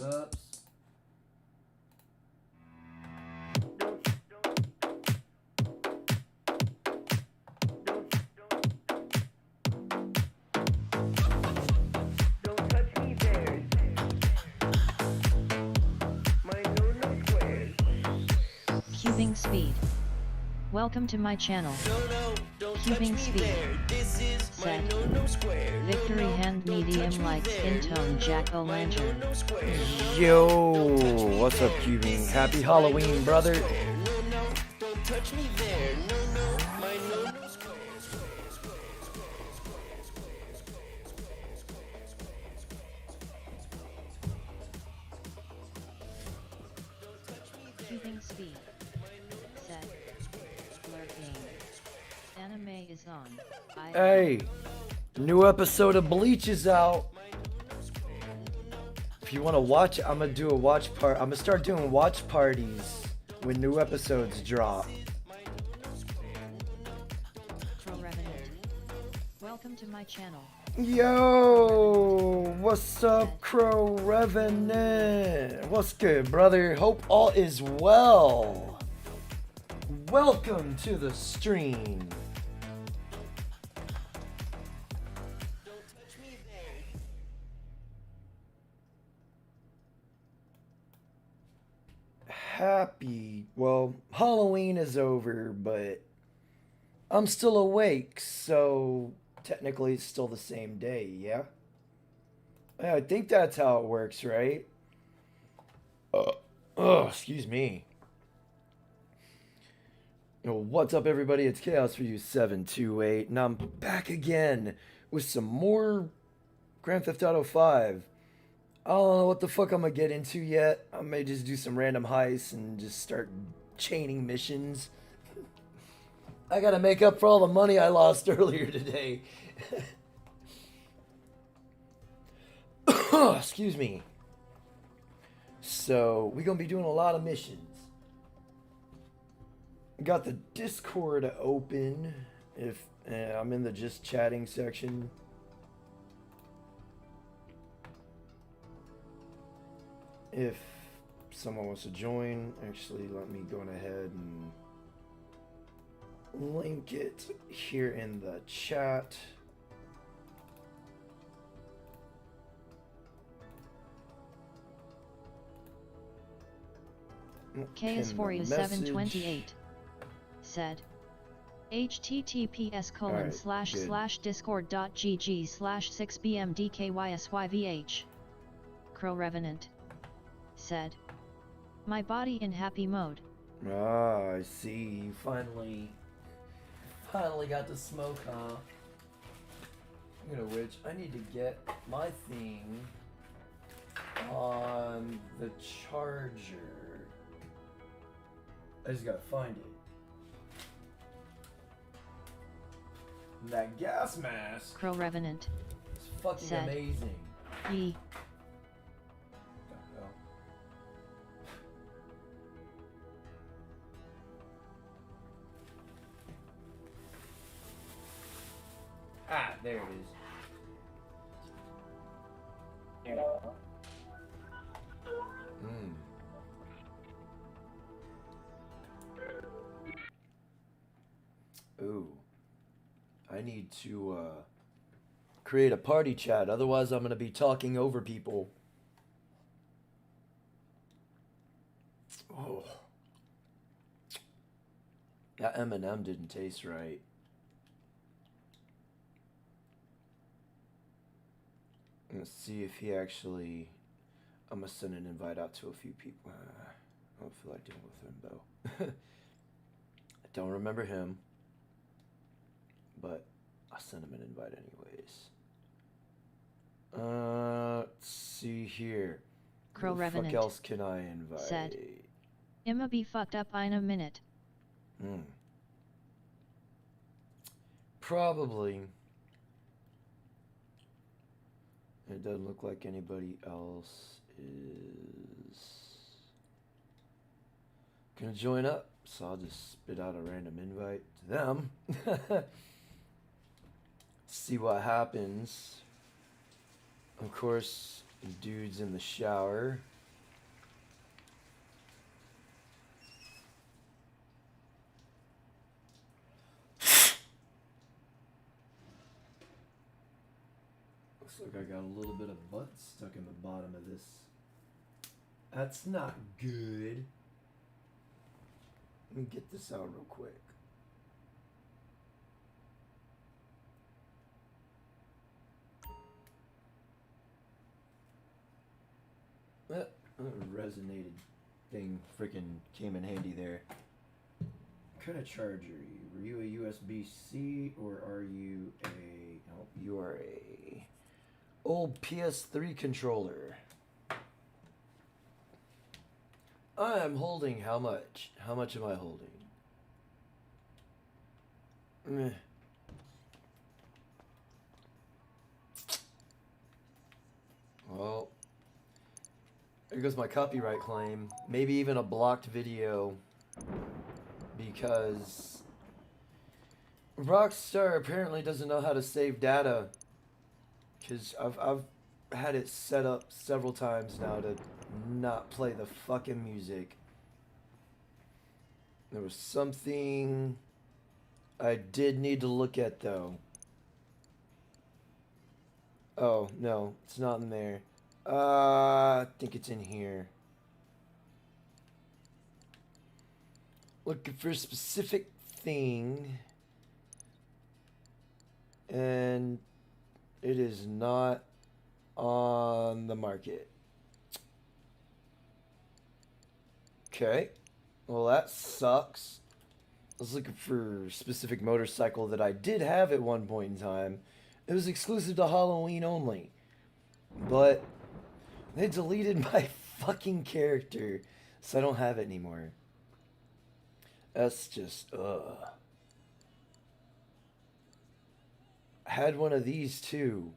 Oops. Don't touch me there. My no squares. Cubing speed. Welcome to my channel. Cubing speed. Set. Victory hand medium light skin tone jack-o'-lantern. Yo, what's up, Cubing? Happy Halloween, brother. Don't touch me there. Cubing speed. Set. Lurking. Anime is on. Hey, new episode of Bleach is out. If you want to watch, I'm gonna do a watch part. I'm gonna start doing watch parties when new episodes drop. Pro Revenant. Welcome to my channel. Yo, what's up, Crow Revenant? What's good, brother? Hope all is well. Welcome to the stream. Well, Halloween is over, but I'm still awake, so technically it's still the same day, yeah? I think that's how it works, right? Excuse me. Yo, what's up, everybody? It's Chaos for You 728, and I'm back again with some more Grand Theft Auto 5. I don't know what the fuck I'm gonna get into yet. I may just do some random heists and just start chaining missions. I gotta make up for all the money I lost earlier today. Excuse me. So, we're gonna be doing a lot of missions. Got the Discord open. If I'm in the just chatting section. If someone wants to join, actually let me go ahead and link it here in the chat. KS for you 728. Said. https://discord.gg/6bmdkysyvh. Crow Revenant. Said. My body in happy mode. Ah, I see. You finally got to smoke, huh? Speaking of which, I need to get my thing on the charger. I just gotta find it. That gas mask Crow Revenant. is fucking Said. amazing. Ye. Ah, there it is. Ooh. I need to create a party chat, otherwise I'm gonna be talking over people. Oh. That M&M didn't taste right. Let's see if he actually... I'm gonna send an invite out to a few people. I don't feel like dealing with him though. I don't remember him, but I'll send him an invite anyways. Let's see here. Crow Who the Revenant. fuck else can I invite? Said. Imma be fucked up in a minute. Probably. It doesn't look like anybody else is gonna join up, so I'll just spit out a random invite to them. See what happens. Of course, Dude's in the shower. Looks like I got a little bit of butt stuck in the bottom of this. That's not good. Let me get this out real quick. That resonated thing freaking came in handy there. What kind of charger are you? Were you a USB-C or are you a... Oh, you are a old PS3 controller. I am holding how much? How much am I holding? Meh. Well, there goes my copyright claim. Maybe even a blocked video. Because Rockstar apparently doesn't know how to save data. Because I've had it set up several times now to not play the fucking music. There was something I did need to look at though. Oh, no, it's not in there. I think it's in here. Looking for a specific thing. And it is not on the market. Okay. Well, that sucks. I was looking for a specific motorcycle that I did have at one point in time. It was exclusive to Halloween only. But they deleted my fucking character, so I don't have it anymore. That's just, ugh. I had one of these too.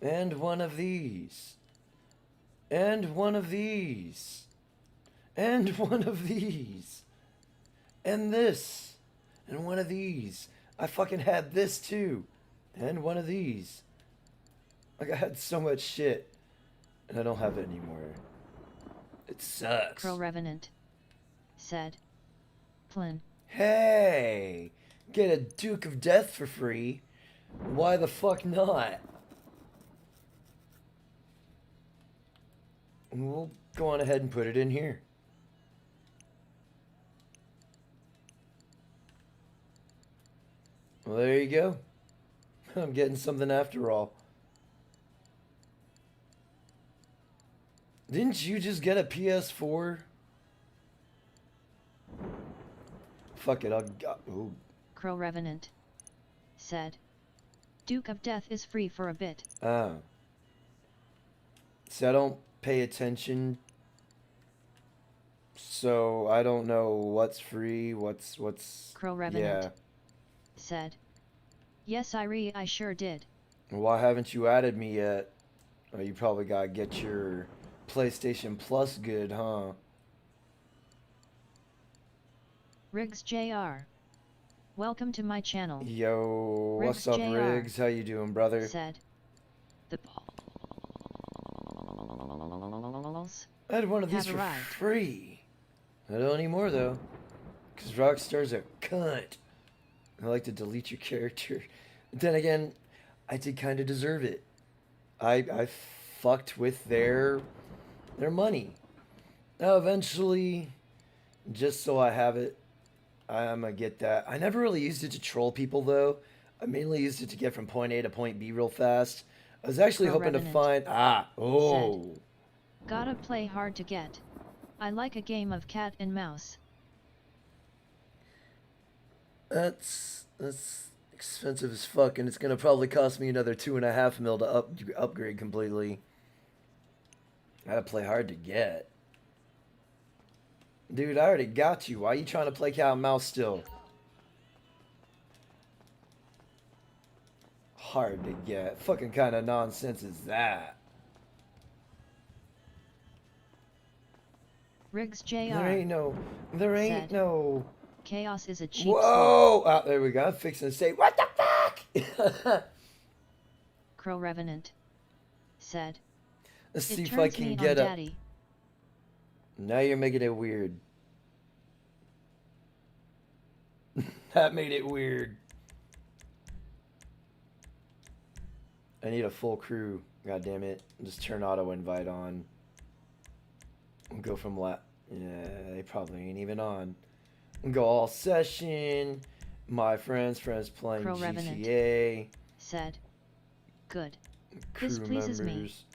And one of these. And one of these. And one of these. And this. And one of these. I fucking had this too. And one of these. Like, I had so much shit. And I don't have it anymore. It sucks. Pro Revenant said. Flynn. Hey! Get a Duke of Death for free. Why the fuck not? We'll go on ahead and put it in here. Well, there you go. I'm getting something after all. Didn't you just get a PS4? Fuck it, ooh. Crow Revenant said. Duke of Death is free for a bit. Oh. See, I don't pay attention. So I don't know what's free, what's Crow Revenant yeah. said. Yes, I sure did. Why haven't you added me yet? Oh, you probably gotta get your PlayStation Plus good, huh? Riggs Jr. Welcome to my channel. Yo, Riggs what's up, Jr. Riggs? How you doing, brother? Said. The balls I had one of these have for arrived. free. I don't anymore though, cause Rockstar's a cunt. I like to delete your character. But then again, I did kind of deserve it. I fucked with their money. Now eventually, just so I have it, I'm gonna get that. I never really used it to troll people though. I mainly used it to get from point A to point B real fast. I was actually Pro hoping to Revenant find Gotta play hard to get. I like a game of cat and mouse. That's expensive as fuck, and it's gonna probably cost me another $2.5 mil to upgrade completely. Gotta play hard to get. Dude, I already got you. Why are you trying to play cat and mouse still? Hard to get. Fucking kind of nonsense is that? Riggs Jr. There ain't said, no. Chaos is a cheap Whoa! Oh, there we go. I'm fixing to say, what the fuck? fuck? Crow Revenant said. Let's It see if I turns can me get on a. daddy. Now you're making it weird. That made it weird. I need a full crew. God damn it. Just turn auto invite on. Go from Yeah, they probably ain't even on. Go all session. My friends playing Crow Revenant GTA. said. Good. Crew This pleases me. members.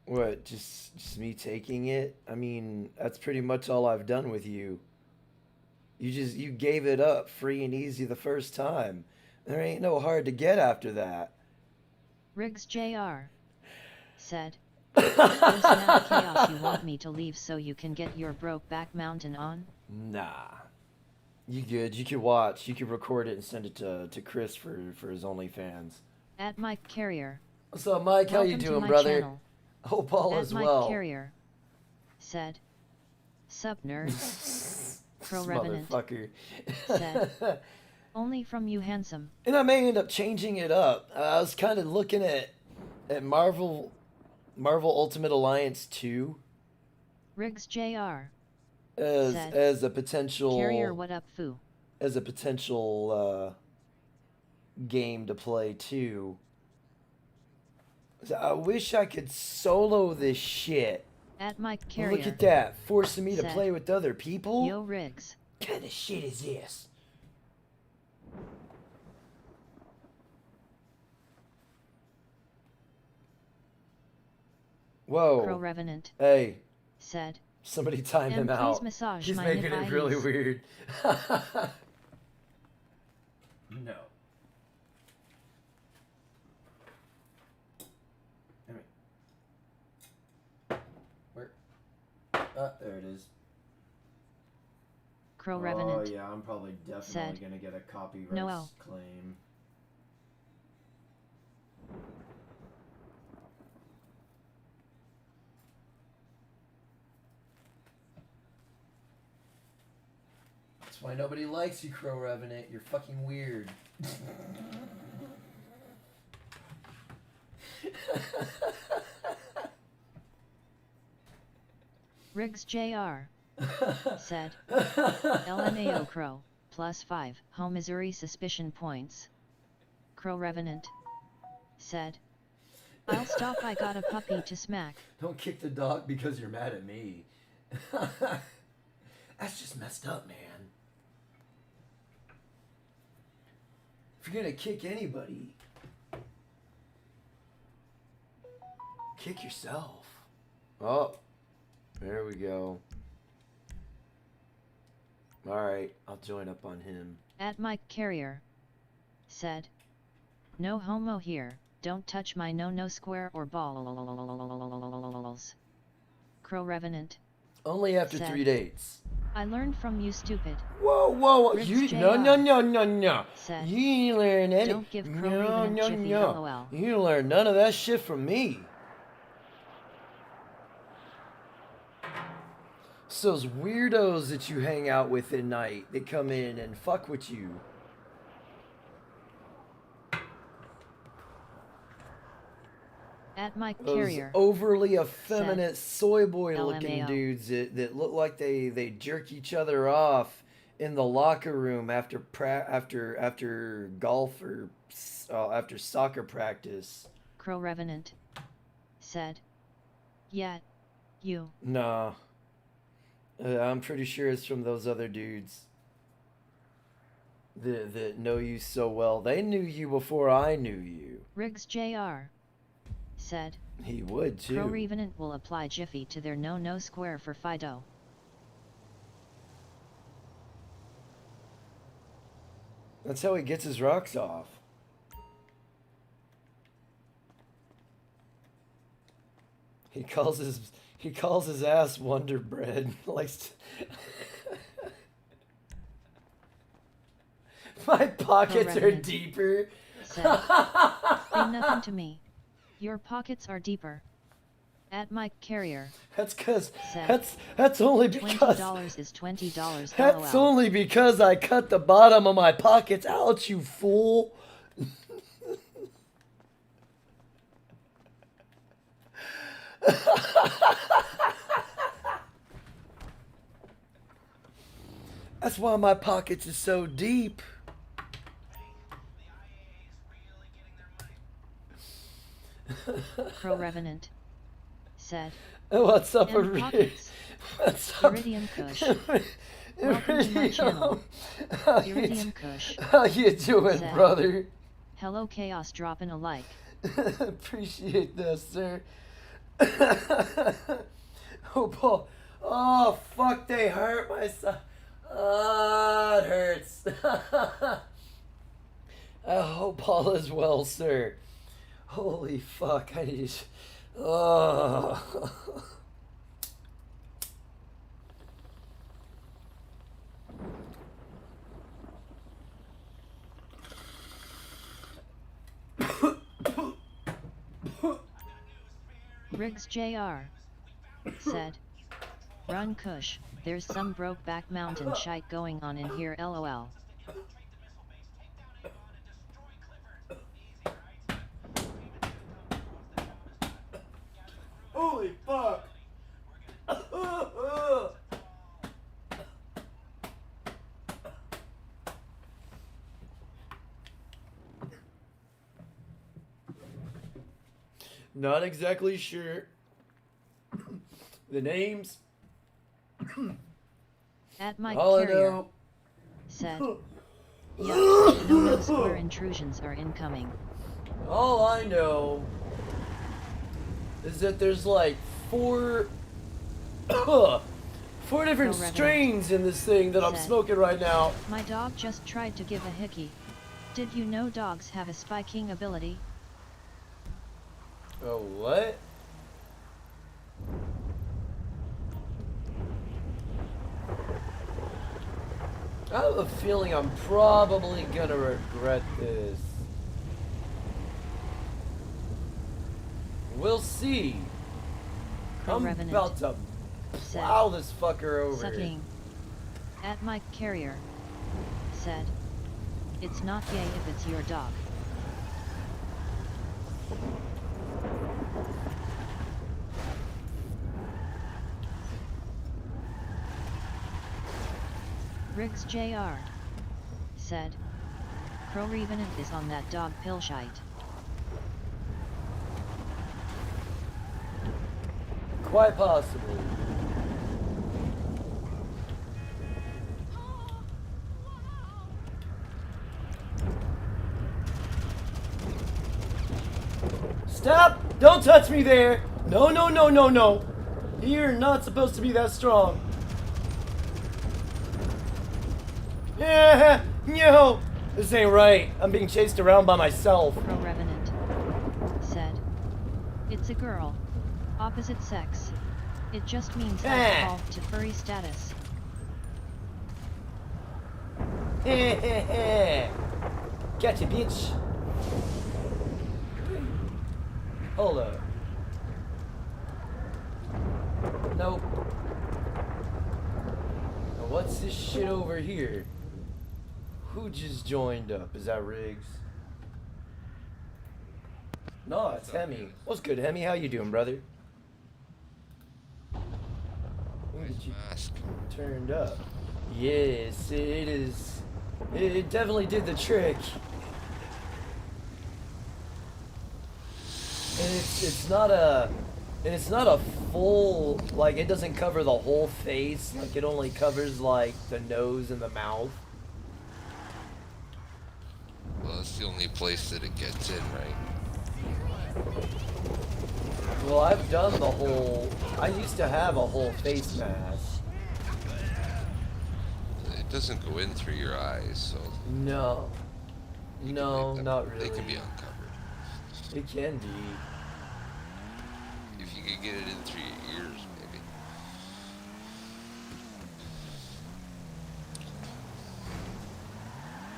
What? Just me taking it? I mean, that's pretty much all I've done with you. You gave it up free and easy the first time. There ain't no hard to get after that. Riggs Jr. said. Oh snap chaos, you want me to leave so you can get your Brokeback Mountain on? Nah. You good. You could watch. You could record it and send it to Chris for his OnlyFans. At Mike Carrier. What's up, Mike? How you Welcome to doing, my brother? channel. Hope all At is Mike well. Carrier said. Sup nerd? Crow This Revenant motherfucker. said. Only from you handsome. And I may end up changing it up. I was kind of looking at Marvel Ultimate Alliance 2 Riggs Jr. said. as a potential Carrier, what up, foo? As a potential game to play too. So I wish I could solo this shit. At Mike Carrier. Look at that, forcing me to said, play with other people. Yo Riggs. What kind of shit is this? Whoa. Crow Revenant Hey, said. somebody time him And please out. massage He's my making it really nip-eyes. weird. No. Where? There it is. Crow Revenant. Oh yeah, I'm probably definitely said, gonna get a copyright Noel. claim. That's why nobody likes you, Crow Revenant. You're fucking weird. Riggs Jr. said. LMAO Crow. +5. Home Missouri suspicion points. Crow Revenant said. I'll stop, I got a puppy to smack. Don't kick the dog because you're mad at me. That's just messed up, man. If you're gonna kick anybody, kick yourself. Oh, there we go. Alright, I'll join up on him. At Mike Carrier said. No homo here, don't touch my no square or balls. Crow Revenant Only after said, 3 dates. I learned from you, stupid. Whoa. Riggs You Jr. no. said, You ain't learn any. Don't give Crow Revenant Jiffy LOL. You ain't learn none of that shit from me. It's those weirdos that you hang out with at night that come in and fuck with you. At Mike Those Carrier overly effeminate soy boy looking LMAO. dudes that look like they jerk each other off in the locker room after golf or after soccer practice. Crow Revenant said. Yeah, you. Nah. I'm pretty sure it's from those other dudes that know you so well. They knew you before I knew you. Riggs Jr. said. He would too. Crow Revenant will apply Jiffy to their no square for Fido. That's how he gets his rocks off. He calls his ass Wonder Bread. Likes to My pockets are Revenant deeper. said. Say nothing to me. Your pockets are deeper. At Mike Carrier That's cause said, that's only because $20 is $20. that's LOL. only because I cut the bottom of my pockets out, you fool. That's why my pockets is so deep. Pro Revenant said, What's up, "And pockets. What's up, Iridium Kush. Welcome to my channel. Iridium Kush. How you doing, said, brother? Hello Chaos, dropping a like. Appreciate that, sir. Oh, Paul. Oh, fuck, they hurt my son. Oh, it hurts. I hope all is well, sir. Holy fuck, I need to... Oh. Riggs Jr. said, Run Kush, there's some broke back mountain shite going on in here lol. Holy fuck! Not exactly sure. The names. At Mike All I Carrier know. said, Yuck, no square intrusions are incoming. All I know is that there's like four different Revenant strains in this thing that I'm said, smoking right now. My dog just tried to give a hickey. Did you know dogs have a spiking ability? Oh, what? I have a feeling I'm probably gonna regret this. We'll see. I'm Revenant about to said, plow this fucker over. Sucking. At Mike Carrier said, It's not gay if it's your dog. Riggs Jr. said, Pro Revenant is on that dog pill shite. Quite possibly. Stop! Don't touch me there! No, no, no, no, no! You're not supposed to be that strong. Yeah, no! This ain't right. I'm being chased around by myself. Pro Revenant said, It's a girl. Opposite sex. It just means I've evolved to furry status. Gotcha, bitch. Hold up. Nope. Now what's this shit over here? Who just joined up? Is that Riggs? No, it's Hemi. What's good, Hemi? How you doing, brother? When did you turned up? Yes, it is. It definitely did the trick. And it's not a full, like, it doesn't cover the whole face. Like, it only covers like the nose and the mouth. Well, that's the only place that it gets in, right? Well, I've done the whole. I used to have a whole face mask. It doesn't go in through your eyes, so No. No, not really. they can be uncovered. It can be. If you could get it in through your ears, maybe.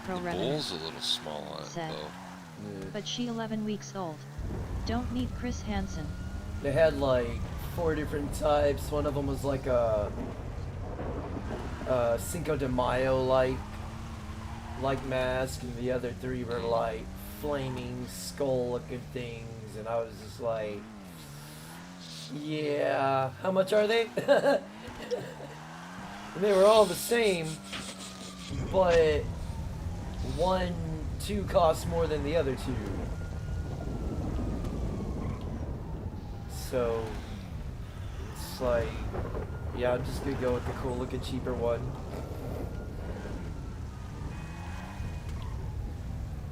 Pro The Revenant bowl's a little small on it, said, though. But she 11 weeks old. Don't need Chris Hansen. They had like 4 different types. One of them was like a Cinco de Mayo like mask, and the other 3 were like flaming skull looking things, and I was just like, yeah, how much are they? And they were all the same, but 2 costs more than the other 2. So it's like, yeah, I'm just gonna go with the cool looking cheaper one.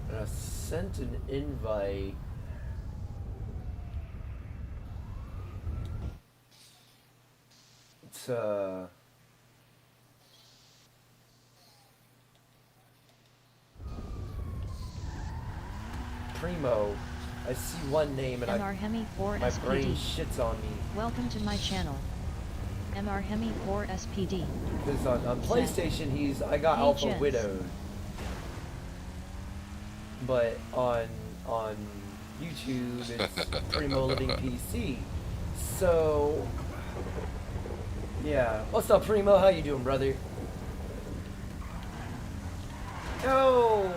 And I sent an invite. To Primo. I see one name and MR Hemi 4 my brain SPD. shits on me. Welcome to my channel. MR Hemi 4 SPD. Because on PlayStation I got Hey, Alpha gents. Widowed. But on YouTube it's Primo Living PC. So yeah. What's up, Primo? How you doing, brother? Oh.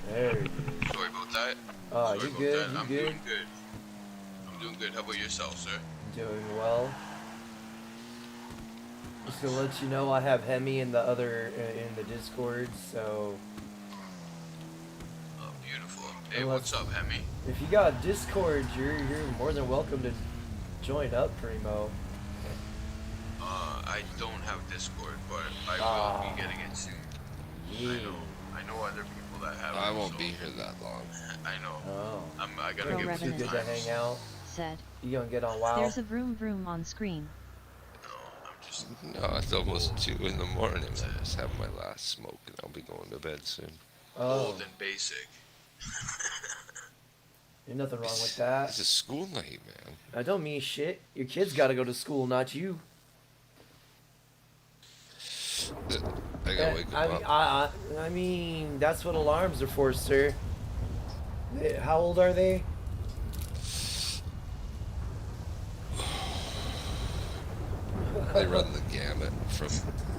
There you go. Sorry about that. Oh, Sorry you about good? that. You I'm good? doing good. I'm doing good. How about yourself, sir? Doing well. Just to let you know, I have Hemi in the other in the Discord. So Oh, beautiful. Hey, Unless- what's up, Hemi? if you got Discord, you're more than welcome to join up, Primo. I don't have Discord, but I Ah. will be getting it soon. Yeah. I know other people that have I it, won't so be here that long. I know. Oh. I gotta Pro give it Too some good Revenant. to time. hang out. Said. You gonna get on WoW? There's a vroom vroom on screen. No, I'm just No, it's almost 2 in the morning. I just have my last smoke and I'll be going to bed soon. Oh, old and basic. there's nothing wrong with that. It's a school night, man. I don't mean shit. Your kids gotta go to school, not you. I gotta wake I them mean, up. I mean, that's what alarms are for, sir. How old are they? They run the gamut from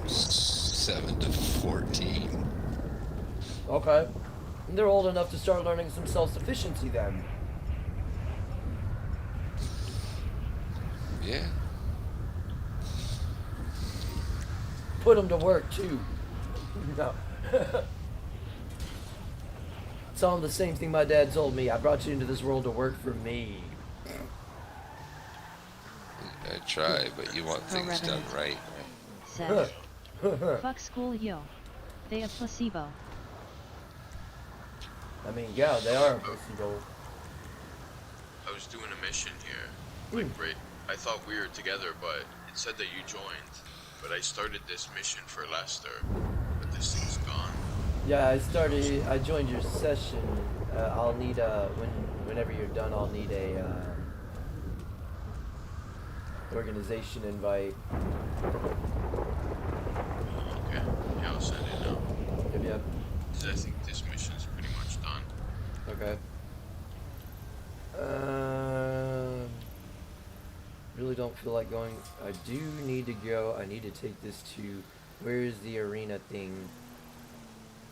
7 to 14. Okay. They're old enough to start learning some self-sufficiency then. Yeah. Put them to work too. No. Tell them the same thing my dad told me. I brought you into this world to work for me. I try, but you want things done right. Said. Fuck school yo. They a placebo. I mean, yeah, they are a placebo. I was doing a mission here. Like, right, I thought we were together, but it said that you joined. But I started this mission for Lester, but this thing's gone. Yeah, I joined your session. I'll need whenever you're done, I'll need a organization invite. Okay, yeah, I'll send it now. Yep. 'Cause I think this mission's pretty much done. Okay. Really don't feel like going. I do need to go. I need to take this to. Where's the arena thing?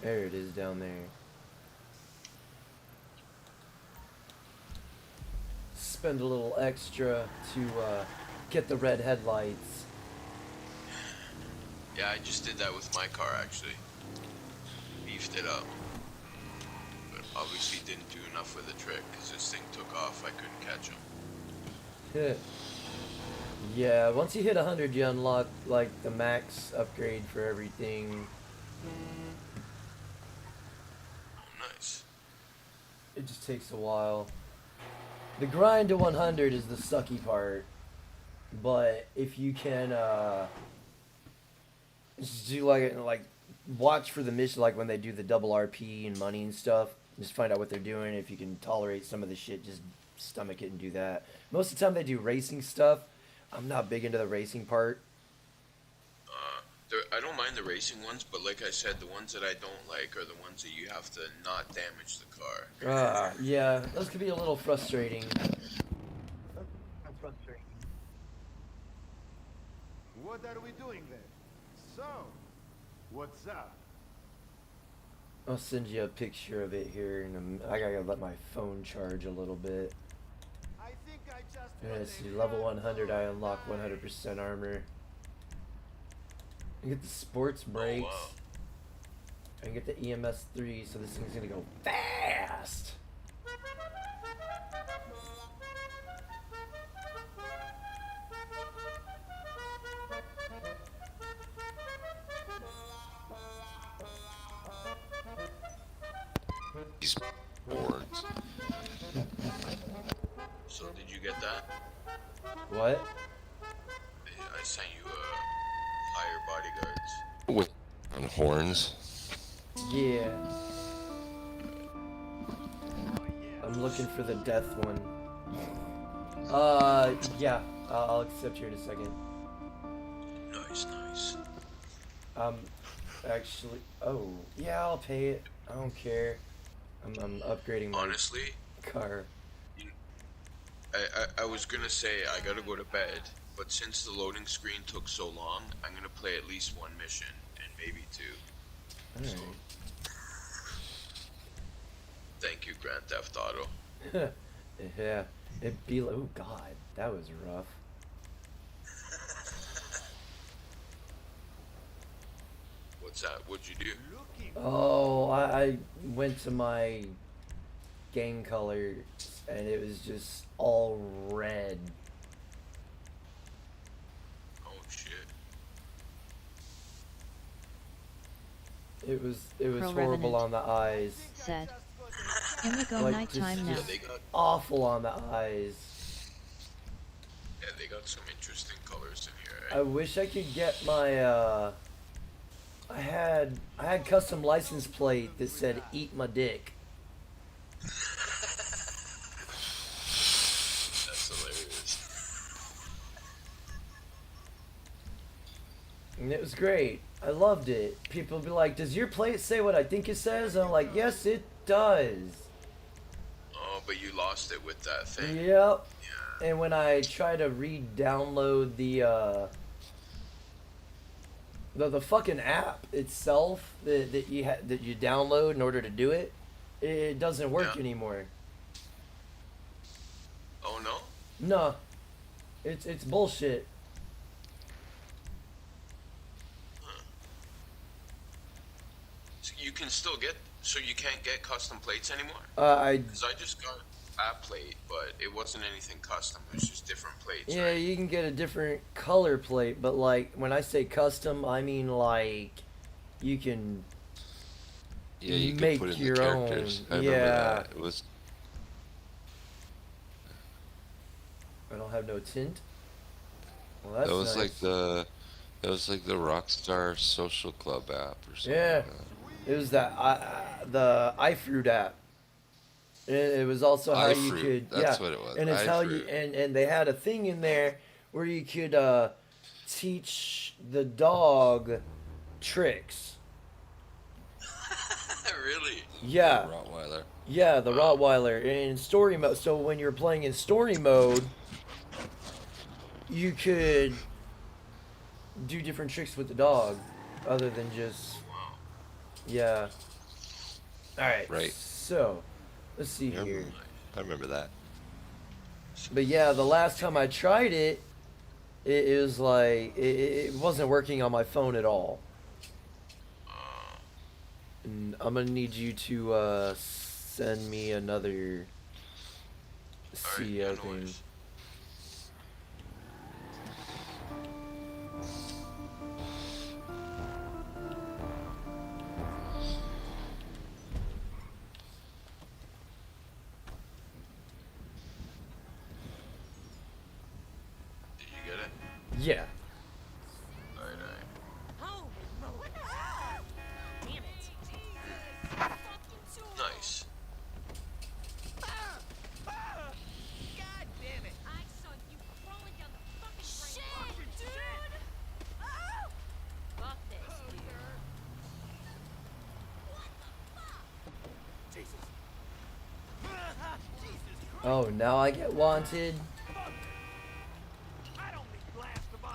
There it is down there. Spend a little extra to get the red headlights. Yeah, I just did that with my car, actually. Beefed it up. But obviously didn't do enough with the trick, because this thing took off. I couldn't catch him. Yeah, once you hit 100, you unlock like the max upgrade for everything. Oh, nice. It just takes a while. The grind to 100 is the sucky part, but if you can just do like watch for the mission, like when they do the double RP and money and stuff, just find out what they're doing. If you can tolerate some of the shit, just stomach it and do that. Most of the time they do racing stuff. I'm not big into the racing part. I don't mind the racing ones, but like I said, the ones that I don't like are the ones that you have to not damage the car. Yeah, those could be a little frustrating. What are we doing there? So, what's up? I'll send you a picture of it here, and I gotta let my phone charge a little bit. I think I just Yeah, see, level 100, I unlock 100% armor. I get the sports brakes. wow. I get the EMS 3, so this thing's gonna go fast. These boards. So did you get that? What? I sent you higher bodyguards. With on horns. Yeah. I'm looking for the death one. Yeah. I'll accept you in a second. Nice. Actually, oh, yeah, I'll pay it. I don't care. I'm upgrading my Honestly, car. I was gonna say I gotta go to bed, but since the loading screen took so long, I'm gonna play at least one mission, and maybe two. Alright. Thank you, Grand Theft Auto. Yeah. It'd be like, oh god, that was rough. What's that? What'd you do? Oh, I went to my gang color and it was just all red. Oh shit. It was Pro horrible Revenant on the eyes. said. Indigo Like, nighttime now. just They got awful on the eyes. they got some interesting colors in here. I wish I could get my I had custom license plate that said "Eat my dick." That's hilarious. And it was great. I loved it. People would be like, "Does your plate say what I think it says?" And I'm like, "Yes, it does." Oh, but you lost it with that thing. Yep. Yeah. And when I try to re-download the fucking app itself that you download in order to do it, it doesn't work Yeah. anymore. Oh no? No, it's bullshit. So you can still get. So you can't get custom plates anymore? I Because I just got a plate, but it wasn't anything custom. It was just different plates. yeah, right? you can get a different color plate, but like when I say custom, I mean like you can Yeah, you make could put in your the characters. own. I remember Yeah. that. It was I don't have no tint. Well, that's that was nice. like the Rockstar Social Club app or something. Yeah. Like that. It was the iFruit app. It was also how you iFruit, could that's what it was, and it's how you iFruit. and they had a thing in there where you could teach the dog tricks. Really? Yeah. Rottweiler. Yeah, the Rottweiler in story mode. So when you're playing in story mode, you could do different tricks with the dog, other than just yeah. All right. Right. So let's see Yeah, here. I remember that. But yeah, the last time I tried it, it was like it wasn't working on my phone at all. And I'm gonna need you to send me another Alright, yeah, CO no thing. worries. Did you get it? Yeah. Alright. Nice. God damn it! I saw you crawling down the fucking drain. Shit, dude! Oh! Fuck this. Oh, now I get wanted.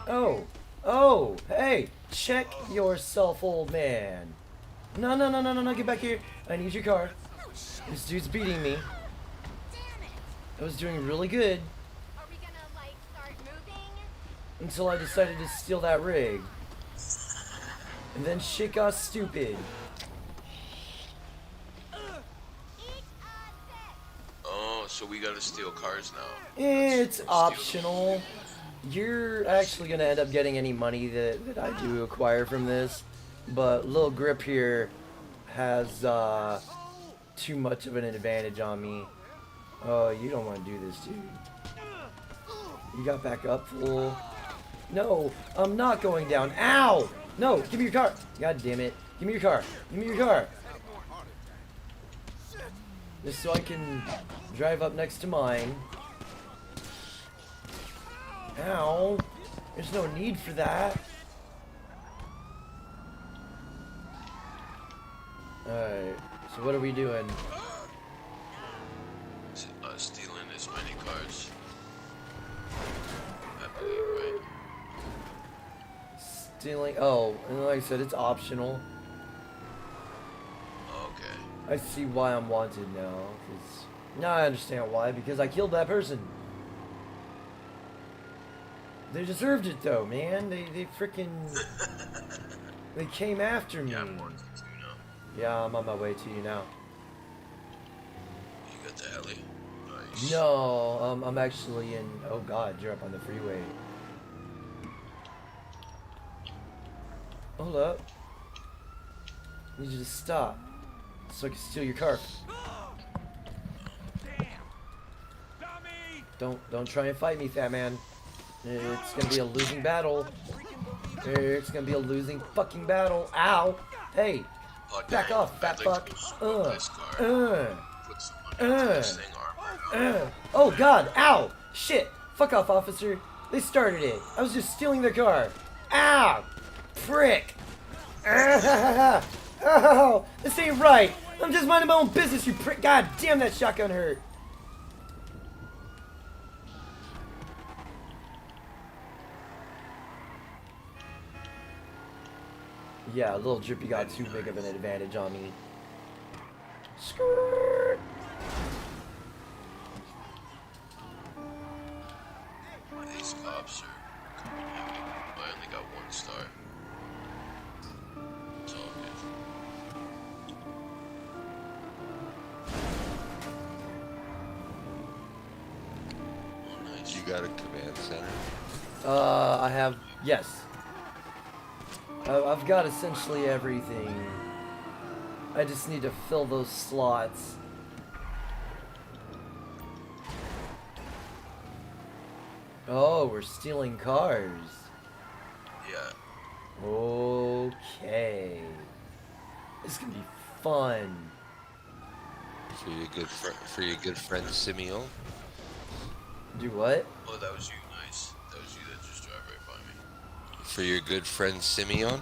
Oh, oh, hey, check yourself, old man. No, no, no, no, no, no, get back here. I need your car. This dude's beating me. I was doing really good Are we gonna, like, start moving? until I decided to steal that rig. And then shit got stupid. Oh, so we gotta steal cars now. It's Steal- optional. You're actually gonna end up getting any money that I do acquire from this, but Lil Grip here has too much of an advantage on me. Oh, you don't want to do this, dude. You got back up, fool. No, I'm not going down. Ow! No, give me your car. God damn it. Give me your car. Give me your car. Just so I can drive up next to mine. Ow. There's no need for that. Alright, so what are we doing? Stealing as many cars. I believe, right? Stealing. Oh, and like I said, it's optional. Okay. I see why I'm wanted now. Now I understand why, because I killed that person. They deserved it though, man. They freaking. They came after me. Yeah, I'm wanted too now. Yeah, I'm on my way to you now. You got the alley? Nice. No, I'm actually in. Oh God, you're up on the freeway. Hold up. I need you to stop, so I can steal your car. Don't try and fight me, fat man. It's gonna be a losing battle. It's gonna be a losing fucking battle. Ow! Hey, Oh, back dang. off, fat I'd like fuck. to go smoke this car. Put some money into this thing, armor. Oh God! Ow! Shit! Fuck off, officer. They started it. I was just stealing their car. Ow! Prick! Oh, this ain't right. I'm just minding my own business, you prick. God damn, that shotgun hurt. Yeah, little Drippy got too big of an advantage on me. Skirt. These cops are coming at me. I only got 1 star. It's all good. Oh, nice. You got a command center? I have, yes. I've got essentially everything. I just need to fill those slots. Oh, we're stealing cars. Yeah. Okay. This is gonna be fun. For your good friend Simeon? Do what? Oh, that was you. Nice. That was you that just drove right by me. For your good friend Simeon?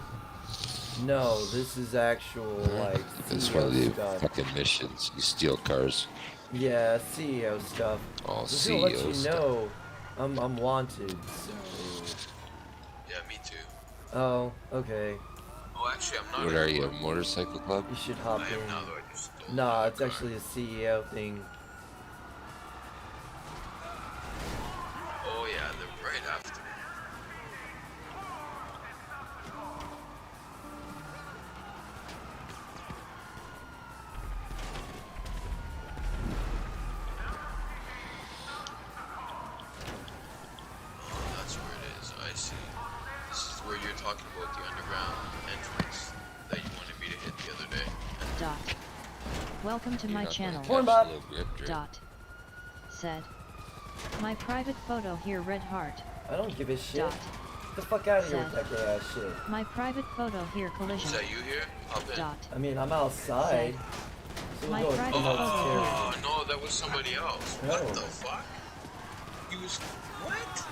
No, this is actual, like, This is one of the CEO stuff. fucking missions. You steal cars. Yeah, CEO stuff. All Just gonna let CEO you stuff. know I'm wanted, so... Yeah, me too. Oh, okay. Oh, actually, I'm not. What are you, a anymore. motorcycle club? You should hop I am now, in. though. I just stole Nah, my it's car. actually a CEO thing. Oh, yeah, they're right after me. Oh, that's where it is. I see. This is where you're talking about the underground entrance that you wanted me to hit the other day. Dot. Welcome to You're my not gonna channel. catch Corn Bob. Lil Grip, Drip. Dot. Said. My private photo here, red heart. I don't give a shit. Dot. Get the fuck out of here with that gay ass shit. My private photo here, collision. Is that you here? Hop in. Dot. I mean, I'm outside. So My we'll go private with photo territory. Oh, no, that was somebody else. What No. the fuck? He was. What?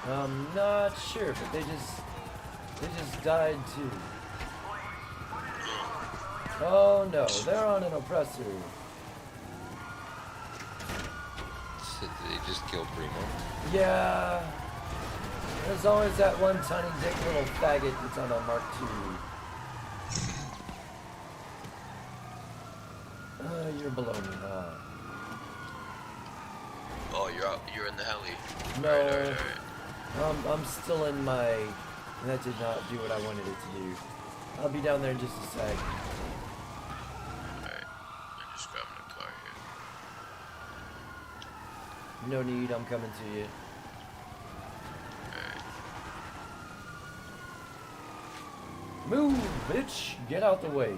I'm not sure, but they just died too. Oh no, they're on an oppressor. Did he just kill Primo? Yeah. There's always that one tiny dick little faggot that's on a Mark II. You're below me, huh? Oh, you're out. You're in the heli. No. Alright. I'm still in my... That did not do what I wanted it to do. I'll be down there in just a sec. Alright. I'm just grabbing a car here. No need, I'm coming to you. Alright. Move, bitch! Get out the way.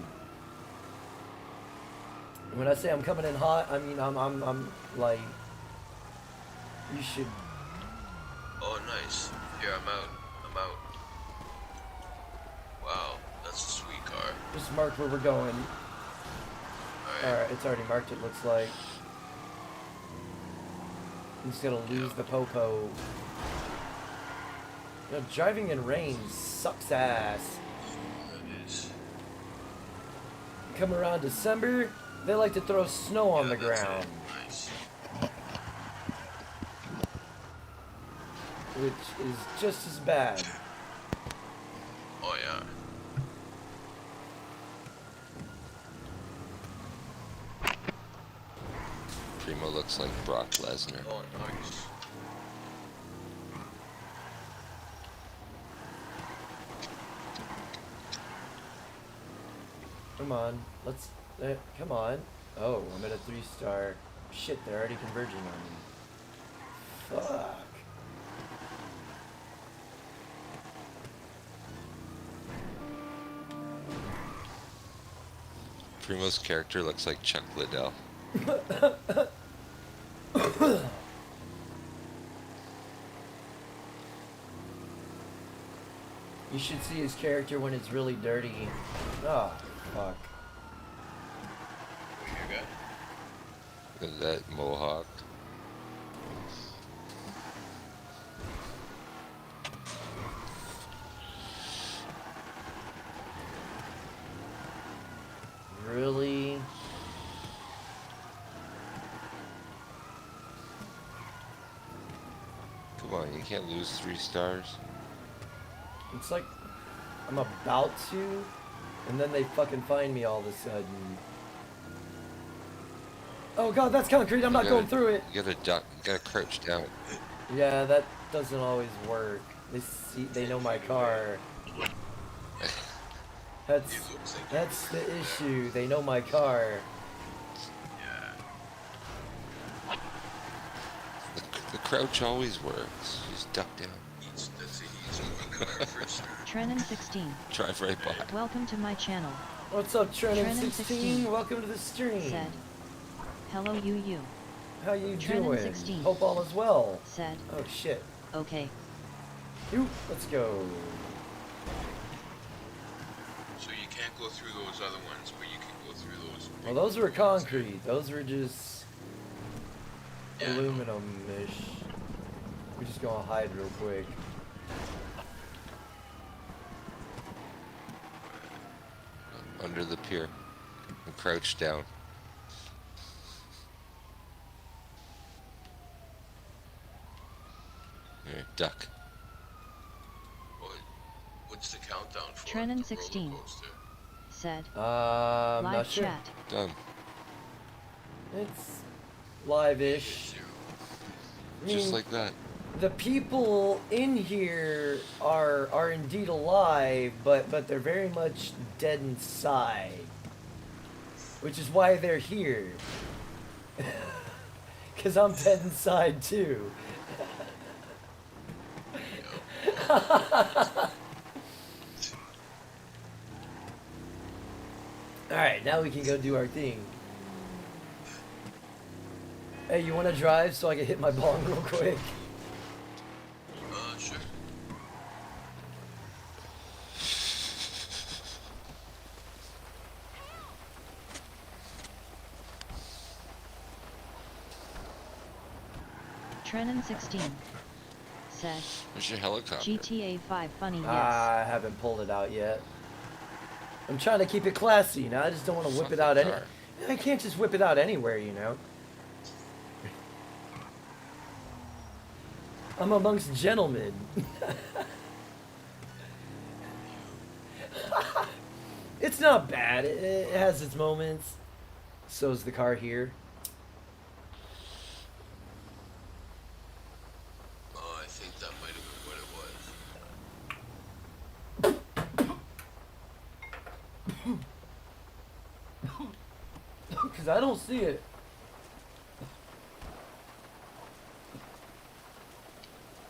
When I say I'm coming in hot, I mean I'm like... You should... Oh, nice. Here, I'm out. Wow, that's a sweet car. Just mark where we're going. Alright, it's already marked, it looks like. I'm just gonna lose the popo. You know, driving in rain sucks ass. That is. Come around December, they like to throw snow on the That's ground. it. Nice. Which is just as bad. Oh, yeah. Primo looks like Brock Lesnar. Oh, nice. Come on, let's... come on. Oh, I'm at a 3-star. Shit, they're already converging on me. Fuck. Primo's character looks like Chuck Liddell. You should see his character when it's really dirty. Oh, fuck. You good? Look at that mohawk. Really? Come on, you can't lose 3 stars. It's like I'm about to, and then they fucking find me all of a sudden. Oh god, that's concrete, I'm not going through it. You gotta duck, you gotta crouch down. Yeah, that doesn't always work. They know my car. That's the issue. They know my car. Yeah. The crouch always works. Just duck down. That's the easy one. First. Trenin 16. Drive right by. Welcome to my channel. What's up, Trenin16? Trenin16. Welcome to the stream. Said. Hello you. How you Trenin16. doing? Hope all is well. Said. Oh shit. Okay. Let's go. So you can't go through those other ones, but you can go through those. Well, those were concrete. Those were just Yeah, I know. aluminum-ish. We're just gonna hide real quick. Under the pier. And crouch down. Here, duck. What's the countdown for? Trenin the 16. roller coaster? Said. I'm Live not sure. chat. Done. It's live-ish. Zero. I mean, Just like that. the people in here are indeed alive, but they're very much dead inside. Which is why they're here. Cause I'm dead inside too. Alright, now we can go do our thing. Hey, you wanna drive so I can hit my bong real quick? Sure. Trenin 16. Said. Where's your helicopter? GTA 5 funny yes. I haven't pulled it out yet. I'm trying to keep it classy, I just don't want to whip it Fucking out any. car. I can't just whip it out anywhere, you know. I'm amongst gentlemen. It's not bad. It has its moments. So's the car here. Oh, I think that might have been what it was. Because I don't see it.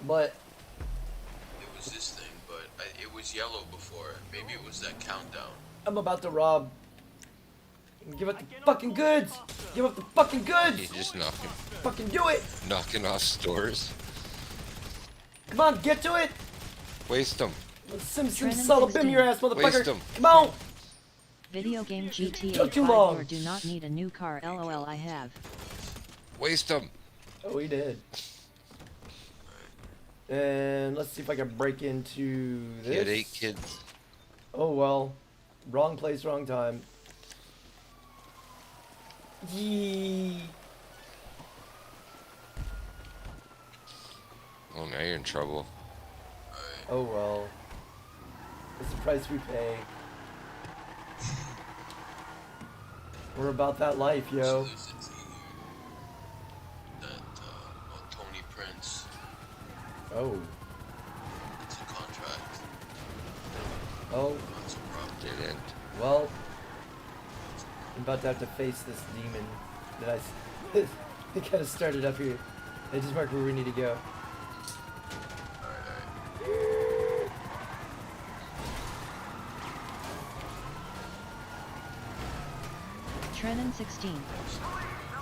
But It was this thing, but it was yellow before. Maybe it was that countdown. I'm about to rob. Give up the fucking goods! Give up the fucking goods! He's just knocking Do it! off stores. Come on, get to it! Waste them. Sim Trenton solo bim 16. your ass, Waste motherfucker! 'em. Come on! Video game GTA Took too 5 long. or do not need a new car. LOL I have. Waste them. Oh, we did. And let's see if I can break into this. He had 8 kids. Oh well. Wrong place, wrong time. Yee. Oh, now you're in trouble. Oh well. It's the price we pay. We're about that life, So yo. there's a T here. That, Tony Prince. Oh. It's a contract. Oh. It's a property. Didn't. Well. I'm about to have to face this demon that it kind of started up here. It just marked where we need to go. Trenton 16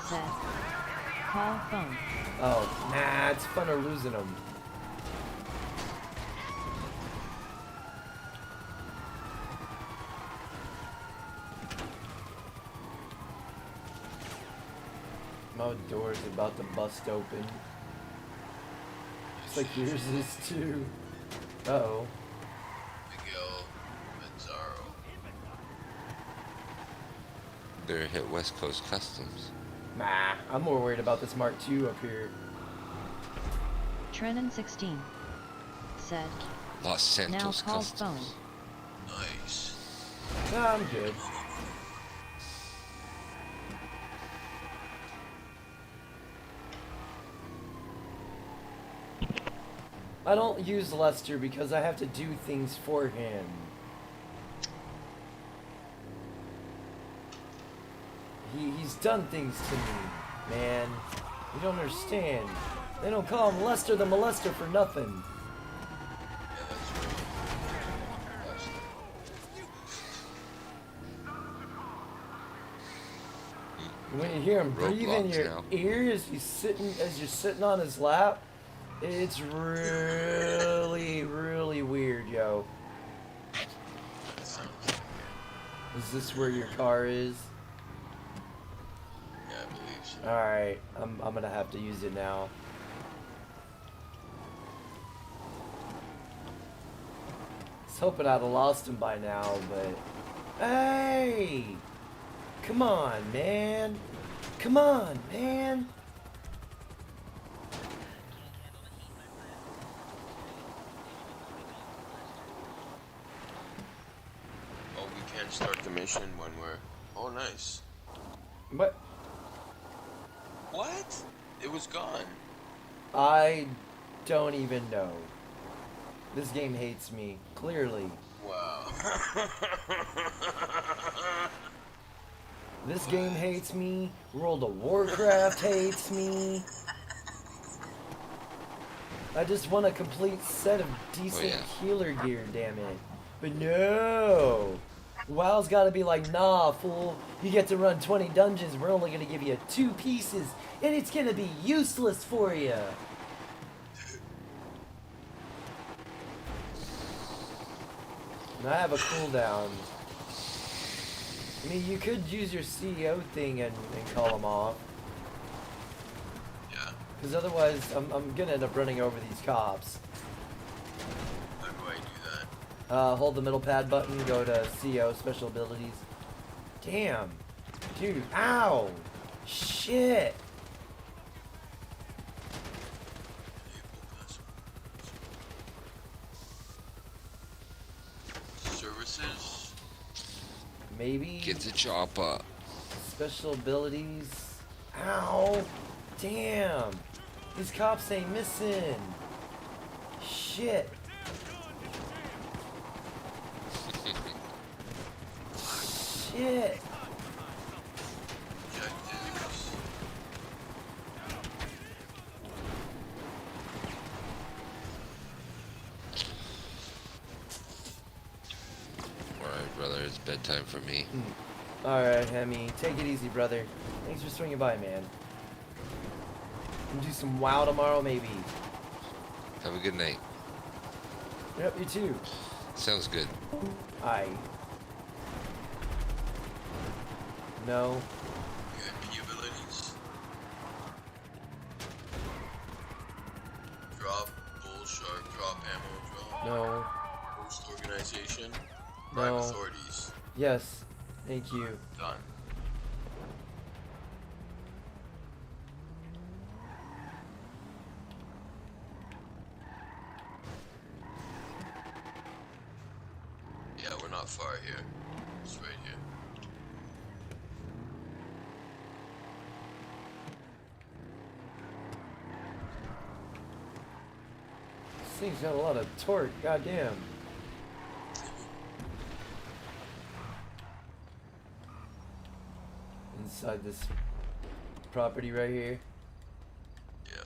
said, call phone. Oh, nah, it's fun of losing them. My door's about to bust open. It's like yours is too. Uh-oh. Miguel Manzaro. Better hit West Coast Customs. Nah, I'm more worried about this Mark II up here. Trenton 16 said, Los now Santos call Customs. phone. Nice. Nah, I'm good. I don't use Lester because I have to do things for him. He's done things to me, man. You don't understand. They don't call him Lester the Molester for nothing. Yeah, that's right. Last When you hear him breathe in Roblox your now. ear as you're sitting on his lap, it's really, really weird, yo. that sounds like it. Is this where your car is? Yeah, I believe so. Alright, I'm gonna have to use it now. I was hoping I'd have lost him by now, but... Hey! Come on, man! Come on, man! Oh, we can't start the mission when we're... Oh, nice. What? What? It was gone. I don't even know. This game hates me, clearly. Wow. This game hates me. World of Warcraft hates me. I just want a complete set of decent yeah. healer gear, damn it. But no! WoW's gotta be like, nah, fool. You get to run 20 dungeons, we're only gonna give you 2 pieces, and it's gonna be useless for you. And I have a cooldown. I mean, you could use your CEO thing and call them off. Yeah. Because otherwise, I'm gonna end up running over these cops. How do I do that? Hold the middle pad button, go to CEO, special abilities. Damn. Dude, ow! Shit! Enable bonuses? Maybe Get the chopper. special abilities. Ow! Damn! These cops ain't missing. Shit! Shit! Objectives. Alright, brother, it's bedtime for me. Alright, Hemi. Take it easy, brother. Thanks for swinging by, man. We'll do some WoW tomorrow, maybe. Have a good night. Yep, you too. Sounds good. Aye. No. VIP abilities. Drop, bull shark, drop ammo, drop. No. Host organization. No. Bribe authorities. Yes. Thank you. Done. Yeah, we're not far here. It's right here. This thing's got a lot of torque. Goddamn. Inside this property right here. Yeah.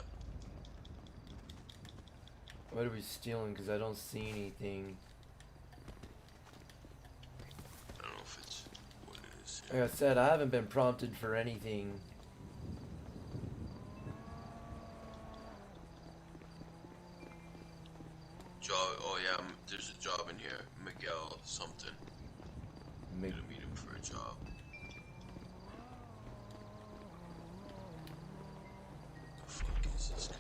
What are we stealing? Because I don't see anything. I don't know if it's what it is. Like I said, I haven't been prompted for anything. Job. Oh yeah, there's a job in here. Miguel something. I'm Mig- gonna meet him for a job. The fuck is this guy?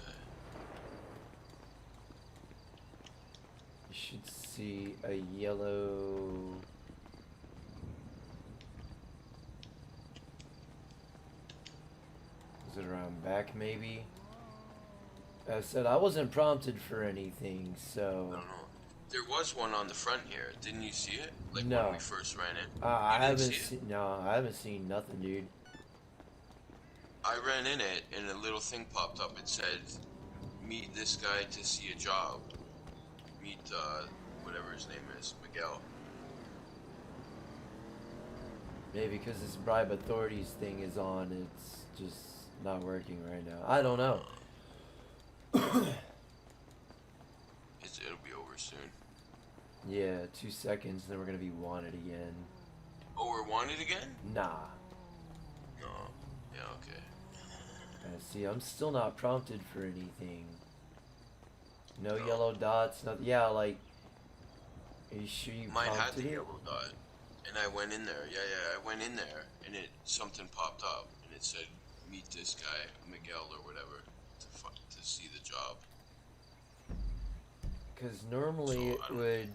You should see a yellow. Is it around back maybe? I said I wasn't prompted for anything, I so don't know. There was one on the front here. Didn't you see it? Like No. when we first ran in. I You didn't haven't see it? seen. No, I haven't seen nothing, dude. I ran in it and a little thing popped up. It said, "Meet this guy to see a job." Meet whatever his name is, Miguel. Maybe because this bribe authorities thing is on, it's just not working right now. I don't know. It'll be over soon. Yeah, 2 seconds, then we're gonna be wanted again. Oh, we're wanted again? Nah. No. Yeah, okay. See, I'm still not prompted for anything. No yellow dots, nothing. Yeah, like. Are you sure you Mine had prompted the it? yellow dot, and I went in there. Yeah, I went in there, and something popped up, and it said, "Meet this guy, Miguel or whatever, to see the job." Because normally So, it I don't- would,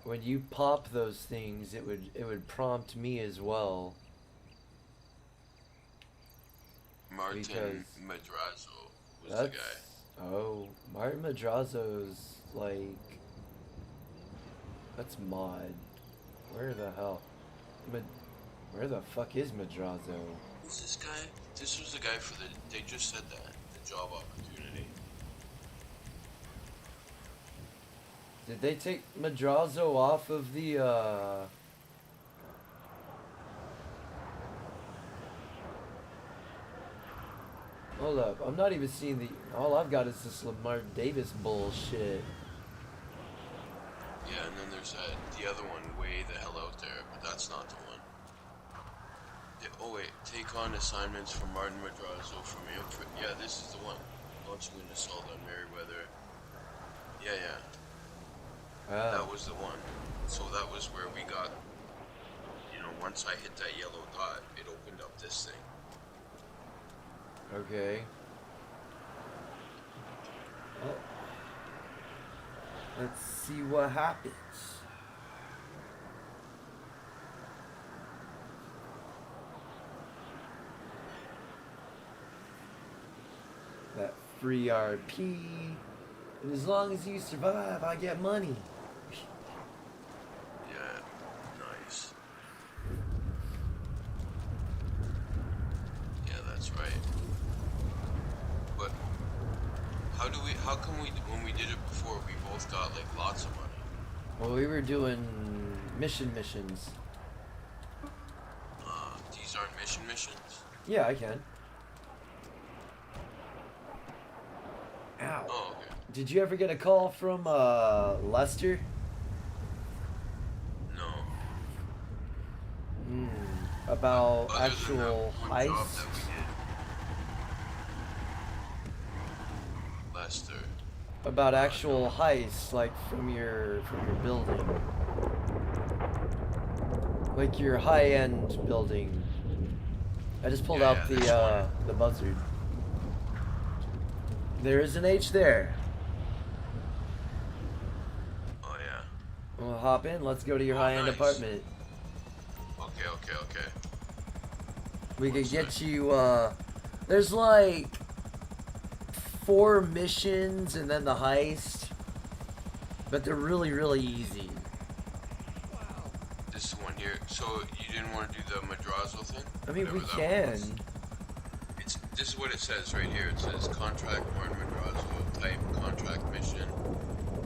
when you pop those things, it would prompt me as well. Martin Because Madrazo was That's the guy. oh, Martin Madrazo's like that's mod. Where the hell? Where the fuck is Madrazo? Who's this guy? This was the guy for the. They just said that the job opportunity. Did they take Madrazo off of the Hold up, I'm not even seeing the all I've got is this Lamar Davis bullshit. Yeah, and then there's the other one way the hell out there, but that's not the one. Oh wait, take on assignments from Martin Madrazo from Airtrip. Yeah, this is the one. Launching an assault on Merryweather. Yeah. That Oh, was the one. So that was where we got, once I hit that yellow dot, it opened up this thing. okay. Well, let's see what happens. That free RP. And as long as you survive, I get money. Yeah. come when we did it before, we both got like lots of money? Well, we were doing missions. These aren't missions. Yeah, I can. Ow. Oh, okay. Did you ever get a call from Lester? No. About Other than actual that one job heist? that we did. Lester. About actual heists, like from your building, like your high-end building. I just pulled out this the buzzard. There is an H there. Oh yeah. We'll hop in. Let's go to your Oh, high-end nice. apartment. Okay. We could get you. There's like 4 missions and then the heist, but they're really easy. This one here. So you didn't want to do the Madrazo thing? I mean, we Whatever that one can. was. This is what it says right here. It says contract Martin Madrazo type contract mission.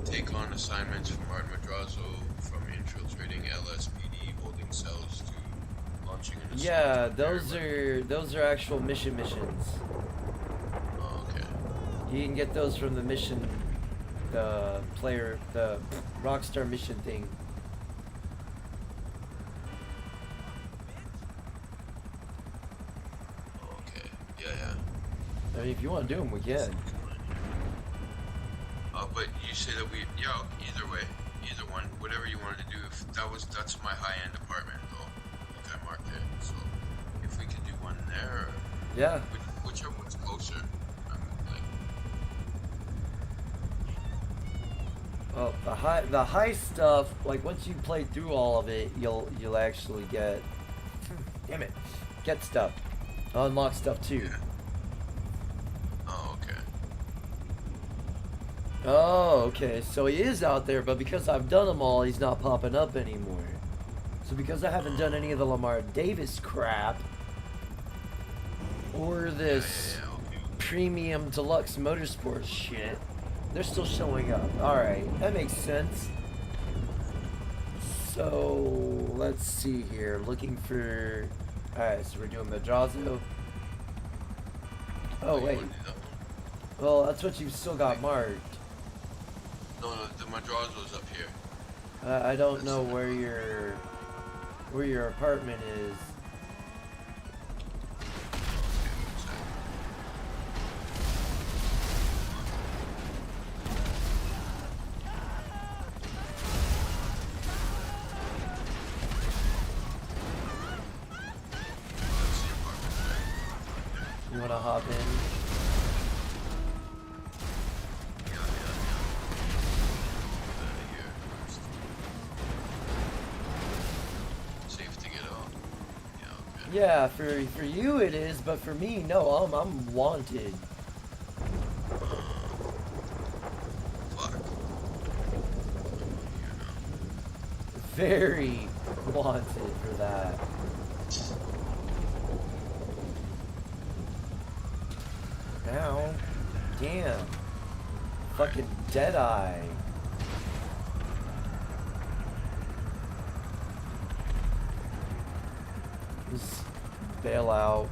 Take on assignments from Martin Madrazo from infiltrating LSPD holding cells to launching an assault. Yeah, on those are actual missions. Oh, okay. You can get those from the mission, the Rockstar mission thing. Okay. Yeah. I mean, if you want to do them, we can. But you say that either way, either one, whatever you wanted to do. If that's my high-end apartment though, like I marked it. So if we could do one there, or Yeah. whichever one's closer. Well, the high stuff, like once you play through all of it, you'll actually get, get stuff, unlock stuff too. Yeah. Oh, okay. Oh, okay. So he is out there, but because I've done them all, he's not popping up anymore. So because I haven't done any of the Lamar Davis crap, or this Okay. premium deluxe motorsports shit, they're still showing up. Alright, that makes sense. So, let's see here. Looking for... Alright, so we're doing Madrazo. Oh, You wait. wanna do that one? Well, that's what you've still got marked. No, the Madrazo's up here. I don't know where your apartment is. You wanna hop in? Safe to get out. Yeah, okay. Yeah, for you it is, but for me, no. I'm wanted. Fuck. Very wanted for that. Now, damn. Fucking Deadeye. Just bail out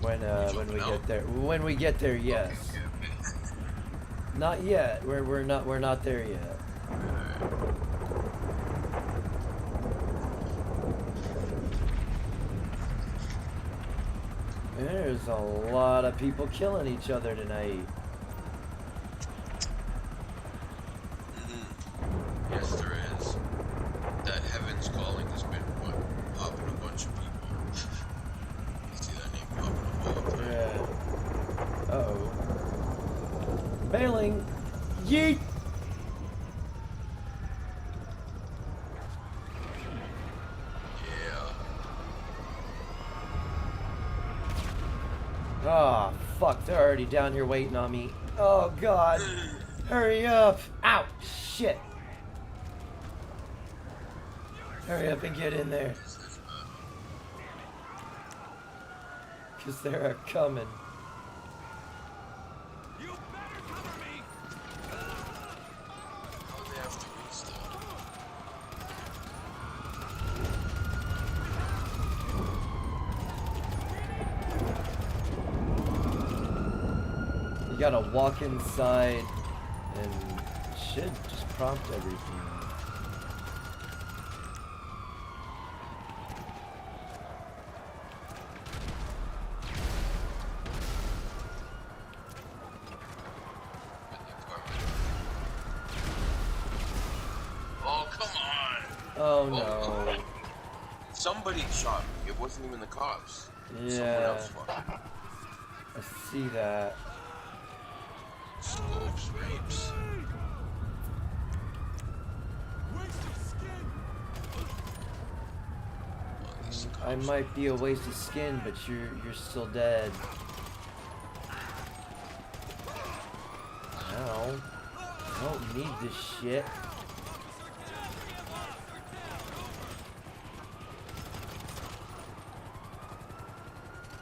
when we get there. When we get there, yes. Not yet. We're not there yet. There's a lot of people killing each other tonight. Yes, there is. That Heaven's Calling has been popping a bunch of people. You see that name popping up all the time. Yeah. Uh-oh. Bailing. Yeet! Yeah. Oh, fuck. They're already down here waiting on me. Oh, God. Hurry up. Ow. Shit. Hurry up and get in there. Because they're coming. gotta walk inside and it should just prompt everything. Oh, come on! Oh no. Somebody shot me. It wasn't even the cops. Someone Yeah, else fucking I see that. scopes, rapes. Well, these I cops- might be a waste of skin, but you're still dead. Ow. I don't need this shit.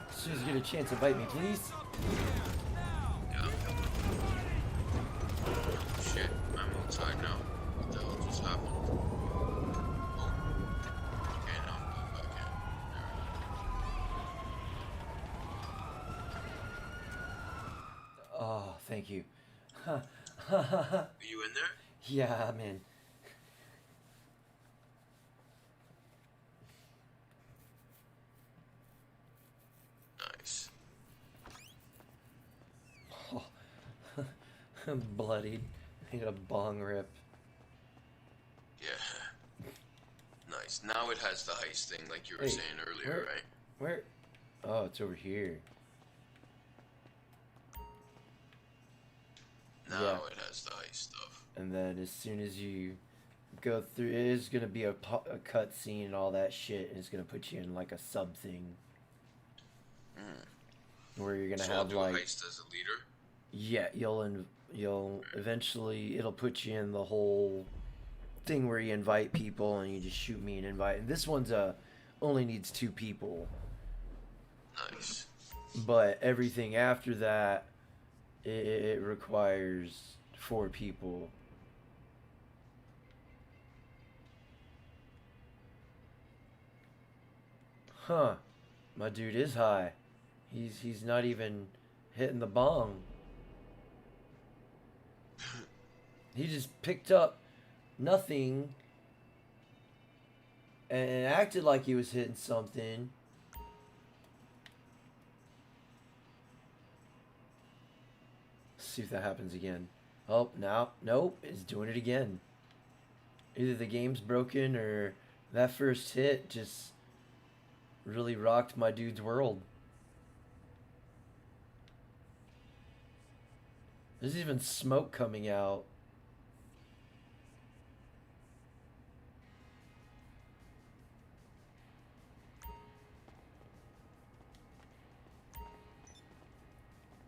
As soon as you get a chance to bite me, please. Shit, I'm outside now. What the hell just happened? Oh. Okay, now I'm going back in. There Oh, thank you. we go. Are you in there? Yeah, I'm in. Nice. I'm bloodied. I got a bong rip. Yeah. Nice. Now it has the heist thing like you were Hey, saying earlier, where- right? Where? Oh, it's over here. Now Yeah. it has the heist stuff. And then as soon as you go through, it is gonna be a cut scene and all that shit, and it's gonna put you in like a sub thing where you're gonna So I'll have do like, a heist as a leader. yeah, you'll eventually it'll put you in the whole thing where you invite people and you just shoot me and invite. And this one's only needs 2 people, Nice. but everything after that it requires 4 people. Huh. My dude is high. He's not even hitting the bong. He just picked up nothing and acted like he was hitting something. Let's see if that happens again. Oh, now, nope, it's doing it again. Either the game's broken or that first hit just really rocked my dude's world. There's even smoke coming out.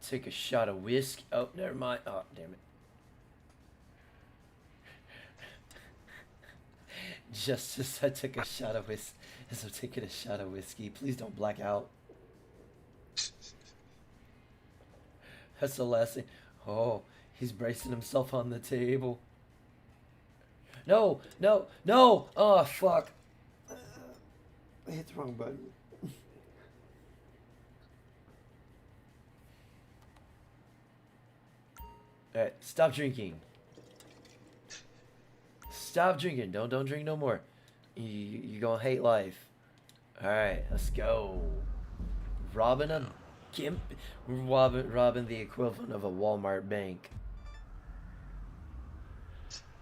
Take a shot of whiskey. Oh, never mind. Oh, damn it. Just as I took a shot of whiskey, as I'm taking a shot of whiskey, please don't black out. That's the last thing. Oh, he's bracing himself on the table. No, no, no! Oh, fuck. I hit the wrong button. Alright, stop drinking. Stop drinking. Don't drink no more. You gonna hate life. Alright, let's go. Robbing a gimp. Robbing the equivalent of a Walmart bank.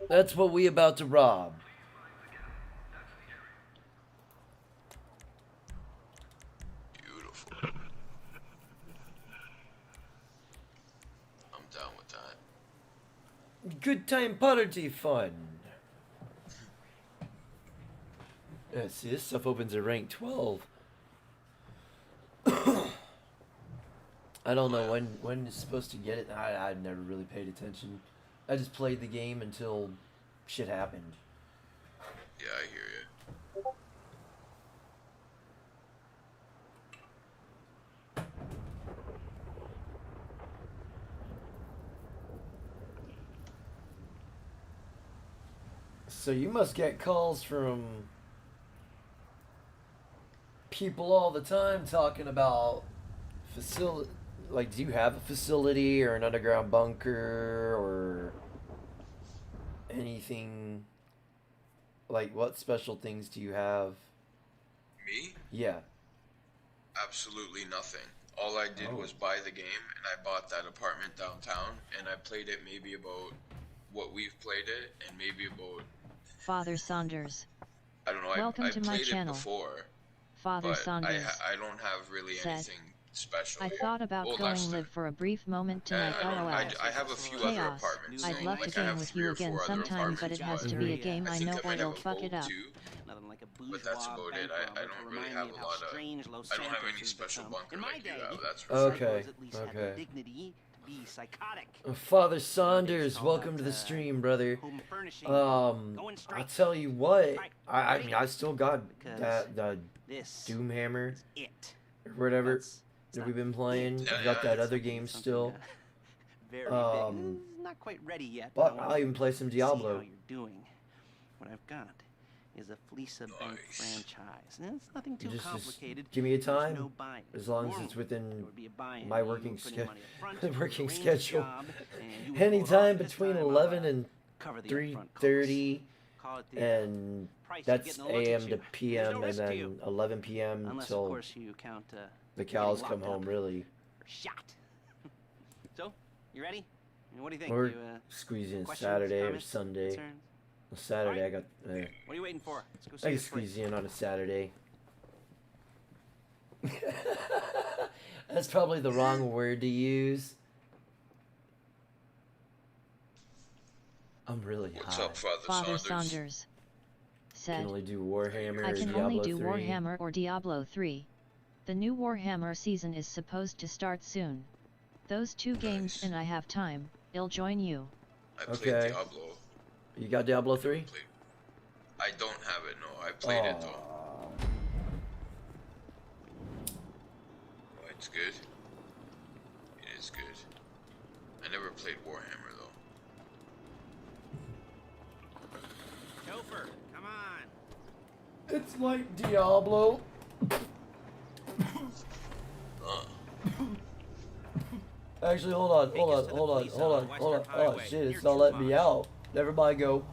That's what we about to rob. Beautiful. I'm down with that. Good time party fun. Yeah, see, this stuff opens at rank 12. I don't know when it's supposed to get it. I never really paid attention. I just played the game until shit happened. Yeah, I hear you. So you must get calls from people all the time talking about like, do you have a facility or an underground bunker or anything? Like, what special things do you have? Me? Yeah. Absolutely nothing. All I did was buy the game, and I bought that apartment downtown, and I played it maybe about what we've played it, and maybe about, Father Saunders. I don't know, Welcome I to my played it channel. before, Father but Saunders I don't have really said, anything special. I thought about Oh, going Lester. live for a brief moment tonight. I don't. LOL. I have a few other Chaos. apartments. I'd love like to I game have with 3 you or again 4 other sometime, but it apartments, has to be a game I I think know I or might you'll have fuck it about up. 2, Nothing like a but that's bourgeois about bank it. I robber to don't really remind have me a how lot of. strange Los I don't have any Santos has special become. bunker In my like you day, have. That's for Okay. sure. psychos at least had the Okay. dignity to be psychotic. Father Saunders, all welcome that, to the stream, brother. Home furnishing, I'll going straight. tell you what. Right, I ready? mean, I still got Because that This Doom Hammer is it. or whatever That's that we've been playing. Yeah, I've got yeah, that it's other game still. Very Um, big. It's not quite ready yet. but I want I'll to even play some see how Diablo. you're doing. What I've got is a Fleece Bank Nice. franchise. And it's nothing too Just complicated. give me a There's time, no buy-in. as long as Normally, it's within there would be a buy-in. my You working put in sch- money up front, working arrange the schedule. job, and you would pull it Anytime off. This between time, I'll, 11 and cover the upfront 3:30, costs. Call it the, and price of that's getting a look at AM you. to There's PM, no and risk to then you. 11 PM Unless, of till course, you count the getting cows locked come home. up Really, or shot. So, you ready? And what do you think? or You, squeeze in questions, Saturday or comments, Sunday. concerns? Well, Saturday I got. What are you waiting for? Let's go see I can this place. squeeze in on a Saturday. That's probably the wrong word to use. I'm really What's high. up, Father Father Saunders? Saunders Can said, only do Warhammer I or can Diablo only do 3. Warhammer or Diablo 3. The new Warhammer season is supposed to start soon. Those two games Nice. and I have time, I'll join you. I played Okay. Diablo. You got Diablo 3? I don't have it. No, I played it though. Aw. Oh, it's good. It is good. I never played Warhammer though. Chauffeur, come on. It's like Diablo. Actually, hold on. Oh, shit, it's not letting me out. Never mind, go.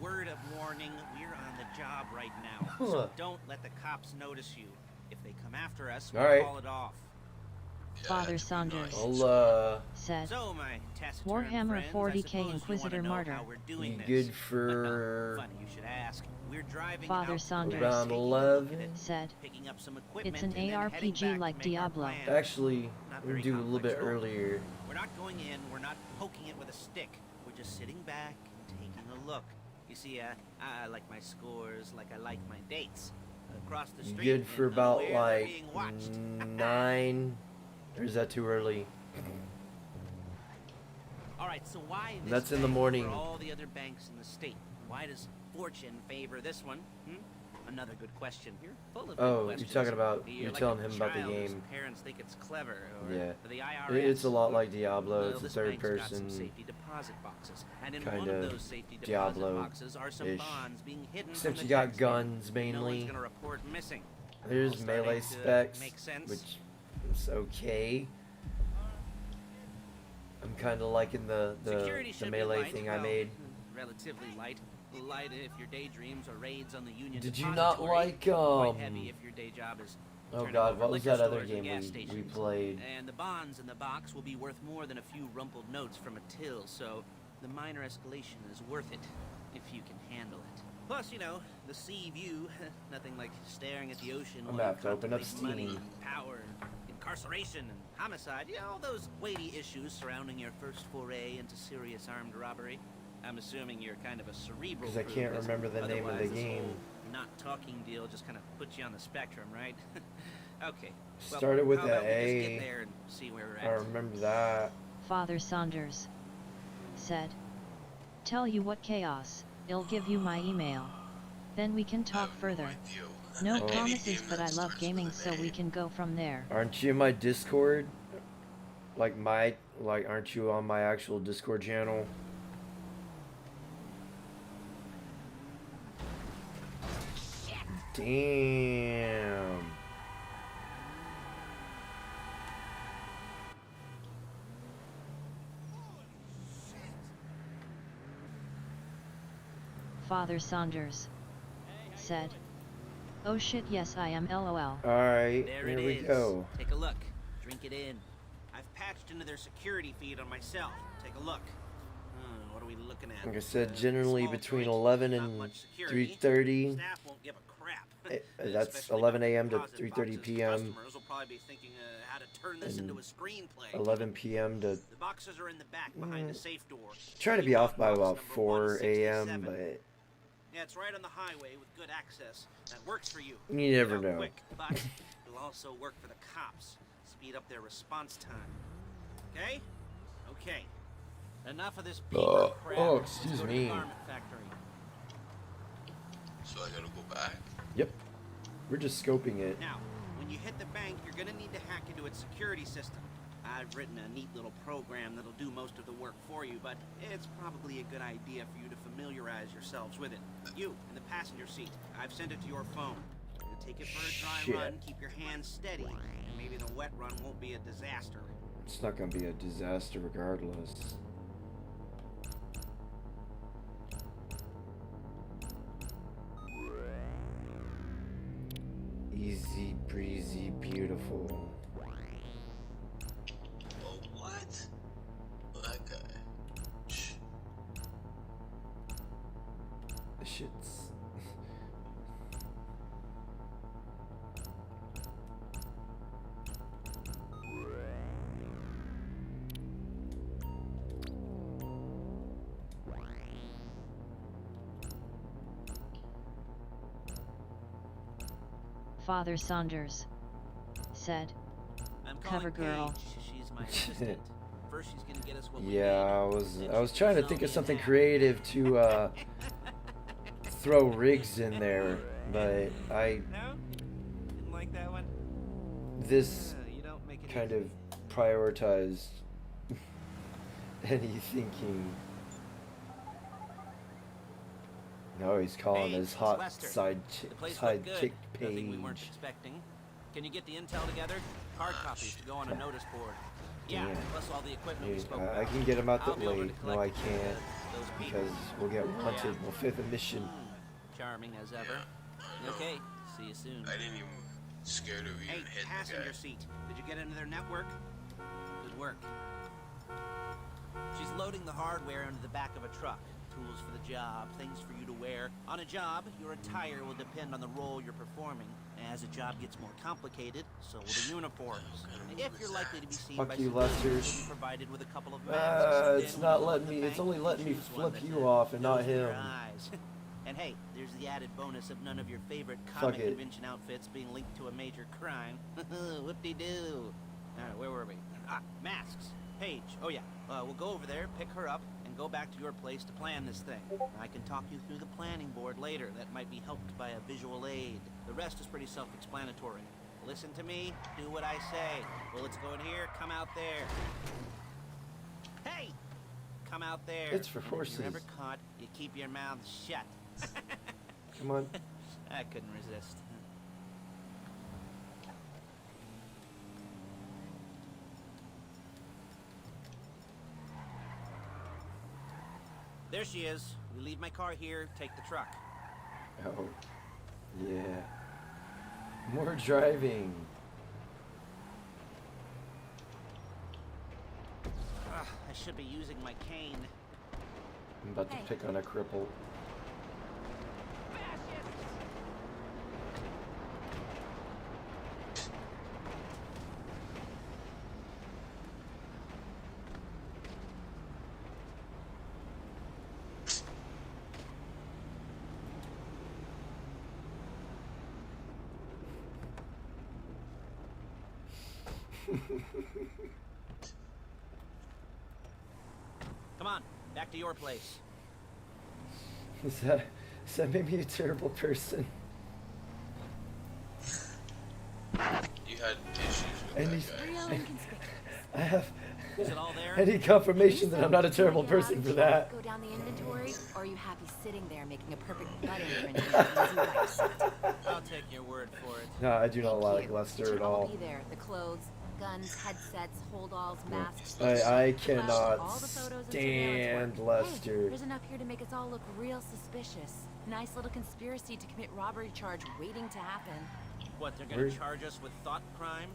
Word of warning, we're on the job right now. So don't let the cops notice you. If they come after us, we'll Alright. call it off. Father Saunders I'll, said, So, my taciturn Warhammer friends, 40K I suppose you Inquisitor wanna know Martyr. how we're doing be this. good for Funny you should ask. We're driving Father out, Saunders around taking a look at 11. it, said, picking up some equipment, it's an and then heading ARPG back to like make our Diablo. plan. Actually, Not we'll very do a little bit complex at all. earlier. We're not going in, we're not poking it with a stick. We're just sitting back and taking a look. You see, I like my scores like I like my dates. Across the You street, good for and about unaware they're like being watched. 9? Or is that too early? All right, so why this That's in the bank morning. over all the other banks in the state? Why does fortune favor this one? Another good question. You're full of good Oh, you're questions. talking about, You're you're like telling a him about the child whose game. Parents think it's clever, or Yeah. the IRS. It's a lot like Diablo. Well, It's a this third bank's got some person. safety deposit boxes, and in one kinda of those safety deposit Diablo-ish. boxes are some bonds being hidden Except from you the got tax guns man. No one's mainly. gonna report missing. There's All starting melee to specs, make sense? which is okay. I'm kind of liking the Security should be melee light, thing I well, made. Relatively light. Light if your daydreams or raids on the Union Did you not Depository. like Quite heavy if your day job is Oh turning god, over what was liquor that other stores and game gas we stations. played? And the bonds in the box will be worth more than a few rumpled notes from a till, so the minor escalation is worth it if you can handle it. Plus, you know, the sea view, nothing like staring at the ocean I'm while you gonna have to open up contemplate money, Steam. power, incarceration, and homicide. You know, all those weighty issues surrounding your first foray into serious armed robbery. I'm assuming you're kind of a cerebral. 'Cause I can't group, remember the name of the otherwise this game. whole not talking deal just kind of puts you on the spectrum, right? Okay. Well, Started with how the about we just A. get there and see where we're I at. remember that. Father Saunders said, tell you what chaos, I'll give you my email. Then we can talk further. No Oh. promises, but I love gaming, so we can go from there. Aren't you in my Discord? Aren't you on my actual Discord channel? Damn. Father Saunders said, "Oh shit, yes I am LOL." Alright, There here it we is. go. Take a look. Drink it in. I've patched into their security feed on myself. Take a look. What are we looking at? Like I said, generally Small between joint, 11 not and much security. 3:30. Staff won't give a crap. That's Especially 11 about a.m. to deposit 3:30 boxes. p.m. Customers will probably be thinking how to turn this and into a screenplay. 11 p.m. to The boxes are in the back behind the safe door. trying to be off by about 4 a.m. But Yeah, it's right on the highway with good access. That works for you. you never Get out know. Quick, but it'll also work for the cops. Speed up their response time. Okay? Okay. Enough of this paper crap. oh, Let's excuse go to me. the garment factory. So I gotta go back. Yep, we're just scoping it. Now, when you hit the bank, you're gonna need to hack into its security system. I've written a neat little program that'll do most of the work for you, but it's probably a good idea for you to familiarize yourselves with it. You, in the passenger seat, I've sent it to your phone. You'll take it for a dry Shit. run, keep your hands steady, and maybe the wet run won't be a disaster. It's not gonna be a disaster regardless. Easy breezy, beautiful. Oh, what? That guy. Shh. This shit's. Father Saunders said, I'm calling "Cover girl." Paige. She's my assistant. First, she's gonna get us what we Yeah, need. I was trying to think of something creative to throw rigs in there, but No? Didn't like that one? this You don't make it kind easy. of prioritized any thinking. No, he's calling Paige, his hot Lester. side The place side looked chick good. Nothing we weren't Paige. expecting. Can you get the intel together? Hard copies to go on a notice board. Yeah, Damn. plus all the equipment we Dude, spoke I about. can get him out I'll that be over late. to No, I collect can't, those people. because we'll get hunted. We'll fail the mission. Charming as ever. Okay, see you soon. I didn't even scared of Hey, even hitting the passenger guy. seat. Did you get into their network? Good work. She's loading the hardware into the back of a truck. Tools for the job, things for you to wear. On a job, your attire will depend on the role you're performing. As a job gets more complicated, so will the uniforms. If you're likely to be seen Fuck by you, civilians, Lester. you'll be provided with a couple of masks. It's Then not when you letting load me. the It's bank, only letting me choose flip one you that off and not goes with your him. eyes. And hey, there's the added bonus of none of your favorite Fuck comic it. convention outfits being linked to a major crime. Whoop-de-doo. Alright, where were we? Ah, masks. Paige. Oh yeah. We'll go over there, pick her up, and go back to your place to plan this thing. I can talk you through the planning board later. That might be helped by a visual aid. The rest is pretty self-explanatory. Listen to me, do what I say. Bullets go in here, come out there. Hey! Come out there. It's for And horses. If you're ever caught, you keep your mouth shut. Come on. I couldn't resist. There she is. We leave my car here, take the truck. Oh, yeah. More driving. I should be using my cane. I'm about to pick on a cripple. Come on, back to your place. Does that make me a terrible person? You had issues with And that he's- guy. I have. Is it all there? I need confirmation that I'm not a terrible person for that. Go down the inventory, or are you happy sitting there making a perfect butt imprint in your easy life? I'll take your word for it. No, I do not Thank like you. It Lester should at all. be there. The clothes, shotguns, headsets, holdalls, masks. I flash cannot all the photos and surveillance stand work. Lester. Hey, there's enough here to make us all look real suspicious. Nice little conspiracy to commit robbery charge waiting to happen. What, they're Where- gonna charge us with thought crime?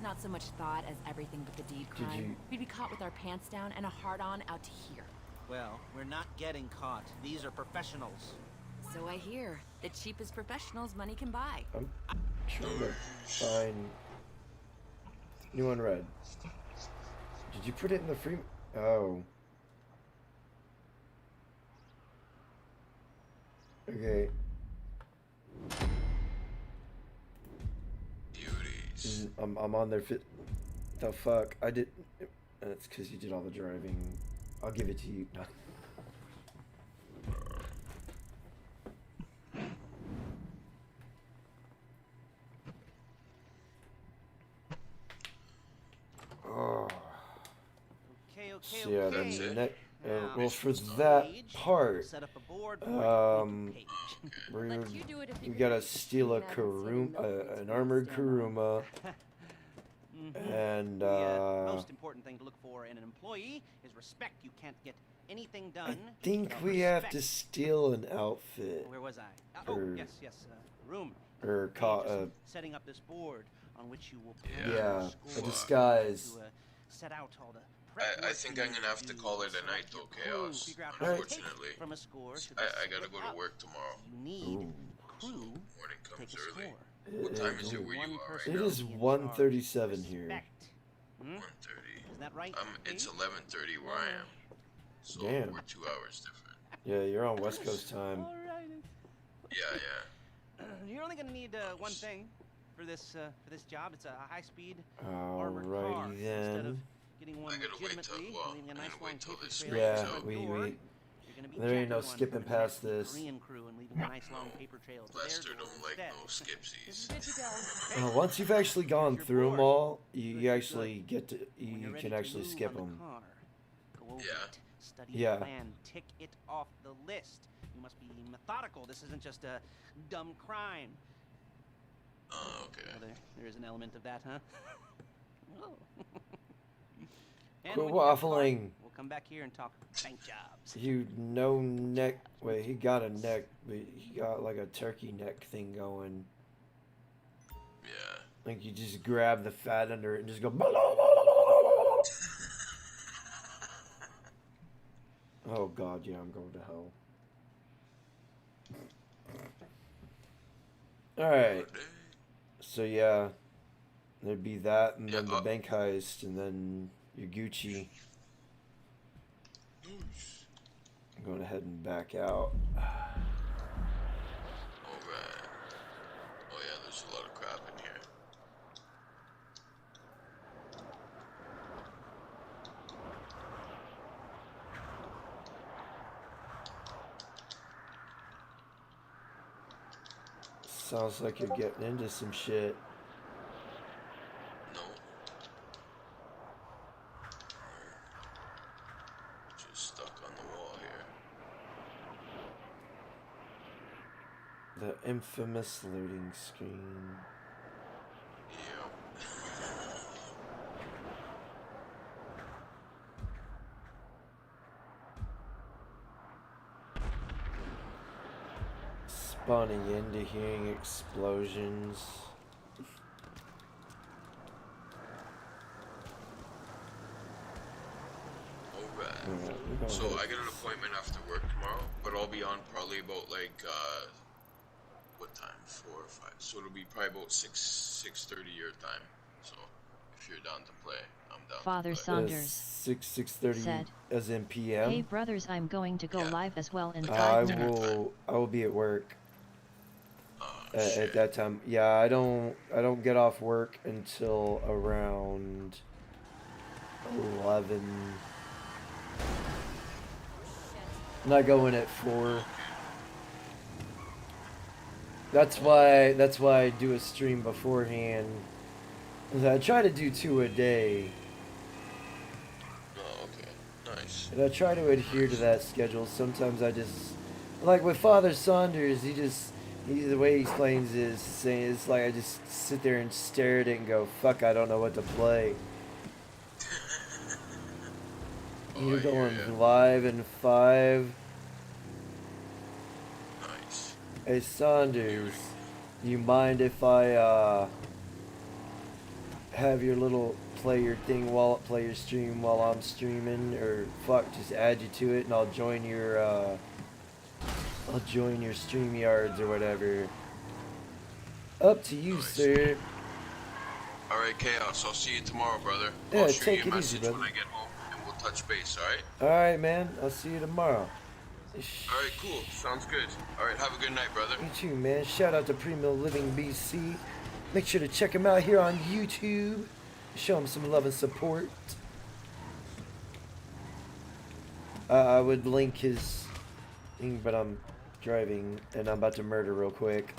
Not so much thought as everything but the deed crime. you- We'd be caught with our pants down and a hard-on out to here. Well, we're not getting caught. These are professionals. So I hear. The cheapest professionals money can buy. I'm trying to find new unread. Did you put it in the free? Oh. Okay. Beauties. I'm on their fit. The fuck? I did. That's because you did all the driving. I'll give it to you. Oh. Okay, So yeah, okay. That's it? well, for that part, Set up a board for your page. we're, we gotta steal a an armored Kuruma, and The most important thing to look for in an employee is respect. You can't get anything done. I think without we have to respect. steal an outfit. Where was I? Or- yes, room. Or Setting up this board on which you will yeah, a score disguise. to, set out all the prep I work think you I'm need gonna have to do, call it a select night your though, crew, Chaos. figure out how to take Unfortunately. from a score should I be gotta split go to up. work tomorrow. You need Ooh. crew Morning to comes take a early. score. What time is it where One you are person right It now? is will be in 1:37 charge. here. Respect. Hmm? 1:30. Isn't that right? It's Steve? 11:30 where I am. So Damn. we're 2 hours different. Yeah, you're on West Coast time. Alrighty. Yeah. You're only gonna need one thing for this job. It's a high-speed armored car. Alrighty Instead of then. getting one I gotta wait till- legitimately, well, leaving a I'm nice gonna long wait till paper this trail Yeah, outside the we- door, we- you're gonna be there ain't no jacking one skipping for the past nasty this. Korean crew and leaving a nice long paper trail to their Lester door don't like instead. no This is skipsies. good to go. Hey, Once you've actually gone Here's your through them board. all, you Good, actually get to when you're you ready can to actually move skip on the them. car, go over Yeah. it, study Yeah. the plan, tick it off the list. You must be methodical. This isn't just a dumb crime. Oh, okay. Well, there is an element of that, huh? Oh. And Quit when you get caught, waffling. we'll come back here and talk bank jobs. You no neck. Wait, he got a neck, but he got like a turkey neck thing going. Yeah. Like you just grab the fat under it and just go. Oh god, yeah, I'm going to hell. Alright, so yeah, there'd be that, and then the bank heist, and then your Gucci. Nice. I'm going ahead and back out. Alright. Oh yeah, there's a lot of crap in here. Sounds like you're getting into some shit. No. Just stuck on the wall here. The infamous loading screen. Yeah. Spawning into hearing explosions. Alright. Alright, we're going So ahead. I got an appointment after work tomorrow, but I'll be on probably about like what time? 4 or 5. So it'll be probably about 6:30 your time. So if you're down to play, I'm down. Father to play. Saunders 6:30 said, as in PM. Hey brothers, I'm going to go Yeah. live as well in I 5 minutes. will be at work Oh, at shit. that time. Yeah, I don't get off work until around 11. I'm not going at 4. That's why I do a stream beforehand. 'Cause I try to do 2 a day. Oh, okay. Nice. And I try to adhere to that schedule. Sometimes I just, like with Father Saunders, he The way he explains is saying it's like I just sit there and stare at it and go, "Fuck, I don't know what to play." You're going live in 5. Nice. Hey Saunders, you mind if I have your little player thing play your stream while I'm streaming, or fuck, just add you to it and I'll join your StreamYards or whatever. Up to you, Nice. sir. Alright, Chaos, I'll see you tomorrow, brother. Yeah, I'll shoot take you a it easy, message brother. when I get home, and we'll touch base, alright? Alright, man. I'll see you tomorrow. Alright, cool. Sounds good. Alright, have a good night, brother. You too, man. Shout out to Primo Living BC. Make sure to check him out here on YouTube. Show him some love and support. I would link his thing, but I'm driving and I'm about to murder real quick.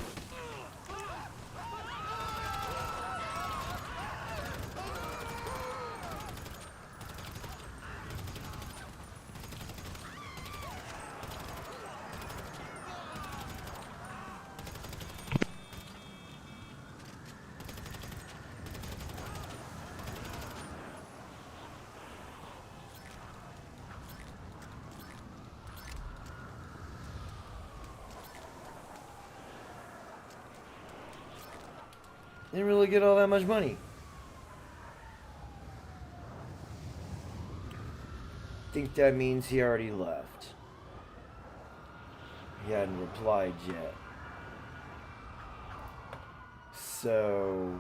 Didn't really get all that much money. Think that means he already left. He hadn't replied yet. So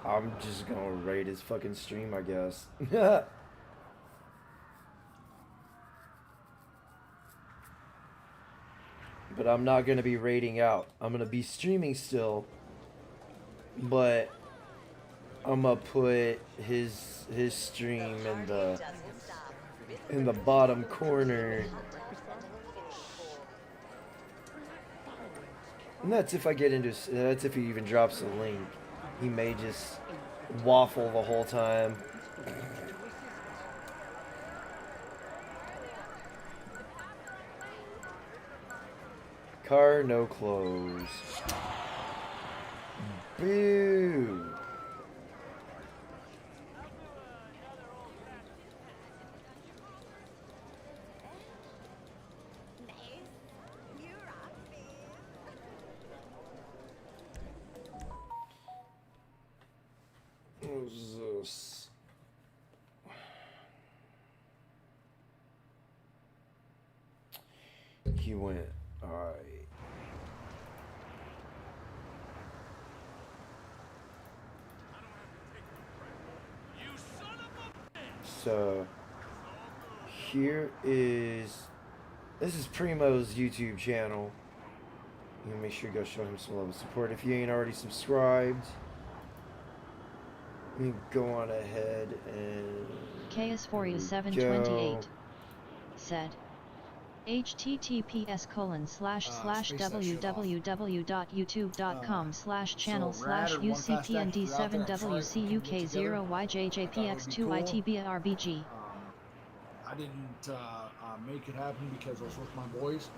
I'm just gonna raid his fucking stream, I guess. But I'm not gonna be raiding out. I'm gonna be streaming still. But I'm gonna put his stream in the bottom corner. And that's if I get into, that's if he even drops the link. He may just waffle the whole time. Car, no clothes. Boo! What was this? He went. Alright. So here is, this is Primo's YouTube channel. You make sure you go show him some love and support. If you ain't already subscribed, you go on ahead and KS4U728 said https://www.youtube.com/channel/UCPND7WCUK0YJJPX2ITBRBG. I didn't make it happen because I was with my boys.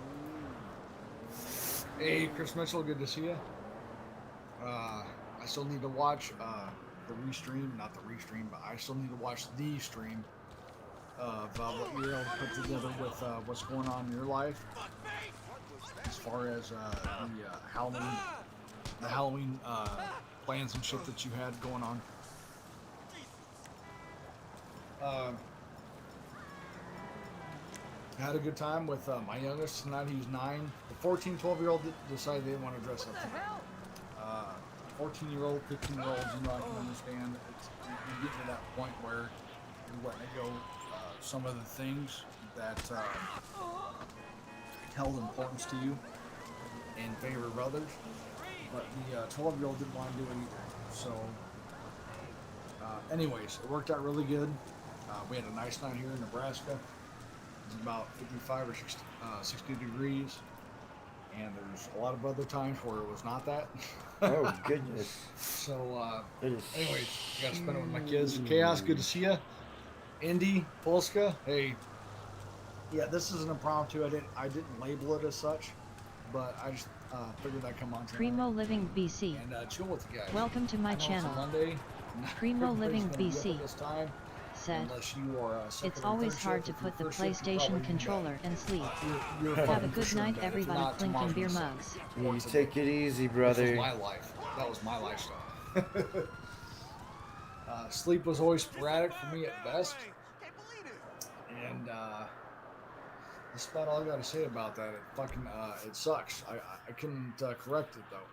Hey, Chris Mitchell, good to see you. I still need to watch the restream, not the restream, but I still need to watch the stream of what you're able to put together with what's going on in your life as far as the Halloween plans and shit that you had going on. I had a good time with my youngest tonight. He's 9. The 14, 12-year-old decided they didn't want to dress up. 14-year-old, 15-year-olds, you know, I can understand. You get to that point where you're letting it go. Some of the things that held importance to you in favor of others, but the 12-year-old didn't want to do it either. So, anyways, it worked out really good. We had a nice night here in Nebraska. It's about 55 or 60 degrees, and there's a lot of other times where it was not that. oh goodness. So, anyways, I got to spend it with my kids. Chaos, good to see you. Indy, Polska, hey. Yeah, this is an impromptu. I didn't label it as such. but I just figured I'd come on tonight Primo Living BC. and chill with you guys. Welcome to my I know channel. It's a Monday. Not Primo everybody's Living gonna be up BC at this time, said, unless you are second "It's or always third hard shift. to If put you're the first shift, you're PlayStation probably in bed. controller and sleep. You're Have a fucking for good sure in night, bed. If everybody. not, Clinking tomorrow's beer gonna suck. mugs." You Once a take day. it easy, This was brother. my life. That was my lifestyle. Sleep was always sporadic for me at best. And that's about all I got to say about that. It fucking it sucks. I couldn't correct it though.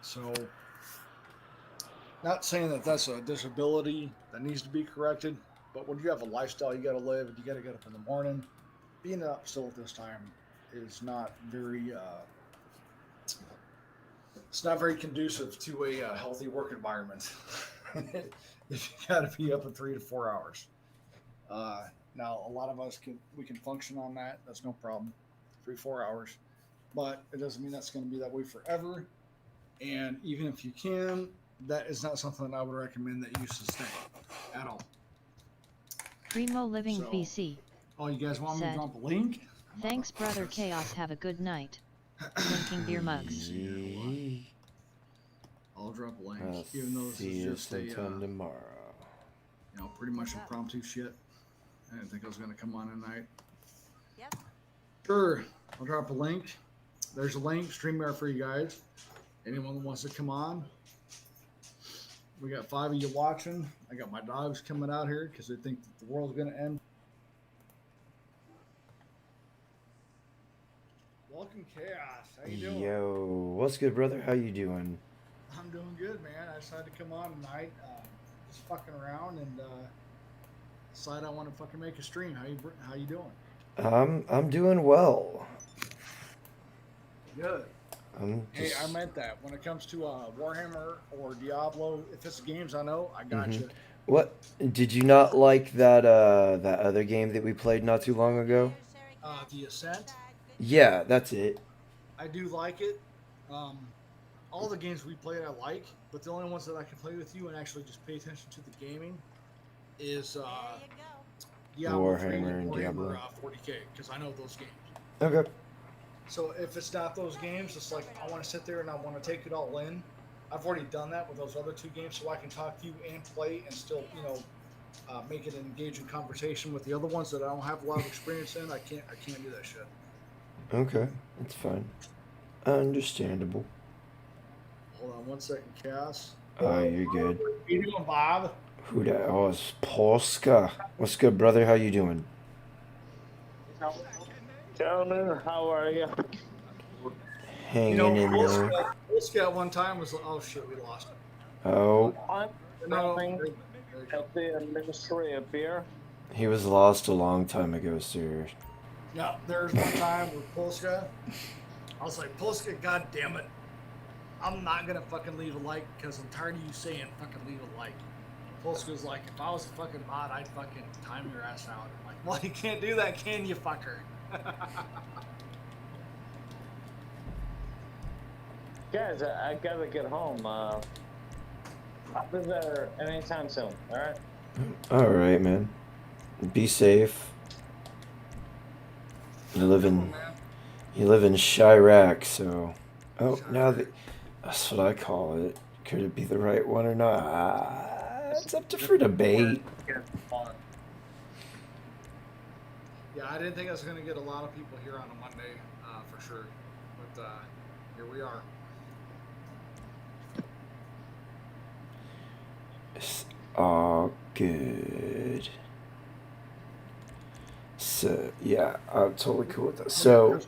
So, not saying that that's a disability that needs to be corrected, but when you have a lifestyle you got to live, and you got to get up in the morning, being up still at this time is not very. It's not very conducive to a healthy work environment. If you got to be up in 3 to 4 hours. Now, a lot of us can function on that. That's no problem. 3-4 hours, but it doesn't mean that's going to be that way forever. And even if you can, that is not something that I would recommend that you sustain at all. Primo Living So, BC Oh, you guys want me to said, drop a link? "Thanks, Brother Chaos. Have a good night. Clinking beer mugs." I'll drop a link, I'll even though this see is you just a sometime tomorrow. pretty much impromptu shit. I didn't think I was going to come on tonight. Yep. Sure, I'll drop a link. There's a link, StreamYard for you guys. Anyone that wants to come on. We got 5 of you watching. I got my dogs coming out here because they think that the world's going to end. Welcome, Chaos. How you doing? Yo, what's good, brother? How you doing? I'm doing good, man. I decided to come on tonight, just fucking around, and decide I want to fucking make a stream. How you doing? I'm doing well. Good. I'm Hey, just, I meant that. When it comes to Warhammer or Diablo, if it's games I know, I got you. What did you not like that that other game that we played not too long ago? The Ascent, Yeah, that's it. I do like it. All the games we played, I like, but the only ones that I can play with you and actually just pay attention to the gaming is Diablo 3 Warhammer and Warhammer Diablo. 40K, because I know those games. Okay. So if it's not those games, it's like I want to sit there and I want to take it all in. I've already done that with those other 2 games, so I can talk to you and play and still, make it an engaging conversation. With the other ones that I don't have a lot of experience in, I can't do that shit. Okay, that's fine. Understandable. Hold on 1 second, Cass. Oh, you're good. How you doing, Bob? Who that? Oh, it's Polska. What's good, brother? How you doing? Gentlemen, how are you? Hanging in there. Polska at one time was like, oh shit, we lost it. Oh, I'm No, nothing there you go. at the administrative here. he was lost a long time ago, sir. No, there's one time with Polska. I was like, Polska, god damn it. I'm not gonna fucking leave a like because I'm tired of you saying fucking leave a like. Polska's like, if I was a fucking mod, I'd fucking time your ass out. I'm like, well, you can't do that, can you, fucker? Guys, I gotta get home. I'll be there anytime soon, alright? All right, man. Be safe. You live in Chirac, so. Oh, now that's what I call it. Could it be the right one or not? It's up for debate. Yeah, I didn't think I was gonna get a lot of people here on a Monday, for sure. But here we are. It's all good. So yeah, I'm totally cool with that. So,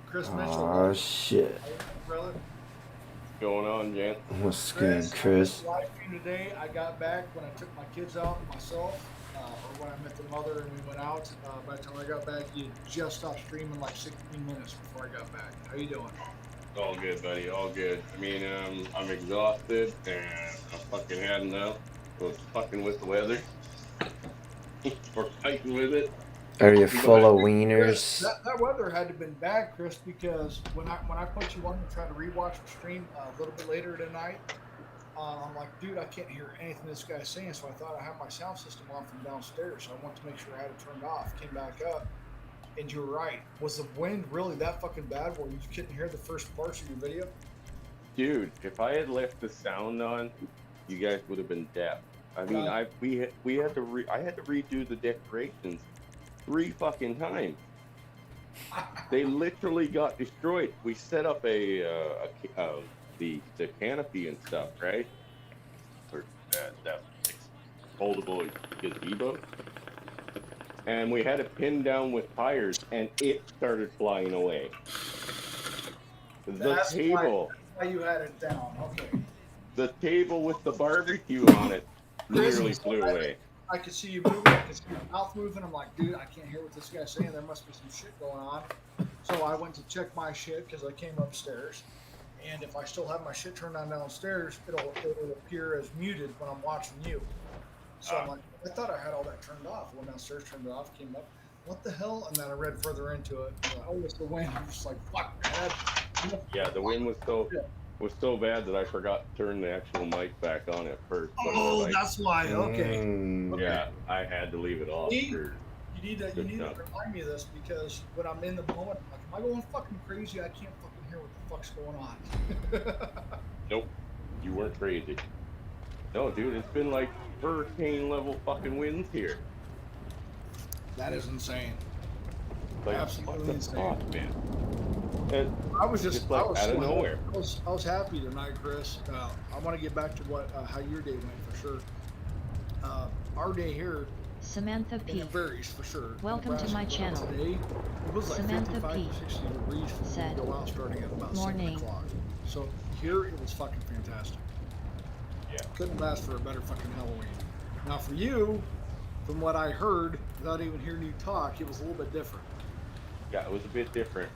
Chris Mitchell, oh shit, brother. Going on, Jan? what's good, Chris? Live stream today. I got back when I took my kids out myself, or when I met the mother and we went out. By the time I got back, you just stopped streaming like 16 minutes before I got back. How you doing? All good, buddy. All good. I mean, I'm exhausted and I'm fucking had enough of fucking with the weather. Or fighting with it. Are you full of Chris, wieners? that weather had to have been bad, Chris, because when I put you on to try to rewatch the stream a little bit later tonight, I'm like, dude, I can't hear anything this guy's saying, so I thought I had my sound system on from downstairs, so I wanted to make sure I had it turned off. Came back up, And you're right. Was the wind really that fucking bad where you couldn't hear the first parts of your video? Dude, if I had left the sound on, you guys would have been deaf. I mean, Yeah. we had to I had to redo the decorations 3 fucking times. They literally got destroyed. We set up the canopy and stuff, right? For that foldable gazebo, and we had it pinned down with tires, and it started flying away. That's Table, why you had it down. Okay. the table with the barbecue on it, Chris, nearly flew away. I could see you moving. I could see your mouth moving. I'm like, dude, I can't hear what this guy's saying. There must be some shit going on. So I went to check my shit because I came upstairs. And if I still have my shit turned on downstairs, it'll appear as muted when I'm watching you. So I'm like, I thought I had all that turned off. Went downstairs, turned it off, came up. What the hell? And then I read further into it. And like, oh, it's the wind. I'm just like, fuck, man. Yeah, the wind was so bad that I forgot to turn the actual mic back on at first. But Oh, like, that's why. Okay. Okay. yeah, I had to leave it off. See? For You need to good remind stuff. me of this because when I'm in the moment, I'm like, am I going fucking crazy? I can't fucking hear what the fuck's going on. Nope, you weren't crazy. No, dude, it's been like hurricane level fucking winds here. That is insane. Like, Absolutely what the insane. fuck, man? And I was just like I was out of so nowhere. I was happy tonight, Chris. I want to get back to what how your day went for sure. Our day here, Samantha and P. it varies for sure. Welcome to my channel. Today, it was like Samantha 55 P. to 60 degrees for me said, to go out starting at about morning. 7 o'clock. So here it was fucking fantastic. Yeah. Couldn't have asked for a better fucking Halloween. Now for you, from what I heard, without even hearing you talk, it was a little bit different. Yeah, it was a bit different.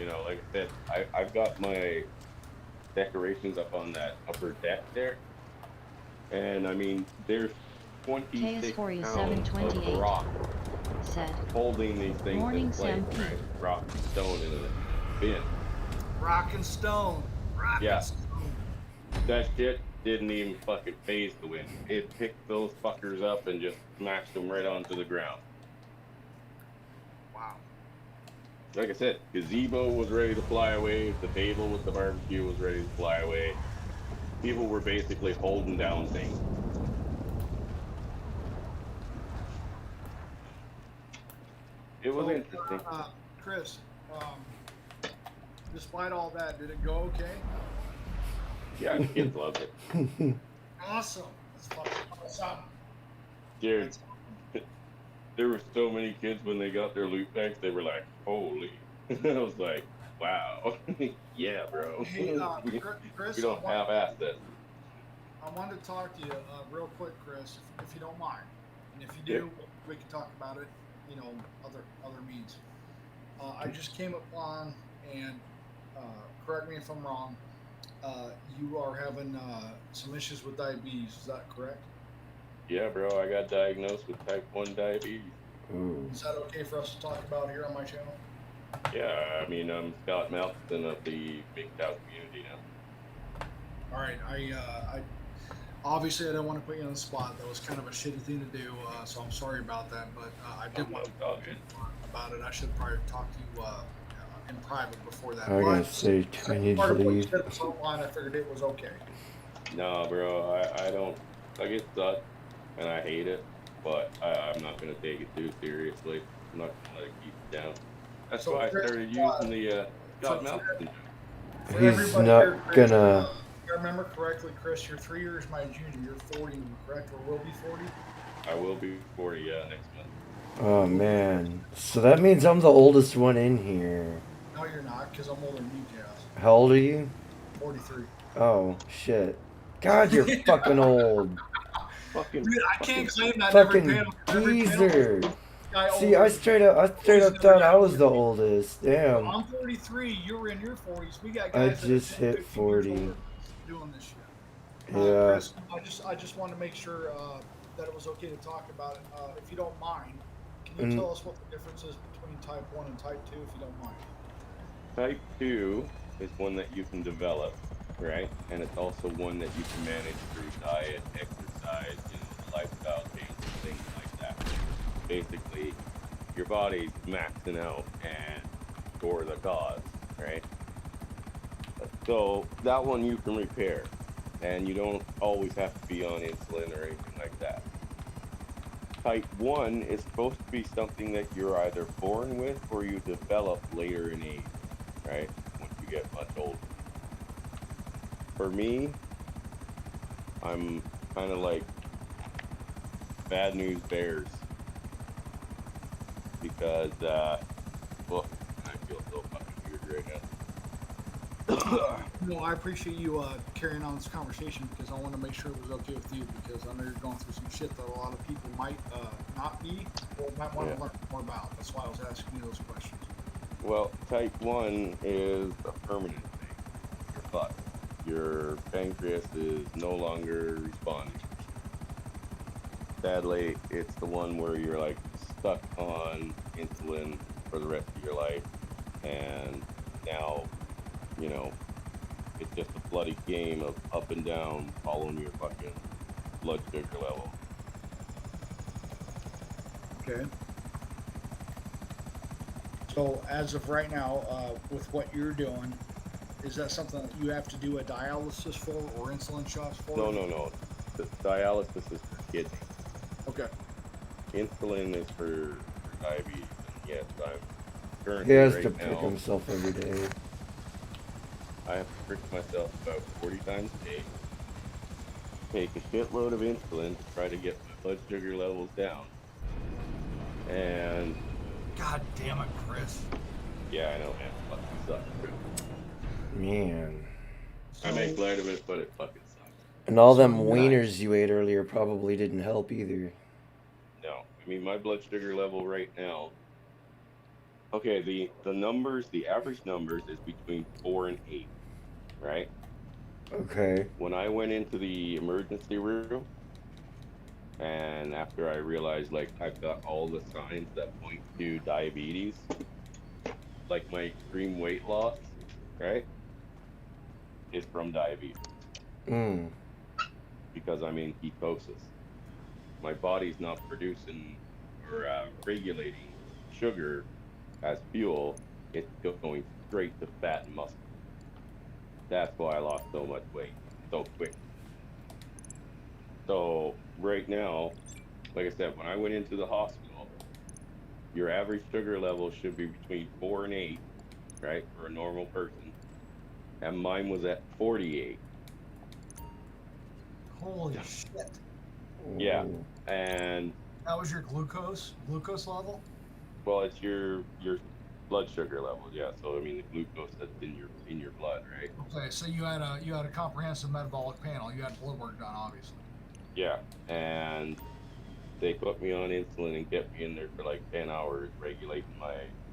You know, like I said, I've got my decorations up on that upper deck there. And I mean, there's 26 pounds of rock said, holding these things morning, in place, Sam P. right? Rock and stone in a bin. Rock and stone. Rock Yeah. and stone. That shit didn't even fucking phase the wind. It picked those fuckers up and just smashed them right onto the ground. Wow. Like I said, gazebo was ready to fly away. The table with the barbecue was ready to fly away. People were basically holding down things. It was interesting. Chris, despite all that, did it go okay? Yeah, the kids loved it. Awesome. That's fucking awesome. Dude, there were so many kids when they got their loot packs, they were like, holy. I was like, wow. Yeah, bro. Hey, Chris, we don't have assets. I wanted to talk to you real quick, Chris, if you don't mind. And if you do, we can talk about it, you know, other means. I just came upon, and correct me if I'm wrong, you are having some issues with diabetes, is that correct? Yeah, bro, I got diagnosed with type 1 diabetes. Ooh. Is that okay for us to talk about here on my channel? Yeah, I mean, I'm Scott Melton of the Big Cow community now. All right, I obviously I don't want to put you on the spot. That was kind of a shitty thing to do, so I'm sorry about that. But I did want to talk about it. I should probably talk to you in private before that. I gotta say, I need to leave. I figured it was okay. No, bro, I don't. Like, it sucks, and I hate it, but I'm not gonna take it too seriously. I'm not gonna let it keep it down. That's So, why I Chris, started using the Scott Melton. For He's everybody not here, Chris, gonna. if I remember correctly, Chris, you're 3 years my junior. You're 40, correct, or will be 40? I will be 40 next month. Oh man. So that means I'm the oldest one in here. No, you're not, because I'm older than you, Chaos. How old are you? 43. Oh shit. God, you're fucking old. Fucking. Dude, I can't claim that Fucking every panel. geezer. Guy See, I older straight up thought I was the oldest. Damn. I'm 43. You're in your 40s. We got I guys that just are 10, hit 15 years 40. older doing this shit. Yeah. Chris, I just want to make sure that it was okay to talk about it. If you don't mind, can you tell us what the difference is between type 1 and type 2, if you don't mind? Type 2 is one that you can develop, right? And it's also one that you can manage through diet, exercise, you know, lifestyle changes, things like that. Basically, your body's maxing out and for the cause, right? So that one you can repair, and you don't always have to be on insulin or anything like that. Type 1 is supposed to be something that you're either born with or you develop later in age, right? Once you get much older. For me, I'm kind of like bad news bears because, well, I feel so fucking weird right now. No, I appreciate you carrying on this conversation because I want to make sure it was okay with you because I know you're going through some shit that a lot of people might not be or might want to learn more about. That's why I was asking you those questions. Well, type 1 is a permanent thing. You're fucked. Your pancreas is no longer responding. Sadly, it's the one where you're like stuck on insulin for the rest of your life, and now, you know, it's just a bloody game of up and down following your fucking blood sugar level. Okay. So as of right now, with what you're doing, is that something that you have to do a dialysis for or insulin shots for? No. The dialysis is for kidney. Okay. Insulin is for diabetes. And yes, I'm He currently has right to prick now. himself every day. I have to prick myself about 40 times a day. Take a shitload of insulin to try to get my blood sugar levels down. And God damn it, Chris. yeah, I know, man. It fucking sucks. Man. I make light of it, but it fucking sucks. And all So them you wieners you ate earlier probably didn't help either. No, I mean my blood sugar level right now. Okay, the numbers, the average numbers is between 4 and 8, right? Okay. When I went into the emergency room, and after I realized like I've got all the signs that point to diabetes, like my extreme weight loss, right, is from diabetes because I'm in ketosis. My body's not producing or regulating sugar as fuel. It's going straight to fat and muscle. That's why I lost so much weight so quick. So right now, like I said, when I went into the hospital, your average sugar level should be between 4 and 8, right, for a normal person. And mine was at 48. Holy shit. Yeah. And That was your glucose level? well, it's your blood sugar level, yeah. So I mean, the glucose that's in your blood, right? Okay, so you had a comprehensive metabolic panel. You had blood work done, obviously. Yeah. And they put me on insulin and kept me in there for like 10 hours, regulating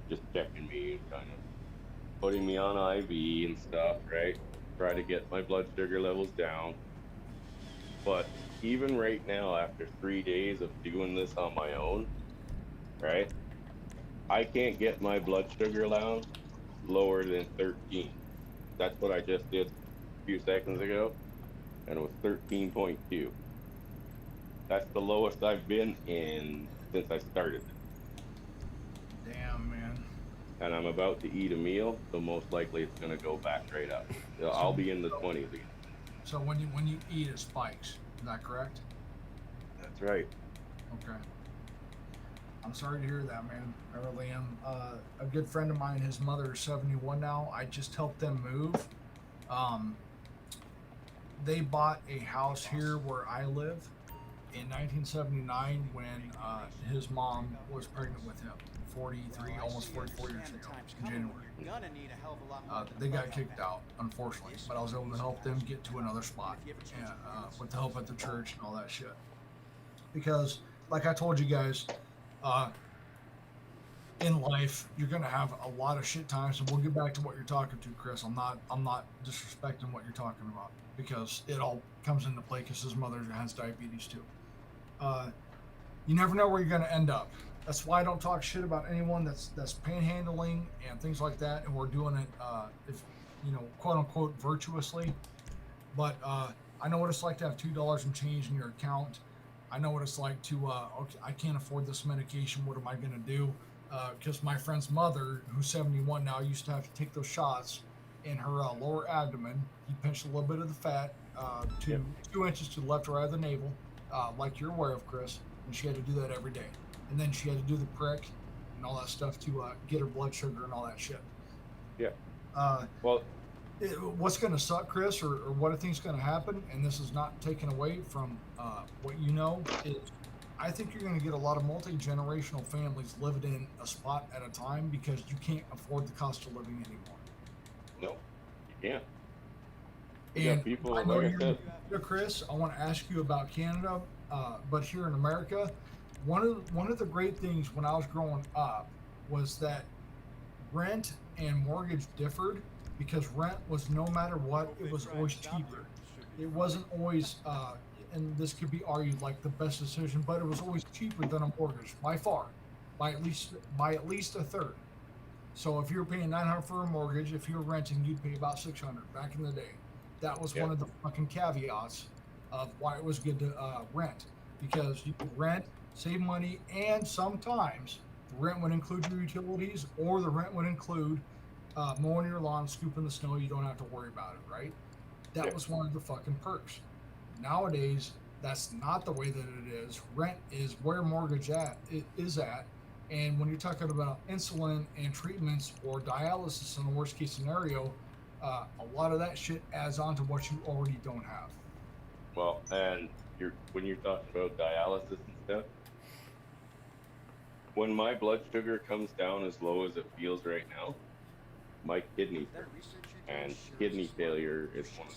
just checking me and kind of putting me on IV and stuff, right? Try to get my blood sugar levels down. But even right now, after 3 days of doing this on my own, right? I can't get my blood sugar level lower than 13. That's what I just did a few seconds ago, and it was 13.2. That's the lowest I've been in since I started. Damn, man. And I'm about to eat a meal, so most likely it's gonna go back right up. I'll be in the 20s again. So when you eat, it spikes. Is that correct? That's right. Okay. I'm sorry to hear that, man. I really am. A good friend of mine, his mother is 71 now. I just helped them move. They bought a house here where I live in 1979 when his mom was pregnant with him. 43, almost 44 years ago in January. They got kicked out, unfortunately, but I was able to help them get to another spot with the help at the church and all that shit. Because, like I told you guys, in life, you're gonna have a lot of shit times, and we'll get back to what you're talking to, Chris. I'm not disrespecting what you're talking about because it all comes into play because his mother has diabetes too. You never know where you're gonna end up. That's why I don't talk shit about anyone that's panhandling and things like that, and we're doing it, if quote unquote, virtuously. But I know what it's like to have $2 and change in your account. I know what it's like to okay, I can't afford this medication. What am I gonna do? because my friend's mother, who's 71 now, used to have to take those shots in her lower abdomen. He pinched a little bit of the fat, Yep. 2 inches to the left or right of the navel, like you're aware of, Chris. And she had to do that every day. And then she had to do the prick and all that stuff to get her blood sugar and all that shit. Yeah. Uh, Well, what's going to suck, Chris, or what I think is going to happen, and this is not taken away from what you know, is I think you're going to get a lot of multi-generational families living in a spot at a time because you can't afford the cost of living anymore. no, you can't. You And got people, I know like I you're said, here, Chris. I want to ask you about Canada, but here in America, one of the great things when I was growing up was that rent and mortgage differed because rent was no matter what, it was always cheaper. It wasn't always, and this could be argued like the best decision, but it was always cheaper than a mortgage by far, by at least a third. So if you're paying $900 for a mortgage, if you're renting, you'd pay about $600 back in the day. That was one of the fucking caveats of why it was good to rent, because you could rent, save money, and sometimes the rent would include your utilities, or the rent would include mowing your lawn, scooping the snow. You don't have to worry about it, right? That was one of the fucking perks. Nowadays, that's not the way that it is. Rent is where mortgage is at. And when you're talking about insulin and treatments or dialysis in the worst case scenario, a lot of that shit adds on to what you already don't have. well, and when you're talking about dialysis and stuff, when my blood sugar comes down as low as it feels right now, my kidneys hurt. And kidney failure is one of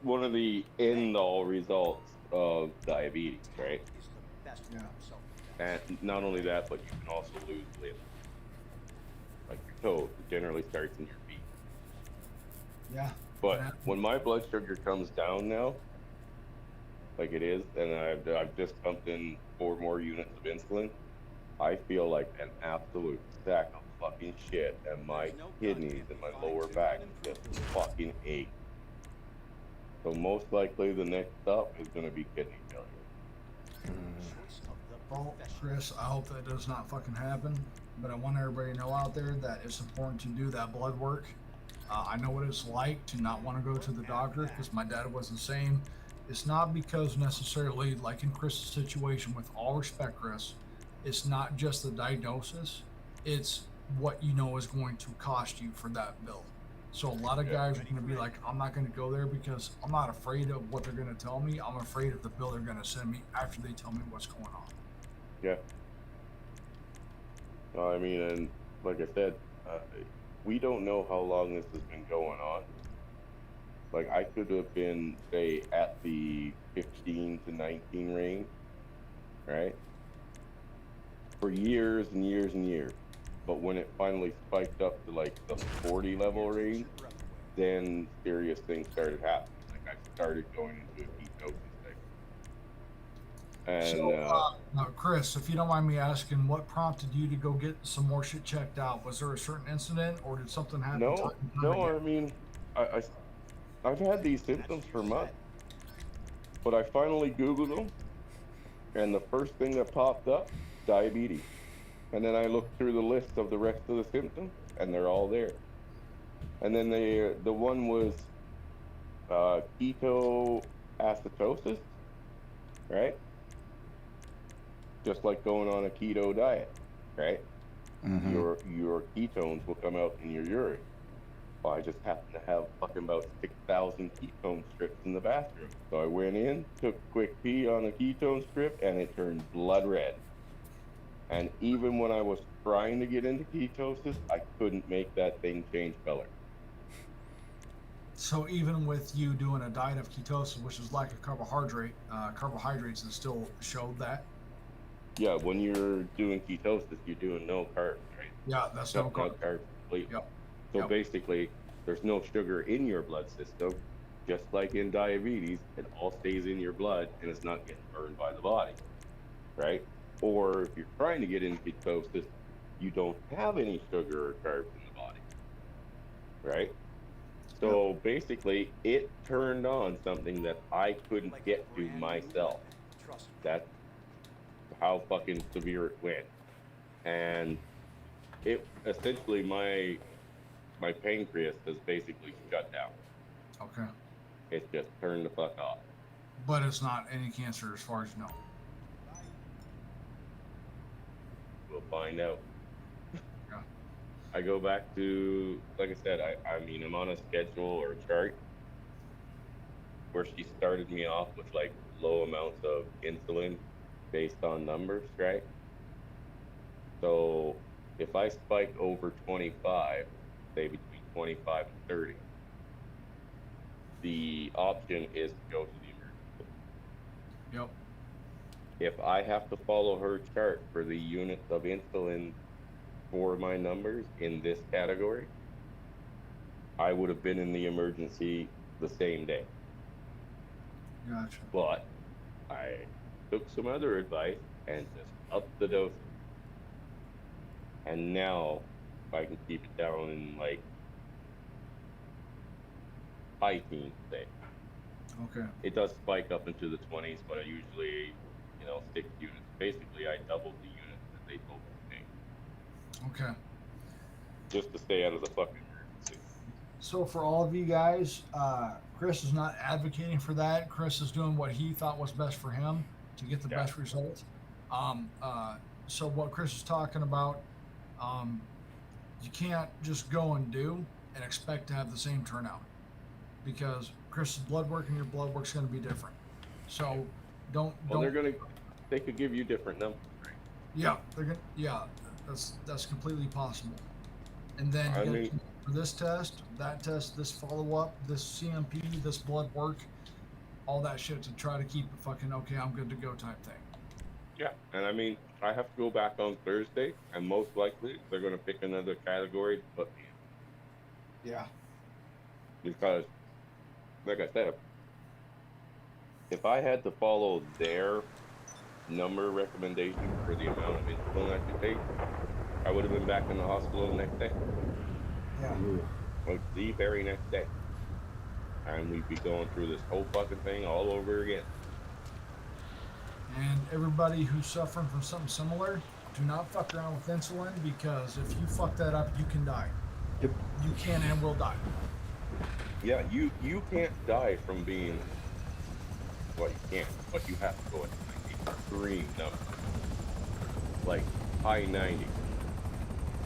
one of the end-all results of diabetes, right? Yeah. And not only that, but you can also lose limbs, like your toes. It generally starts in your feet. Yeah. But when my blood sugar comes down now, like it is, and I've just pumped in 4 more units of insulin, I feel like an absolute sack of fucking shit, and my kidneys and my lower back just fucking ache. So most likely the next stop is going to be kidney failure. Well, Chris, I hope that does not fucking happen. But I want everybody to know out there that it's important to do that blood work. I know what it's like to not want to go to the doctor because my dad was the same. It's not because necessarily, like in Chris's situation, with all respect, Chris, it's not just the diagnosis. It's what you know is going to cost you for that bill. So a lot of guys are going to be like, I'm not going to go there because I'm not afraid of what they're going to tell me. I'm afraid of the bill they're going to send me after they tell me what's going on. Yeah. I mean, and like I said, we don't know how long this has been going on. Like, I could have been, say, at the 15 to 19 range, right? For years and years and years. But when it finally spiked up to like the 40 level range, then serious things started happening. Like I started going into a ketosis thing. And Chris, if you don't mind me asking, what prompted you to go get some more shit checked out? Was there a certain incident, or did something happen? no, I mean, I've had these symptoms for months, but I finally Googled them, and the first thing that popped up, diabetes. And then I looked through the list of the rest of the symptoms, and they're all there. And then the one was ketoacidosis, right? Just like going on a keto diet, right? Mm-hmm. Your ketones will come out in your urine. Well, I just happened to have fucking about 6,000 ketone strips in the bathroom. So I went in, took a quick pee on a ketone strip, and it turned blood red. And even when I was trying to get into ketosis, I couldn't make that thing change color. So even with you doing a diet of ketosis, which is like a carbohydrates that still showed that? Yeah, when you're doing ketosis, you're doing no carbs, right? Yeah, that's no carbs completely. Yep. So basically, there's no sugar in your blood system. Just like in diabetes, it all stays in your blood and it's not getting burned by the body, right? Or if you're trying to get into ketosis, you don't have any sugar or carbs in the body, right? So basically, it turned on something that I couldn't get to myself. That's how fucking severe it went. and it essentially my pancreas has basically shut down. Okay. It just turned the fuck off. But it's not any cancer as far as you know. We'll find out. Yeah. I go back to, like I said, I mean, I'm on a schedule or a chart where she started me off with like low amounts of insulin based on numbers, right? So if I spike over 25, say between 25 and 30, the option is to go to the emergency. Yep. If I have to follow her chart for the units of insulin for my numbers in this category, I would have been in the emergency the same day. Gotcha. But I took some other advice and just upped the dose. And now I can keep it down in like high teens, say. Okay. It does spike up into the 20s, but I usually, stick units. Basically, I doubled the units that they told me to take. Okay. Just to stay out of the fucking emergency. So for all of you guys, Chris is not advocating for that. Chris is doing what he thought was best for him to get the best results. So what Chris is talking about, you can't just go and do and expect to have the same turnout, because Chris's blood work and your blood work is going to be different. So don't. They could give you different numbers, right? Yeah, they're gonna. Yeah, that's completely possible. And then for this test, that test, this follow up, this CMP, this blood work, all that shit to try to keep it fucking okay, I'm good to go type thing. Yeah, and I mean, I have to go back on Thursday, and most likely they're going to pick another category to put me in. Yeah. Because, like I said, if I had to follow their number recommendation for the amount of insulin I should take, I would have been back in the hospital the next day. Yeah. Like the very next day. And we'd be going through this whole fucking thing all over again. And everybody who's suffering from something similar, do not fuck around with insulin, because if you fuck that up, you can die. Yep. You can and will die. Yeah, you can't die from being, well, you can't, but you have to go into like extreme numbers, like high 90s,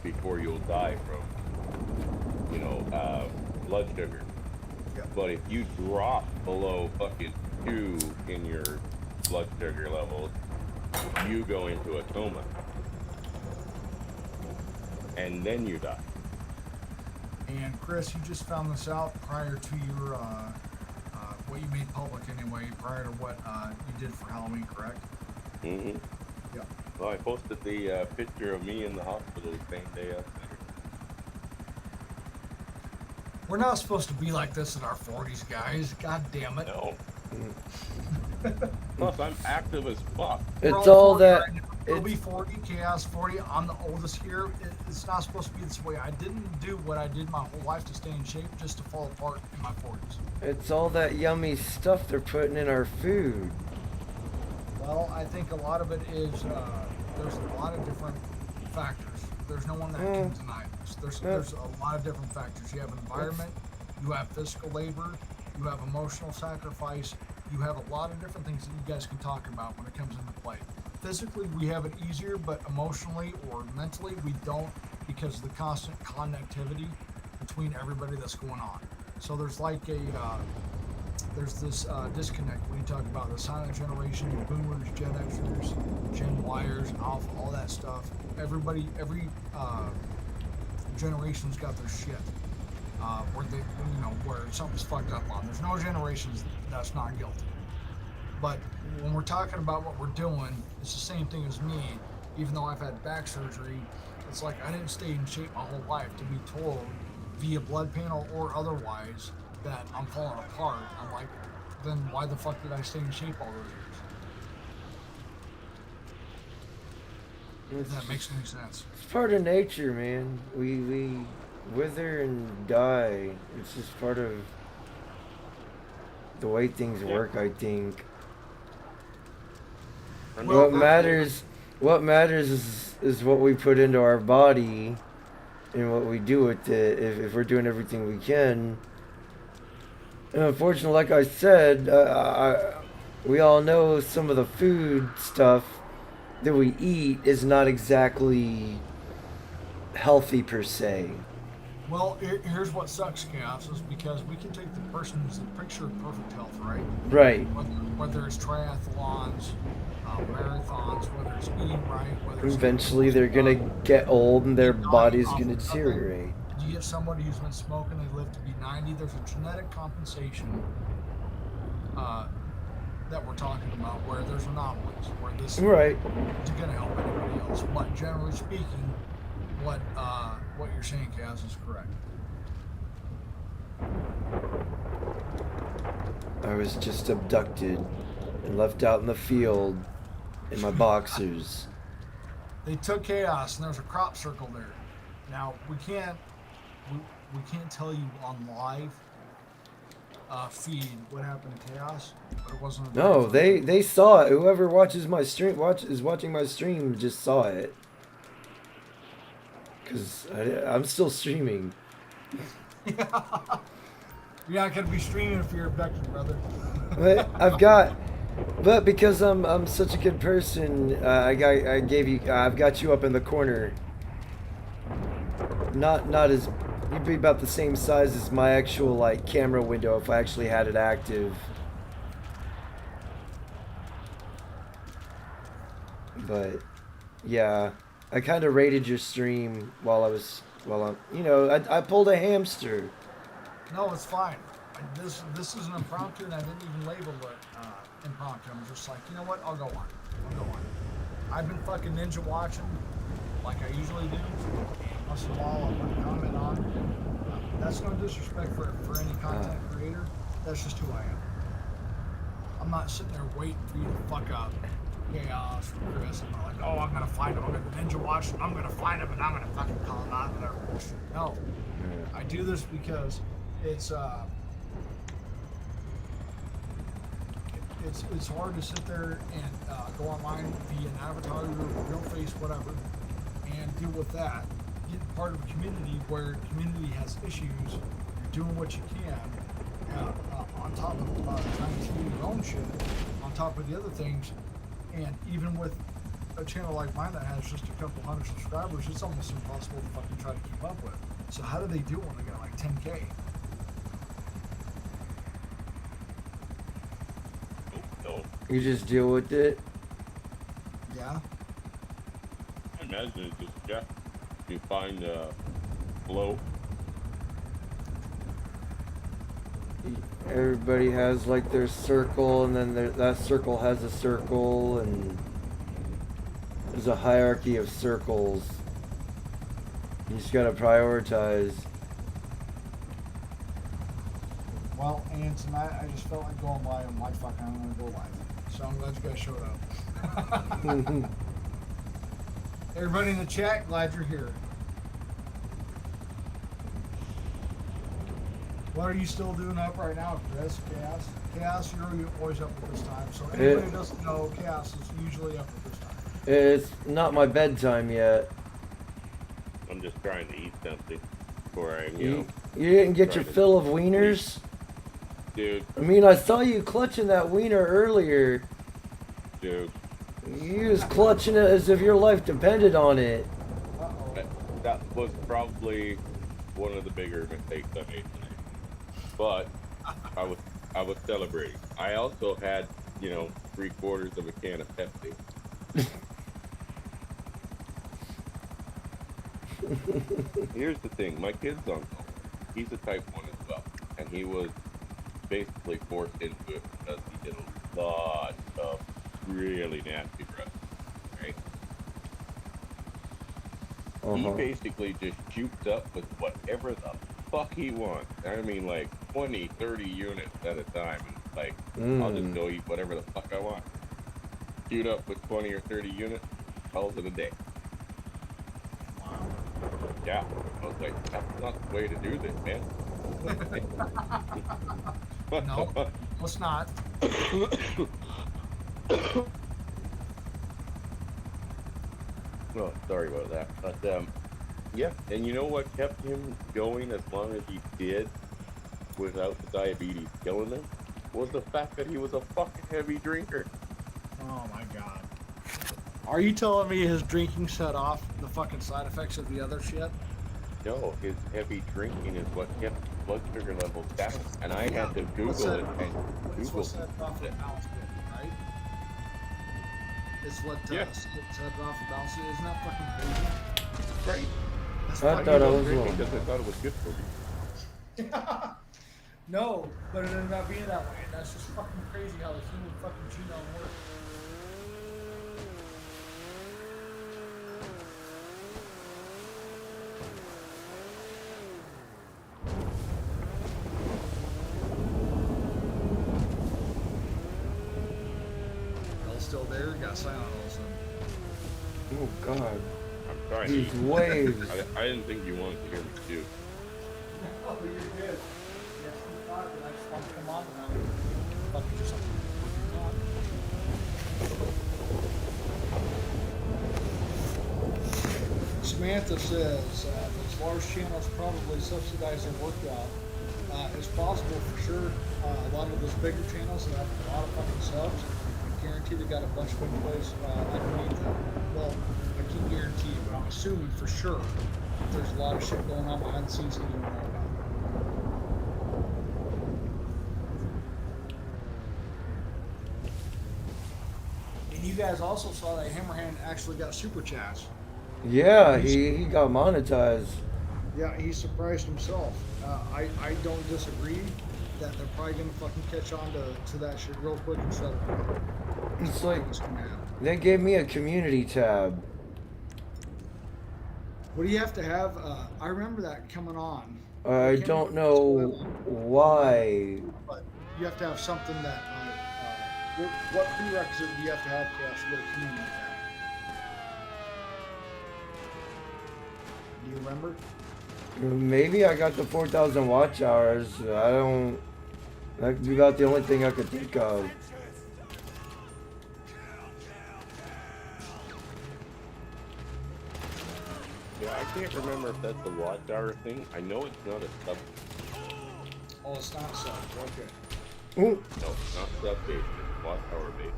before you'll die from, blood sugar. Yeah. But if you drop below fucking 2 in your blood sugar levels, you go into a coma. And then you die. And Chris, you just found this out prior to your, what you made public anyway, prior to what you did for Halloween, correct? Mm-hmm. Yeah. Well, I posted the picture of me in the hospital the same day I We're not supposed to be like this in our 40s, guys. God damn it. No. Plus, I'm active as fuck. It's all that. We'll be 40, Chaos 40. I'm the oldest here. It's not supposed to be this way. I didn't do what I did my whole life to stay in shape just to fall apart in my 40s. It's all that yummy stuff they're putting in our food. Well, I think a lot of it is, there's a lot of different factors. There's no one that can deny this. There's a lot of different factors. You have environment, you have physical labor, you have emotional sacrifice, you have a lot of different things that you guys can talk about when it comes into play. Physically, we have it easier, but emotionally or mentally, we don't, because of the constant connectivity between everybody that's going on. So there's like there's this disconnect when you talk about the silent generation, the boomers, Gen Xers, Gen Yers, Alpha, all that stuff. Every generation's got their shit. Where something's fucked up on. There's no generations that's not guilty. But when we're talking about what we're doing, it's the same thing as me. Even though I've had back surgery, it's like I didn't stay in shape my whole life to be told via blood panel or otherwise that I'm falling apart. I'm like, then why the fuck did I stay in shape all those years? If that makes any sense. It's part of nature, man. We wither and die. It's just part of the way things work, I think. Well, what matters is what we put into our body and what we do with it. If we're doing everything we can. And unfortunately, like I said, we all know some of the food stuff that we eat is not exactly healthy per se. Well, here's what sucks, Chaos, is because we can take the person who's the picture of perfect health, right? Right. Whether it's triathlons, marathons, whether it's eating right, whether it's Eventually, they're gonna get old and their dying body's off gonna of nothing. deteriorate. You get somebody who's been smoking, they live to be 90. There's a genetic compensation that we're talking about where there's anomalies, where this Right. is going to help anybody else. But generally speaking, what you're saying, Kaz, is correct. I was just abducted and left out in the field in my boxers. They took Chaos, and there's a crop circle there. Now we can't tell you on live feed what happened to Chaos, but it wasn't. No, they saw it. Whoever watches my stream is watching my stream just saw it. Cause I'm still streaming. You're not gonna be streaming if you're abducted, brother. But because I'm such a good person, I've got you up in the corner. Not as you'd be about the same size as my actual like camera window if I actually had it active. But yeah, I kind of raided your stream while I pulled a hamster. No, it's fine. This is an impromptu, and I didn't even label it impromptu. I'm just like, you know what? I'll go on. I've been fucking ninja watching, like I usually do. Once in a while, I'll put a comment on. That's no disrespect for any content creator. That's just who I am. I'm not sitting there waiting for you to fuck up Chaos or Chris. I'm not like, oh, I'm gonna find him. I'm gonna ninja watch him. I'm gonna find him, and I'm gonna fucking call him out. Whatever. No, I do this because it's hard to sit there and go online, be an avatar, real face, whatever, and deal with that. Get part of a community where community has issues. You're doing what you can, on top of trying to do your own shit, on top of the other things, and even with a channel like mine that has just a couple hundred subscribers, it's almost impossible to fucking try to keep up with. So how do they do it when they got like 10K? You just deal with it. Yeah. I imagine it's just you find flow. Everybody has like their circle, and then that circle has a circle, and there's a hierarchy of circles. You just gotta prioritize. Well, and tonight I just felt like going live. I'm like, fuck, I'm gonna go live. So I'm glad you guys showed up. Everybody in the chat, glad you're here. What are you still doing up right now, Chris? Chaos? Chaos, you're always up at this time. So anybody who doesn't know, Chaos is usually up at this time. It's not my bedtime yet. I'm just trying to eat something before I, You didn't get your fill of wieners? Dude. I mean, I saw you clutching that wiener earlier. Dude. You was clutching it as if your life depended on it. That was probably one of the bigger mistakes I made tonight. But I was celebrating. I also had, 3/4 of a can of Pepsi. Here's the thing, my kid's uncle, he's a type 1 as well, and he was basically forced into it because he did a lot of really nasty drugs, right? He basically just shoots up with whatever the fuck he wants. I mean, like 20, 30 units at a time. And like, I'll just go eat whatever the fuck I want. Shoot up with 20 or 30 units, calls it a day. Yeah, I was like, that's not the way to do this, man. No, it's not. Oh, sorry about that. But yeah, and you know what kept him going as long as he did without the diabetes killing him? Was the fact that he was a fucking heavy drinker. Oh my god. Are you telling me his drinking set off the fucking side effects of the other shit? No, his heavy drinking is what kept his blood sugar levels down. And I had to Google it and It's Google what set off the it. balance bit, right? It's what Yeah. set off the balance. Isn't that fucking crazy? Right. That's I fucking thought I was Drinking wrong. because I thought it was good for me. No, but it ended up being that way, and that's just fucking crazy how the human fucking genome works. Y'all still there? Got silent all of a sudden. Oh God. I'm sorry. These waves. I didn't think you wanted to hear me too. Oh, you're good. Yes, you thought it, I just want to come on now. Fucking do something. Samantha says those large channels probably subsidize their workout. It's possible for sure. A lot of those bigger channels that have a lot of fucking subs, I guarantee they got a bunch of employees underneath them. Well, I can't guarantee, but I'm assuming for sure that there's a lot of shit going on behind the scenes that you don't know about. And you guys also saw that Hammerhand actually got super chats. Yeah, he got monetized. Yeah, he surprised himself. I don't disagree that they're probably gonna fucking catch on to that shit real quick and shut it down. It's like they gave me a community tab. What do you have to have? I remember that coming on. I don't know why. But you have to have something that. What prerequisite do you have to have to actually get a community tab? Do you remember? Maybe I got the 4,000 watch hours. I don't. That's about the only thing I could think of. Yeah, I can't remember if that's the watch hour thing. I know it's not a sub. Oh, it's not sub. Okay. Ooh. No, it's not sub based. It's watch hour based.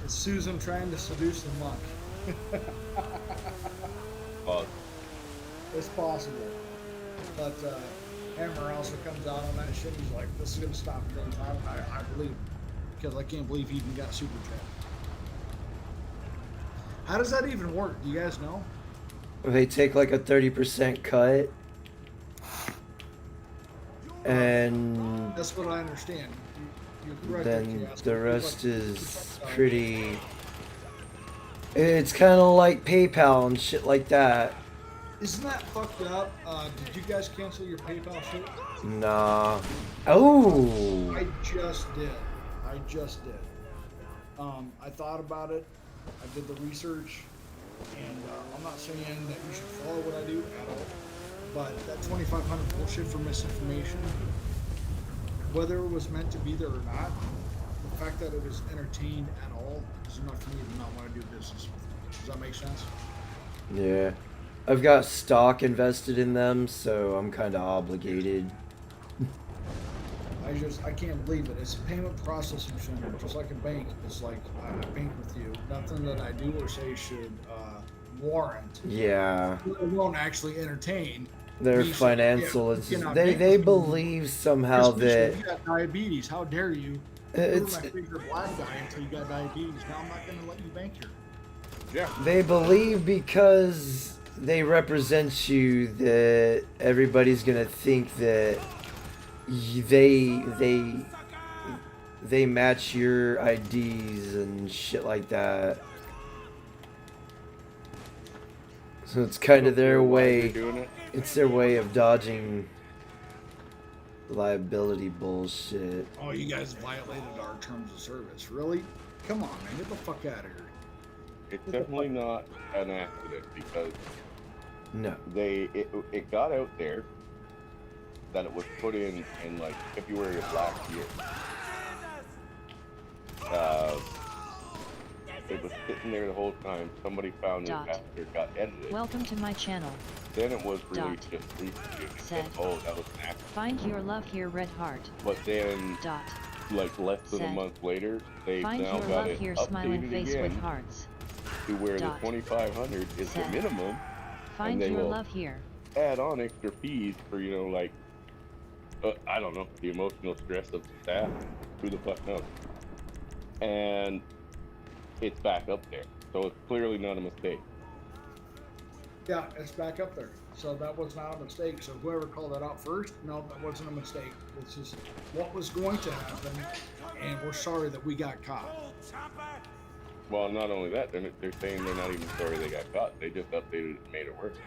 It's Susan trying to seduce the monk. It's possible. But Hammer also comes out on that shit. He's like, this is going to stop gun time. I believe him. Because I can't believe he even got super chat. How does that even work? Do you guys know? They take like a 30% cut. And that's what I understand. You're correct. Then the rest is pretty. It's kind of like PayPal and shit like that. Isn't that fucked up? Did you guys cancel your PayPal shit? Nah. Oh. I just did. I thought about it. I did the research, and I'm not saying that you should follow what I do at all. But that 2,500 bullshit for misinformation, whether it was meant to be there or not, the fact that it was entertained at all is enough for me to not want to do business with it. Does that make sense? Yeah. I've got stock invested in them, so I'm kind of obligated. I can't believe it. It's a payment processing center, just like a bank. It's like I bank with you. Nothing that I do or say should warrant. Yeah. It won't actually entertain. Their financial is they believe somehow that you got diabetes. How dare you? It's my favorite black guy until you got diabetes. Now I'm not going to let you bank here. Yeah. They believe because they represent you that everybody's gonna think that they match your IDs and shit like that. So it's kind of their way. It's their way of dodging liability bullshit. Oh, you guys violated our terms of service. Really? Come on, man. Get the fuck out of here. It's definitely not an accident because no, it got out there that it was put in like February of last year. it was sitting there the whole time. Somebody found it Dot. after it got edited. Welcome to my channel. Then it was Dot. released just recently. And Said. oh, that was an accident. Find your love here, Red Heart. But then, Dot. like less than a Said. month later, they've Find now your got love it here, smiling updated face again with hearts. to where Dot. the 2,500 is Said. the minimum. Find they your will love here. add on extra fees for, you know, like, I don't know, the emotional stress of the staff. Who the fuck knows? And it's back up there. So it's clearly not a mistake. Yeah, it's back up there. So that was not a mistake. So whoever called that out first, no, that wasn't a mistake. This is what was going to happen, and we're sorry that we got caught. Well, not only that, they're saying they're not even sorry they got caught. They just updated it and made it worse.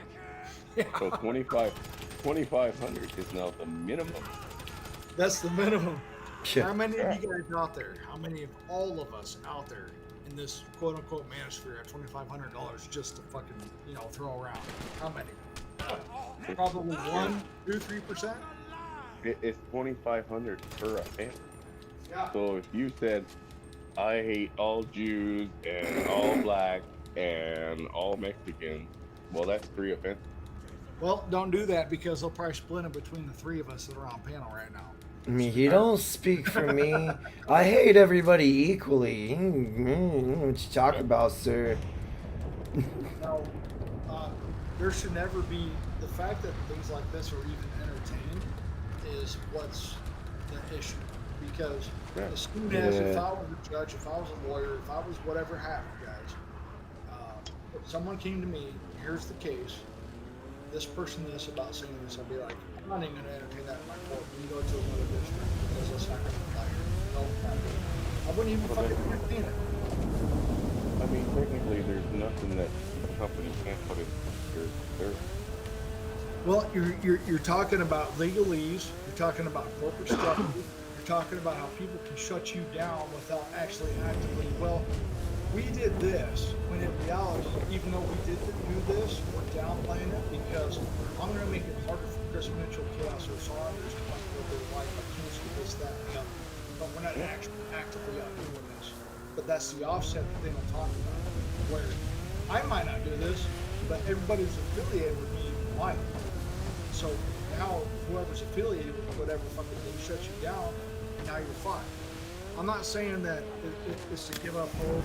Yeah. So 2,500 is now the minimum. That's the minimum. Yeah. How many of you guys out there? How many of all of us out there in this quote-unquote manosphere at $2,500 just to fucking, you know, throw around? How many? Probably 1, 2, 3%. It's 2,500 per offense. Yeah. So if you said, I hate all Jews and all blacks and all Mexicans, well, that's 3 offenses. Well, don't do that because they'll probably split it between the 3 of us that are on panel right now. I mean, you don't speak for me. I hate everybody equally. What you talk about, sir? No, there should never be the fact that things like this are even entertained is what's the issue. Because as soon as if I was a judge, if I was a lawyer, if I was whatever happened, guys, if someone came to me, here's the case, this person this about saying this, I'd be like, I'm not even going to entertain that in my court. You can go to another district because that's not going to fly here. No, not good. I wouldn't even fucking entertain it. I mean, technically, there's nothing that a company can't put in their Well, you're talking about legalese. You're talking about corporate structure. You're talking about how people can shut you down without actually actively. Well, we did this when in reality, even though we didn't do this, we're downplaying it because I'm going to make it harder for Chris Mitchell, Chaos, or Saunders to come with their life. I can't do this, that, and the other. But we're not actually actively out doing this. But that's the offset that they don't talk about. Where I might not do this, but everybody who's affiliated with me might. So now whoever's affiliated with whatever fucking thing shuts you down, and now you're fine. I'm not saying that it's to give up hope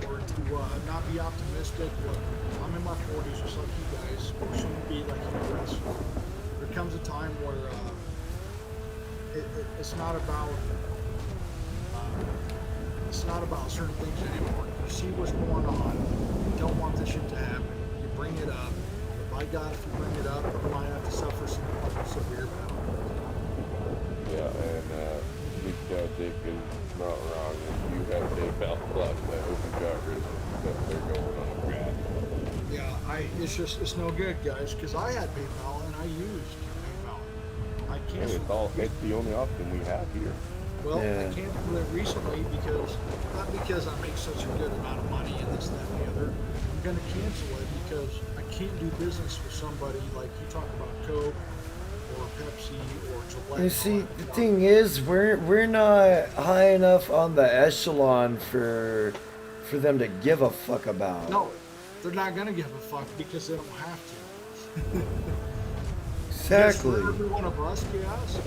or to not be optimistic. Look, I'm in my 40s just like you guys, or soon to be like you guys. There comes a time where it's not about certain things anymore. You see what's going on. You don't want this shit to happen. You bring it up. But by God, if you bring it up, you might have to suffer some severe penalty. Yeah, and Big Cow Dick is not wrong. If you have PayPal Plus, I hope you got rid of that they're going on the grass. Yeah, it's no good, guys, because I had PayPal and I used PayPal. I And canceled. it's the only option we have here. Well, Yeah. I canceled it recently because not because I make such a good amount of money and this, that, and the other. I'm gonna cancel it because I can't do business with somebody like you talk about Coke or Pepsi or Gillette. You see, the thing is, we're not high enough on the echelon for them to give a fuck about. No, they're not gonna give a fuck because they don't have to. Exactly. Yes, for every one of us, yes.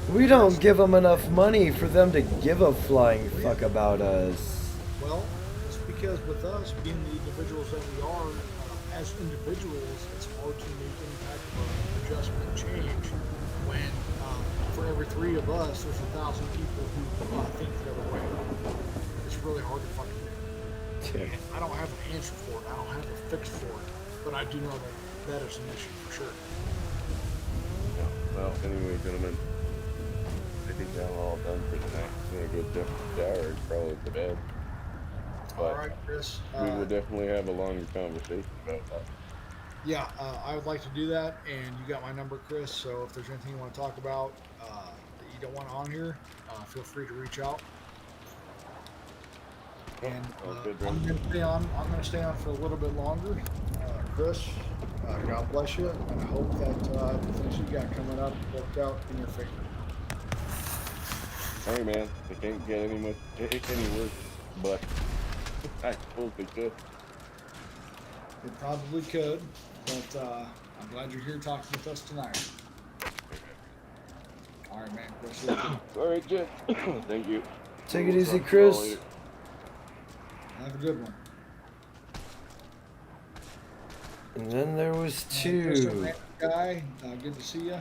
We don't give them enough money for them to give a flying fuck about us. Well, it's because with us being the individuals that we are, as individuals, it's hard to make any type of adjustment change when for every 3 of us, there's 1,000 people who think the other way. It's really hard to fucking do. Yeah. And I don't have an answer for it. I don't have a fix for it. But I do know that is an issue for sure. Yeah. Well, anyway, gentlemen, I think now we're all done for the night. I'm gonna go jump in the shower and probably to bed. All right, Chris. We will definitely have a longer conversation about that. Yeah, I would like to do that, and you got my number, Chris. So if there's anything you want to talk about that you don't want on here, feel free to reach out. And I'm gonna stay on for a little bit longer. Chris, God bless you, and I hope that the things you got coming up worked out in your favor. Hey man, they can't get any much any worse, but I suppose they could. It probably could, but I'm glad you're here talking with us tonight. All right, man. Chris, All right, Jet. Thank you. Take it easy, Talk to you all Chris. later. have a good one. And then there was Chris, two. random guy, good to see you.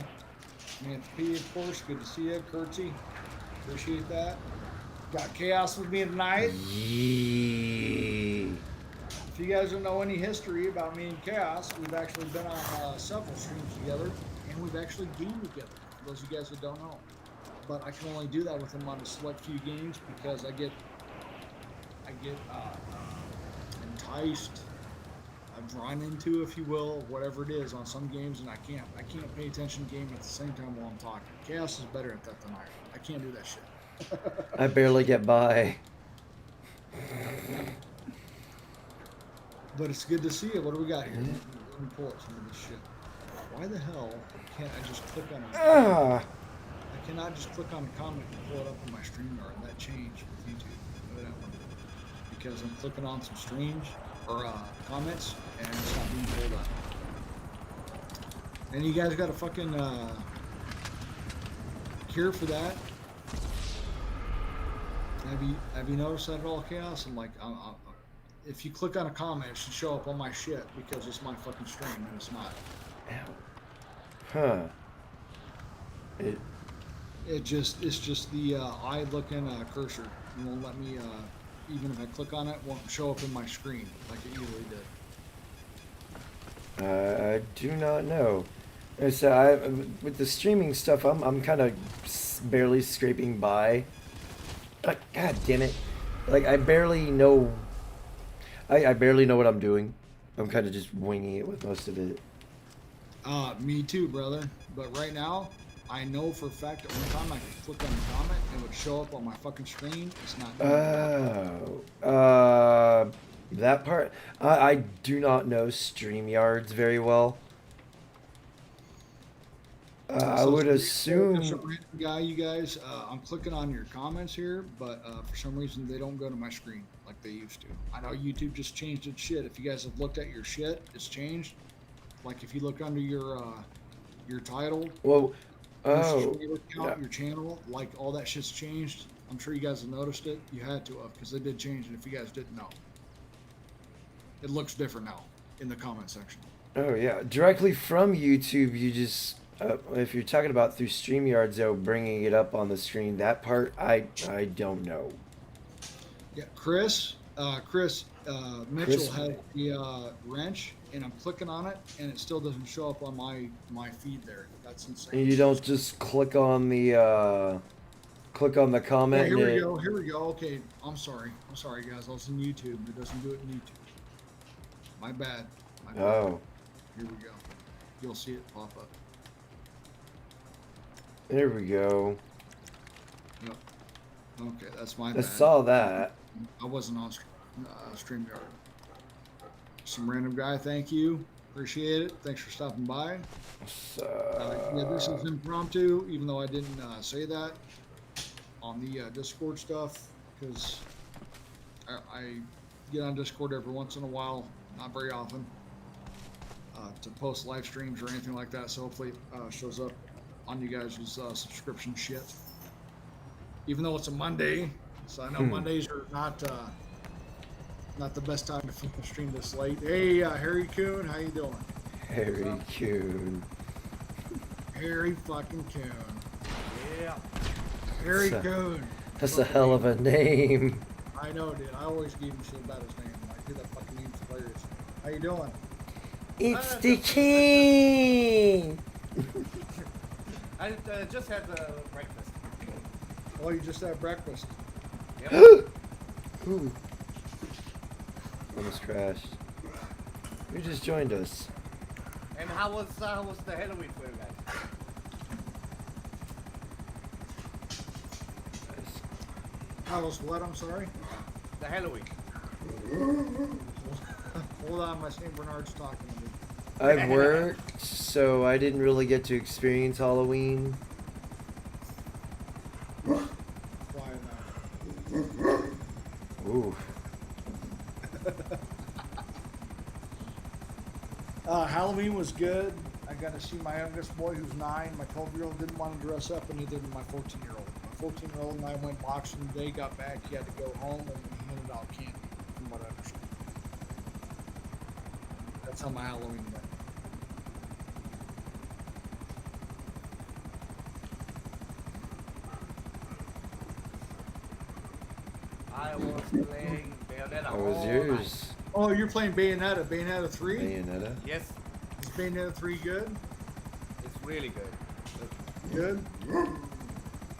Samantha P, of course, good to see you. Curtsy, appreciate that. Got Chaos with me tonight. Yee. If you guys don't know any history about me and Chaos, we've actually been on several streams together, and we've actually gamed together. For those of you guys that don't know, but I can only do that with him on a select few games because I get enticed, drawn into, if you will, whatever it is on some games, and I can't pay attention to the game at the same time while I'm talking. Chaos is better at that than I am. I can't do that shit. I barely get by. But it's good to see you. What do we got here? Let me pull up some of this shit. Why the hell can't I just click on it? I cannot just click on a comment and pull it up on my StreamYard. That changed with YouTube, evidently. Because I'm clicking on some streams or comments and it's not being pulled up. And you guys got a fucking cure for that? Have you noticed that at all, Chaos? I'm like, if you click on a comment, it should show up on my shit because it's my fucking stream and it's not. Huh. It's just the eye looking cursor. It won't let me, even if I click on it, won't show up in my screen like it usually did. I do not know. So with the streaming stuff, I'm kind of barely scraping by. God damn it! Like I barely know. I barely know what I'm doing. I'm kind of just winging it with most of it. Me too, brother. But right now, I know for a fact that one time I could click on a comment and it would show up on my fucking screen. It's not doing that part. I do not know StreamYards very well. I would assume. There's a random guy, you guys. I'm clicking on your comments here, but for some reason they don't go to my screen like they used to. I know YouTube just changed its shit. If you guys have looked at your shit, it's changed. Like if you look under your title, well, your account, your channel, like all that shit's changed. I'm sure you guys have noticed it. You had to have because they did change it. If you guys didn't know, it looks different now in the comment section. Oh yeah, directly from YouTube, you just. If you're talking about through StreamYards, though, bringing it up on the screen, that part, I don't know. Yeah, Chris Mitchell had the wrench, and I'm clicking on it, and it still doesn't show up on my feed there. That's insane. And you don't just click on the comment. Yeah, here we go. Okay, I'm sorry, guys. I was in YouTube. It doesn't do it in YouTube. My bad. Oh. Here we go. You'll see it pop up. There we go. Yep. Okay, that's my bad. I saw that. I wasn't on StreamYard. Some random guy, thank you. Appreciate it. Thanks for stopping by. Yeah, this is impromptu, even though I didn't say that on the Discord stuff, because I get on Discord every once in a while, not very often, to post live streams or anything like that, so hopefully it shows up on you guys' subscription shit. Even though it's a Monday, so I know Mondays are not the best time to stream this late. Hey, Harry Coon, how you doing? Harry Coon. Harry fucking Coon. Yeah. Harry Coon. That's a hell of a name. I know, dude. I always give him shit about his name. Like, dude, that fucking name's hilarious. How you doing? It's the king. I just had breakfast. Oh, you just had breakfast? Yep. Ooh. Almost crashed. You just joined us. And how was the Halloween for you guys? How was what? I'm sorry? The Halloween. Hold on, my St. Bernard's talking to me. I worked, so I didn't really get to experience Halloween. Halloween was good. I got to see my youngest boy, who's 9. My 12-year-old didn't want to dress up, and neither did my 14-year-old. My 14-year-old and I went boxing the day, got back. He had to go home, and we handed out candy, from what I understand. That's how my Halloween went. I was playing Bayonetta. How was all yours? night. Oh, you're playing Bayonetta. Bayonetta 3? Bayonetta? Yes, Is Bayonetta 3 good? it's really good. Good?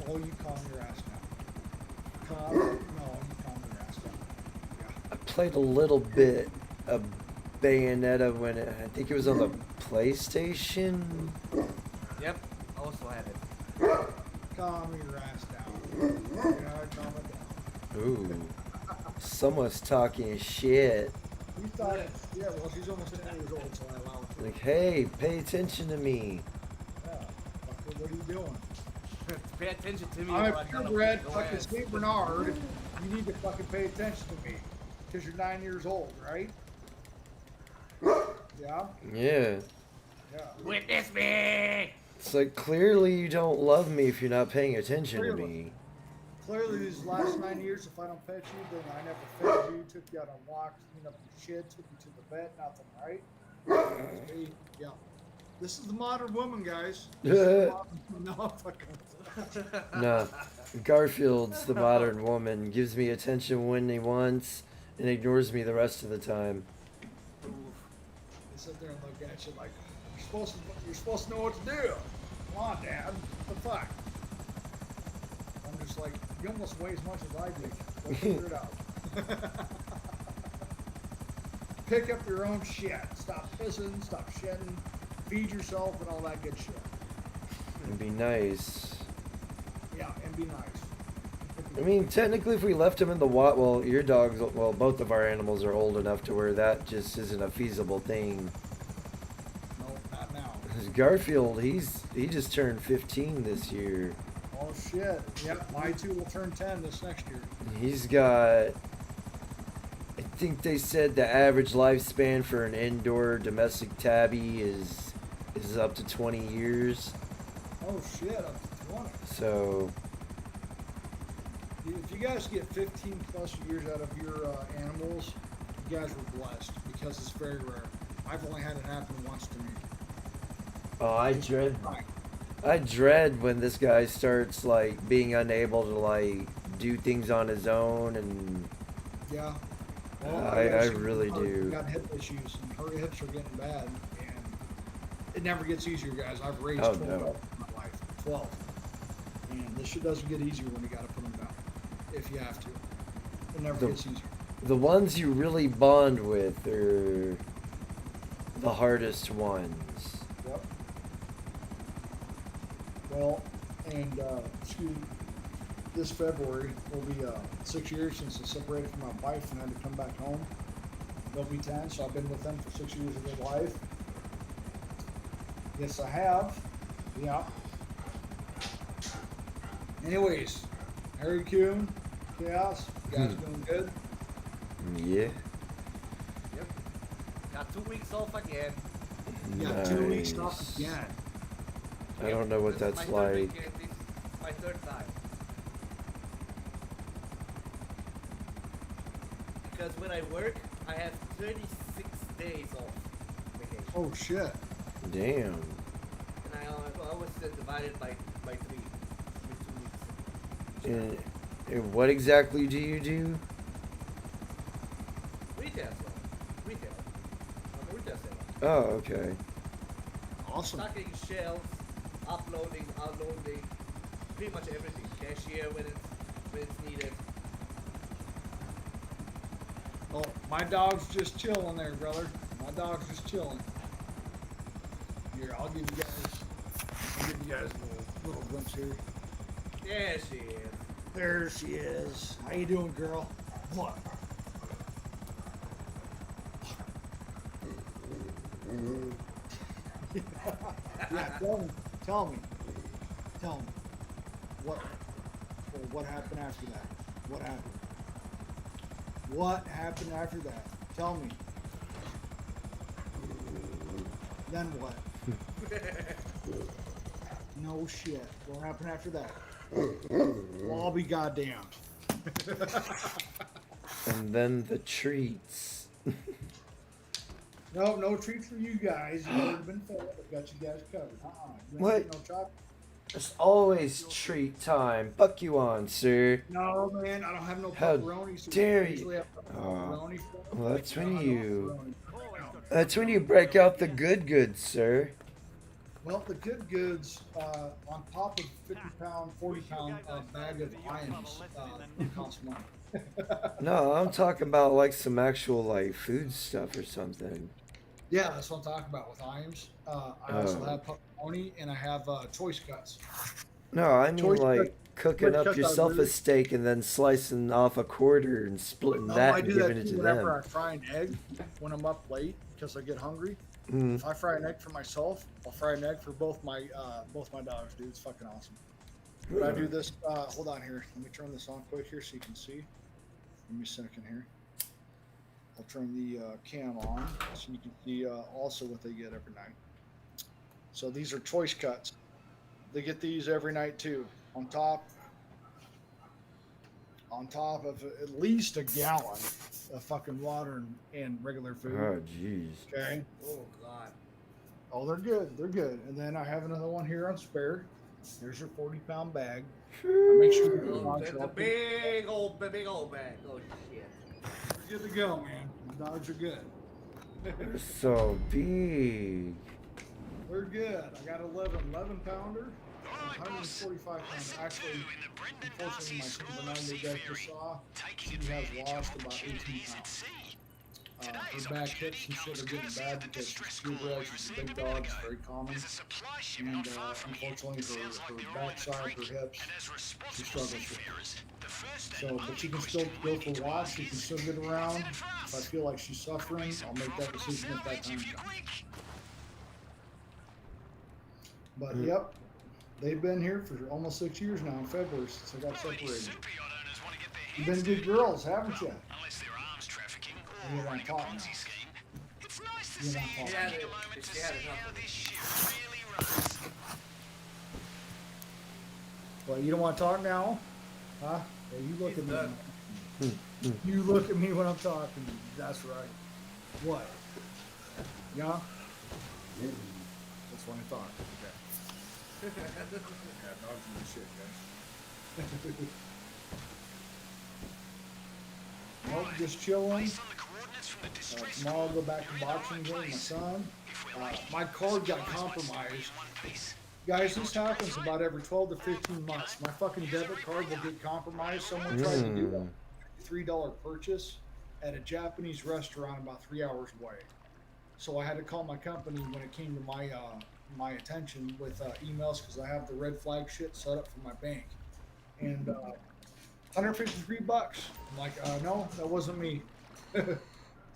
Oh, you calm your ass down. No, you calm your ass down. I played a little bit of Bayonetta when I think it was on the PlayStation. Yep, I also have it. Calm your ass down. Yeah, calm it down. Ooh, someone's talking shit. You thought it. Yeah, well, she's almost 10 years old, so I allow it. Like, hey, pay attention to me. Yeah. Fucker, what are you doing? Pay attention to me. I'm or a I'm gonna purebred beat your fucking ass. St. Bernard. You need to fucking pay attention to me. Because you're 9 years old, right? Yeah? Yeah. Yeah. Witness me! It's like, clearly you don't love me if you're not paying attention to Clearly. me. Clearly, these last 9 years, if I don't pet you, then I never fed you, took you out on walks, cleaned up your shit, took you to the vet, nothing, right? See? Yeah. This is the modern woman, guys. This is the modern, no, fucking. No, Garfield's the modern woman. Gives me attention when he wants and ignores me the rest of the time. They sit there and look at you like, you're supposed to know what to do. Come on, Dad. What the fuck? I'm just like, you almost weigh as much as I do. Go figure it out. Pick up your own shit. Stop pissing, stop shedding, feed yourself, and all that good shit. And be nice. Yeah, and be nice. I mean, technically, if we left him in the wild, well, your dogs, well, both of our animals are old enough to where that just isn't a feasible thing. No, not now. 'Cause Garfield, he just turned 15 this year. Oh shit. Yep, my two will turn 10 this next year. He's got, I think they said the average lifespan for an indoor domestic tabby is up to 20 years. Oh shit, up to 20. So, If you guys get 15 plus years out of your animals, you guys were blessed because it's very rare. I've only had it happen once to me. oh, I dread when this guy starts like being unable to like do things on his own, and Yeah. I really I've do. got hip issues, and her hips are getting bad, and it never gets easier, guys. I've raised Oh, 12 no. dogs in my life. 12. And this shit doesn't get easier when you gotta put them down. If you have to. It never gets easier. The ones you really bond with are the hardest ones. Yep. Well, and this February will be 6 years since I separated from my wife and had to come back home. They'll be 10, so I've been with them for 6 years of their life. Yes, I have. Yeah. Anyways, Harry Kuhn, Chaos, you guys doing good? Yeah. Yep. Got 2 weeks off again. You got 2 weeks off again. I don't know what This is that's my third like. weekend. This is my third time. Because when I work, I have 36 days off vacation. Oh shit. Damn. And I always divided by 3 2 weeks. And what exactly do you do? Retail as well. Retail. I'm a retail seller. Oh, okay. Awesome. Stocking shelves, uploading, unloading, pretty much everything. Cashier when it's needed. Oh, my dog's just chilling there, brother. My dog's just chilling. Here, I'll give you guys a little glimpse here. There she is. There she is. How you doing, girl? What? Yeah, tell me. What happened after that? What happened? What happened after that? Tell me. Then what? No shit. What happened after that? Well, I'll be goddamned. And then the treats. No, no treats for you guys. You've already been fed. I've got you guys covered. You ain't What? getting no chocolate. It's always treat time. Fuck you on, sir. No, man, I don't have no How pepperoni. So dare I usually you? have pepperoni. Well, that's when I you. don't have pepperoni. That's when you break out the good goods, sir. Well, the good goods, on top of 50-pound, 40-pound bag of items, cost money. No, I'm talking about like some actual like food stuff or something. Yeah, that's what I'm talking about with Iams. I also Oh. have pepperoni and I have choice cuts. No, I mean Choice like cut- cooking choice up cuts I yourself a really- steak and then slicing off a quarter and splitting No, that I and do giving that it too to whenever them. I fry an egg when I'm up late because I get hungry. Mm. If I fry an egg for myself, I'll fry an egg for both my dogs, dude. It's fucking awesome. But I do this. Hold on here. Let me turn this on quick here so you can see. Give me a second here. I'll turn the cam on so you can see also what they get every night. So these are choice cuts. They get these every night too. On top of at least a gallon of fucking water and regular food. Oh, jeez. Okay. Oh God. Oh, they're good. They're good. And then I have another one here on spare. Here's your 40-pound bag. I make sure you Oh, that's a big old bag. Oh shit. You're good to go, man. The dogs are good. They're so big. We're good. I got 11 pounder, 145 pounder. Actually, unfortunately, my Saint Bernard you guys just saw, she has lost about 18 pounds. Her back hips and shit are getting bad because she's a big dog. It's very common. And unfortunately, her backside, her hips, she struggles with. So, but she can still go for walks. She can still get around. If I feel like she's suffering, I'll make that decision at that time comes. But yep, they've been here for almost 6 years now in February since I got separated. You've been good girls, haven't you? You don't talk now. You don't talk. She had enough. Well, you don't want to talk now? Huh? Well, you look at me. You look at me when I'm talking. That's right. What? Yeah? That's what I thought. Okay. Yeah, dogs are the shit, guys. Nope, just chilling. Tomorrow I'll go back to boxing again with my son. My card got compromised. Guys, this happens about every 12 to 15 months. My fucking debit card will get compromised. Someone tried to do a $3 purchase at a Japanese restaurant about 3 hours away. So I had to call my company when it came to my attention with emails because I have the red flag shit set up for my bank. And $153. I'm like, no, that wasn't me.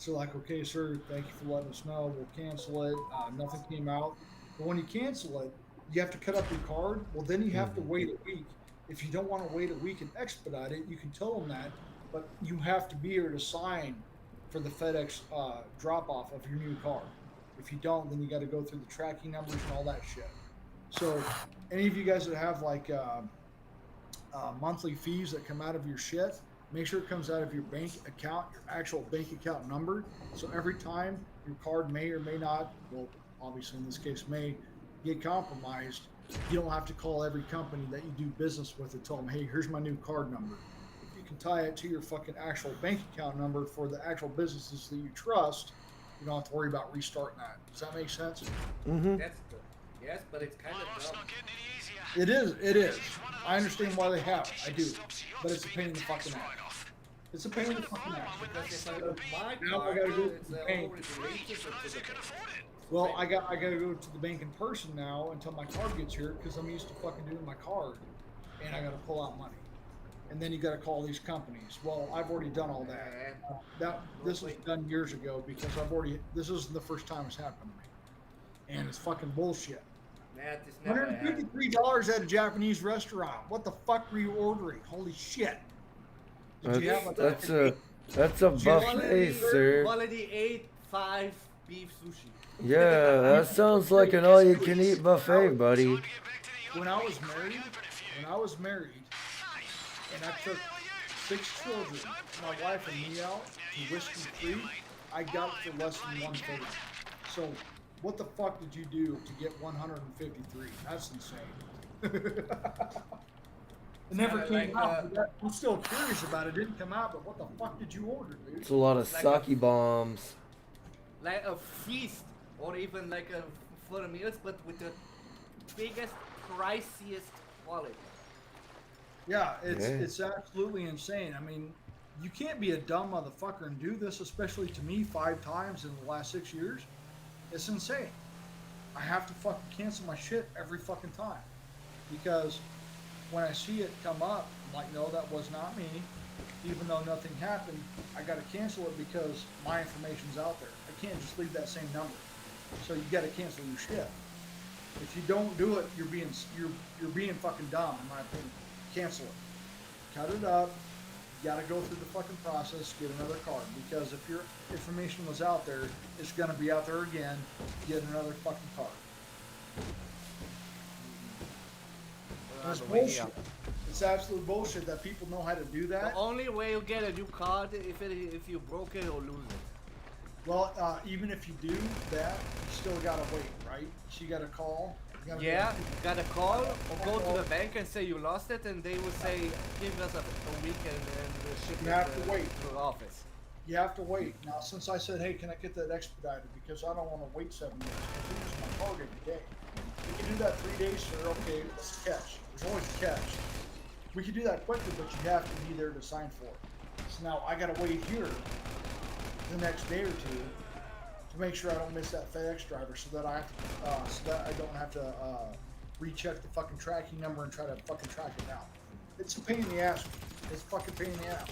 So like, okay, sir, thank you for letting us know. We'll cancel it. Nothing came out. But when you cancel it, you have to cut up your card. Well, then you have to wait a week. If you don't want to wait a week and expedite it, you can tell them that, but you have to be here to sign for the FedEx drop-off of your new card. If you don't, then you got to go through the tracking numbers and all that shit. So any of you guys that have like monthly fees that come out of your shit, make sure it comes out of your bank account, your actual bank account number. So every time your card may or may not, well, obviously in this case may get compromised, you don't have to call every company that you do business with and tell them, hey, here's my new card number. If you can tie it to your fucking actual bank account number for the actual businesses that you trust, you don't have to worry about restarting that. Does that make sense? Mm-hmm. That's good. Yes, but it's kind of dumb. It is. I understand why they have it. I do. But it's a pain in the fucking ass. It's a pain in the fucking ass. Because if I put my Now I card, gotta go to it's the bank. already related to the bank. Well, I gotta go to the bank in person now until my card gets here because I'm used to fucking doing my card, and I gotta pull out money, and then you gotta call these companies. Well, I've already done all that. This was done years ago because this isn't the first time it's happened to me, and it's fucking bullshit. That is never happened. $153 at a Japanese restaurant. What the fuck were you ordering? Holy shit! Did you have That's a buffet, sir. Quality 8, 5, beef sushi. Yeah, that sounds like an all-you-can-eat buffet, buddy. When I was married, and I took 6 children, my wife and me out to whiskey free, I got it for less than 130. So, what the fuck did you do to get 153? That's insane. It never came out. I'm still curious about it. It didn't come out, but what the fuck did you order, dude? It's a lot of sake bombs. Like a feast, or even like a for the meals, but with the biggest, priciest quality. Yeah, it's absolutely insane. I mean, you can't be a dumb motherfucker and do this, especially to me 5 times in the last 6 years. It's insane. I have to fucking cancel my shit every fucking time because when I see it come up, I'm like, no, that was not me. Even though nothing happened, I got to cancel it because my information's out there. I can't just leave that same number. So you got to cancel your shit. If you don't do it, you're being fucking dumb, in my opinion. Cancel it. Cut it up. You got to go through the fucking process, get another card. Because if your information was out there, it's going to be out there again. Get another fucking card. It's bullshit. It's absolute bullshit that people know how to do that. The only way you get a new card if you broke it or lose it. Well, even if you do that, you still gotta wait, right? So you gotta call. You gotta call or go to the bank and say you lost it, and they will say, give us a week and we'll ship You have to wait to the office. You have to wait. Now, since I said, hey, can I get that expedited? Because I don't want to wait 7 days. I use my card every day. We can do that 3 days, sir. Okay, let's catch. There's always a catch. We can do that quickly, but you have to be there to sign for it. So now I gotta wait here the next day or two to make sure I don't miss that FedEx driver, so that I don't have to recheck the fucking tracking number and try to fucking track it down. It's a pain in the ass. It's fucking pain in the ass.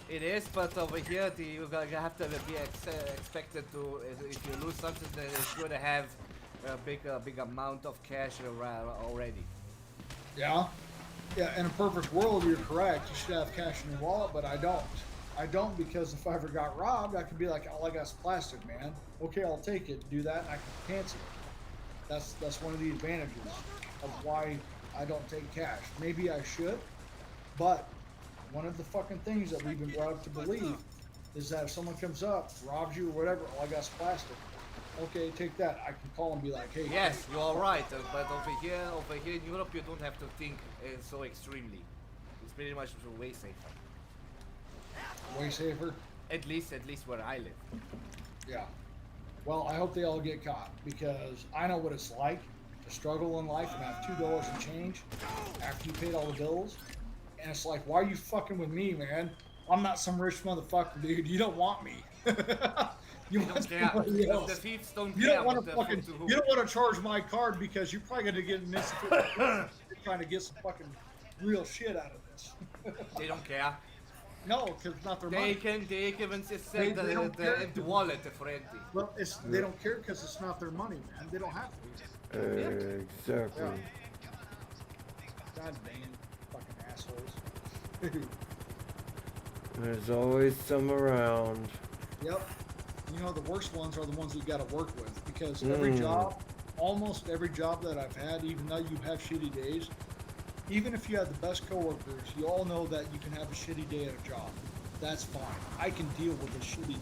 It is, but over here you have to be expected to. If you lose something, then it's going to have a big amount of cash around already. Yeah. Yeah, in a perfect world, you're correct. You should have cash in your wallet, but I don't. I don't, because if I ever got robbed, I could be like, all I got is plastic, man. Okay, I'll take it, do that, and I can cancel it. That's one of the advantages of why I don't take cash. Maybe I should, but one of the fucking things that we've been brought up to believe is that if someone comes up, robs you or whatever, all I got is plastic. Okay, take that. I can call and be like, hey. Yes, you are right, but over here in Europe, you don't have to think so extremely. It's pretty much way safer. Way safer? At least where I live. Yeah. Well, I hope they all get caught, because I know what it's like to struggle in life and have $2 and change after you paid all the bills. And it's like, why are you fucking with me, man? I'm not some rich motherfucker, dude. You don't want me. You want somebody else. The thieves don't You care don't want about to fucking. You don't want to charge my card because you're probably gonna get an instant. You're trying to get some fucking real shit out of this. They don't care. No, because it's not their money. They can even send the empty wallet for empty. Well, they don't care because it's not their money, man. They don't have to. Exactly. Yeah. God damn, fucking assholes. There's always some around. Yep. You know, the worst ones are the ones you got to work with, because every job, almost every job that I've had, even though you have shitty days, even if you have the best coworkers, you all know that you can have a shitty day at a job. That's fine. I can deal with a shitty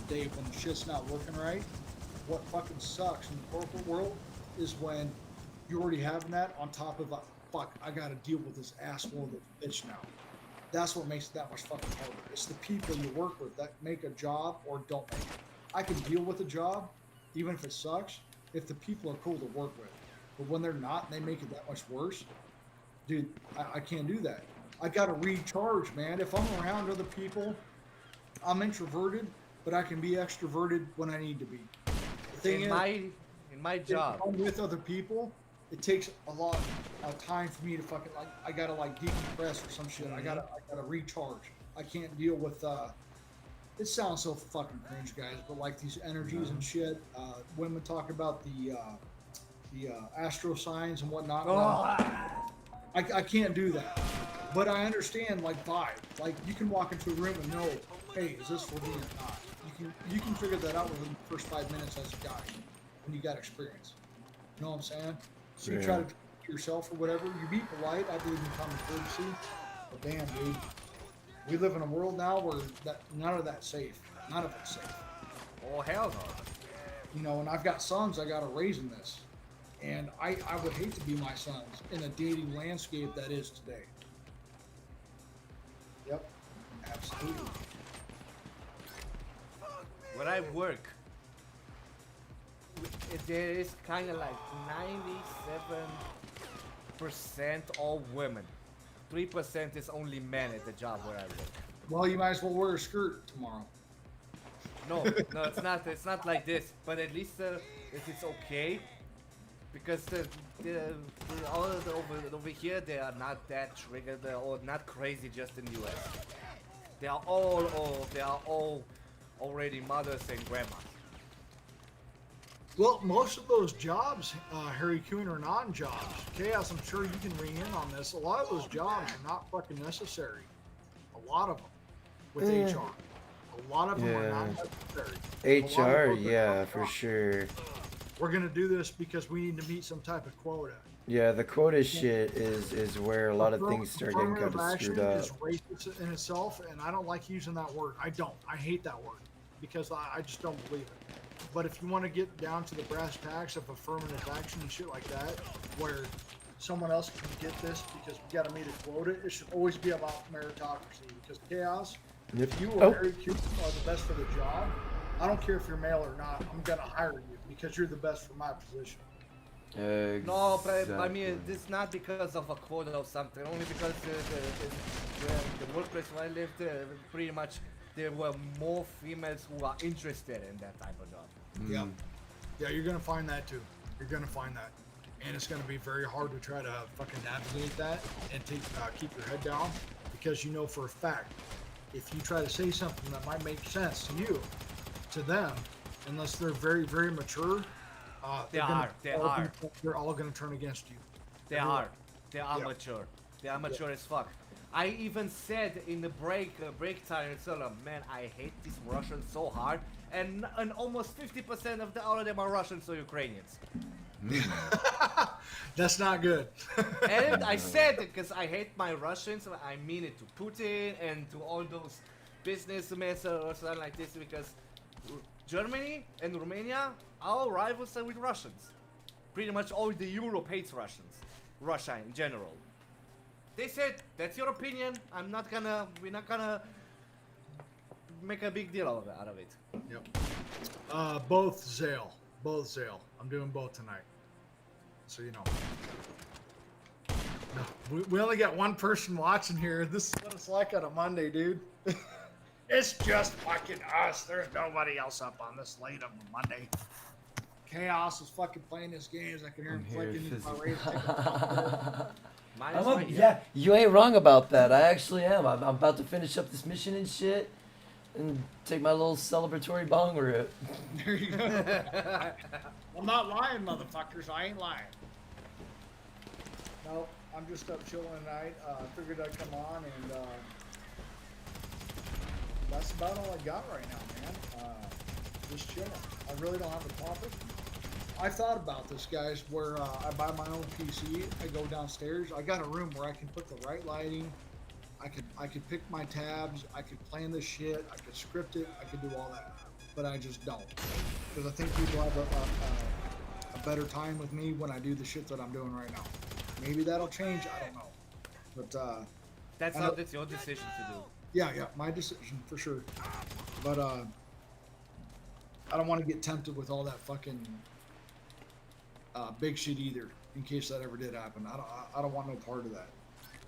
day when the shit's not working right. What fucking sucks in the corporate world is when you're already having that on top of, fuck, I got to deal with this asshole of a bitch now. That's what makes it that much fucking harder. It's the people you work with that make a job or don't make it. I can deal with a job, even if it sucks, if the people are cool to work with. But when they're not and they make it that much worse, dude, I can't do that. I gotta recharge, man. If I'm around other people, I'm introverted, but I can be extroverted when I need to be. The thing in my job, if I'm with other people, it takes a lot of time for me to fucking, like, I gotta like decompress or some shit. I gotta recharge. I can't deal with it sounds so fucking cringe, guys, but like these energies and shit. Women talk about the astro signs and whatnot. I can't do that, but I understand like vibe. Like you can walk into a room and know, hey, is this for me or not? You you can figure that out within the first 5 minutes as a guy when you got experience. You know what I'm saying? So you try to do it yourself or whatever. You be polite. I believe in common courtesy. But damn, dude, we live in a world now where none of that's safe. None of it's safe. Oh hell no. You know, and I've got sons I got to raise in this. And I would hate to be my sons in a dating landscape that is today. Yep, absolutely. When I work, there is kind of like 97% all women. 3% is only men at the job where I work. Well, you might as well wear a skirt tomorrow. No, it's not. It's not like this. But at least if it's okay, because all over here they are not that triggered or not crazy just in the US. They are all already mothers and grandmas. Well, most of those jobs, Harry Kuhn, are non-jobs. Chaos, I'm sure you can ring in on this. A lot of those jobs are not fucking necessary. A lot of them with HR. A lot of them are not necessary. HR, yeah, for sure. We're gonna do this because we need to meet some type of quota. Yeah, the quota shit is where a lot of things start getting kind of screwed up. Is racist in itself, and I don't like using that word. I don't. I hate that word because I just don't believe it. But if you want to get down to the brass tacks of affirmative action and shit like that, where someone else can get this because we got to meet a quota, it should always be about meritocracy. Because Chaos, if you or Harry Q are the best for the job, I don't care if you're male or not, I'm going to hire you because you're the best for my position. Exactly. No, but I mean, it's not because of a quota or something. Only because the workplace where I lived, pretty much there were more females who are interested in that type of job. Yeah, yeah, you're gonna find that too. You're gonna find that, and it's gonna be very hard to try to fucking navigate that and keep your head down, because you know for a fact, if you try to say something that might make sense to you, to them, unless they're very, very mature, they're all gonna turn against you. They are mature. They are mature as fuck. I even said in the break time, it's all man, I hate these Russians so hard, and almost 50% of all of them are Russians or Ukrainians. That's not good. And I said it because I hate my Russians. I mean it to Putin and to all those businessmen or something like this, because Germany and Romania, our rivals are with Russians. Pretty much all the Europe hates Russians. Russia in general. They said, that's your opinion. We're not gonna make a big deal out of it. Yep. Both Zale. I'm doing both tonight. So, you know. No, we only got one person watching here. This is what it's like on a Monday, dude. It's just fucking us. There's nobody else up on this late on a Monday. Chaos is fucking playing his games. I can hear him clicking in my radio. Yeah, you ain't wrong about that. I actually am. I'm about to finish up this mission and shit, and take my little celebratory bong rip. There you go. I'm not lying, motherfuckers. I ain't lying. No, I'm just up chilling tonight. Figured I'd come on, and that's about all I got right now, man. Just chilling. I really don't have a topic. I thought about this, guys, where I buy my own PC, I go downstairs, I got a room where I can put the right lighting, I could pick my tabs, I could plan this shit, I could script it, I could do all that, but I just don't, because I think people have a better time with me when I do the shit that I'm doing right now. Maybe that'll change, I don't know, but that's your decision to do. Yeah, my decision, for sure, but I don't want to get tempted with all that fucking big shit either, in case that ever did happen. I don't want no part of that.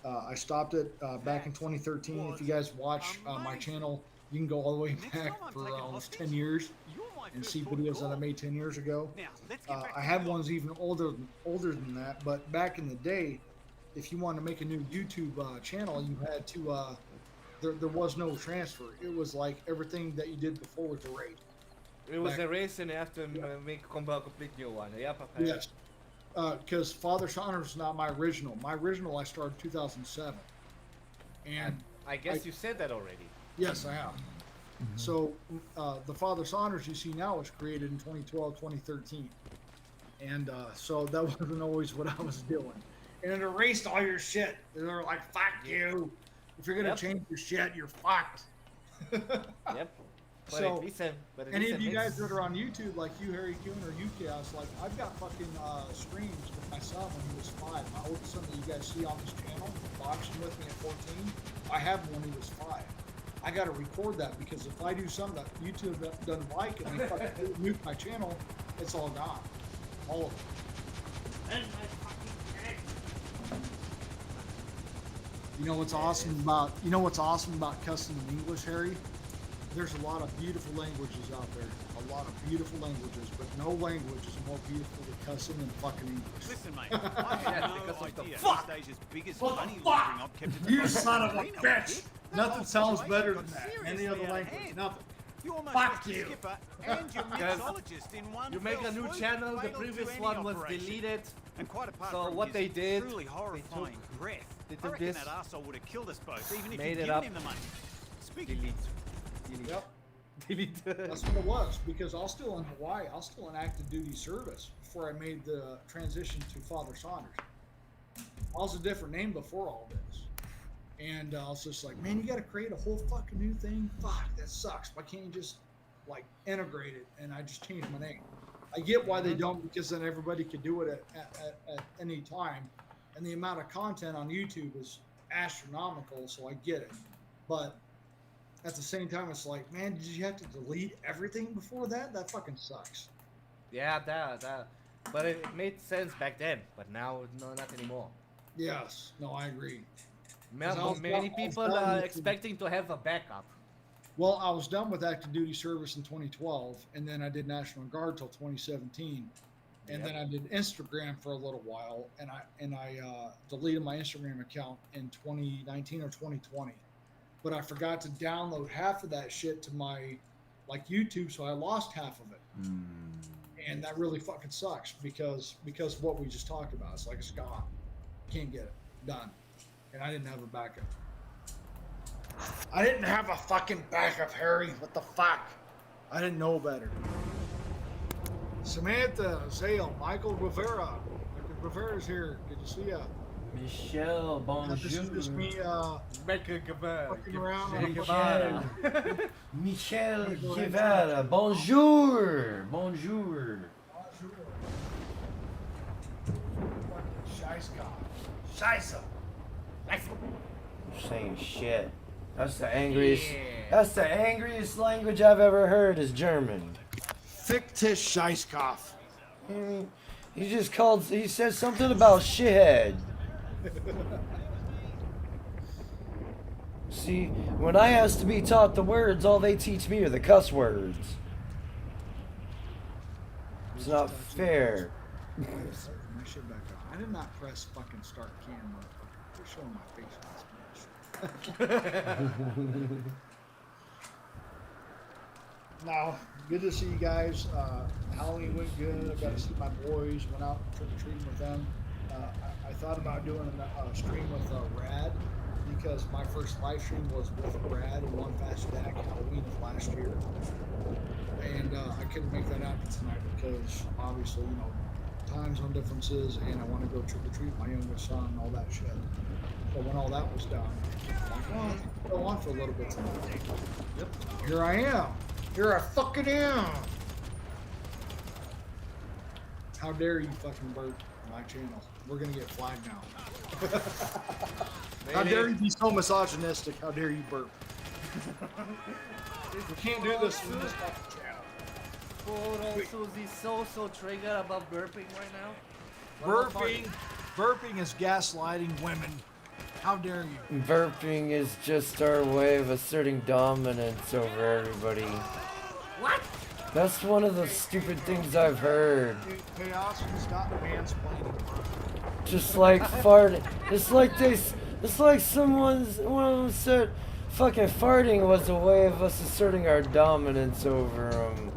I stopped it back in 2013. If you guys watch my channel, you can go all the way back for almost 10 years and see videos that I made 10 years ago. I had ones even older than that, but back in the day, if you wanted to make a new YouTube channel, you had to, there was no transfer. It was like everything that you did before was erased. It was a race, and you have to make a complete new one. Yes, because Father Honor is not my original. My original I started in 2007, and I guess you said that already. Yes, I have. So the Father Saunders you see now was created in 2012, 2013. And so that wasn't always what I was doing. And it erased all your shit. And they're like, fuck you. If you're going to change your shit, you're fucked. Yep. But So, at least, any of you guys that are on YouTube, like you, Harry Kuhn, or you, Chaos, like, I've got fucking streams with my son when he was 5. My oldest son that you guys see on this channel, boxing with me at 14, I have him when he was 5. I got to record that because if I do something that YouTube doesn't like and they fucking mute my channel, it's all gone. All of it. You know what's awesome about cussing in English, Harry? There's a lot of beautiful languages out there. A lot of beautiful languages, but no language is more beautiful than cussing than fucking English. Listen, mate, I had no idea fuck? Asia's biggest What the money fuck? laundering op kept it. You son of a bitch! Nothing sounds better than that. Any other language, nothing. Fuck you! Skipper and your mixologist in one You make fell a new swoop, channel, the fatal to previous any one was operation. deleted. And quite apart So from what his they did, truly horrifying breath, they I took reckon this, that arsehole would have killed us both, even if made you'd it given up. him the money. Speaking Delete. Yep. Delete. That's what it was, because I was still in Hawaii. I was still in active duty service before I made the transition to Father Saunders. I was a different name before all this. And I was just like, man, you got to create a whole fucking new thing? Fuck, that sucks. Why can't you just, like, integrate it? And I just changed my name. I get why they don't, because then everybody could do it at any time. And the amount of content on YouTube is astronomical, so I get it. But at the same time, it's like, man, did you have to delete everything before that? That fucking sucks. Yeah, that. But it made sense back then. But now, no, not anymore. Yes. No, I agree. Many people are expecting to have a backup. Well, I was done with active duty service in 2012, and then I did National Guard till 2017, and then I did Instagram for a little while, and I deleted my Instagram account in 2019 or 2020, but I forgot to download half of that shit to my YouTube, so I lost half of it, and that really fucking sucks because of what we just talked about. It's like it's gone, can't get it done, and I didn't have a backup. I didn't have a fucking backup, Harry. What the fuck? I didn't know better. Samantha, Zale, Michael Rivera. Michael Rivera's here. Good to see ya. Michelle, bonjour. This is just me fucking around. Michel Guevara, bonjour. Bonjour. Scheisse. Saying shit. That's the angriest. That's the angriest language I've ever heard is German. Fictisch Scheisskopf. He just called. He said something about shithead. See, when I ask to be taught the words, all they teach me are the cuss words. It's not fair. My shit back up. I did not press fucking start camera. They're showing my face on this bitch. Now, good to see you guys. Halloween went good. I got to see my boys. Went out trick-or-treating with them. I thought about doing a stream with Rad because my first live stream was with Rad and One Fast Jack Halloween of last year. And I couldn't make that happen tonight because obviously, you know, time zone differences and I want to go trick-or-treat with my youngest son and all that shit. So when all that was done, I'm like, oh, I'll go on for a little bit tonight. Yep. Here I am. Here I fucking am. How dare you fucking burp my channel? We're gonna get flagged now. How dare you be so misogynistic? How dare you burp? We can't do this in this fucking channel. Poor old Susie's so triggered about burping right now. Burping is gaslighting women. How dare you? Burping is just our way of asserting dominance over everybody. What? That's one of the stupid things I've heard. Hey, Austin, stop mansplaining. Just like farting. It's like one of them said, fucking farting was a way of us asserting our dominance over them.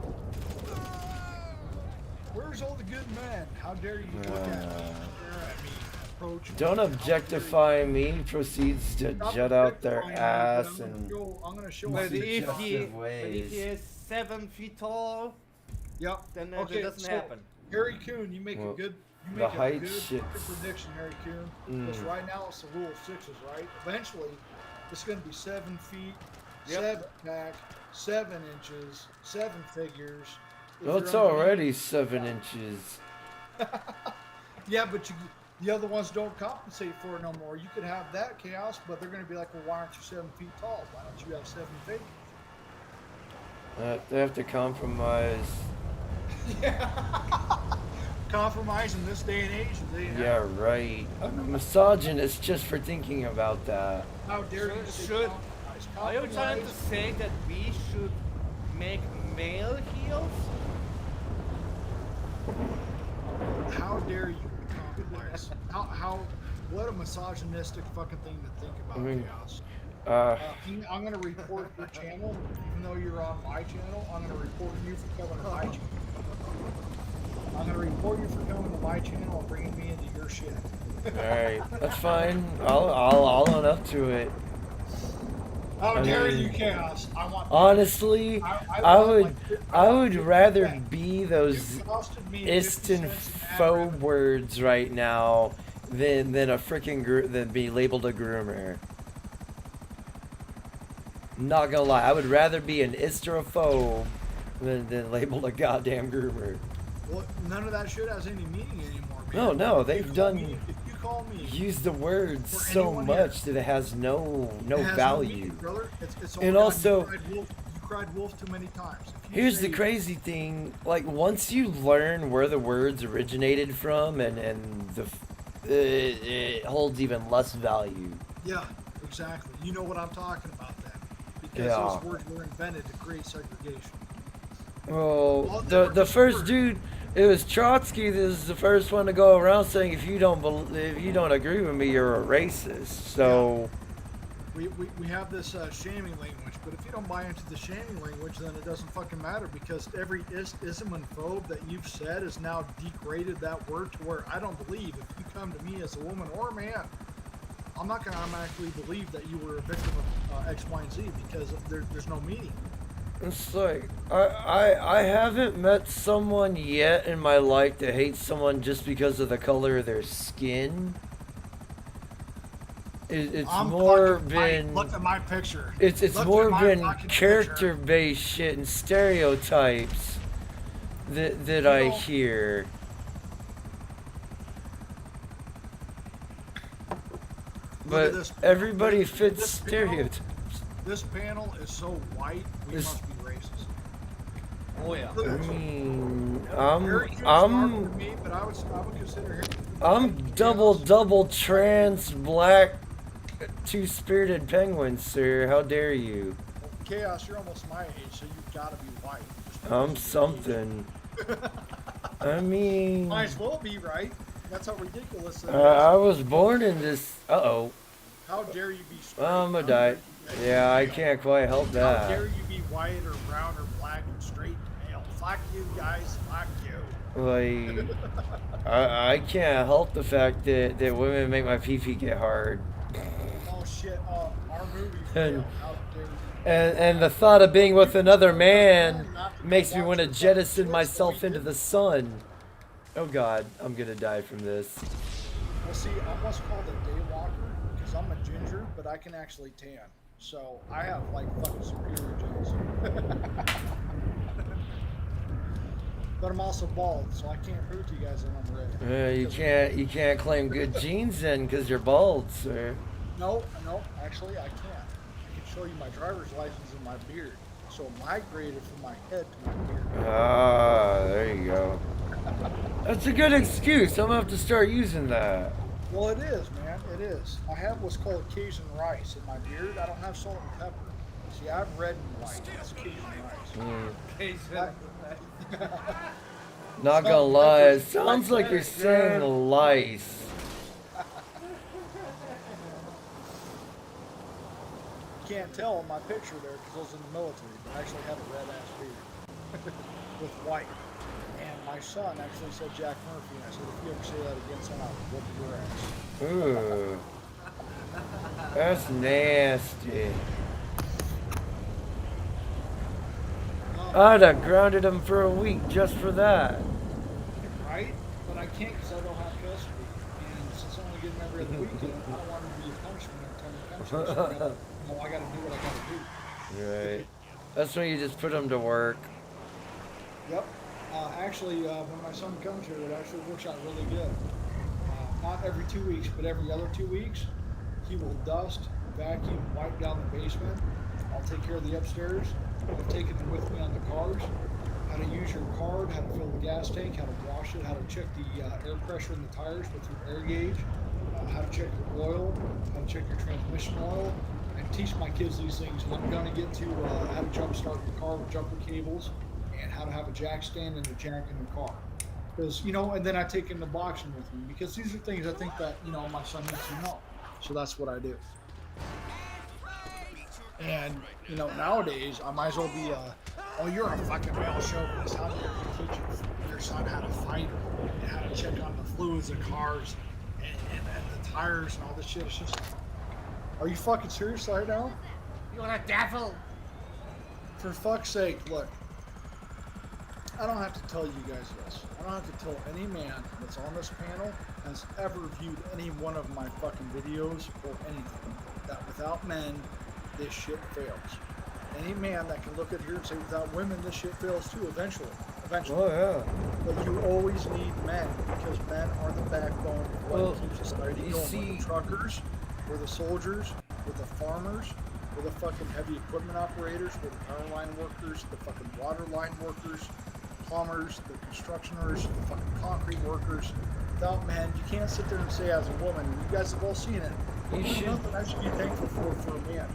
Where's all the good men? How dare you look at me? Stare at me. approach. Don't objectify me. Proceeds to Stop jet out their objectifying me, but ass and I'm gonna show But you. if suggestive he ways. is 7 feet tall, Yep. then Okay, it doesn't so, happen. Harry Coon, you make Well, a good, you the make a height good shit's- fucking prediction, Harry Coon. Mm. Because right now it's the rule of sixes, right? Eventually, it's going to be 7 feet, Yep. 7 pack, 7 inches, 7 figures. If Well, it's you're underneath- already 7 inches. Yeah, but the other ones don't compensate for it no more. You could have that chaos, but they're going to be like, well, why aren't you 7 feet tall? Why don't you have 7 figures? They have to compromise. Compromise in this day and age. Yeah, right. I'm a misogynist just for thinking about that. How dare you say Should compromise? are you trying to Compromise- say that we should make male heels? How dare you compromise? What a misogynistic fucking thing to think about, I mean, Chaos. Uh, I'm gonna report your channel, even though you're on my channel. I'm gonna report you for coming to my channel. I'm gonna report you for coming to my channel and bringing me into your shit. Alright, that's fine. I'll own up to it. How I dare mean, you, Chaos? I want. Honestly, I would rather be those Iston faux words right now than a freaking than be labeled a groomer. Not gonna lie, I would rather be an istrophobe than labeled a goddamn groomer. Well, none of that shit has any meaning anymore. Man. No, no, If they've you done if you call me, use the words for so anyone much here, that it has no it has value. No meaning, brother. It's all And down, also, you cried wolf too many times. If you here's the say- crazy thing: like once you learn where the words originated from, and it holds even less value. Yeah, exactly. You know what I'm talking about then, because Yeah. those words were invented to create segregation. Well, the first dude, it was Trotsky. This is the first one to go around saying if you don't agree with me, you're a racist. So. We have this shaming language, but if you don't buy into the shaming language, then it doesn't fucking matter, because every ism and phobe that you've said has now degraded that word to where I don't believe if you come to me as a woman or a man, I'm not going to automatically believe that you were a victim of X, Y, and Z, because there's no meaning. It's like I haven't met someone yet in my life that hates someone just because of the color of their skin. It's I'm more fucking white. been Look at my picture. it's Look more at my been fucking character based shit and stereotypes that I know- hear. Look at But this. everybody fits This panel- stereotypes. This panel is so white, we This- must be racist. Oh yeah. Look I at this. mean, Harry Coon's darker I'm than me, but I would consider him. I'm double trans black two-spirited penguin, sir. How dare you? Chaos, you're almost my age, so you've got to be white. Just I'm because something. I mean, might as well be right. That's how ridiculous it is. I was born in this. Uh-oh. How dare you be straight? I'm gonna die. Yeah, I can't quite help How dare that. you be white or brown or black and straight male? Fuck you guys. Fuck you. Like, I can't help the fact that women make my pee-pee get hard. Oh shit. Our movie And- failed. How dare you? And the thought of being with another man makes me want to jettison myself into the sun. Oh god, I'm gonna die from this. Well, see, I'm what's called a day walker because I'm a ginger, but I can actually tan. So I have like fucking superior genes. But I'm also bald, so I can't prove to you guys that I'm red. You can't claim good genes then because you're bald, sir. No, actually I can't. I can show you my driver's license and my beard. So it migrated from my head to my beard. Ah, there you go. That's a good excuse. I'm gonna have to start using that. Well, it is, man. It is. I have what's called Cajun rice in my beard. I don't have salt and pepper. See, I have red and white. That's Cajun rice. Not gonna lie, it sounds like you're saying lice. You can't tell in my picture there because I was in the military, but I actually have a red ass beard with white. And my son actually said Jack Murphy, and I said, if you ever say that again, son, I'll whoop your ass. Ooh. That's nasty. I'd have grounded him for a week just for that. Right? But I can't because I don't have custody. And since I'm only getting every other weekend, I don't want to be a punishment every time he comes here. So I gotta do what I gotta do. Right. That's when you just put him to work. Yep. Actually, when my son comes here, it actually works out really good. Not every 2 weeks, but every other 2 weeks, he will dust, vacuum, wipe down the basement. I'll take care of the upstairs. I've taken him with me on the cars. How to use your card, how to fill the gas tank, how to wash it, how to check the air pressure in the tires with your air gauge, how to check your oil, how to check your transmission oil. I teach my kids these things, and I'm going to get to how to jump start the car with jumper cables, and how to have a jack stand and a jack in the car. Because, you know, and then I take him to boxing with me, because these are things I think that, you know, my son needs to know. So that's what I do. And, you know, nowadays, I might as well be, oh, you're a fucking male chauvinist. How dare you teach your son how to fight and how to check on the fluids of cars and the tires and all this shit. It's just, are you fucking serious right now? You're a devil. For fuck's sake, look. I don't have to tell you guys this. I don't have to tell any man that's on this panel has ever viewed any one of my fucking videos or anything that without men, this shit fails. Any man that can look at here and say without women, this shit fails too, eventually. Oh, yeah. But you always need men, because men are the backbone of what keeps society going. We're the truckers, we're the soldiers, we're the farmers, we're the fucking heavy equipment operators, we're the power line workers, the fucking water line workers, plumbers, the constructioners, the fucking concrete workers. Without men, you can't sit there and say as a woman, you guys have all seen it, there's nothing I should be thankful for a man.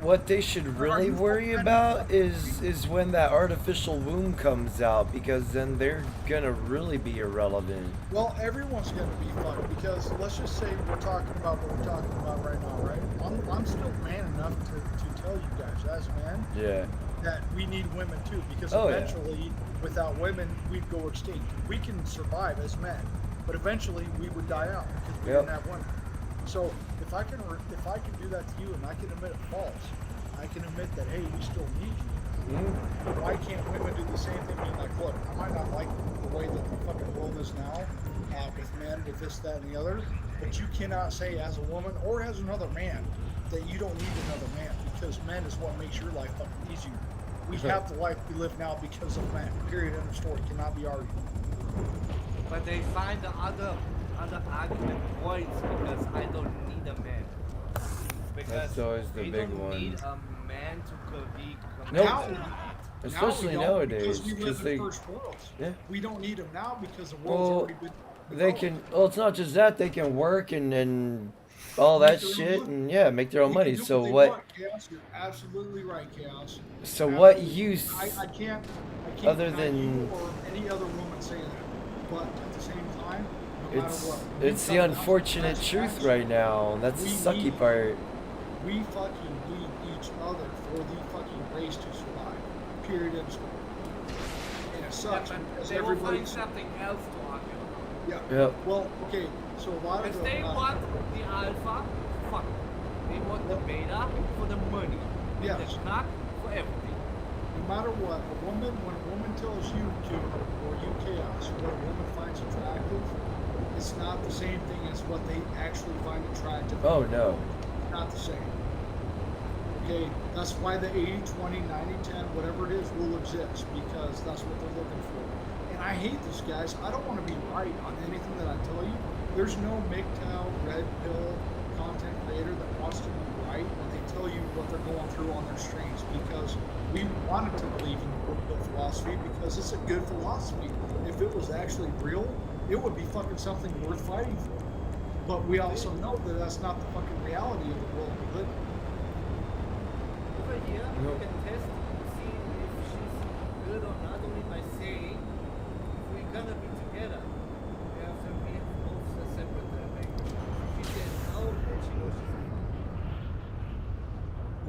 What they should really worry about is when that artificial womb comes out, because then they're gonna really be irrelevant. Well, everyone's gonna be fucked, because let's just say we're talking about what we're talking about right now, right? I'm still man enough to tell you guys as men that we need women too, because eventually without women we'd go extinct. We can survive as men, but eventually we would die out because we didn't have women. So if I can do that to you and I can admit faults, I can admit that, hey, we still need you. Why can't women do the same thing? Being like, look, I might not like the way that the fucking world is now, with men, with this, that, and the other, but you cannot say as a woman or as another man that you don't need another man, because men is what makes your life fucking easier. We have the life we live now because of men. Period. End of story. Cannot be argued. But they find the other argument points because I don't need a man. Because that's always the big don't one. Need a man to be Nope. Especially nowadays, because we live in first worlds. Yeah. We don't need them now because the world's already been. They can. Well, it's not just that, they can work and all that shit and make their own money. So what? Chaos, you're absolutely right, Chaos. So what use? I can't other than you or any other woman say that, but at the same time, no matter what, it's the unfortunate truth right now. That's the sucky part. We fucking need each other for the fucking race to survive. Period. End story. And it sucks because they will everybody's. find something else to argue. Yeah. Well, okay. So a lot of if they want the alpha, fuck. They want the beta for the money. Yes. The knock for everything. No matter what, when a woman tells you to, or you Chaos, what a woman finds attractive, it's not the same thing as what they actually find attractive. Oh no. It's not the same. Okay, that's why the 80, 20, 90, 10, whatever it is, will exist, because that's what they're looking for. And I hate this, guys. I don't want to be right on anything that I tell you. There's no MGTOW, red pill content creator that wants to be right when they tell you what they're going through on their streams, because we wanted to believe in the philosophy because it's a good philosophy. If it was actually real, it would be fucking something worth fighting for. But we also know that that's not the fucking reality of the world we live in. Over here, you can test to see if she's good or not, only by saying, if we're gonna be together, we have to be both separate languages. If she says no, then she knows she's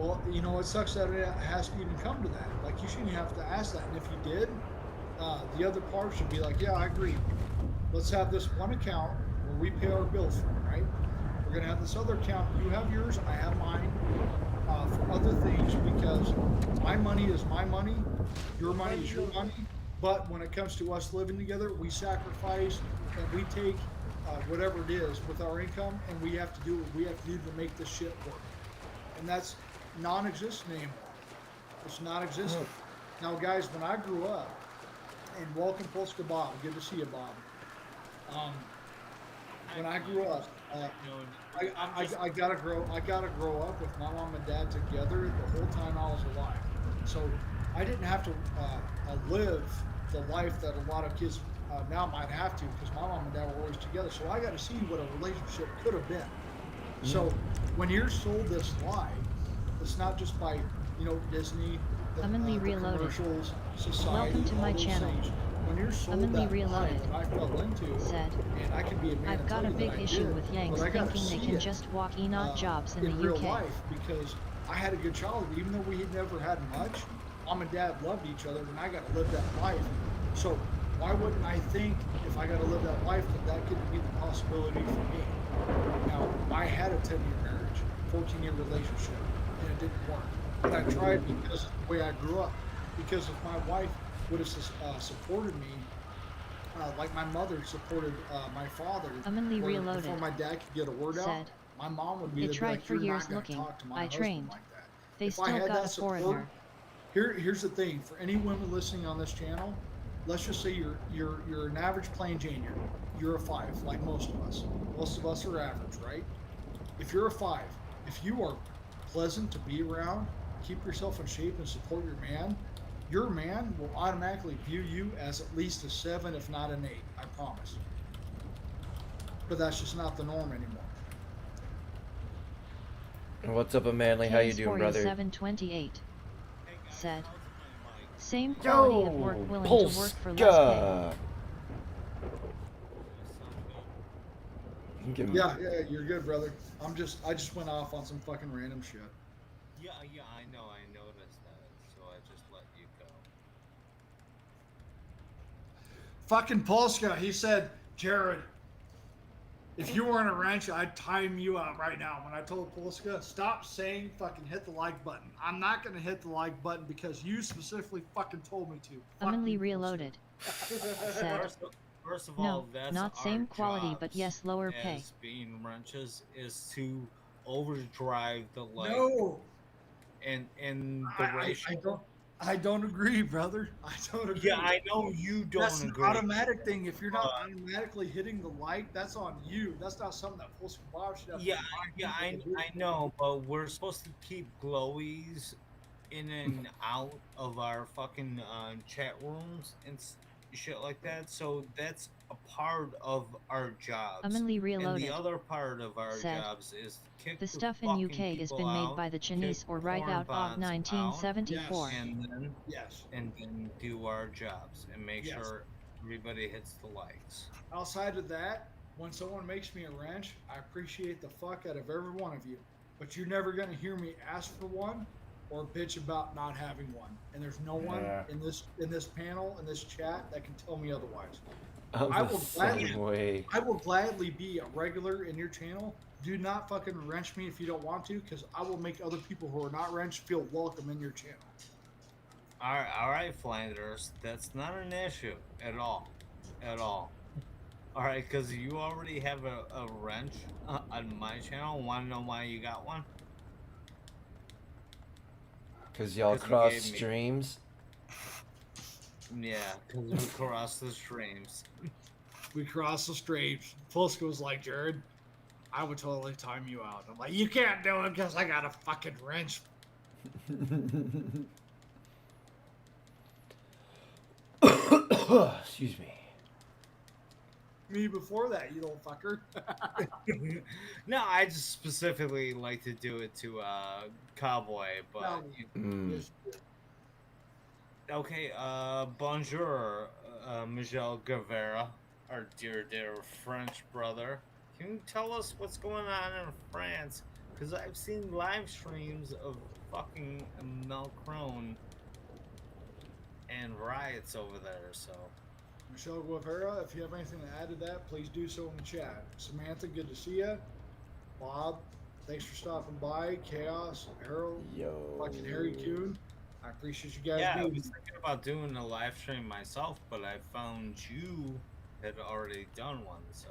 Well, you know, it sucks that it has to even come to that. Like, you shouldn't have to ask that. And if you did, the other part should be like, yeah, I agree. Let's have this one account where we pay our bills from, right? We're gonna have this other account. You have yours, I have mine, for other things because my money is my money, your money is your money. But when it comes to us living together, we sacrifice and we take whatever it is with our income, and we have to do what we have to do to make this shit work. And that's non-existent anymore. It's non-existent. Now, guys, when I grew up, and welcome Polska Bob, good to see you, Bob. When I grew up, I gotta grow up with my mom and dad together the whole time I was alive. So I didn't have to live the life that a lot of kids now might have to because my mom and dad were always together. So I got to see what a relationship could have been. So when you're sold this lie, it's not just by Disney, the commercials, society, Welcome to all my those channel. things. When you're sold Commonly that lie Reloaded that I fell into, and I can be a man I've and got tell a you big that I issue did, with Yanks but I gotta thinking they see can it, just walk Enoch jobs in the real UK. life because I had a good childhood, even though we had never had much. Mom and dad loved each other, and I got to live that life. So why wouldn't I think if I got to live that life that could be the possibility for me? Now I had a 10-year marriage, 14-year relationship, and it didn't work. But I tried because of the way I grew up. Because if my wife would have supported me, like my mother supported my father, Commonly where Reloaded before my dad could get a word out, said, my mom would be They there, be tried like, for "You're years not going to looking. talk to my I husband trained. like that." They If I still had got that a support, foreigner. here's the thing: for any women listening on this channel, let's just say you're an average plain Jane. You're a 5, like most of us. Most of us are average, right? If you're a 5, if you are pleasant to be around, keep yourself in shape and support your man will automatically view you as at least a 7, if not an 8. I promise. But that's just not the norm anymore. What's up, Manly? How you doing, brother? 728 said, same quality of work, willing to work for less pay. Polska! Yeah, you're good, brother. I just went off on some fucking random shit. Yeah, I know. I noticed that, so I just let you go. Fucking Polska, he said, Jared, if you weren't a wrench, I'd time you out right now. When I told Polska, stop saying fucking hit the like button. I'm not going to hit the like button because you specifically fucking told me to. Commonly Reloaded said, First of no, all, that's not our same quality, jobs but yes, lower pay. as being wrenches is to overdrive the light. No. And the ratio. I don't agree, brother. I don't agree. Yeah, I know you don't That's agree. an automatic thing. If you're not automatically hitting the like, that's on you. That's not something that Polska Bob should have. I know, but we're supposed to keep glowies in and out of our fucking chat rooms and shit like that. So that's a part of our jobs. Commonly Reloaded And the other part of our said, jobs is kick the stuff in UK has been made by the Chinese or right out of 1974. And then do our jobs and make sure everybody hits the likes. Outside of that, when someone makes me a wrench, I appreciate the fuck out of every one of you. But you're never gonna hear me ask for one or bitch about not having one. And there's no one in this panel, in this chat, that can tell me otherwise. I will gladly be a regular in your channel. Do not fucking wrench me if you don't want to, because I will make other people who are not wrenched feel welcome in your channel. All right, Flanders. That's not an issue at all. All right, because you already have a wrench on my channel. Want to know why you got one? Because y'all cross streams? Yeah, because we cross the streams. We cross the streams. Polska was like, Jared, I would totally time you out. I'm like, you can't do it because I got a fucking wrench. Excuse me. Me before that, you little fucker. No, I just specifically like to do it to Cowboy, but okay. Bonjour, Miguel Guevara, our dear French brother. Can you tell us what's going on in France? Because I've seen live streams of fucking Macron, and riots over there. So Michelle Guevara, if you have anything to add to that, please do so in the chat. Samantha, good to see you. Bob, thanks for stopping by. Chaos, Arrow, fucking Harry Coon. I appreciate you guys yeah, I being was thinking about doing a live stream myself, but I found you had already done one. So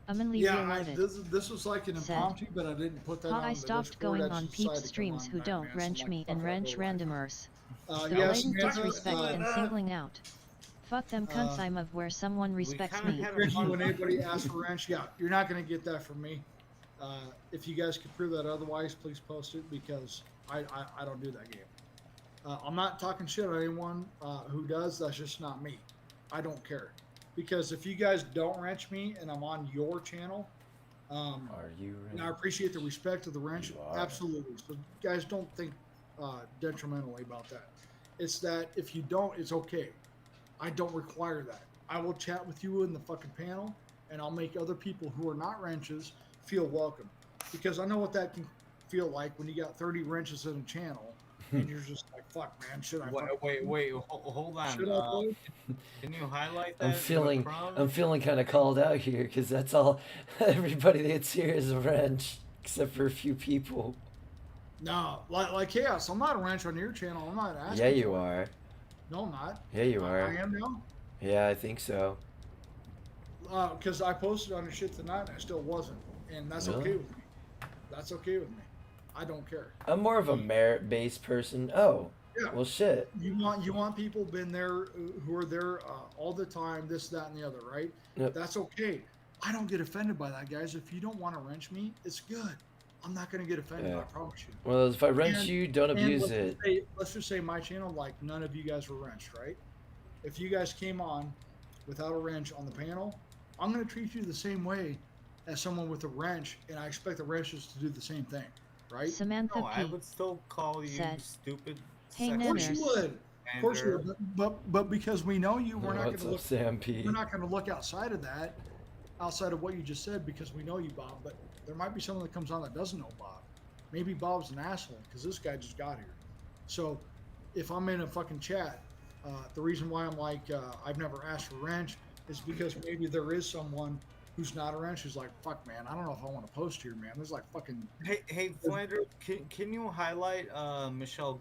Humanly yeah, reloaded. this was like an Said, impromptu, but I didn't put that on I the stopped Discord. going I on just peeps decided to come streams on who tonight, don't man, so wrench I'm me like, and fuck it, wrench I'll go live. randomers. The Yeah, blatant Samantha, disrespect and singling out. Fuck them cunts, I'm of where someone respects me. When anybody asks for wrench, yeah, you're not going to get that from me. If you guys can prove that otherwise, please post it because I don't do that game. I'm not talking shit on anyone who does. That's just not me. I don't care. Because if you guys don't wrench me and I'm on your channel, Are you and I appreciate the respect of the wrench. You are. Absolutely. So guys, don't think detrimentally about that. It's that if you don't, it's okay. I don't require that. I will chat with you in the fucking panel, and I'll make other people who are not wrenches feel welcome. Because I know what that can feel like when you got 30 wrenches in a channel, and you're just like, fuck, man, should I wait, hold on. Should I play? Can you highlight that? I'm feeling Macron? I'm feeling kind of called out here because that's all everybody that's here is a wrench except for a few people. No, like Chaos, I'm not a wrench on your channel. I'm not asking. Yeah, you for it. are. No, I'm not. Yeah, you are. I am now. Yeah, I think so. Because I posted on your shit tonight and I still wasn't. And that's Really? okay with me. That's okay with me. I don't care. I'm more of a merit-based person. Oh, Yeah. well, shit. You want people been there who are there all the time, this, that, and the other, right? Yep. That's okay. I don't get offended by that, guys. If you don't want to wrench me, it's good. I'm not going to get offended, Yeah. I promise you. Well, if I wrench And- you, don't and abuse let's it. just say- let's just say my channel, like none of you guys were wrenched, right? If you guys came on without a wrench on the panel, I'm going to treat you the same way as someone with a wrench, and I expect the wrenches to do the same thing, right? Samantha No, I P. would still call you said, stupid. Hey, Of course you Nanners. would. Of course you would. But because we know you, we're not going What's to up, look. Sam P? We're not going to look outside of that, outside of what you just said, because we know you, Bob. But there might be someone that comes on that doesn't know Bob. Maybe Bob's an asshole because this guy just got here. So if I'm in a fucking chat, the reason why I'm like I've never asked for wrench is because maybe there is someone who's not a wrench who's like, fuck, man, I don't know if I want to post here, man. There's like fucking. Hey, Flanders, can you highlight Michelle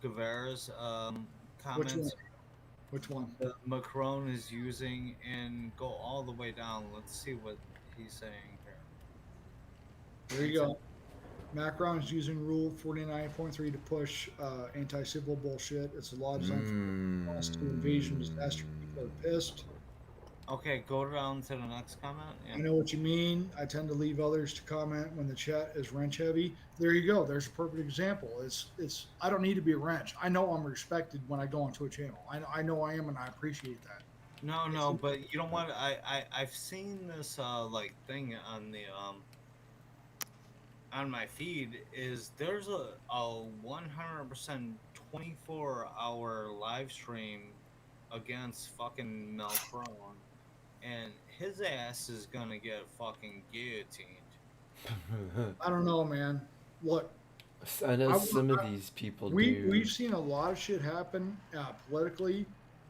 Guevara's comments? Which one? That Macron is using and go all the way down. Let's see what he's saying here. There you go. Macron is using Rule 49.3 to push anti-civil bullshit. It's a law designed for us to invasion disaster. People are pissed. Okay, go down to the next comment. I know what you mean. I tend to leave others to comment when the chat is wrench heavy. There you go. There's a perfect example. It's. I don't need to be a wrench. I know I'm respected when I go onto a channel. I know I am, and I appreciate that. No, but you know what? I've seen this like thing on the on my feed is there's a 100% 24-hour live stream against fucking Macron, and his ass is gonna get fucking guillotined. I don't know, man. Look, I know some of these people do. We've seen a lot of shit happen politically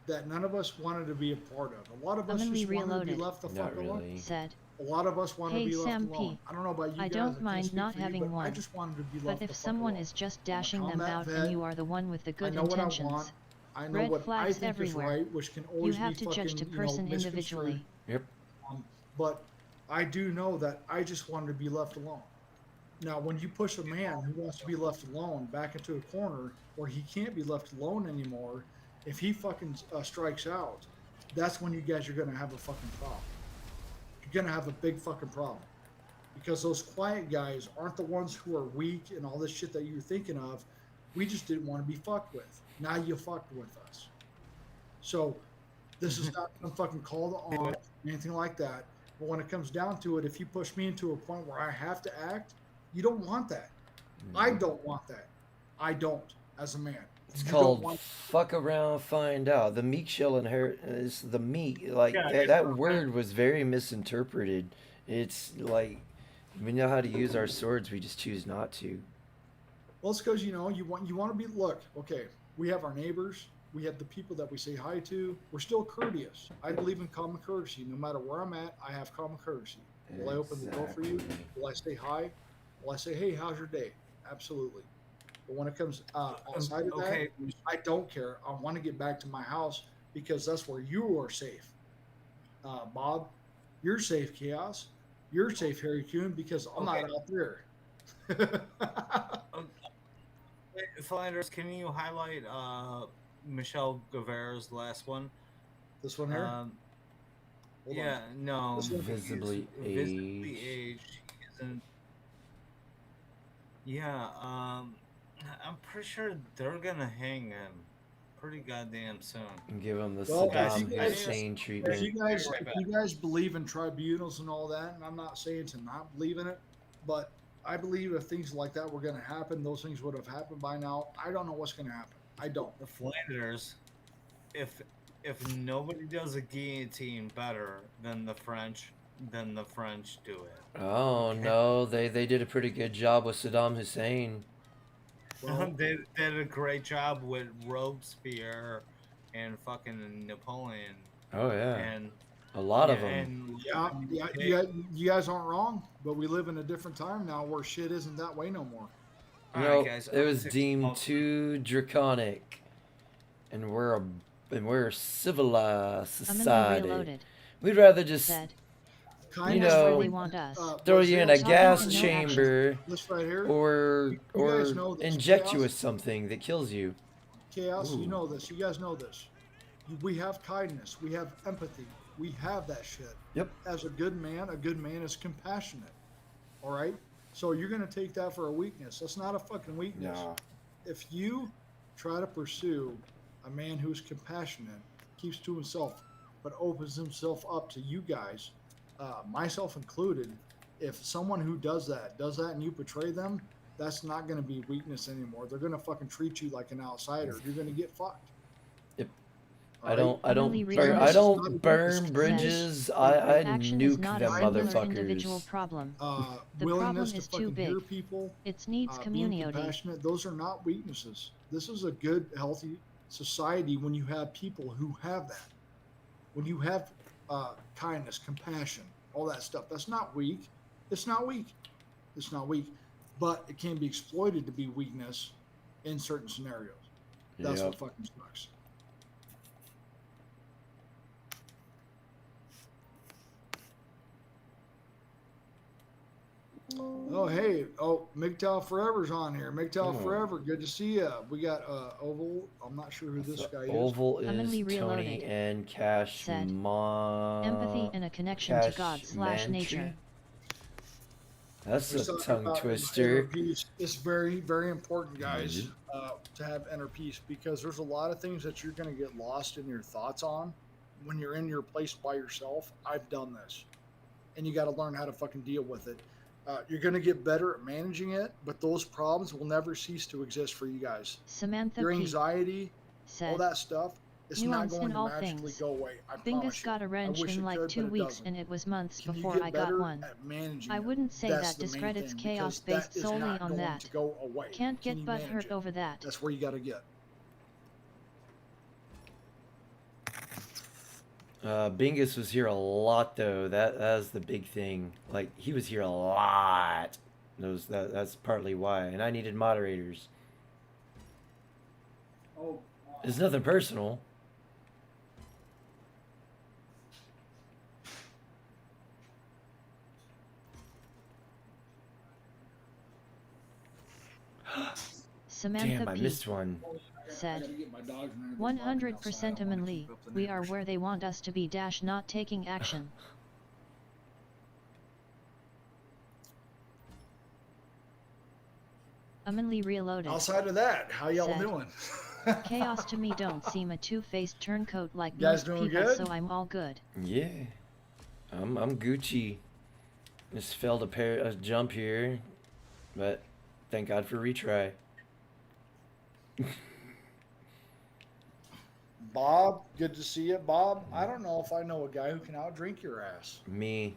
that none of us wanted to be a part of. A lot of us Humanly just wanted to be reloaded. left the fuck alone. really. Said, A lot of us want Hey, to be left Sam alone. P. I don't know about you I guys. don't can't mind speak not for you, having but I one. just wanted to be left But the if fuck someone alone. is just I'm a dashing them combat out vet. and you are the one with the good I know intentions, what I want. I know red what I flags think everywhere. is right, which can You always have be to judge fucking, the person misconstrued. individually. Yep. But I do know that I just wanted to be left alone. Now, when you push a man who wants to be left alone back into a corner where he can't be left alone anymore, if he fucking strikes out, that's when you guys are going to have a fucking problem. You're going to have a big fucking problem. Because those quiet guys aren't the ones who are weak and all this shit that you're thinking of. We just didn't want to be fucked with. Now you fucked with us. So this is not some fucking call to arms, anything like that. But when it comes down to it, if you push me into a point where I have to act, you don't want that. I don't want that. I don't, as a man. It's You called don't want- fuck around, find out. The meek shall inherit is the meek. Like Yeah, that word was very misinterpreted. It's like we know how to use our swords, we just choose not to. Well, it's because you want to be. Look, okay, we have our neighbors, We have the people that we say hi to. We're still courteous. I believe in common courtesy. No matter where I'm at, I have common courtesy. Will I open the door for you? Will I say hi? Will I say, hey, how's your day? Absolutely. But when it comes outside of that, I don't care. I want to get back to my house because that's where you are safe. Bob, you're safe, Chaos. You're safe, Harry Coon, because I'm not out there. Flanders, can you highlight Michelle Guevara's last one? This one here? Hold Yeah, on. no. This one? Visibly Visibly aged. aged. He isn't. Yeah, I'm pretty sure they're gonna hang him pretty goddamn soon. And give him the Well, Saddam Hussein treatment. if you guys believe in tribunals and all that, and I'm not saying to not believe in it, but I believe if things like that were going to happen, those things would have happened by now. I don't know what's going to happen. I don't. The Flanders, if nobody does a guillotine better than the French do it. Oh no, they did a pretty good job with Saddam Hussein. Well, they did a great job with Robespierre and fucking Napoleon. Oh yeah, and a lot of them. You guys aren't wrong, but we live in a different time now where shit isn't that way no more. No, it was deemed too draconic, and we're a civilized society. We'd rather just, you know, throw you in a gas chamber, This right here, or guys know this, inject Chaos? you with something that kills you. Chaos, Ooh. you know this. You guys know this. We have kindness. We have empathy. We have that shit. Yep. As a good man is compassionate. All right? So you're going to take that for a weakness. That's not a fucking weakness. No. If you try to pursue a man who's compassionate, keeps to himself, but opens himself up to you guys, myself included, if someone who does that and you betray them, that's not going to be weakness anymore. They're going to fucking treat you like an outsider. You're going to get fucked. Yep. All I don't burn bridges. I nuke them motherfuckers. Problem. The Willingness problem is to too fucking hear big. people. It needs Being community. compassionate. Those are not weaknesses. This is a good, healthy society when you have people who have that. When you have kindness, compassion, all that stuff. That's not weak. It's not weak. It's not weak. But it can be exploited to be weakness in certain scenarios. That's what fucking sucks. Oh, hey. Oh, MGTOW Forever's on here. MGTOW Forever, good to see you. We got Oval. I'm not sure who this guy is. Oval is Tony and Cash Empathy and a connection to God/nature. That's Let's a talk tongue about twister. inner peace. It's very, very important, guys, to have inner peace because there's a lot of things that you're going to get lost in your thoughts on when you're in your place by yourself. I've done this. And you got to learn how to fucking deal with it. You're going to get better at managing it, but those problems will never cease to exist for you guys. Samantha Your P. anxiety, all that stuff, it's not Nuance going in to all magically things. go away. I Bingus promise you. got a wrench wish in it like could, 2 but it weeks, doesn't. and it was months Can you before get I got better one. at managing I it? wouldn't say That's that the main discredits thing, chaos because based that is solely not on going that. to go away. Can't Can get you butt manage hurt it? over that. That's where you got to get. Bingus was here a lot though. That's the big thing. Like he was here a lot. That's partly why. And I needed moderators. Oh, It's nothing personal. Samantha Damn, I P. missed one. said, 100% Amanli, we are where they want us to be dash not taking action. Amanli reloaded. Outside of that, how y'all said, doing? Chaos to me don't seem a two-faced turncoat like You guys most doing people, good? so I'm all good. Yeah, I'm Gucci. Just failed a jump here, but thank God for retry. Bob, good to see you. Bob, I don't know if I know a guy who can outdrink your ass. Me.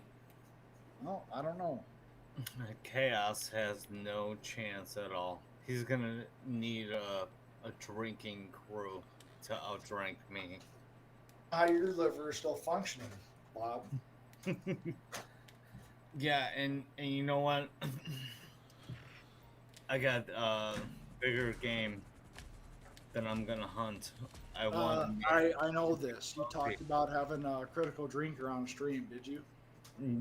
No, I don't know. Chaos has no chance at all. He's gonna need a drinking crew to outdrink me. How your liver is still functioning, Bob. Yeah, and you know what? I got bigger game that I'm gonna hunt. I want. I know this. You talked about having a critical drinker on stream, did you?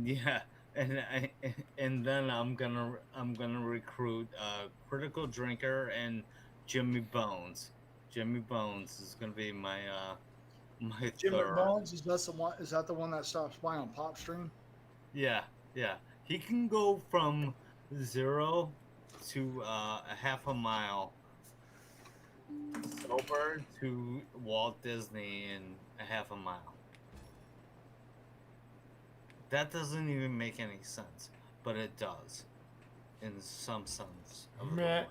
Yeah, and then I'm gonna recruit critical drinker and Jimmy Bones. Jimmy Bones is gonna be my my Jim third. McBones, is that the one? Is that the one that stops by on Pop Stream? Yeah, yeah. He can go from 0 to a half a mile sober to Walt Disney in a half a mile. That doesn't even make any sense, but it does, in some sense of the Meh. word.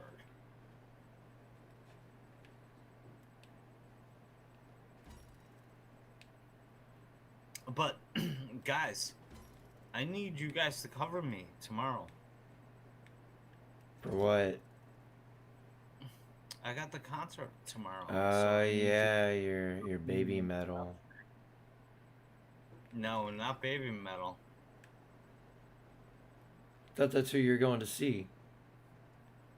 But, guys, I need you guys to cover me tomorrow. For what? I got the concert tomorrow. Oh I need you- yeah, your baby metal. No, not baby metal. Thought that's who you're going to see.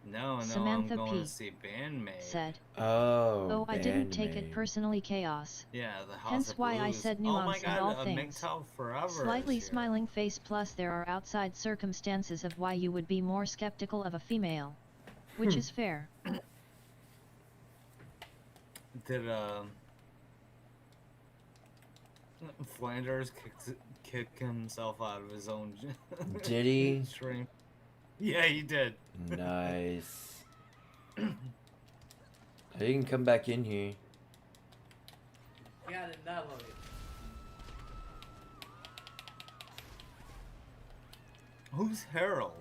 No, Samantha I'm going P. to see Bandmaid. Said. Oh, I didn't take Bandmaid. it personally, Chaos. Yeah, the House Hence of why I Blues. said Oh my nuance and all God, things. MGTOW Forever Slightly is here. smiling face plus there are outside circumstances of why you would be more skeptical of a female. Which is fair. Did Flanders kick himself out of his own Did he? stream? Yeah, he did. Nice. He can come back in here. Got it, download it. Who's Harold,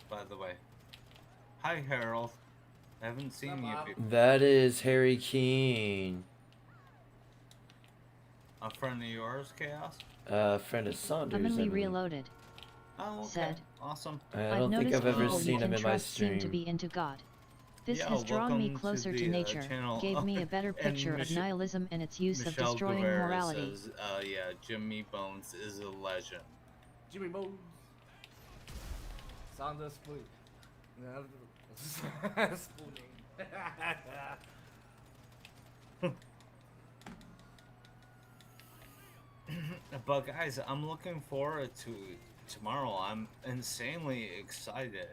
by the way? Hi, Harold. I haven't seen you before. That is Harry Keene. A friend of yours, Chaos? Friend of Saunders. I Commonly believe. reloaded. Oh, okay. Said. Awesome. I I've don't think noticed I've ever people seen you him can in my trust seem to stream. be into God. This Yeah, has drawn me welcome to closer to the, nature, channel. gave me a better And picture of nihilism and its use Michelle of destroying Guevara morality. says, yeah, Jimmy Bones is a legend. Jimmy Bones. Sanders Spooning. Spooning. But guys, I'm looking forward to tomorrow. I'm insanely excited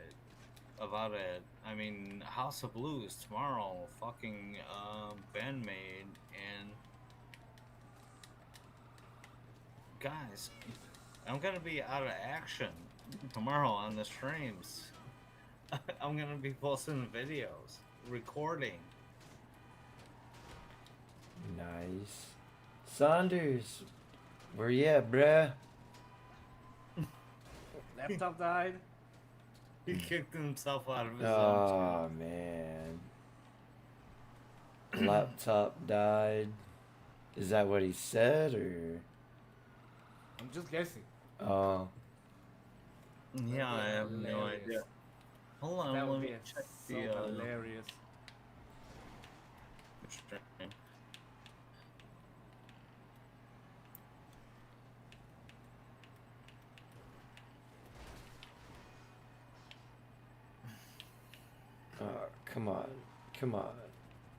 about it. I mean, House of Blues tomorrow, fucking Bandmaid, and guys, I'm gonna be out of action tomorrow on the streams. I'm gonna be posting videos, recording. Nice. Saunders, where you at, bruh? Laptop died. He kicked himself out of his own Oh man. Laptop died. Is that what he said, or? I'm just guessing. Oh. Yeah, I have no Hilarious. idea. Hold on, That let would me be check so the hilarious. stream. Oh, come on. Come on.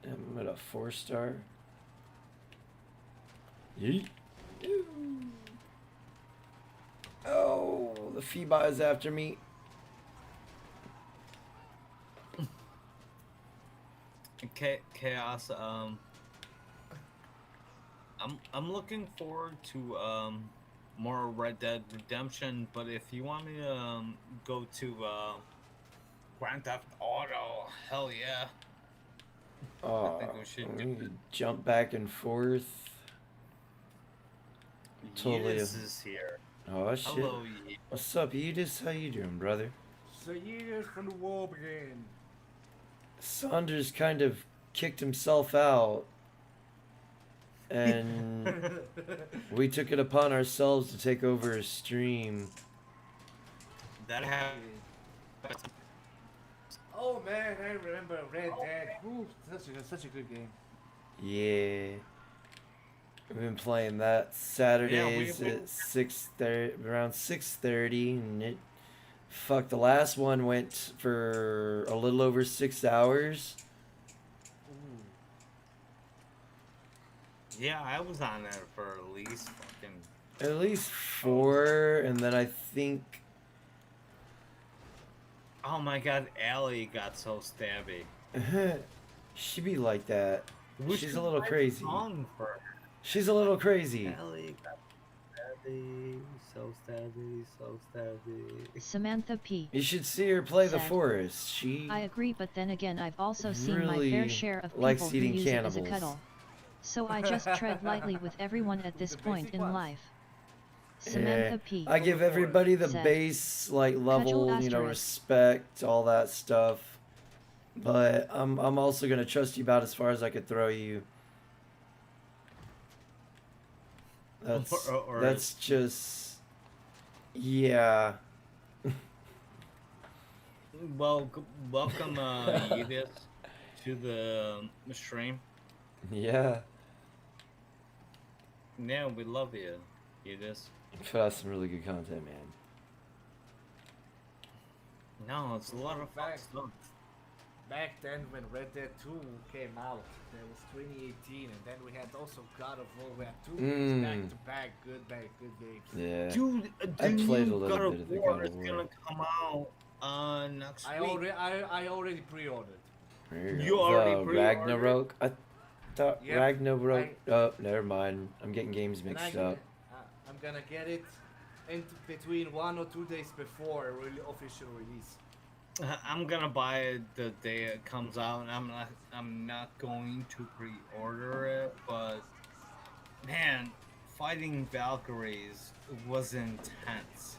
I'm at a 4-star. Yeet. Oh, the Feebot is after me. Chaos. I'm looking forward to more Red Dead Redemption, but if you want me to go to Grand Theft Auto, hell yeah. Oh, I think we should do we jump back and forth. Totally. Yeetus is here. Oh shit. Hello, Yeetus. What's up, Edis? How you doing, brother? So years from the war began. Saunders kind of kicked himself out, and we took it upon ourselves to take over his stream. That happened. Oh man, I remember Red Dead. Ooh, such a good game. Yeah. We've been playing that Saturdays we- at 6:30, around 6:30, and it. Fuck, the last one went for a little over 6 hours. Yeah, I was on there for at least fucking. At least 4, and then I think. Oh my god, Allie got so stabby. She be like that. We She's should a little write crazy. song for her. She's a little crazy. Allie got stabby, so stabby, so stabby. Samantha P. You should see her play the said, forest. She I agree, but then again, I've also seen my really fair share of likes people who eating use it as a cannibals. cuddle. So I just tread lightly with everyone at this point in life. Eh, Samantha P. I give everybody the said, base like level, you know, asterisk. respect, all that stuff. But I'm also gonna trust you about as far as I could throw you. That's Or- that's just yeah. Well, welcome, Yudis, to the stream. Yeah. Yeah, we love you, Yudis. Put out some really good content, man. No, it's a lot of fun stuff. Back then, when Red Dead 2 came out, that was 2018, and then we had also God of War. We had 2 games back to back, good games. Yeah. Dude, I the played a new little God bit of of the War God is of War. gonna come out next week. I already pre-ordered. You already The pre-ordered? Ragnarok. I thought Yep, Ragnarok. Oh, never mind. I'm getting games And mixed up. I'm gonna get it in between 1 or 2 days before a really official release. I'm gonna buy it the day it comes out. I'm not going to pre-order it, but man, fighting Valkyries was intense.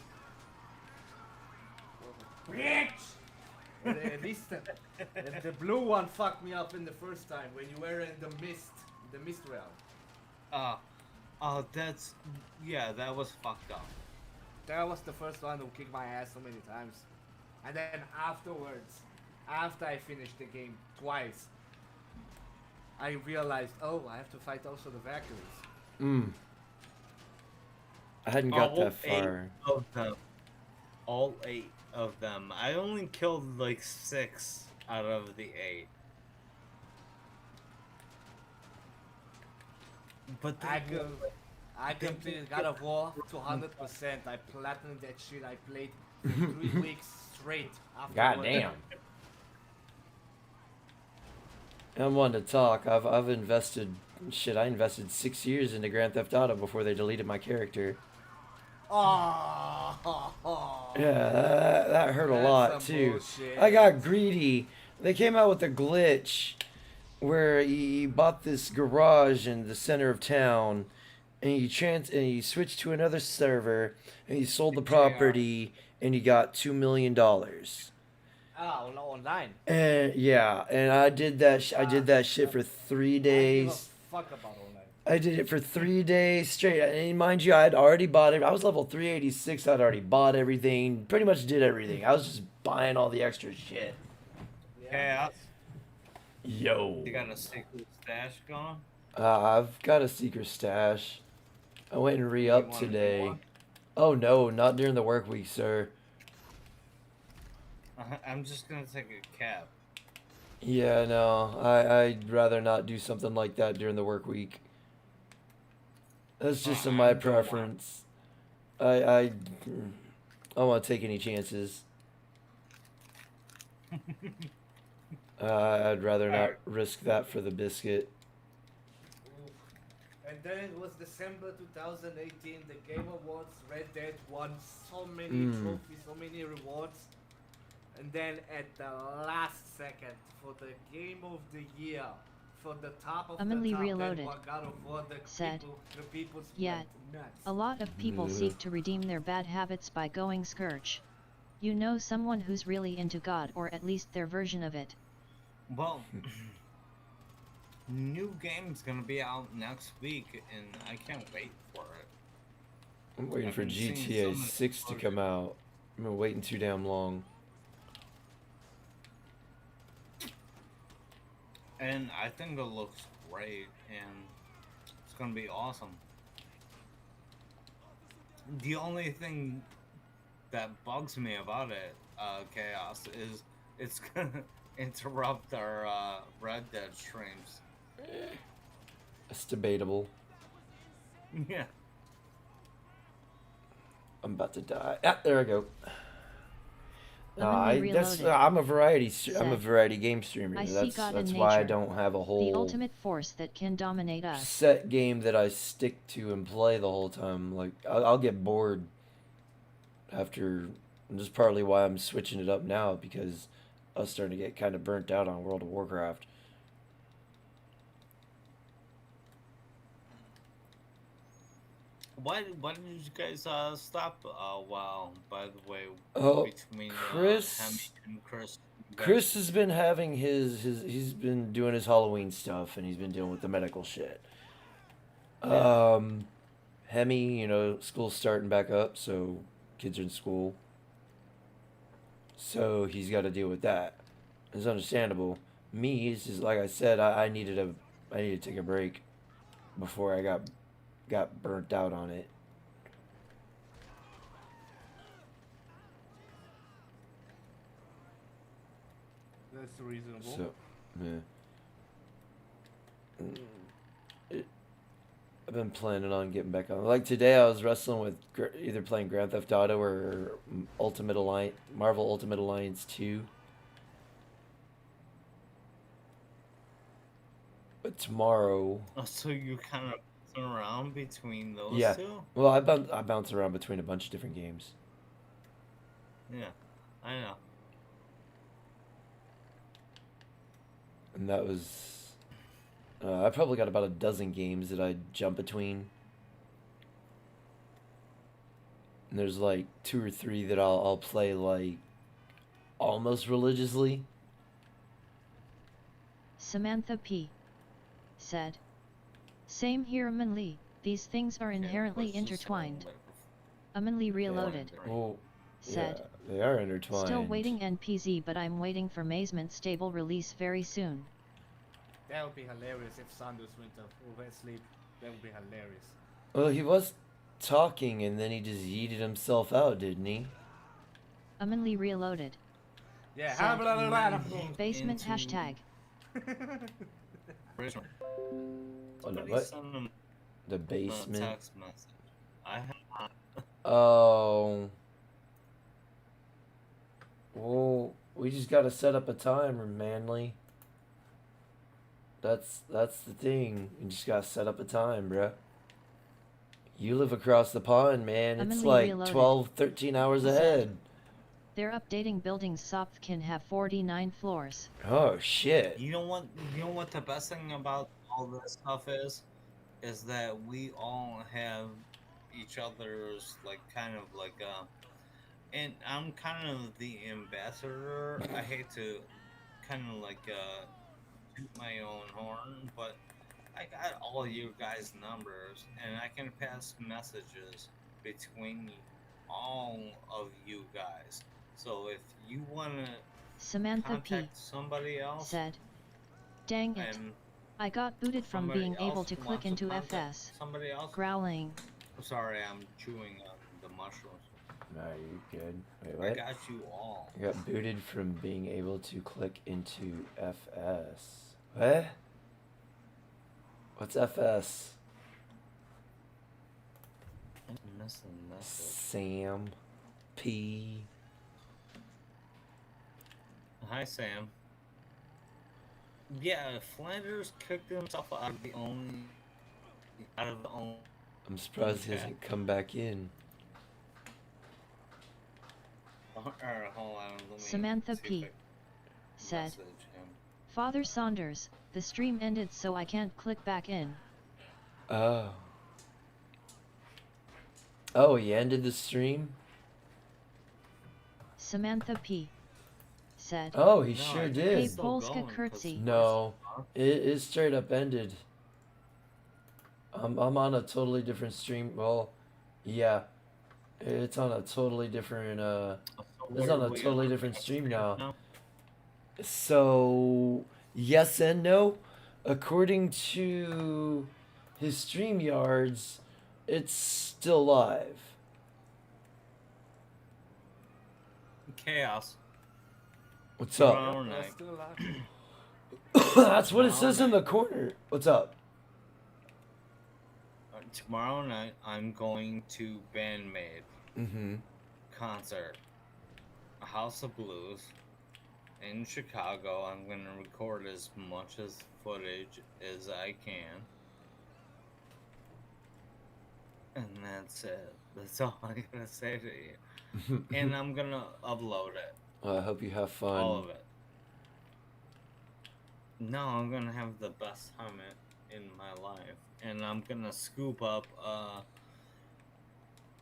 Bitch! At least the blue one fucked me up in the first time when you were in the mist realm. That's that was fucked up. That was the first one who kicked my ass so many times. And then afterwards, after I finished the game twice, I realized, oh, I have to fight also the Valkyries. I hadn't got that far. All 8 of them. I only killed like 6 out of the 8. But I completed God of War to 100%. I platinumed that shit. I played for 3 weeks straight. God damn. I'm one to talk. I've invested shit. I invested 6 years into Grand Theft Auto before they deleted my character. Oh, Yeah, that hurt a That's lot some too. bullshit. I got greedy. They came out with a glitch where he bought this garage in the center of town, and he switched to another server, and he sold the property, and he got $2 million. Online. And yeah, and I did that. I did that shit for 3 days. Fuck about online. I did it for 3 days straight. And mind you, I had already bought it. I was level 386. I'd already bought everything. Pretty much did everything. I was just buying all the extra shit. Chaos. Yo. You got a secret stash going? I've got a secret stash. I went and re-upped today. Oh no, not during the work week, sir. I'm just gonna take a cab. Yeah, no. I'd rather not do something like that during the work week. That's just in my preference. I don't want to take any chances. I'd rather not risk that for the biscuit. And then it was December 2018, the Game Awards. Red Dead won so many trophies, so many rewards. And then at the last second, for the Game of the Year, for the top of Humanly the top, Reloaded God of War, the said, people Yet, nuts. a lot of people seek to redeem their bad habits by going scourge. You know someone who's really into God, or at least their version of it. Well, new game's gonna be out next week, and I can't wait for it. I'm waiting for been seeing so GTA many 6 to come out. I've been waiting too damn long. And I think it looks great, and it's gonna be awesome. The only thing that bugs me about it, Chaos, is it's gonna interrupt our Red Dead streams. It's debatable. Yeah. I'm about to die. Ah, there I go. Literally That's reloaded. I'm a variety I'm a Said, variety game streamer. I see That's God that's in why I nature, don't have a the whole ultimate force that can dominate us. set game that I stick to and play the whole time. Like I'll get bored after. And this is partly why I'm switching it up now, because I was starting to get kind of burnt out on World of Warcraft. Why did you guys stop a while, by the way, Oh, between Chris. Hemi and Chris? Chris has been having he's been doing his Halloween stuff, and he's been dealing with the medical shit. Hemi, school's starting back up, so kids are in school. So he's got to deal with that. It's understandable. Me, it's just like I said, I needed to take a break before I got burnt out on it. That's reasonable. So, yeah. I've been planning on getting back on. Like today, I was wrestling with either playing Grand Theft Auto or Marvel Ultimate Alliance 2. But tomorrow. Oh, so you kind of turn around between those Yeah. two? Well, I bounce around between a bunch of different games. Yeah, I know. And that was. I probably got about a dozen games that I jump between. And there's like 2 or 3 that I'll play like almost religiously. Samantha P. said, "Same here, Amanli. These things are inherently intertwined." Amanli Reloaded Well, said, yeah, they are intertwined. "Still waiting NPZ, but I'm waiting for Mazement stable release very soon." That would be hilarious if Sanders went sleep. That would be hilarious. Well, he was talking and then he just yeeted himself out, didn't he? Amanli Reloaded Yeah, said, "Basement hashtag." Oh, no, what? The basement. Text message. I have. Oh. Well, we just gotta set up a timer, Manly. That's the thing. You just gotta set up a time, bruh. You live across the pond, man. It's Amanli like Reloaded 12, 13 hours ahead. They're updating buildings. Soft can have 49 floors. Oh shit. You know what the best thing about all this stuff is that we all have each other's and I'm kind of the ambassador. I hate to kind of toot my own horn, but I got all you guys' numbers and I can pass messages between all of you guys. So if you wanna Samantha P. contact somebody else said, "Dang it. and I got booted from somebody being able else to click wants to into contact FS." somebody else. Growling. I'm sorry, I'm chewing on the mushrooms. No, you good. Wait, I what? got you all. I got booted from being able to click into FS. What? What's FS? I missed the message. Sam P. Hi, Sam. Yeah, Flanders kicked himself out of the only. I'm surprised he hasn't come back in. Hold on, let me Samantha see if P. I said, message him. "Father Saunders, the stream ended so I can't click back in." Oh. Oh, he ended the stream? Samantha P. said, Oh, he No, sure I think did. it's still Polska going, 'cause curtsy. No, it straight up ended. I'm on a totally different stream. Well, yeah, it's on a totally different it's on a totally different stream now. So yes and no. according to his StreamYards, it's still live. Chaos. What's Tomorrow up? night. That's what it says in the corner. What's up? Tomorrow night, I'm going to Bandmate Mm-hmm. concert, a House of Blues, in Chicago. I'm going to record as much as footage as I can. And that's it. That's all I'm going to say to you. And I'm going to upload it. Well, I hope you have fun. All of it. No, I'm going to have the best time in my life. And I'm going to scoop up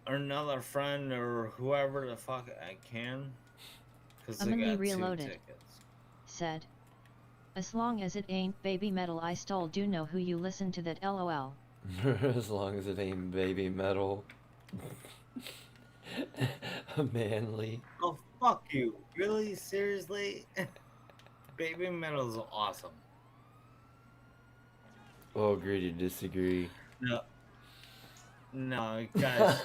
another friend or whoever the fuck I can. Because they Humanly got Reloaded 2 tickets. said, as long as it ain't baby metal, I still do know who you listen to that, lol. As long as it ain't baby metal. Manly. Oh, fuck you. Really? Seriously? Baby metal is awesome. Well, agree to disagree. No, guys,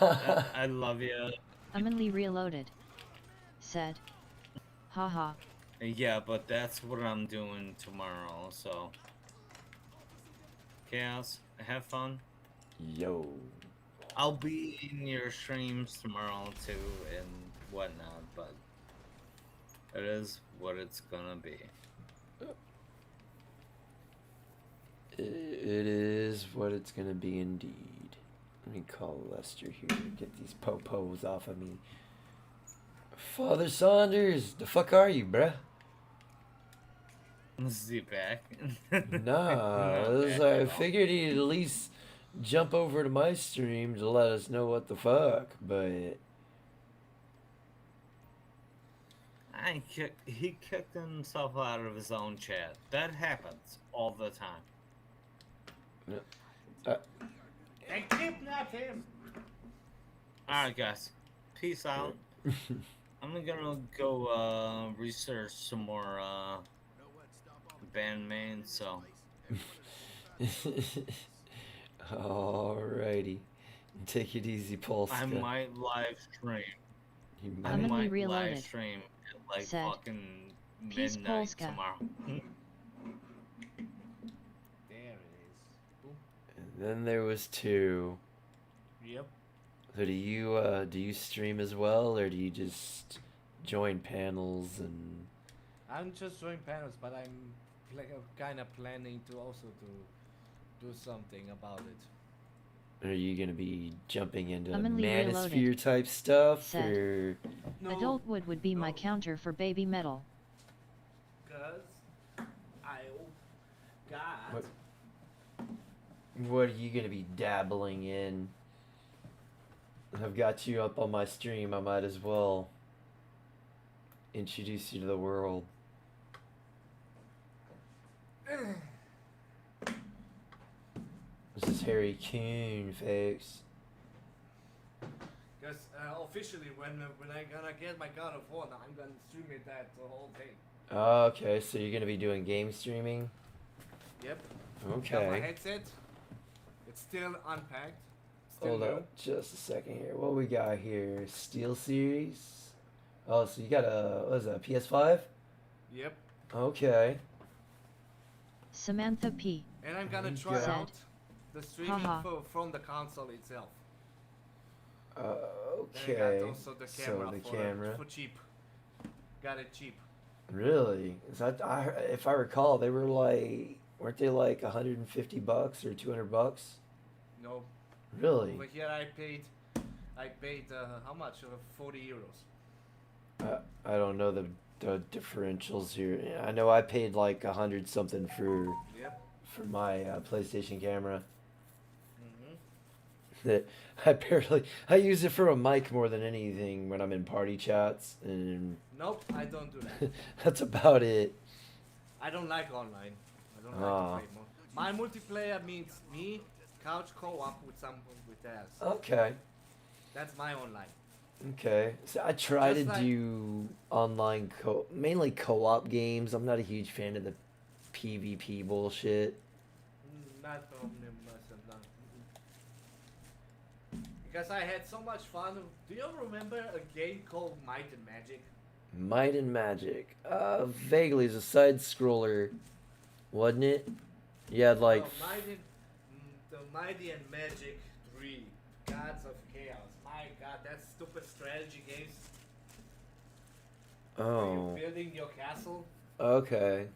I love you. Humanly Reloaded said, haha. Yeah, but that's what I'm doing tomorrow, so. Chaos, have fun. Yo. I'll be in your streams tomorrow too and whatnot, but it is what it's gonna be. It is what it's gonna be indeed. Let me call Lester here to get these po-pos off of me. Father Saunders, the fuck are you, bruh? Is he back? Nah, I figured he'd at least jump over to my stream to let us know what the fuck, but... He kicked himself out of his own chat. That happens all the time. They kidnapped him! Alright, guys. Peace out. I'm gonna go research some more band names, so. Alrighty. Take it easy, Polska. I might live stream. I Humanly might Reloaded live stream at like said, fucking Peace, midnight Polska. tomorrow. There it is. And then there was 2. Yep. So do you stream as well, or do you just join panels and... I'm just doing panels, but I'm kind of planning to also do something about it. Are you gonna be jumping into Humanly manosphere Reloaded type stuff, said, or... Adultwood would be my counter for baby metal. Cause I got... What are you gonna be dabbling in? I've got you up on my stream. I might as well introduce you to the world. This is Harry Coon, folks. Because officially, when I gonna get my God of War, I'm gonna stream it that the whole thing. Okay, so you're gonna be doing game streaming? Yep. Okay. Got my headset. It's still unpacked. Still Hold new. up just a second here. What we got here? Steel Series? Oh, so you got a, what is that, PS5? Yep. Okay. Samantha P. And I'm gonna try said, out the streaming haha. from the console itself. Okay. Then I got also the camera, So the camera. for cheap. Got it cheap. Really? Is that, if I recall, they were like, weren't they like $150 or $200? No. Really? Over here I paid how much? 40 euros. I don't know the differentials here. I know I paid like 100 something for my PlayStation camera. That I use it for a mic more than anything when I'm in party chats, and Nope, I don't do that. that's about it. I don't like online. I don't Ah. like to play more. My multiplayer means me, couch co-op with someone with theirs. Okay. That's my online. Okay. So I try Just to like- do online mainly co-op games. I'm not a huge fan of the PvP bullshit. Not Omnimus and not. Because I had so much fun. Do you remember a game called Might and Magic? Might and Magic. Vaguely, it's a side scroller, wasn't it? You had like. No, the Mighty and Magic 3, Gods of Chaos. My God, that stupid strategy games. Oh. Where you're building your castle. Okay.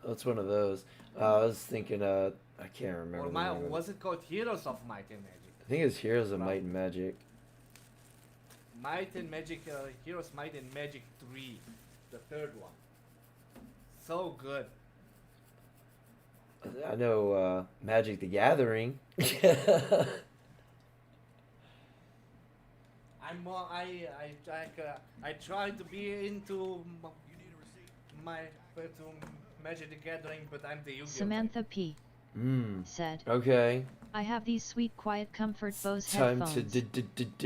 That's one of those. I was thinking. I can't remember. Or the name of it. was it called Heroes of Might and Magic? I think it's Heroes of Might and Magic. Might and Magic, Heroes Might and Magic 3, the third one. So good. I know Magic the Gathering. I tried to be into Magic the Gathering, but I'm the Yu-Gi-Oh! Samantha P. said. Okay. I have these sweet quiet comfort Bose Time headphones. to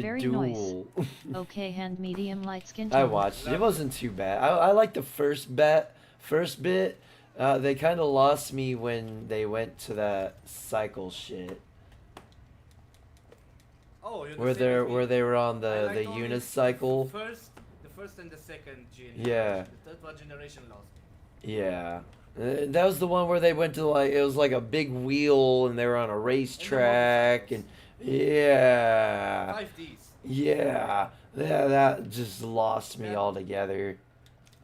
Very duel. Okay, hand medium light skin I tone. watched. It wasn't too bad. I liked the first bit. They kind of lost me when they went to that cycle shit. Oh, you're the Where same as me. they were on I the liked only unicycle. The first and the second gen. Yeah. The third one generation lost me. Yeah. That was the one where they went to like it was like a big wheel and they were on a racetrack and yeah. 5Ds. Yeah. That just lost me altogether.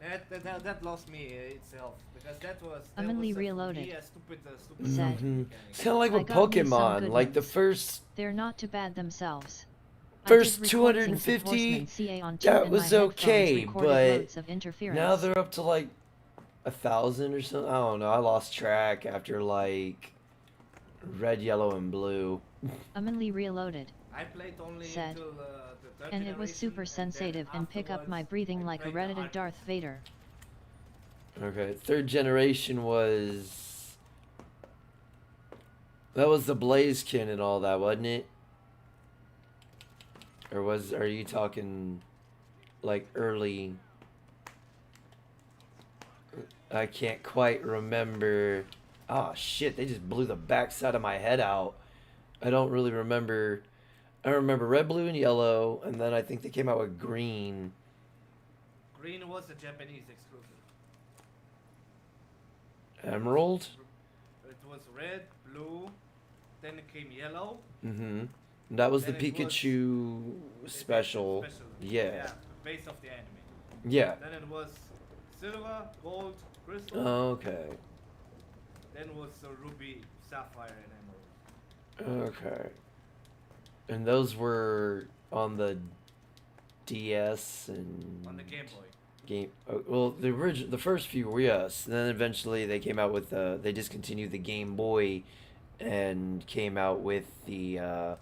That lost me itself because that was. Commonly reloaded. Stupid. Said. It's kind of like I with got me some Pokemon. good Like the ones. first They're not too bad themselves. I first did record scenes of 250 Horseman CA on tape that and was my headphones okay, recorded but loads of interference. now they're up to like 1,000 or something. I don't know. I lost track after like red, yellow, and blue. Commonly reloaded. I played only said. until the third And it was generation, super and then sensitive and pick up my breathing like a reddited Darth Vader. Okay, third generation was that was the Blazekin and all that, wasn't it? Or are you talking like early? I can't quite remember. Oh shit, they just blew the backside of my head out. I don't really remember. I remember red, blue, and yellow, and then I think they came out with green. Green was the Japanese exclusive. Emerald? It was red, blue, then it came yellow. Mm-hmm. That was Then the it was Pikachu special. Yeah. Base of the anime. Yeah. Then it was silver, gold, crystal. Oh, okay. Then was ruby, sapphire, and emerald. Okay. And those were on the DS and On the Game Boy. Well, the first few were yes. And then eventually they came out with they discontinued the Game Boy, and came out with the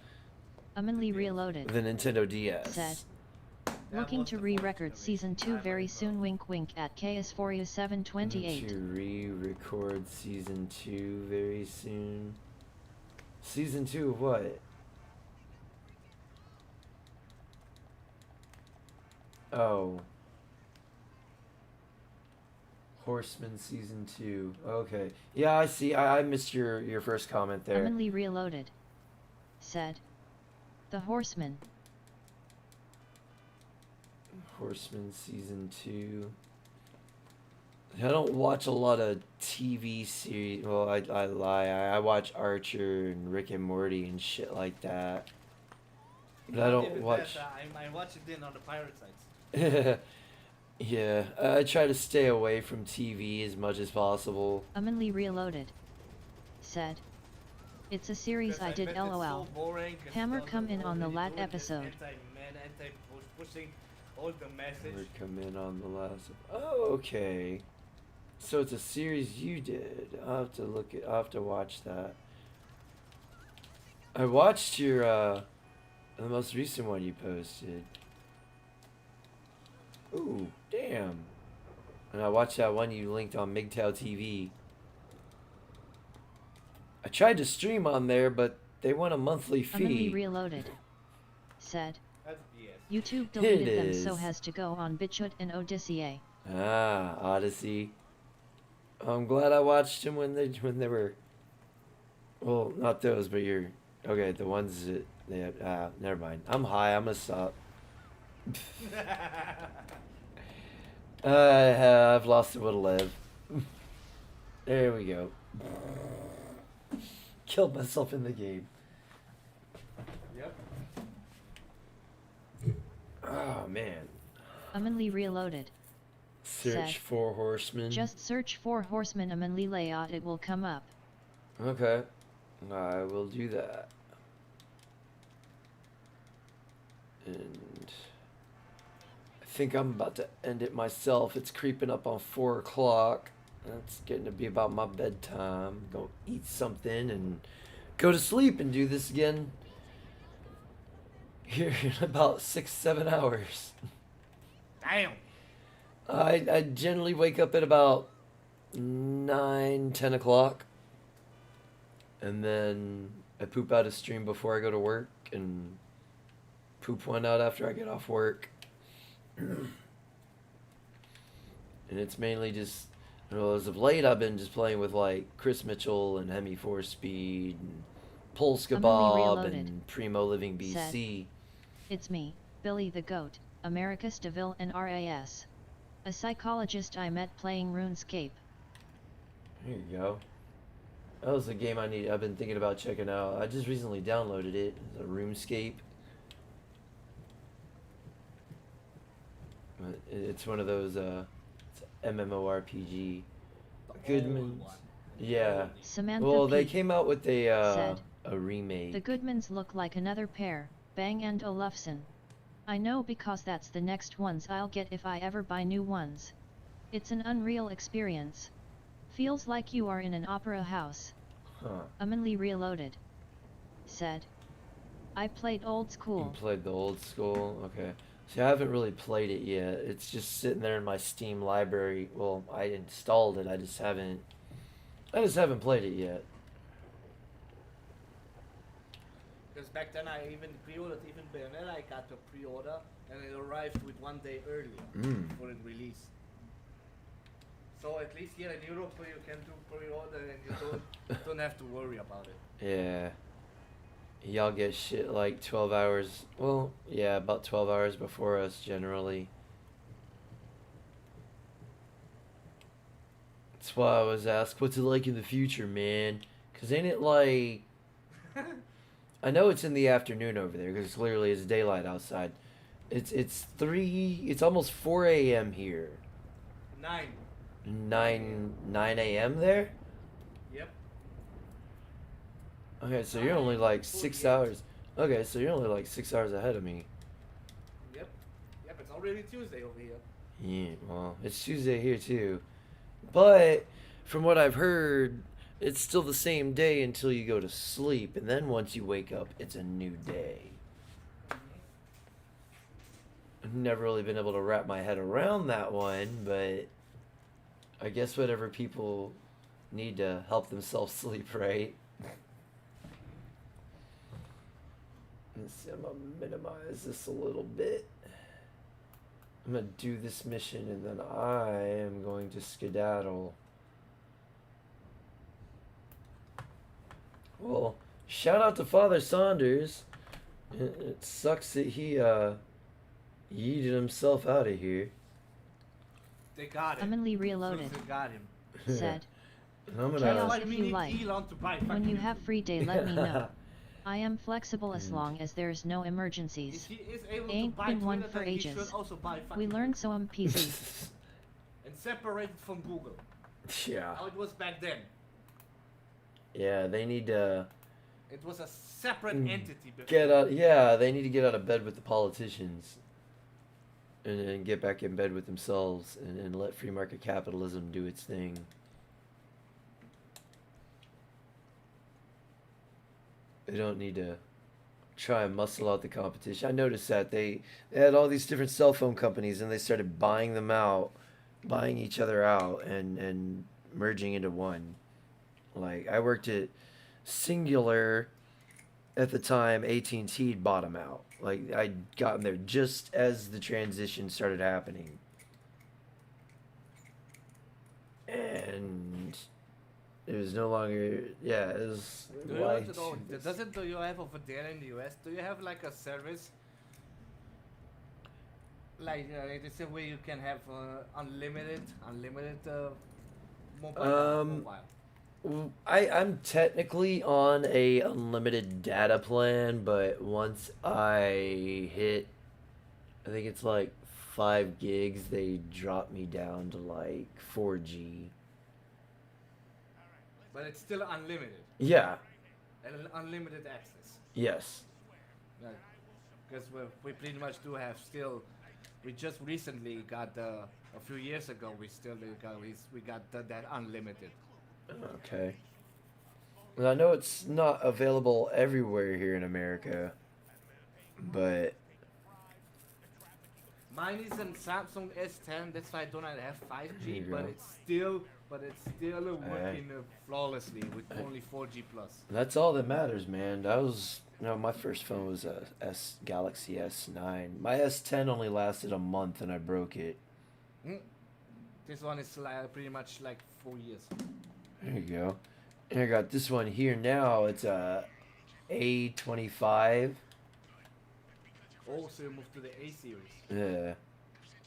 Commonly reloaded. the Nintendo DS. Said. Looking to re-record season 2 very soon. Wink wink at KS4U 728. To re-record season 2 very soon. Season 2 of what? Oh. Horseman season 2. Okay. Yeah, I see. I missed your first comment there. Commonly reloaded. Said. The Horseman. Horseman season 2. I don't watch a lot of TV series. Well, I lie. I watch Archer and Rick and Morty and shit like that. But I don't watch. I watch it on the pirate sites. Yeah, I try to stay away from TV as much as possible. Commonly reloaded. Said. It's a series I did LOL. Hammer come in on the lat episode. Pushing all the message. Hammer come in on the last. Oh, okay. So it's a series you did. I'll have to I'll have to watch that. I watched your the most recent one you posted. Ooh, damn. And I watched that one you linked on MGTOW TV. I tried to stream on there, but they want a monthly Commonly fee. reloaded. Said. That's BS. YouTube deleted them so has to go on BitChute and Odyssey. Ah, Odyssey. I'm glad I watched him when they were. Well, not those, but your. Okay, the ones that they had. Never mind. I'm high. I'm gonna stop. I've lost the will to live. There we go. Killed myself in the game. Yep. Oh man. Amanli Reloaded. Search Said, for horsemen. Just search for horseman Amanli layout, it will come up. Okay. I will do that. And I think I'm about to end it myself. It's creeping up on 4 o'clock. It's getting to be about my bedtime. Go eat something and go to sleep and do this again here in about 6-7 hours. Damn. I generally wake up at about 9-10 o'clock. And then I poop out a stream before I go to work and poop one out after I get off work. And it's mainly just, well, as of late, I've been just playing with like Chris Mitchell and Hemi 4Speed and Polska Bob Reloaded. and Primo Living BC. Said, it's me, Billy the Goat, Americus DeVille and RAS. A psychologist I met playing RuneScape. There you go. That was a game I've been thinking about checking out. I just recently downloaded it. It's a RuneScape. It's one of those it's MMORPG. Goodman. Yeah. Samantha Well, they P. came out with said, a remake. The Goodmans look like another pair, Bang and Olufsen. I know because that's the next ones I'll get if I ever buy new ones. It's an unreal experience. Feels like you are in an opera house. Huh. Amanli Reloaded. Said, I played old school. You played the old school? Okay. See, I haven't really played it yet. It's just sitting there in my Steam library. Well, I installed it. I just haven't played it yet. Because back then I even pre-ordered even Bayonetta. I got the pre-order and it arrived with 1 day earlier for its release. So at least here in Europe you can do pre-order and you don't have to worry about it. Yeah. Y'all get shit like 12 hours. Well, yeah, about 12 hours before us generally. That's why I was asked, what's it like in the future, man? Because ain't it like... I know it's in the afternoon over there because clearly it's daylight outside. It's almost 4 a.m. here. 9 a.m. there? Yep. Okay, so you're only like 6 hours. Okay, so you're only like 6 hours ahead of me. Yep. Yep, it's already Tuesday over here. Yeah, well, it's Tuesday here too. But from what I've heard, it's still the same day until you go to sleep, and then once you wake up, it's a new day. I've never really been able to wrap my head around that one, but I guess whatever people need to help themselves sleep, right? Let's see, I'm gonna minimize this a little bit. I'm gonna do this mission and then I am going to skedaddle. Well, shout out to Father Saunders. It sucks that he yeeted himself out of here. They got him. Amanli Reloaded. They got him. Said, I'm gonna Chaos if you like. When you have free day, let me know. I am flexible as long as there's no emergencies. If he is able to Ain't buy been one Twitter, for then he ages. should also buy We fucking learned so I'm PC. and separate it from Google. Yeah. How it was back then. Yeah, they need to It was a separate entity before. get out. Yeah, they need to get out of bed with the politicians, and get back in bed with themselves, and let free market capitalism do its thing. They don't need to try and muscle out the competition. I noticed that they had all these different cell phone companies, and they started buying them out, buying each other out, and merging into one. Like, I worked at Singular at the time. AT&T bought them out. Like, I'd gotten there just as the transition started happening. and it was no longer. Yeah, it was. Do you want to know, do you have over there in the US? Do you have like a service? Like it's a way you can have unlimited mobile. I'm technically on a unlimited data plan, but once I hit, I think it's like 5 gigs, they drop me down to like 4G. But it's still unlimited. Yeah. And unlimited access. Yes. Because we pretty much do have still. We just recently got a few years ago. We got that unlimited. Okay. Well, I know it's not available everywhere here in America, but mine is a Samsung S10. That's why I do not have 5G, you but go. it's still working flawlessly with only 4G plus. that's all that matters, man. That was, my first phone was a Galaxy S9. My S10 only lasted a month and I broke it. This one is pretty much like 4 years. There you go. And I got this one here now. It's a A25. Oh, so you moved to the A series. Yeah.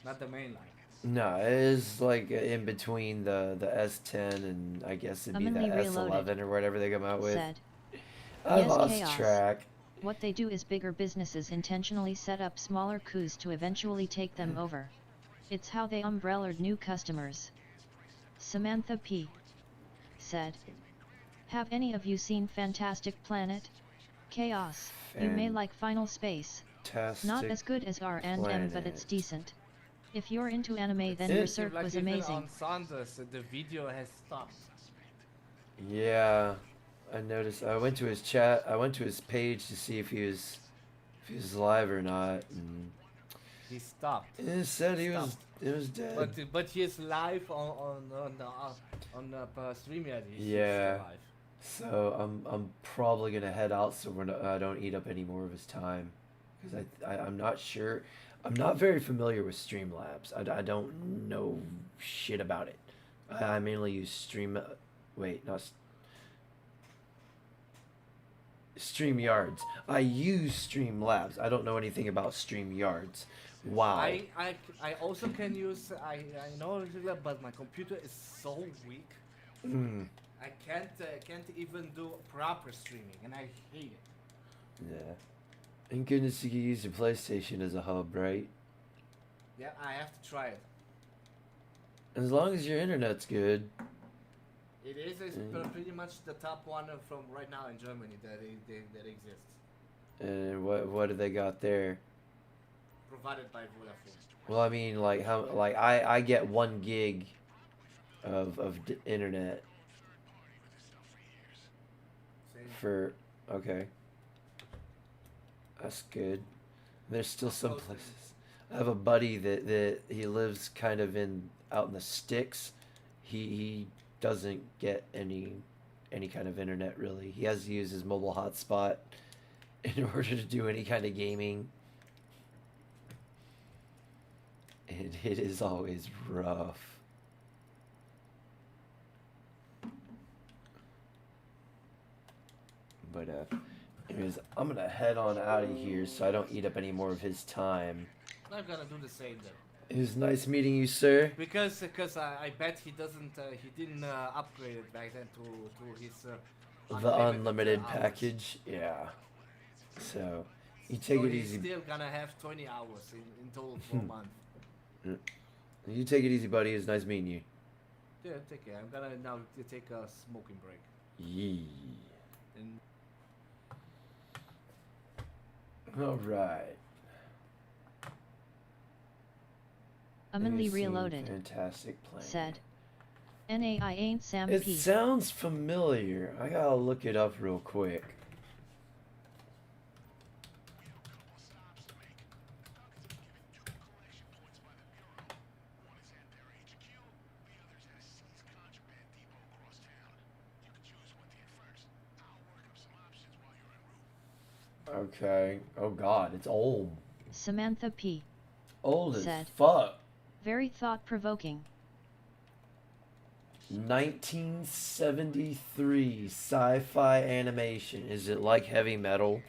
Not the main line. No, it is like in between the S10 and I guess it'd be the S11 or whatever they come out with. Said. I Yes, lost chaos. track. What they do is bigger businesses intentionally set up smaller coups to eventually take them over. It's how they umbrellaed new customers. Samantha P. said. Have any of you seen Fantastic Planet? Chaos. You may like Final Space. Not as good as R&M, but it's decent. If you're into anime, then Berserk was amazing. On Sanders, the video has stopped. Yeah, I noticed. I went to his chat. I went to his page to see if he was live or not. And he stopped. It said he was. It was dead. But he is live on StreamYard. Yeah. So I'm probably gonna head out so I don't eat up any more of his time, because I'm not sure. I'm not very familiar with Streamlabs. I don't know shit about it. I mainly use StreamYards. I use Streamlabs. I don't know anything about StreamYards. Wow. I also can use I know, but my computer is so weak. I can't even do proper streaming, and I hate it. Yeah. Thank goodness you can use your PlayStation as a hub, right? Yeah, I have to try it. As long as your internet's good. It is pretty much the top one from right now in Germany that exists. And what do they got there? Provided by Vodafone. Well, I mean, like I get 1 gig of internet. For okay. That's good. There's still some places. I have a buddy that he lives kind of out in the sticks. He doesn't get any kind of internet really. He has to use his mobile hotspot in order to do any kind of gaming. And it is always rough. But anyways, I'm gonna head on out of here so I don't eat up any more of his time. I'm gonna do the same then. It was nice meeting you, sir. Because I bet he didn't upgrade it back then to his the unlimited package. Yeah. So you take it easy. He's still gonna have 20 hours in total for a month. You take it easy, buddy. It's nice meeting you. Yeah, take care. I'm gonna now take a smoking break. Yee. And all right. Lee Reloaded. Fantastic plan. Said. NAI ain't Sam It P. sounds familiar. I gotta look it up real quick. Okay. Oh God, it's old. Samantha P. Old said. as fuck. Very thought-provoking. 1973 sci-fi animation. Is it like Heavy Metal?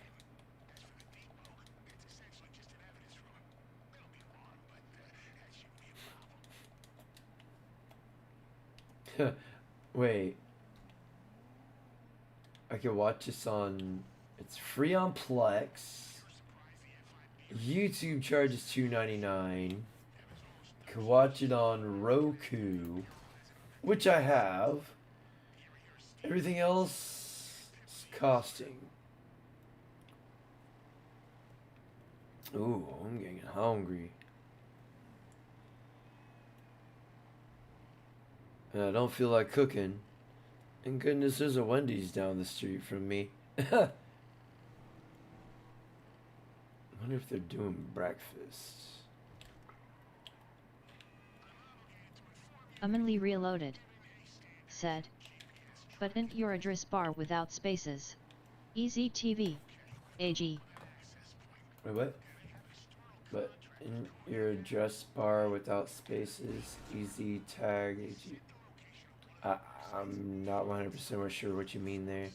Wait. I could watch this on... It's free on Plex. YouTube charges $2.99. Could watch it on Roku, which I have. Everything else is costing. Ooh, I'm getting hungry. And I don't feel like cooking. And goodness, there's a Wendy's down the street from me. I wonder if they're doing breakfast. Lee Reloaded said, but int your address bar without spaces. Easy TV. AG. Wait, what? But in your address bar without spaces, easy tag AG. I'm not 100% sure what you mean there.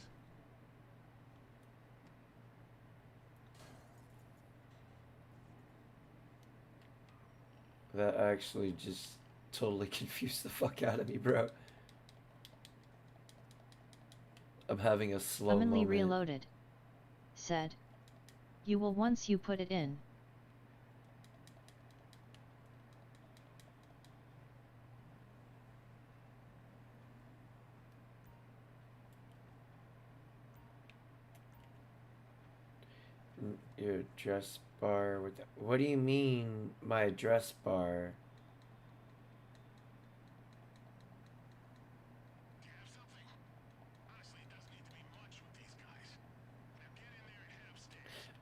That actually just totally confused the fuck out of me, bro. I'm having a slow Lee moment. Reloaded said, you will once you put it in. Your address bar with... What do you mean, my address bar?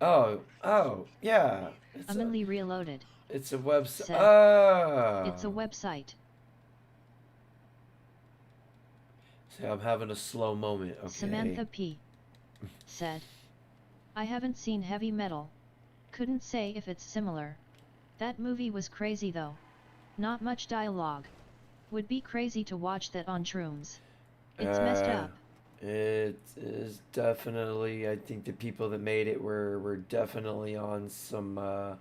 Oh, yeah. Lee Reloaded. It's a website. Said, Oh. it's a website. See, I'm having a slow moment. Okay. Samantha P. said, I haven't seen Heavy Metal. Couldn't say if it's similar. That movie was crazy though. Not much dialogue. Would be crazy to watch that on shrooms. It's messed up. It is definitely, I think the people that made it were definitely on some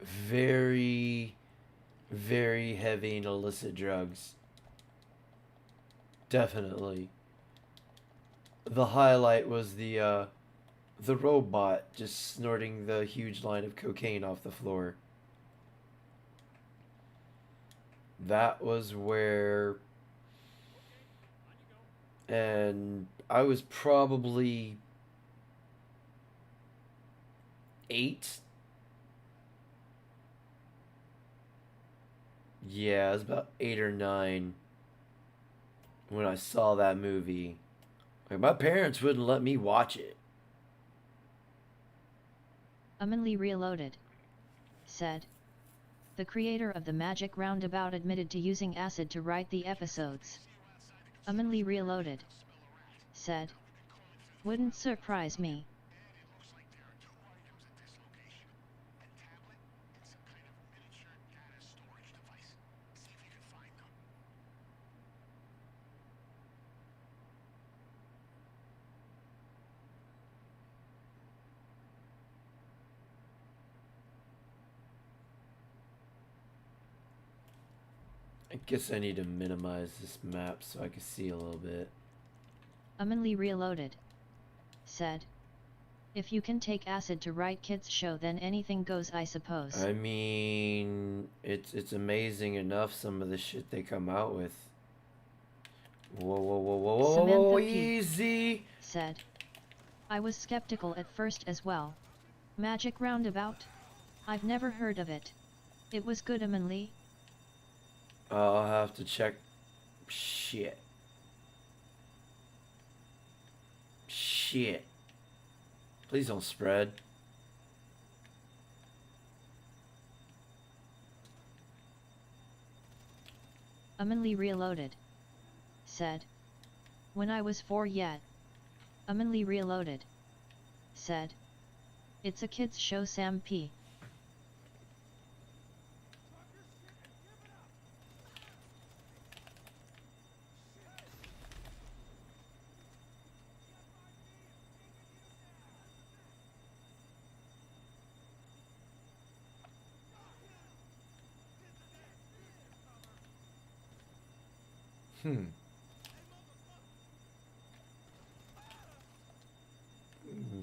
very, very heavy and illicit drugs. Definitely. The highlight was the robot just snorting the huge line of cocaine off the floor. That was where... And I was probably 8. Yeah, I was about 8 or 9 when I saw that movie. Like, my parents wouldn't let me watch it. Lee Reloaded said, the creator of the Magic Roundabout admitted to using acid to write the episodes. Lee Reloaded said, wouldn't surprise me. I guess I need to minimize this map so I can see a little bit. Lee Reloaded said, if you can take acid to write kids show, then anything goes, I suppose. I mean, it's amazing enough some of the shit they come out with. Whoa, whoa, whoa, whoa, whoa, Samantha whoa, P. easy! said, I was skeptical at first as well. Magic Roundabout? I've never heard of it. It was good, Lee. I'll have to check. Shit. Shit. Please don't spread. Lee Reloaded said, when I was 4 yet. Lee Reloaded said, it's a kids show, Sam P.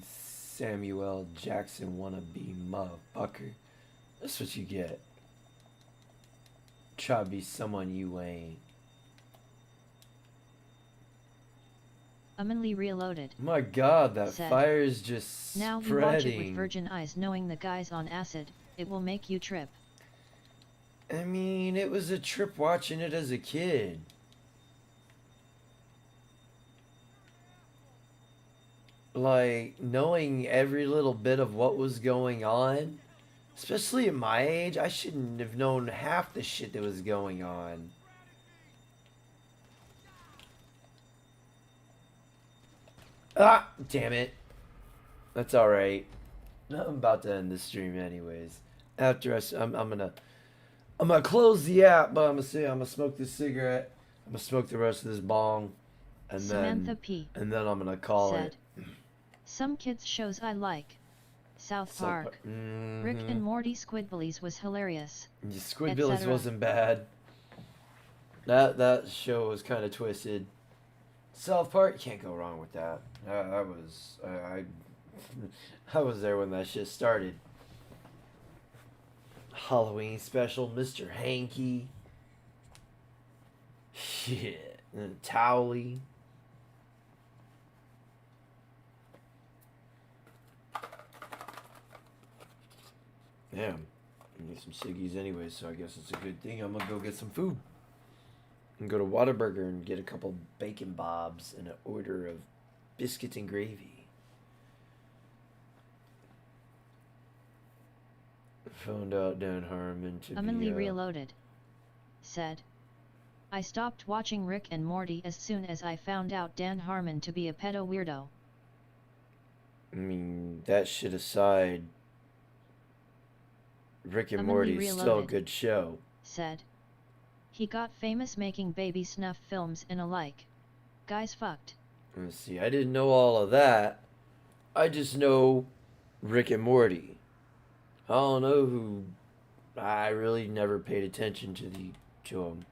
Samuel Jackson wannabe motherfucker. That's what you get. Try to be someone you ain't. Lee Reloaded. My god, that said, fire is just now spreading. you watch it with virgin eyes knowing the guy's on acid, it will make you trip. I mean, it was a trip watching it as a kid. Like, knowing every little bit of what was going on, especially at my age, I shouldn't have known half the shit that was going on. Ah, damn it. That's alright. I'm about to end the stream anyways. After I'm gonna close the app, but I'm gonna smoke this cigarette. I'm gonna smoke the rest of this bong, and Samantha P. then I'm gonna call said, it. Some kids shows I like. South Park. Rick and Morty Squidbillies was hilarious. Squidbillies wasn't bad. That show was kind of twisted. South Park, you can't go wrong with that. I was there when that shit started. Halloween special, Mr. Hanky. Shit. And Towley. Damn. I need some ciggies anyway, so I guess it's a good thing. I'm gonna go get some food. And go to Whataburger and get a couple bacon bobs and an order of biscuits and gravy. Found out Dan Harmon to be Reloaded. Said, I stopped watching Rick and Morty as soon as I found out Dan Harmon to be a pedo weirdo. I mean, that shit aside, Rick and Morty is still a good show. Said, he got famous making baby snuff films and alike. Guys fucked. Let's see, I didn't know all of that. I just know Rick and Morty. I don't know who. I really never paid attention to them,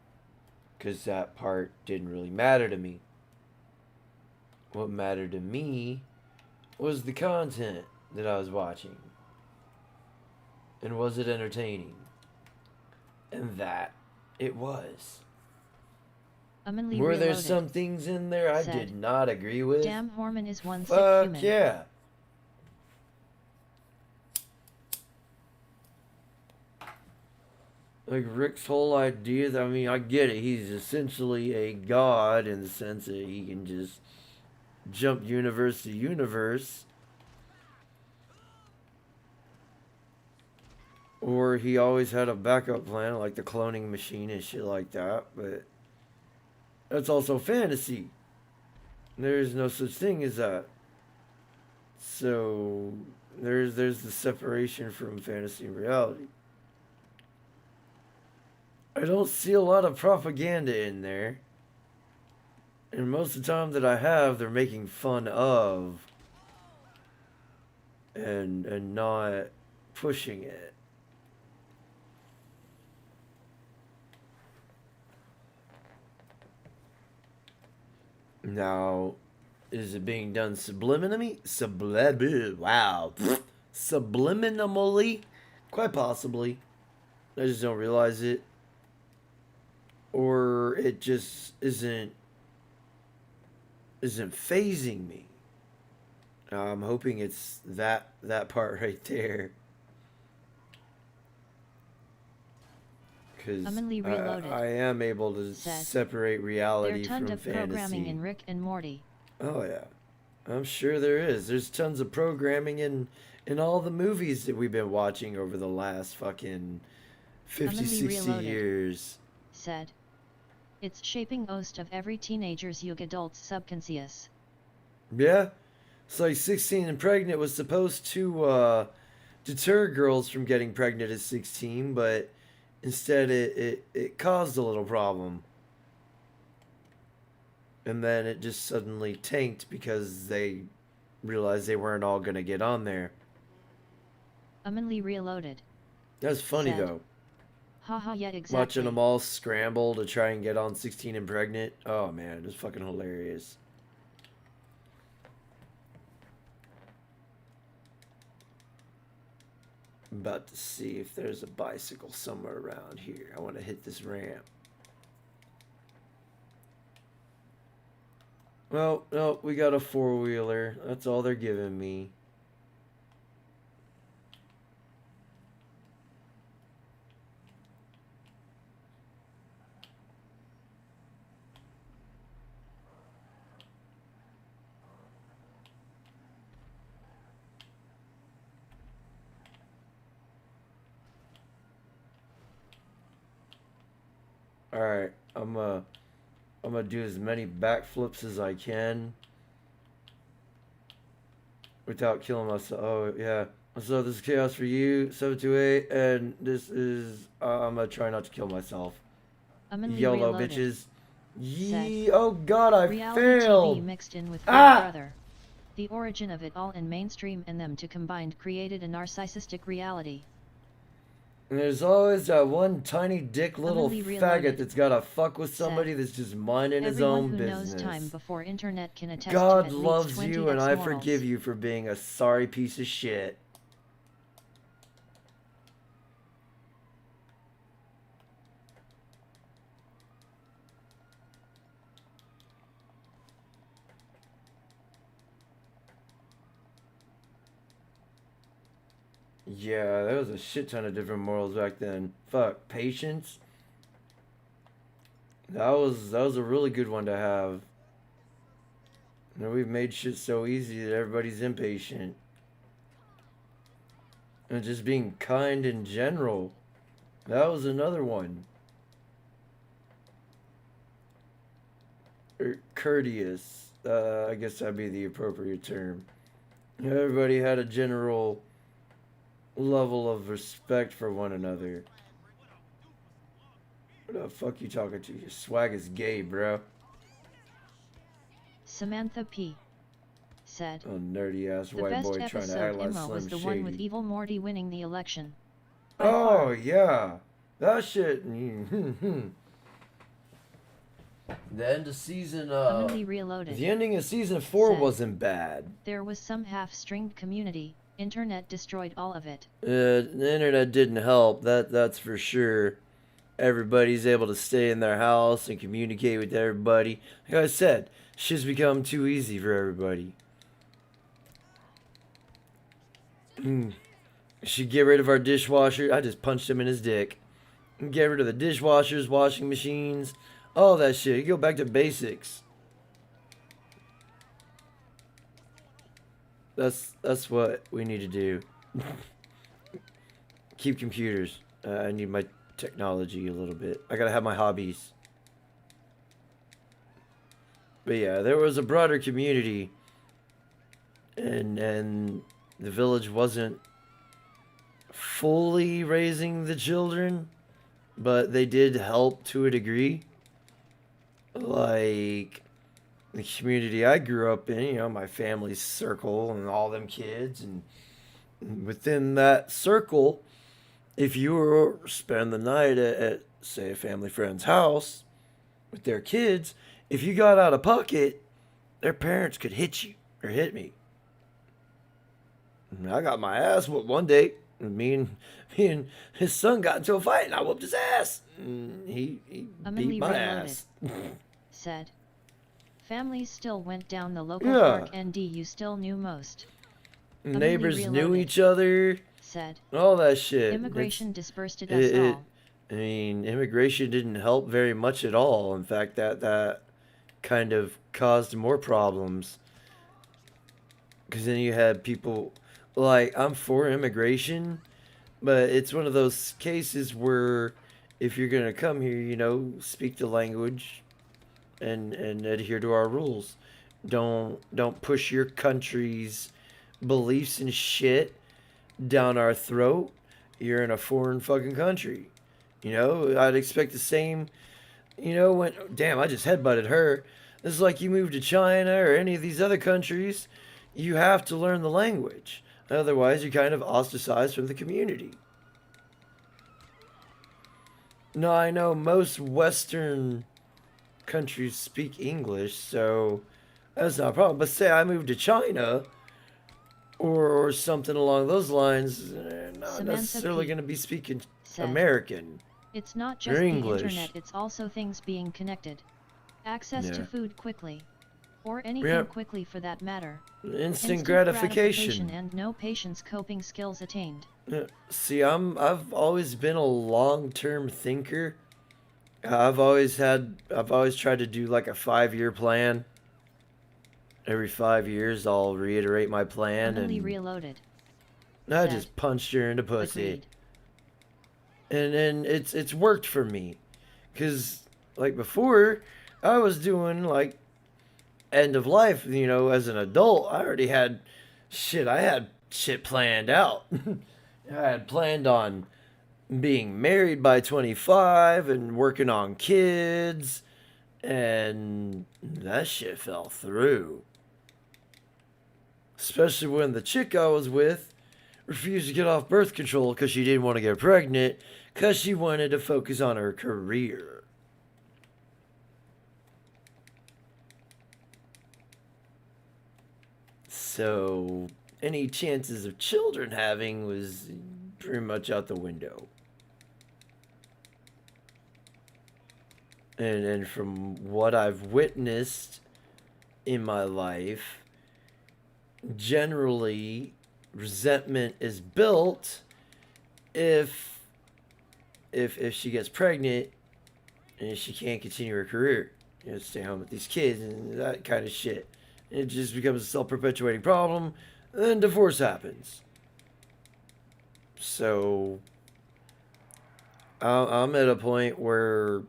because that part didn't really matter to me. What mattered to me was the content that I was watching. And was it entertaining? And that it was. Were there some things in there I did not agree with? Damn Harmon is one sick Fuck human. yeah. Like Rick's whole idea, I mean, I get it. He's essentially a god in the sense that he can just jump universe to universe. Or he always had a backup plan, like the cloning machine and shit like that. But that's also fantasy. There's no such thing as that. So there's the separation from fantasy and reality. I don't see a lot of propaganda in there. And most of the time that I have, they're making fun of and not pushing it. Now, is it being done subliminally? Wow. Subliminally? Quite possibly. I just don't realize it. Or it just isn't phasing me. I'm hoping it's that part right there. Because I am able to separate reality from fantasy. There are tons of programming in Rick and Morty. Oh yeah, I'm sure there is. There's tons of programming in all the movies that we've been watching over the last fucking 50, 60 years. Said, it's shaping most of every teenager's young adult's subconscious. Yeah, it's like 16 and pregnant was supposed to deter girls from getting pregnant at 16, but instead it caused a little problem. And then it just suddenly tanked because they realized they weren't all going to get on there. Lee Reloaded. That's funny though. Haha, yet exactly. Watching them all scramble to try and get on 16 and pregnant. Oh man, it was fucking hilarious. I'm about to see if there's a bicycle somewhere around here. I want to hit this ramp. Well, no, we got a four-wheeler. That's all they're giving me. Alright, I'm gonna do as many backflips as I can without killing myself. Oh, yeah. So this is Chaos for you, 728, and this is, I'm gonna try not to kill myself. YOLO, bitches. Yee, oh god, I Reality failed! TV mixed in with Big Brother. The origin of it all and mainstream and them to combined created a narcissistic reality. And there's always that one tiny dick little Ability faggot reloaded. that's gotta fuck with somebody that's just minding his Everyone own who business. knows time before internet can attest to God at least loves 20 you, and I morals. forgive you for being a sorry piece of shit. Yeah, there was a shit ton of different morals back then. Fuck, patience. That was a really good one to have. You know, we've made shit so easy that everybody's impatient. And just being kind in general. That was another one. Or courteous. I guess that'd be the appropriate term. Everybody had a general level of respect for one another. What the fuck you talking to? Your swag is gay, bro. Samantha P. said. Oh, nerdy ass The white best boy trying to episode act like Immo Slim was the Shady. one with Evil Morty winning the election. Oh yeah, that shit. The end of season. Ability reloaded. The ending of season 4 Said, wasn't bad. There was some half-stringed community. Internet destroyed all of it. The internet didn't help. That's for sure. Everybody's able to stay in their house and communicate with everybody. Like I said, shit's become too easy for everybody. Should get rid of our dishwasher. I just punched him in his dick. Get rid of the dishwashers, washing machines, all that shit. You go back to basics. That's what we need to do. Keep computers. I need my technology a little bit. I gotta have my hobbies. But yeah, there was a broader community, and the village wasn't fully raising the children, but they did help to a degree. Like the community I grew up in, you know, my family's circle and all them kids, and within that circle, if you were spend the night at say a family friend's house with their kids, if you got out of pocket, their parents could hit you or hit me. And I got my ass whooped one day. Me and his son got into a fight, and I whooped his ass. And he beat my ass. Said. Families still went down the local Yeah. park and you still knew most. Neighbors Ability knew reloaded. each other. Said. All that shit. Immigration dispersed us all. I mean, immigration didn't help very much at all. In fact, that kind of caused more problems. Because then you had people, like, I'm for immigration, but it's one of those cases where if you're going to come here, you know, speak the language and adhere to our rules. Don't push your country's beliefs and shit down our throat. You're in a foreign fucking country. You know, I'd expect the same, you know, when, damn, I just headbutted her. This is like you move to China or any of these other countries, you have to learn the language. Otherwise, you're kind of ostracized from the community. No, I know most Western countries speak English, so that's not a problem. But say I moved to China or something along those lines, not Samantha necessarily P. going to be speaking said, American "It's not or just the English. internet, it's also things being connected. Access to Yeah. food quickly. Or anything Yep. quickly for that matter. Instant gratification. And no patience coping skills attained." See, I've always been a long-term thinker. I've always tried to do like a 5-year plan. Every 5 years, I'll reiterate my plan, Emily and Reloaded I said, just punched her in the pussy. "Agreed." And it's worked for me, cause like before, I was doing like end of life. You know, as an adult, I already had shit. I had shit planned out. I had planned on being married by 25 and working on kids, and that shit fell through. Especially when the chick I was with refused to get off birth control because she didn't want to get pregnant because she wanted to focus on her career. So any chances of children having was pretty much out the window. And from what I've witnessed in my life, generally resentment is built if she gets pregnant and she can't continue her career. You know, stay home with these kids and that kind of shit. It just becomes a self-perpetuating problem, and then divorce happens. So I'm at a point where,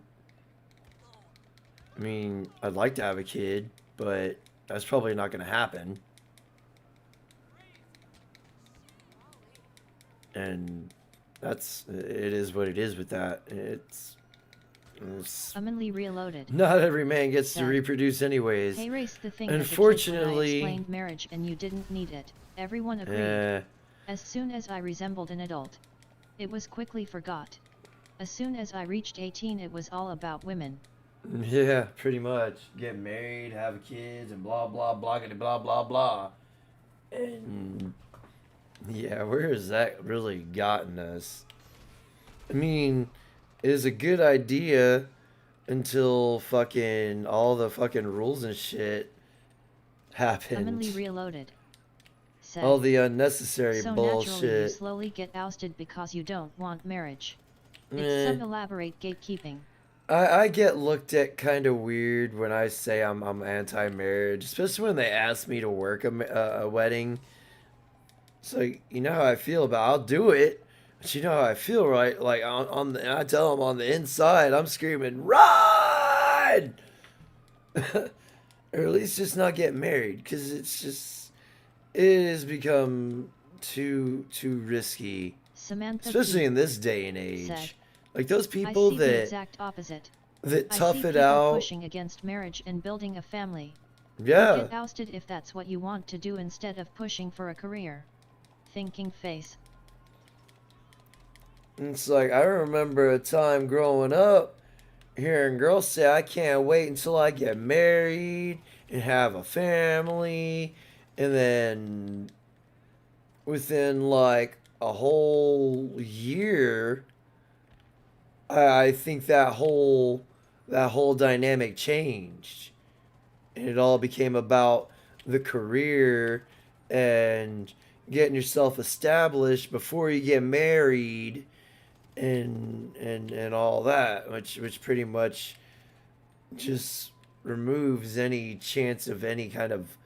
I mean, I'd like to have a kid, but that's probably not going to happen. And it is what it is with that. It's Emily Reloaded not every man gets to said, reproduce anyways. "Hey Race, the thing Unfortunately, as a kid when I explained marriage and you didn't need it. Everyone agreed. As soon as I resembled an adult, it was quickly forgot. As soon as I reached 18, it was all about women." Yeah, pretty much. Get married, have kids, and blah blah blah blah blah blah. And yeah, where has that really gotten us? I mean, it is a good idea until fucking all the fucking rules and shit happened. Emily Reloaded said, All the unnecessary "So naturally you bullshit. slowly get ousted because you don't want marriage. It's Eh. some elaborate gatekeeping." I get looked at kind of weird when I say I'm anti-marriage, especially when they ask me to work a wedding. It's like, you know how I feel about I'll do it, but you know how I feel, right? Like I tell them on the inside, I'm screaming, run! Or at least just not get married, because it has become too risky, Samantha especially P. in this day and age. said, Like those "I people see the that exact opposite. that I tough see it people out. pushing against marriage and building a family. Yeah. You get ousted if that's what you want to do instead of pushing for a career. Thinking face." It's like, I remember a time growing up hearing girls say, I can't wait until I get married and have a family. And then within like a whole year, I think that whole dynamic changed. And it all became about the career and getting yourself established before you get married and all that, which pretty much just removes any chance of any kind of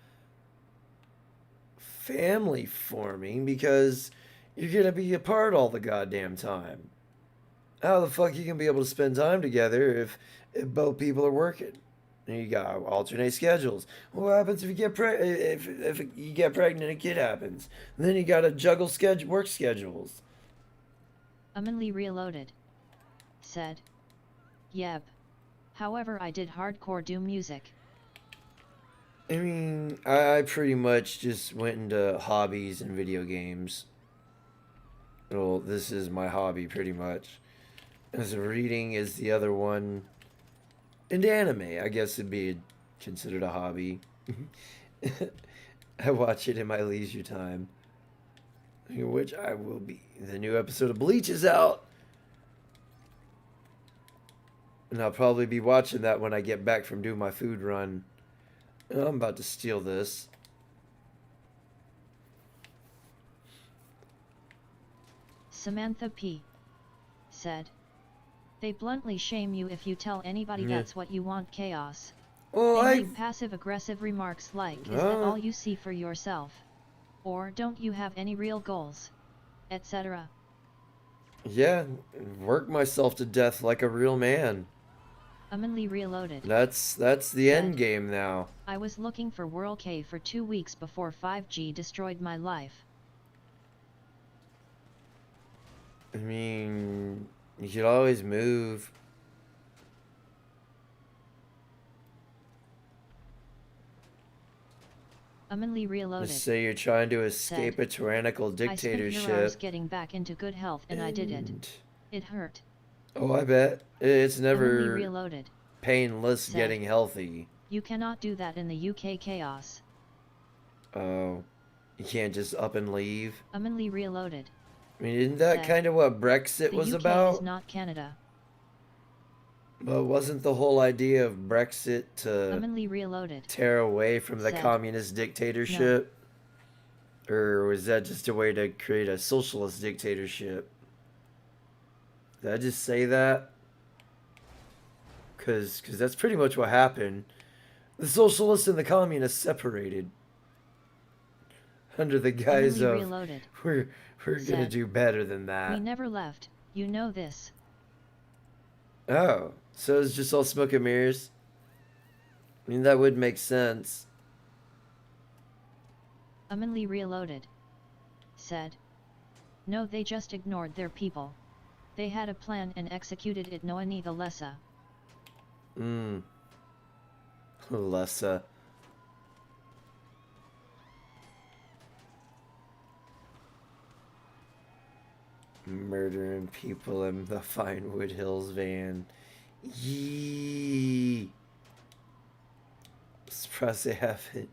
family forming because you're gonna be apart all the goddamn time. How the fuck you can be able to spend time together if both people are working? And you got alternate schedules. What happens if you get if you get pregnant and a kid happens? And then you got to juggle work schedules. Emily Reloaded said, "Yep. However, I did hardcore doom music." I mean, I pretty much just went into hobbies and video games. Well, this is my hobby pretty much. As reading is the other one. And anime, I guess it'd be considered a hobby. I watch it in my leisure time. Which I will be. The new episode of Bleach is out. And I'll probably be watching that when I get back from doing my food run. I'm about to steal this. Samantha P. said. They bluntly shame you if you tell anybody Yeah. that's what you want, chaos. Well, They make passive-aggressive remarks like, is that all you see for yourself? Or don't you have any real goals? Etc. Yeah, work myself to death like a real man. Amanli Reloaded. That's the end game now. I was looking for World K for 2 weeks before 5G destroyed my life. I mean, you could always move. Amanli Reloaded. Just say you're trying to escape a tyrannical I spent years dictatorship. getting back into good health and I did it. It hurt. Oh, I bet. It's Amanli never Reloaded. painless Said. getting healthy. You cannot do that in the UK, chaos. Oh, you can't just up and leave. Amanli Reloaded. I mean, isn't that Said. kind of what Brexit The was UK about? is not Canada. But wasn't the whole idea of Brexit to Amanli Reloaded. tear away from the Said. communist dictatorship? Or was that just a way to create a socialist dictatorship? Did I just say that? Because that's pretty much what happened. The socialists and the communists separated. Under the guise Amanli of, Reloaded. we're going to Said. do better than that. We never left, you know this. Oh, so it's just all smoke and mirrors? I mean, that would make sense. Amanli Reloaded. Said. No, they just ignored their people. They had a plan and executed it, no any the lesser. Lessa. Murdering people in the Finewood Hills van. Yee. Surprised they haven't.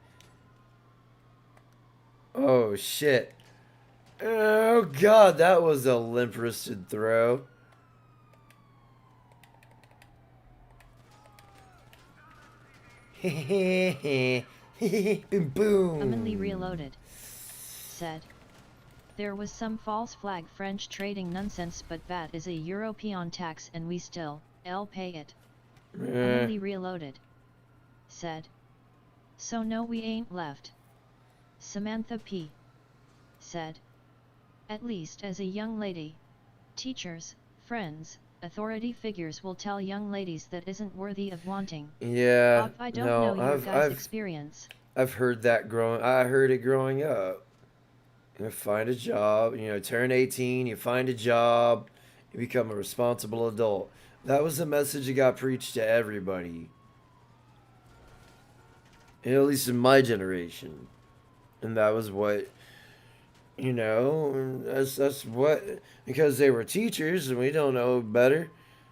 Oh shit. Oh god, that was a limp-wristed throw. Boom. Amanli Reloaded. Said. There was some false flag French trading nonsense, but VAT is a European tax and we still, pay it. Amanli Reloaded. Said. So no, we ain't left. Samantha P. Said. At least as a young lady. Teachers, friends, authority figures will tell young ladies that isn't worthy of wanting. Yeah, I don't no, know your guys' experience. I've heard that I heard it growing up. You find a job, turn 18, you find a job, you become a responsible adult. That was the message that got preached to everybody. At least in my generation. And that was what, that's what, because they were teachers and we don't know better.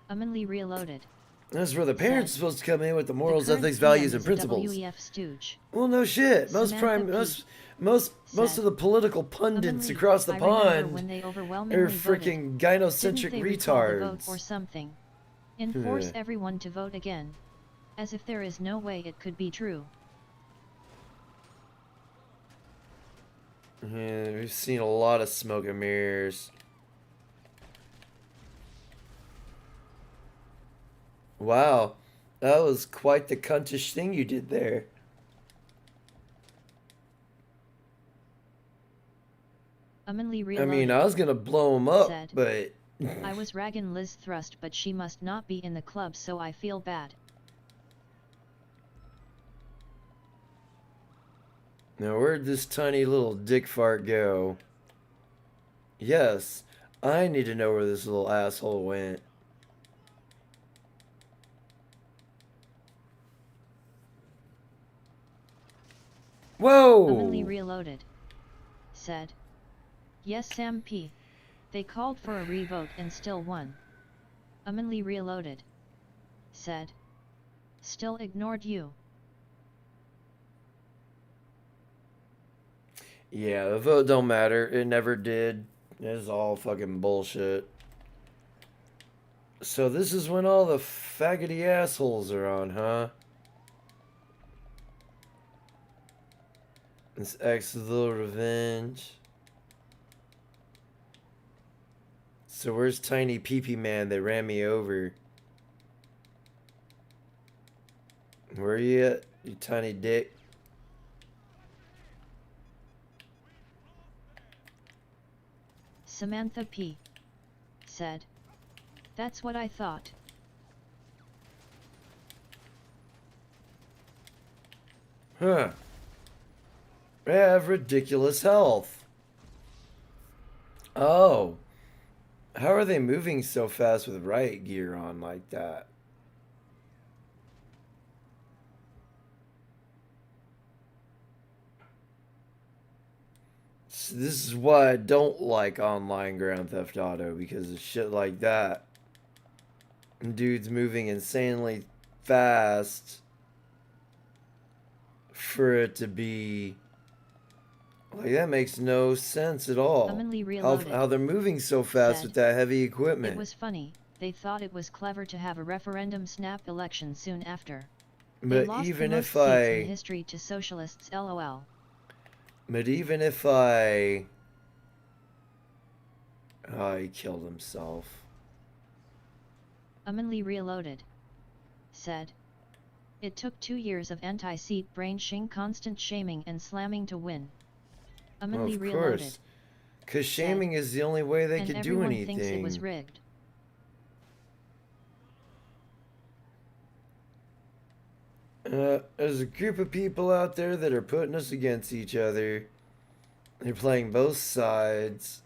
Amanli Reloaded. That's where the parents are supposed to come in with the morals, The current ethics, values, PM and is principles. WEF stooge. Well, no shit. Samantha P. Most of the political pundits Amanli, across the I remember pond when they are overwhelmingly freaking voted. gynocentric Didn't they recall the vote retards. or something? Enforce everyone to vote again. As if there is no way it could be true. Yeah, we've seen a lot of smoke and mirrors. Wow, that was quite the cuntish thing you did there. Amanli I Reloaded. mean, I was gonna blow him up, said, but I was ragging Liz Thrust, but she must not be in the club, so I feel bad. now where'd this tiny little dick fart go? Yes, I need to know where this little asshole went. Whoa! Amanli Reloaded. Said. Yes, Sam P. They called for a revote and still won. Amanli Reloaded. Said. Still ignored you. Yeah, the vote don't matter. It never did. It's all fucking bullshit. So this is when all the faggoty assholes are on, huh? This X is a little revenge. So where's Tiny Peepee Man that ran me over? Where are you at, you tiny dick? Samantha P. Said. That's what I thought. Huh. They have ridiculous health. Oh. How are they moving so fast with riot gear on like that? So this is why I don't like online Grand Theft Auto, because of shit like that. Dude's moving insanely fast for it to be like, that makes no sense at all. How they're moving so fast Said, with that heavy equipment. It was funny. They thought it was clever to have a referendum snap election soon after. They But lost even the most if seats I in history to socialists, lol. But even if I oh, he killed himself. Amanli Reloaded. Said. It took 2 years of anti-seat brainwashing, constant shaming and slamming to win. Amanli Of Reloaded. course. Because shaming is the only way they and could do everyone anything. thinks it was rigged. There's a group of people out there that are putting us against each other. They're playing both sides.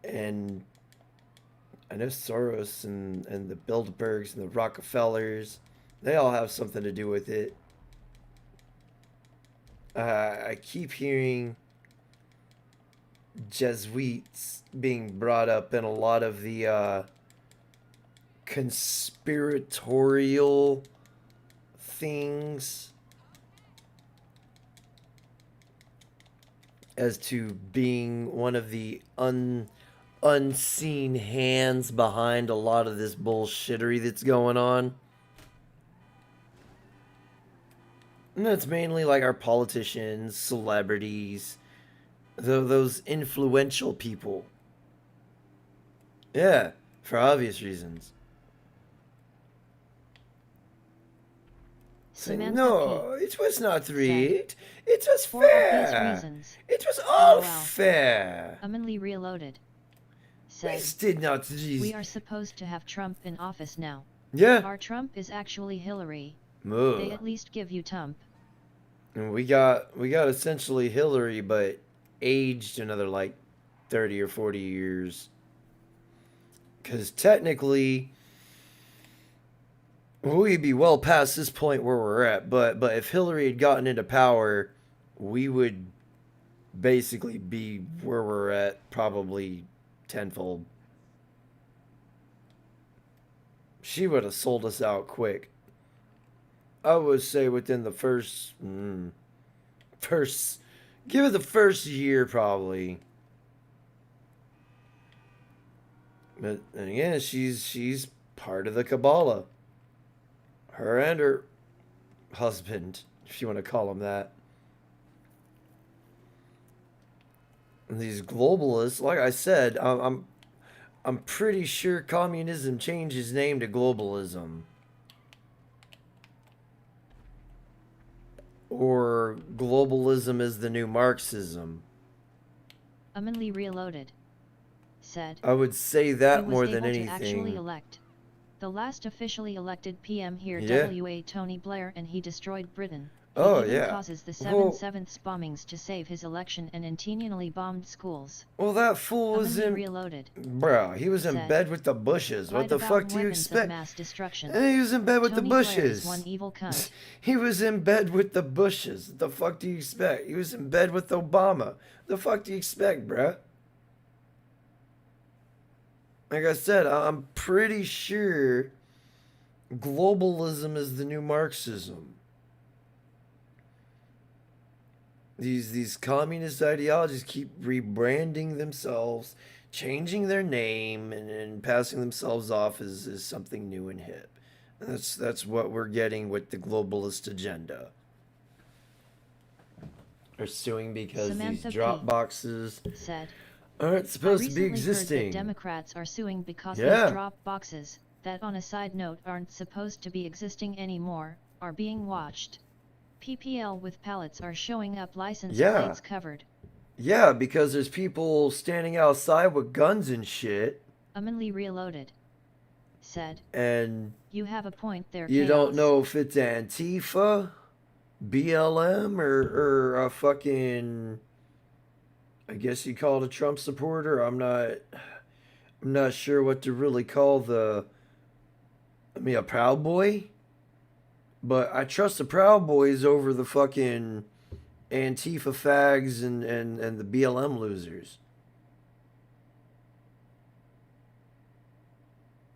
And I know Soros and the Bilderbergs and the Rockefellers, they all have something to do with it. I keep hearing Jesuits being brought up in a lot of the conspiratorial things as to being one of the unseen hands behind a lot of this bullshittery that's going on. And that's mainly like our politicians, celebrities, those influential people. Yeah, for obvious reasons. Samantha No, it was not rigged. It was For fair. obvious reasons. It was all LOL. fair. Amanli Reloaded. Said, did not we are supposed to have Trump in office now. Yeah. Our Trump is actually Hillary. Ugh. They at least give you Trump. And we got essentially Hillary, but aged another like 30 or 40 years. Because technically, we'd be well past this point where we're at. But if Hillary had gotten into power, we would basically be where we're at, probably tenfold. She would have sold us out quick. I would say within the first give it the first year probably. But then again, she's part of the Kabbalah. Her and her husband, if you want to call him that. And these globalists, like I said, I'm pretty sure communism changed its name to globalism. Or globalism is the new Marxism. Amanli Reloaded. Said. I would say that he was more than able to actually anything. elect the last officially elected PM here, Yeah. W.A. Tony Blair, and he destroyed Britain. He Oh, even yeah. causes the Well- 7/7 bombings to save his election and intentionally bombed schools. Well, that fool was Amanli in... Reloaded. Bruh, he was in Said, bed with the bushes. What lied the about fuck do you weapons of expect? mass destruction. He was in bed with Tony the Blair bushes. is one evil cunt. He was in bed with the bushes. What the fuck do you expect? He was in bed with Obama. The fuck do you expect, bruh? Like I said, I'm pretty sure globalism is the new Marxism. These communist ideologies keep rebranding themselves, changing their name, and passing themselves off as something new and hip. And that's what we're getting with the globalist agenda. They're suing because Samantha these drop P. boxes said, aren't supposed to be recently heard existing. that Democrats are suing because Yeah. these drop boxes, that on a side note aren't supposed to be existing anymore, are being watched. PPL with pallets are showing up, license Yeah. plates covered. Yeah, because there's people standing outside with guns and shit, Amanli Reloaded said, and you have a point there, you Chaos. don't know if it's Antifa, BLM, or a fucking, I guess you call it a Trump supporter. I'm not sure what to really call a Proud Boy. But I trust the Proud Boys over the fucking Antifa fags and the BLM losers.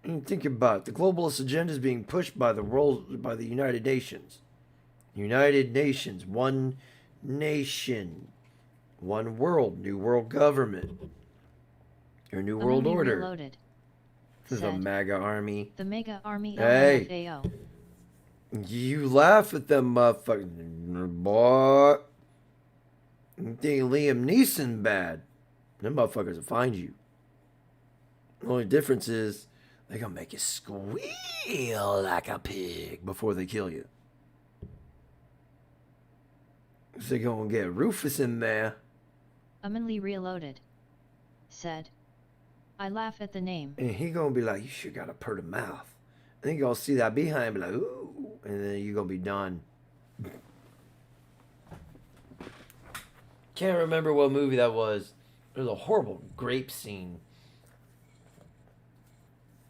And think about it. The globalist agenda is being pushed by by the United Nations. United Nations, one nation, one world, new world government, or new world Amanli order. Reloaded The said, MAGA army. the mega army Hey. LMFAO. You laugh at them motherfuckers, boy. You think Liam Neeson bad? Them motherfuckers will find you. The only difference is they gonna make you squeal like a pig before they kill you. They gonna get Rufus in there. Amanli Reloaded said, I laugh at the name. And he gonna be like, you sure got a purty mouth. And he gonna see that behind and be like, ooh. And then you gonna be done. Can't remember what movie that was. It was a horrible grape scene.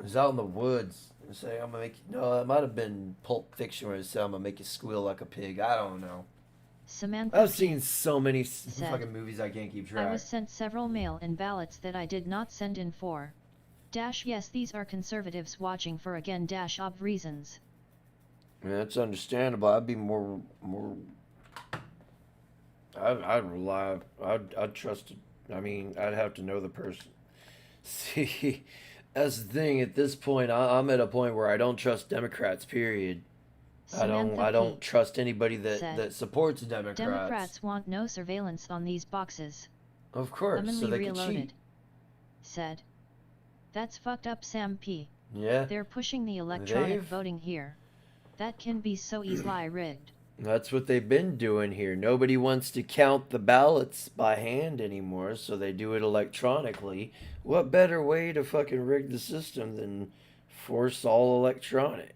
It was out in the woods. And say, I'm gonna make you, no, it might have been Pulp Fiction where it said, I'm gonna make you squeal like a pig. I don't know. Samantha I've P. seen so many said, fucking movies I can't keep track. I was sent several mail-in ballots that I did not send in for. Yes, these are conservatives watching for again of reasons. Yeah, that's understandable. I'd be more. I'd rely. I'd trust. I mean, I'd have to know the person. See, that's the thing. At this point, I'm at a point where I don't trust Democrats. Period. I don't trust anybody that supports Democrats. Democrats want no surveillance on these boxes. Of course, so Amanli they can Reloaded cheat. said, that's fucked up, Sam P. Yeah. They're pushing the electronic voting here. That can be so easily rigged. That's what they've been doing here. Nobody wants to count the ballots by hand anymore, so they do it electronically. What better way to fucking rig the system than force all electronic?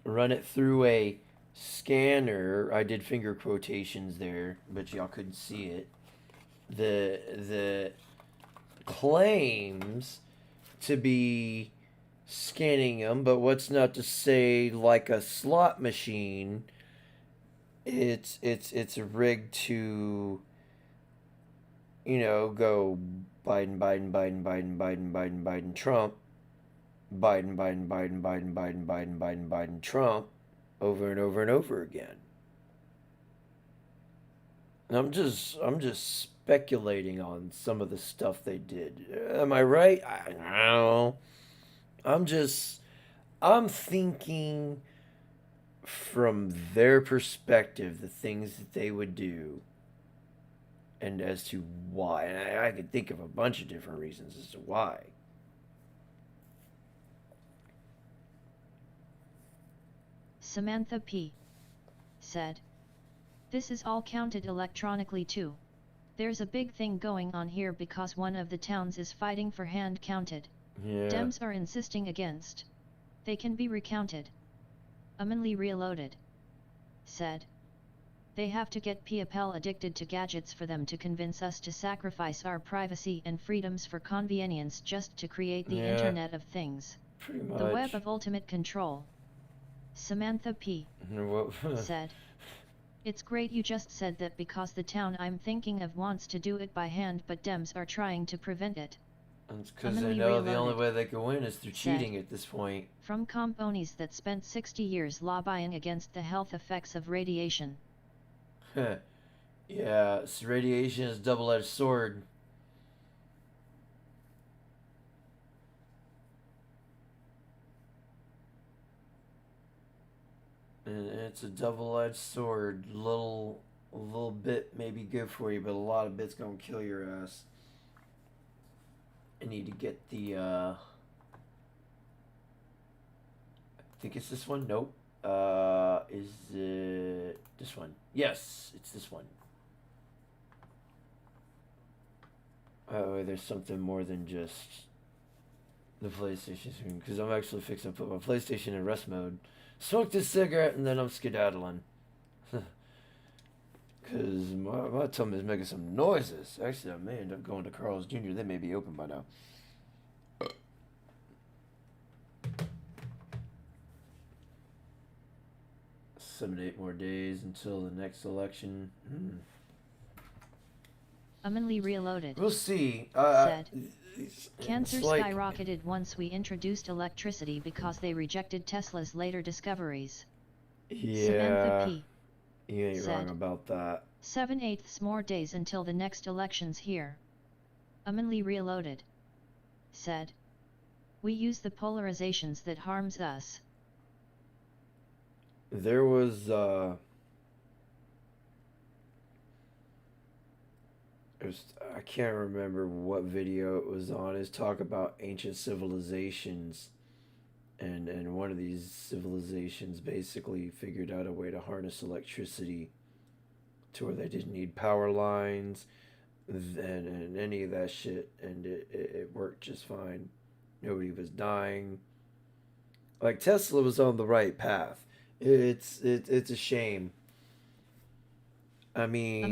Run it through a scanner. I did finger quotations there, but y'all couldn't see it. The claims to be scanning them, but what's not to say like a slot machine, it's rigged to, you know, go Biden, Trump, Biden, Trump, over and over and over again. And I'm just speculating on some of the stuff they did. Am I right? I don't know. I'm thinking from their perspective, the things that they would do, and as to why. And I could think of a bunch of different reasons as to why. Samantha P. said, this is all counted electronically too. There's a big thing going on here because one of the towns is fighting for hand counted. Yeah. Dems are insisting against. They can be recounted. Amanli Reloaded said, they have to get PPL addicted to gadgets for them to convince us to sacrifice our privacy and freedoms for convenience just to create the Internet of Things. Pretty much. The web of ultimate control. Samantha P. said, It's great you just said that because the town I'm thinking of wants to do it by hand but Dems are trying to prevent it. It's because they know the only Reloaded way they can win is through said, cheating at this point. From companies that spent 60 years lobbying against the health effects of radiation. Yeah, radiation is a double-edged sword. And it's a double-edged sword. A little bit may be good for you, but a lot of bit's gonna kill your ass. I need to get the, I think it's this one. Nope. Is it this one? Yes, it's this one. Oh, there's something more than just the PlayStation screen, because I'm actually fixing to put my PlayStation in rest mode. Smoke this cigarette and then I'm skedaddling. Because my tummy is making some noises. Actually, I may end up going to Carl's Jr. They may be open by now. 7 to 8 more days until the next election. Humanly Reloaded. We'll see. Said, cancer like, skyrocketed once we introduced electricity because they rejected Tesla's later discoveries. Yeah. Samantha P. You ain't said, wrong about that. 7/8 more days until the next election's here. Humanly Reloaded. Said, we use the polarizations that harms us. There was I can't remember what video it was on. It's talk about ancient civilizations, and one of these civilizations basically figured out a way to harness electricity to where they didn't need power lines and any of that shit, and it worked just fine. Nobody was dying. Like, Tesla was on the right path. It's a shame. I mean, I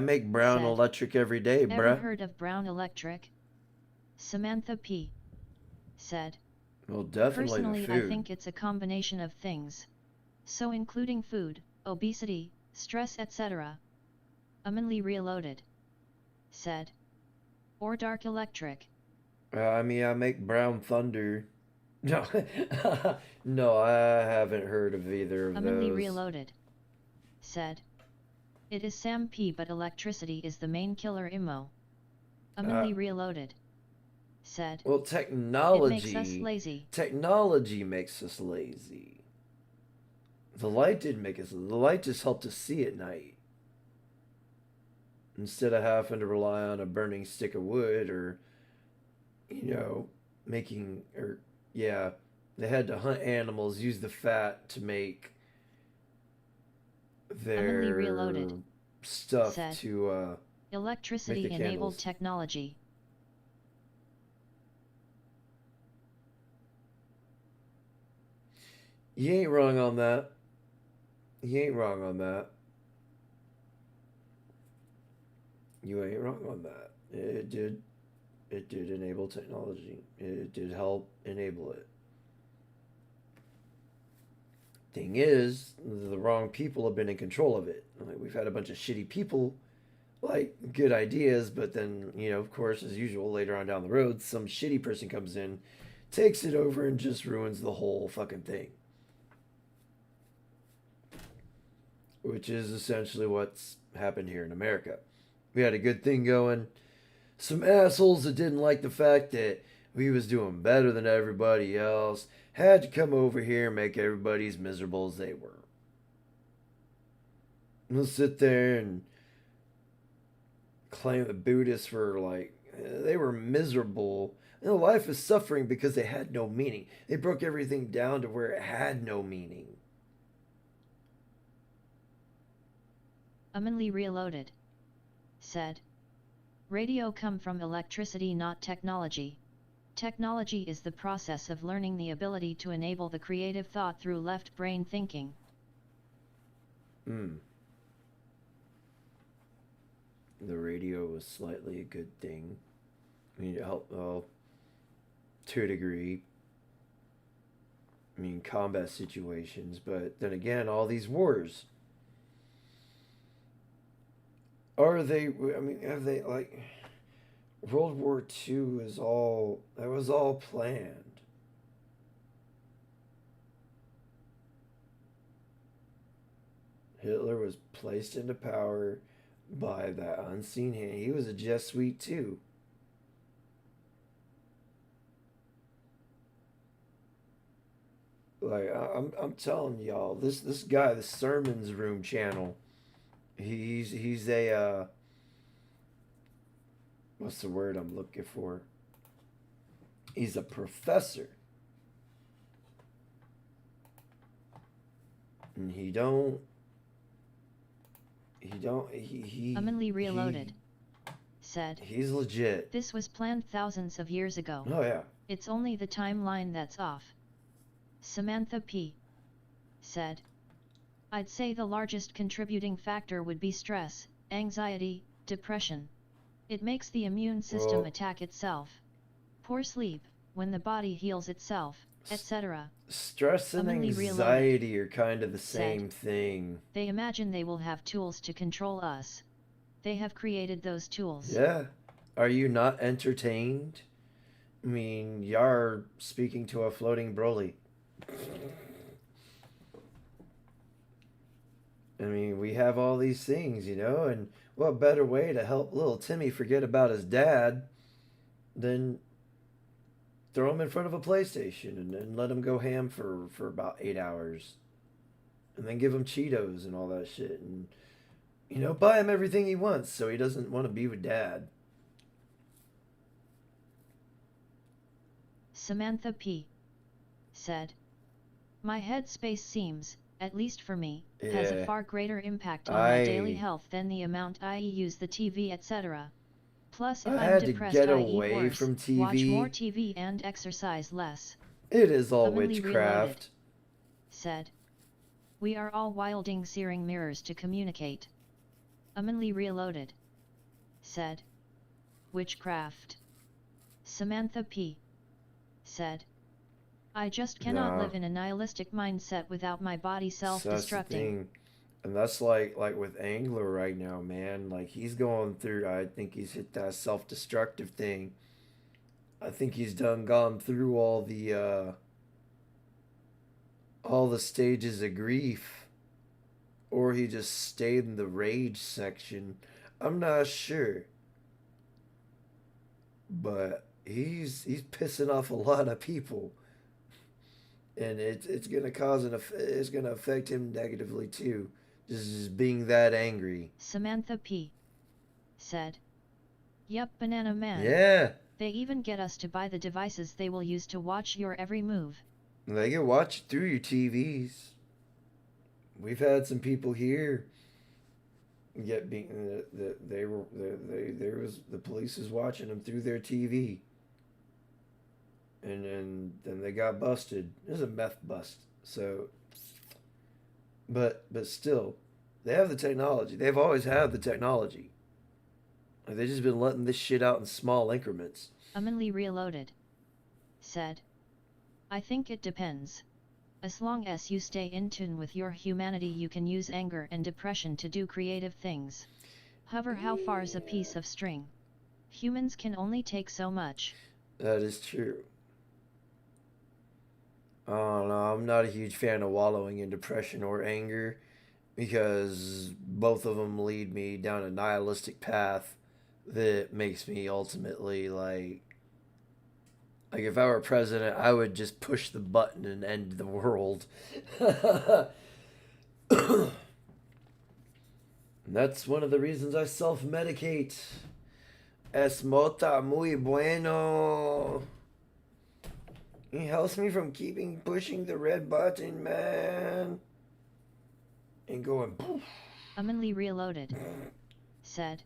make brown said, electric every day, bruh. Ever heard of brown electric? Samantha P. said, Well, definitely personally, the food. I think it's a combination of things. So including food, obesity, stress, etc. Humanly Reloaded. Said, or dark electric. I mean, I make brown thunder. No, no, I haven't heard of either of Humanly those. Reloaded. Said, it is Sam P, but electricity is the main killer immo. Humanly Reloaded. Said, Well, technology. It makes us lazy. Technology makes us lazy. The light didn't make us. The light just helped us see at night. Instead of having to rely on a burning stick of wood or, they had to hunt animals, use the fat to make their Reloaded. stuff Said, to electricity make the enabled candles. technology. You ain't wrong on that. You ain't wrong on that. You ain't wrong on that. It did enable technology. It did help enable it. Thing is, the wrong people have been in control of it. Like, we've had a bunch of shitty people, like, good ideas, but then, of course, as usual, later on down the road, some shitty person comes in, takes it over, and just ruins the whole fucking thing. Which is essentially what's happened here in America. We had a good thing going. Some assholes that didn't like the fact that we was doing better than everybody else had to come over here and make everybody as miserable as they were. We'll sit there and claim the Buddhists were like, they were miserable. Life is suffering because they had no meaning. They broke everything down to where it had no meaning. Humanly Reloaded. Said, radio come from electricity, not technology. Technology is the process of learning, the ability to enable the creative thought through left brain thinking. The radio was slightly a good thing. I mean, it helped, well, to a degree. I mean, combat situations, but then again, all these wars. Are they? I mean, have they like World War II is all that was all planned. Hitler was placed into power by that unseen hand. He was a Jesuit too. Like I'm telling y'all, this guy, the Sermons Room channel, he's a what's the word I'm looking for? He's a professor. And Humanly Reloaded said, he's legit. This was planned thousands of years ago. Oh yeah. It's only the timeline that's off. Samantha P. said, I'd say the largest contributing factor would be stress, anxiety, depression. It makes the immune system attack itself. Poor sleep, when the body heals itself, etc. Stress and anxiety are kind of the same thing. They imagine they will have tools to control us. They have created those tools. Yeah. Are you not entertained? I mean, you're speaking to a floating Broly. I mean, we have all these things, you know, and what better way to help little Timmy forget about his dad than throw him in front of a PlayStation and let him go ham for about 8 hours. And then give him Cheetos and all that shit. And, you know, buy him everything he wants so he doesn't want to be with dad. Samantha P. said, My headspace seems, at least for me, has a far greater impact on my daily health than the amount I use the TV, etc. Plus, if I'm depressed, I eat worse, from TV. watch more TV and exercise less. It is all Humanly witchcraft. Reloaded said, We are all wielding searing mirrors to communicate. Humanly Reloaded said, Witchcraft. Samantha P. said, I just cannot live in a nihilistic mindset without my body self-destructing. And that's like with Angler right now, man. Like he's going through, I think he's hit that self-destructive thing. I think he's gone through all the stages of grief. Or he just stayed in the rage section. I'm not sure. But he's pissing off a lot of people. And it's gonna it's gonna affect him negatively too, just being that angry. Samantha P. said, Yup, Banana Man. Yeah. They even get us to buy the devices they will use to watch your every move. They can watch through your TVs. We've had some people here get being the police was watching them through their TV. And then they got busted. It was a meth bust. So, but still, they have the technology. They've always had the technology. Like, they've just been letting this shit out in small increments. Humanly Reloaded said, I think it depends. As long as you stay in tune with your humanity, you can use anger and depression to do creative things. However, how far is a piece of string? Humans can only take so much. That is true. I don't know. I'm not a huge fan of wallowing in depression or anger because both of them lead me down a nihilistic path that makes me ultimately like if I were president, I would just push the button and end the world. And that's one of the reasons I self-medicate. Es mota muy bueno. It helps me from pushing the red button, man. And going poof. Humanly Reloaded said,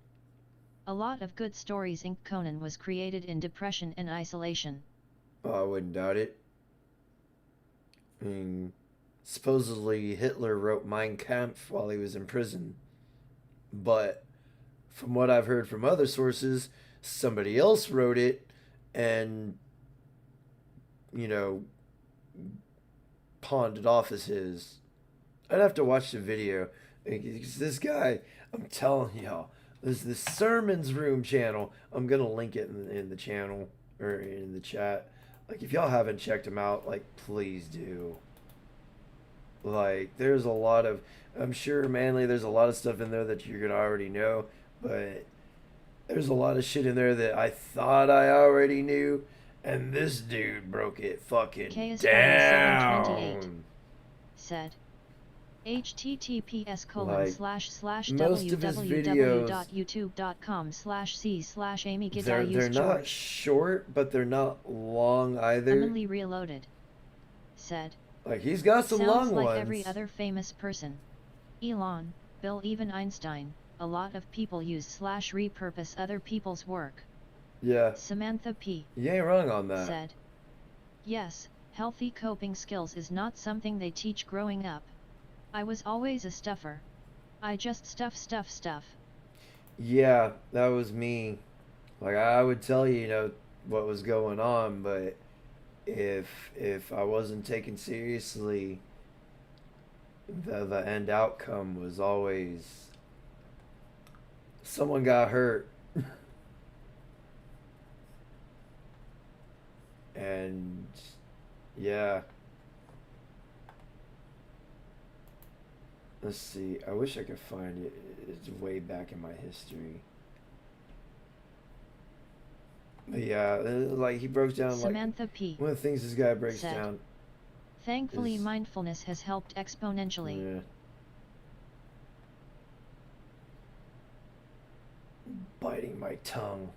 A lot of good stories in Conan was created in depression and isolation. Oh, I wouldn't doubt it. I mean, supposedly Hitler wrote Mein Kampf while he was in prison. But from what I've heard from other sources, somebody else wrote it and, you know, pawned it off as his. I'd have to watch the video. Because this guy, I'm telling y'all, There's this sermons room channel. I'm gonna link it in the channel or in the chat. Like, if y'all haven't checked them out, like, please do. Like, there's a lot of, I'm sure, Manly, there's a lot of stuff in there that you're gonna already know, but there's a lot of shit in there that I thought I already knew, and this dude broke it fucking KS728 down. said, https Like, // most of his videos, www.youtube.com/c/amygidayus they're not short, but they're not long either. Commonly Reloaded said, Like, he's got some sounds long like ones. every other famous person. Elon, Bill, even Einstein. A lot of people use / repurpose other people's work. Yeah. Samantha P. You ain't wrong on that. said, yes, healthy coping skills is not something they teach growing up. I was always a stuffer. I just stuff. Yeah, that was me. Like, I would tell you, you know, what was going on, but if I wasn't taken seriously, the end outcome was always someone got hurt. And yeah. Let's see. I wish I could find it. It's way back in my history. But yeah, like, he broke down, Samantha like, P. one of the things this guy breaks said, down. thankfully, is- mindfulness has helped exponentially. Yeah. Biting my tongue.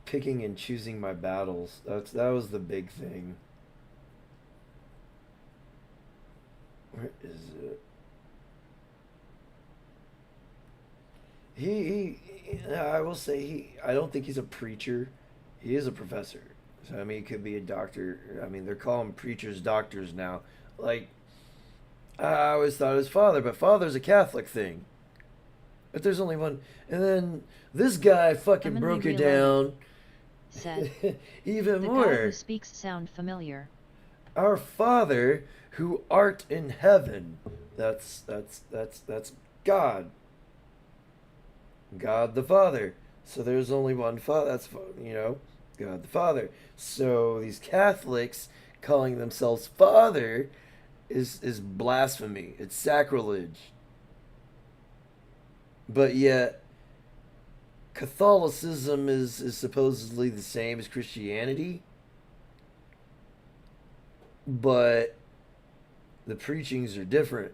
Picking and choosing my battles. That was the big thing. Where is it? I will say I don't think he's a preacher. He is a professor. So, I mean, he could be a doctor. I mean, they're calling preachers doctors now. Like, I always thought it was father, but father's a Catholic thing. But there's only one. And then this guy fucking Commonly broke it Reloaded down said, even the guy more. who speaks sound familiar. Our Father who art in heaven. That's God. God the Father. So there's only one Father. That's, you know, God the Father. So these Catholics calling themselves Father is blasphemy. It's sacrilege. But yet Catholicism is supposedly the same as Christianity. But the preachings are different.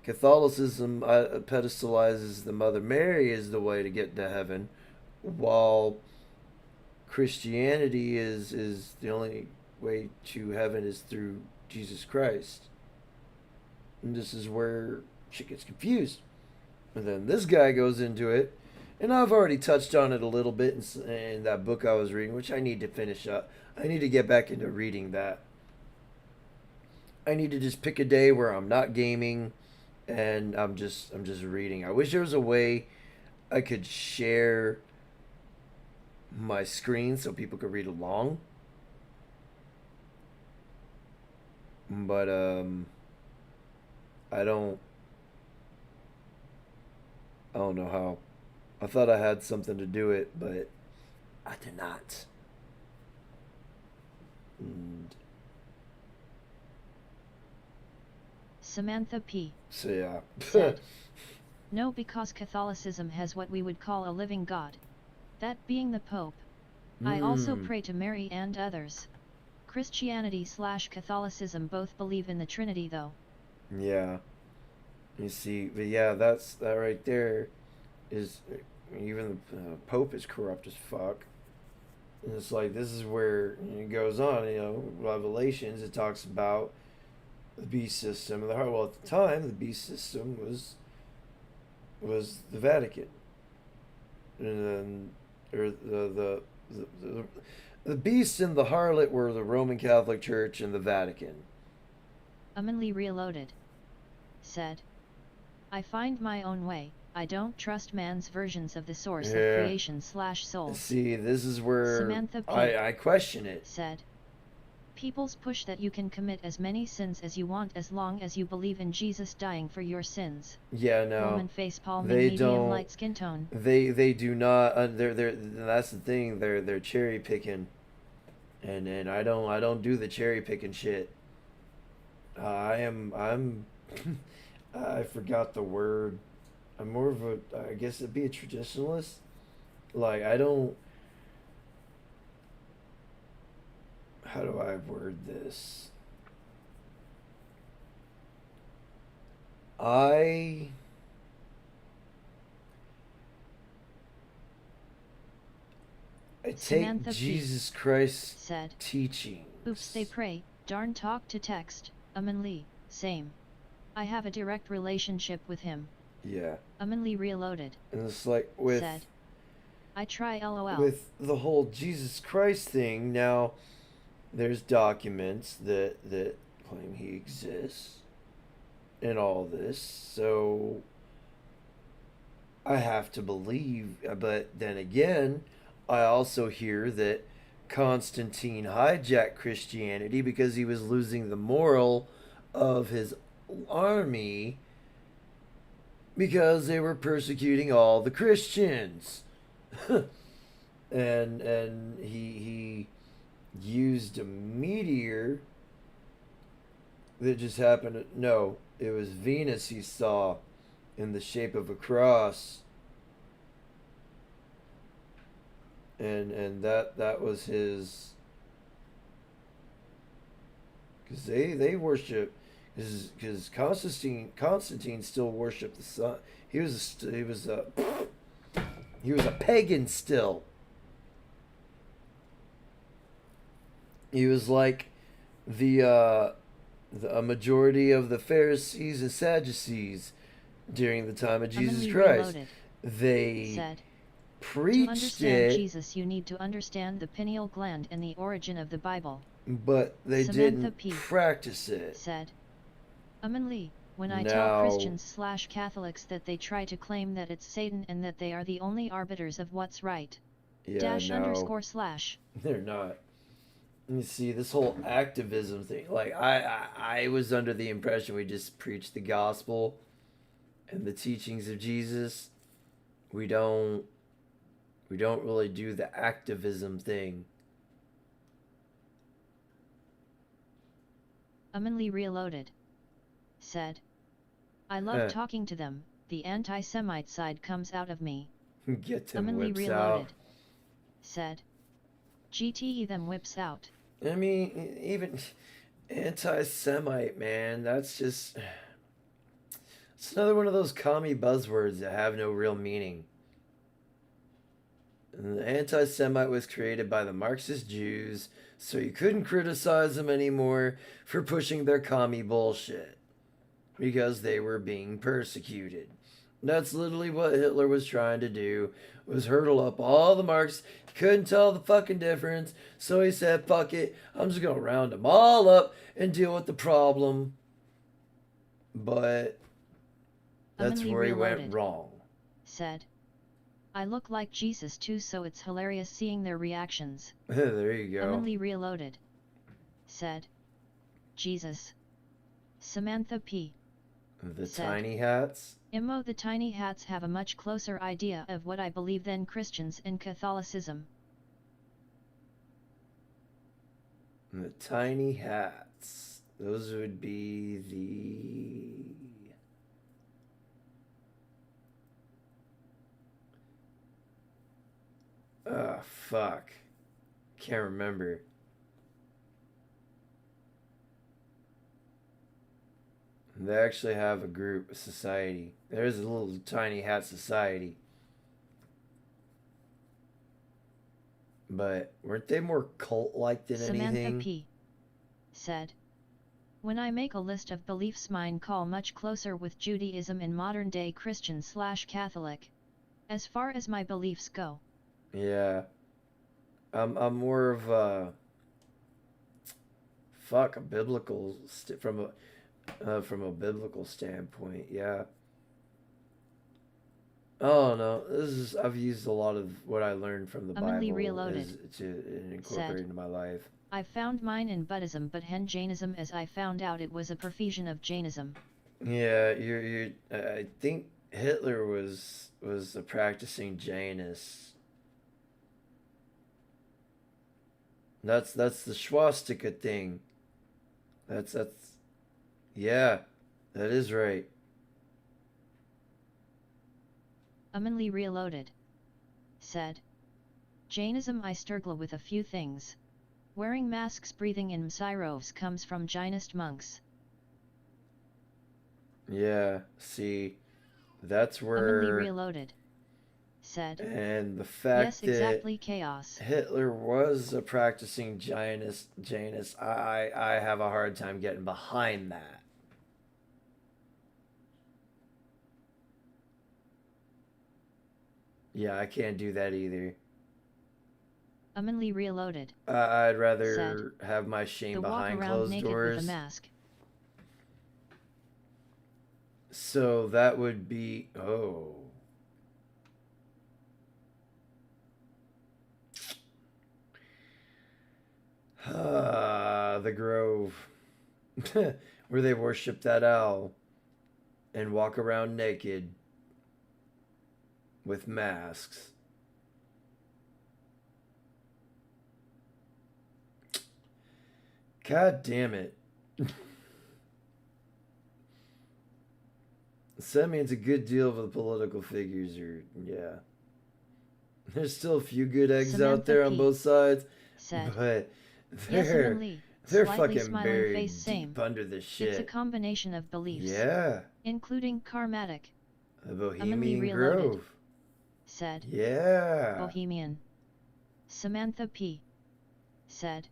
Catholicism pedestalizes the Mother Mary as the way to get to heaven, while Christianity is the only way to heaven is through Jesus Christ. And this is where shit gets confused. And then this guy goes into it, and I've already touched on it a little bit in that book I was reading, which I need to finish up. I need to get back into reading that. I need to just pick a day where I'm not gaming and I'm just reading. I wish there was a way I could share my screen so people could read along. But I don't know how. I thought I had something to do it, but I did not. And Samantha P. so yeah. said, no, because Catholicism has what we would call a living God. That being the Pope. I also pray to Mary and others. Christianity / Catholicism both believe in the Trinity though. Yeah. You see, but yeah, that right there is, even the Pope is corrupt as fuck. And it's like, this is where it goes on, you know, Revelations, it talks about the beast system. Well, at the time, the beast system was the Vatican. And then, or the beast and the harlot were the Roman Catholic Church and the Vatican. Commonly Reloaded said, I find my own way. I don't trust man's versions of the source of creation / soul. See, this is where Samantha P. I question it. said, people's push that you can commit as many sins as you want as long as you believe in Jesus dying for your sins. Yeah, no. Roman facepalming They medium don't. light skin tone. They do not. They're that's the thing. They're cherry picking, and I don't do the cherry picking shit. I'm I forgot the word. I'm more of a, I guess it'd be a traditionalist. Like I don't. How do I word this? I take Samantha P. Jesus Christ's said, teaching. Oops, they pray, darn talk to text, Lee, same. I have a direct relationship with him. Yeah. Lee reloaded. And it's like with said, I try LOL. with the whole Jesus Christ thing, now there's documents that claim he exists and all this, so I have to believe, but then again, I also hear that Constantine hijacked Christianity because he was losing the moral of his army because they were persecuting all the Christians. and he used a meteor that just happened to, no, it was Venus he saw in the shape of a cross. And that was his, because they worship, because Constantine still worshipped the sun. He was a pagan still. He was like a majority of the Pharisees and Sadducees during the time of Jesus Christ. They said, preached to understand it, Jesus, you need to understand the pineal gland and the origin of the Bible. but they Samantha didn't P. practice it. said, Lee, when I Now- tell Christians/Catholics that they try to claim that it's Satan and that they are the only arbiters of what's right. Yeah, -- they're not. You see, this whole activism thing, like I was under the impression we just preach the gospel and the teachings of Jesus. We don't really do the activism thing. Lee reloaded. Said, I love talking to them, the anti-Semite side comes out of me. Get them Lee whips reloaded. out. Said, GTE them whips out. I mean, even anti-Semite, man, that's just, it's another one of those commie buzzwords that have no real meaning. And the anti-Semite was created by the Marxist Jews, so you couldn't criticize them anymore for pushing their commie bullshit because they were being persecuted. That's literally what Hitler was trying to do, was hurdle up all the Marxists. He couldn't tell the fucking difference, so he said, fuck it, I'm just going to round them all up and deal with the problem. But that's where he went wrong. Said, I look like Jesus too, so it's hilarious seeing their reactions. There you go. Lee reloaded. Said, Jesus. Samantha P. The said, tiny hats? The tiny hats have a much closer idea of what I believe than Christians and Catholicism. The tiny hats. Those would be the... Oh, fuck. Can't remember. They actually have a group, a society. There's a little tiny hat society. But weren't they more cult-like than Samantha anything? P. said, when I make a list of beliefs, mine call much closer with Judaism and modern-day Christian/Catholic. As far as my beliefs go. Yeah. I'm more of a... Fuck, a biblical... from a biblical standpoint, yeah. Oh no, I've used a lot of what I learned from the Bible reloaded. to incorporate into my life. I found mine in Buddhism but hen Jainism as I found out it was a perfusion of Jainism. Yeah, you're. I think Hitler was a practicing Jainist. That's the swastika thing. That's yeah, that is right. Amanli Reloaded said, Jainism I struggle with a few things. Wearing masks, breathing in Msirovs comes from Jainist monks. Yeah, see, that's Amanli where. Reloaded said, And the fact yes, that exactly, chaos. Hitler was a practicing Janus, I have a hard time getting behind that. Yeah, I can't do that either. Amanli Reloaded I'd rather said, have my shame the walk behind around closed naked doors. with a mask. So that would be the Grove, where they worship that owl and walk around naked with masks. God damn it. So that means a good deal of the political figures are, yeah. There's still a few good eggs Samantha out there on P. both sides, said, but yes, they're Amanli, they're slightly fucking smiling buried face, same. deep under the shit. It's a combination of beliefs, Yeah. including karmatic. The Amanli Bohemian Reloaded Grove. said, Yeah. Bohemian. Samantha P. said,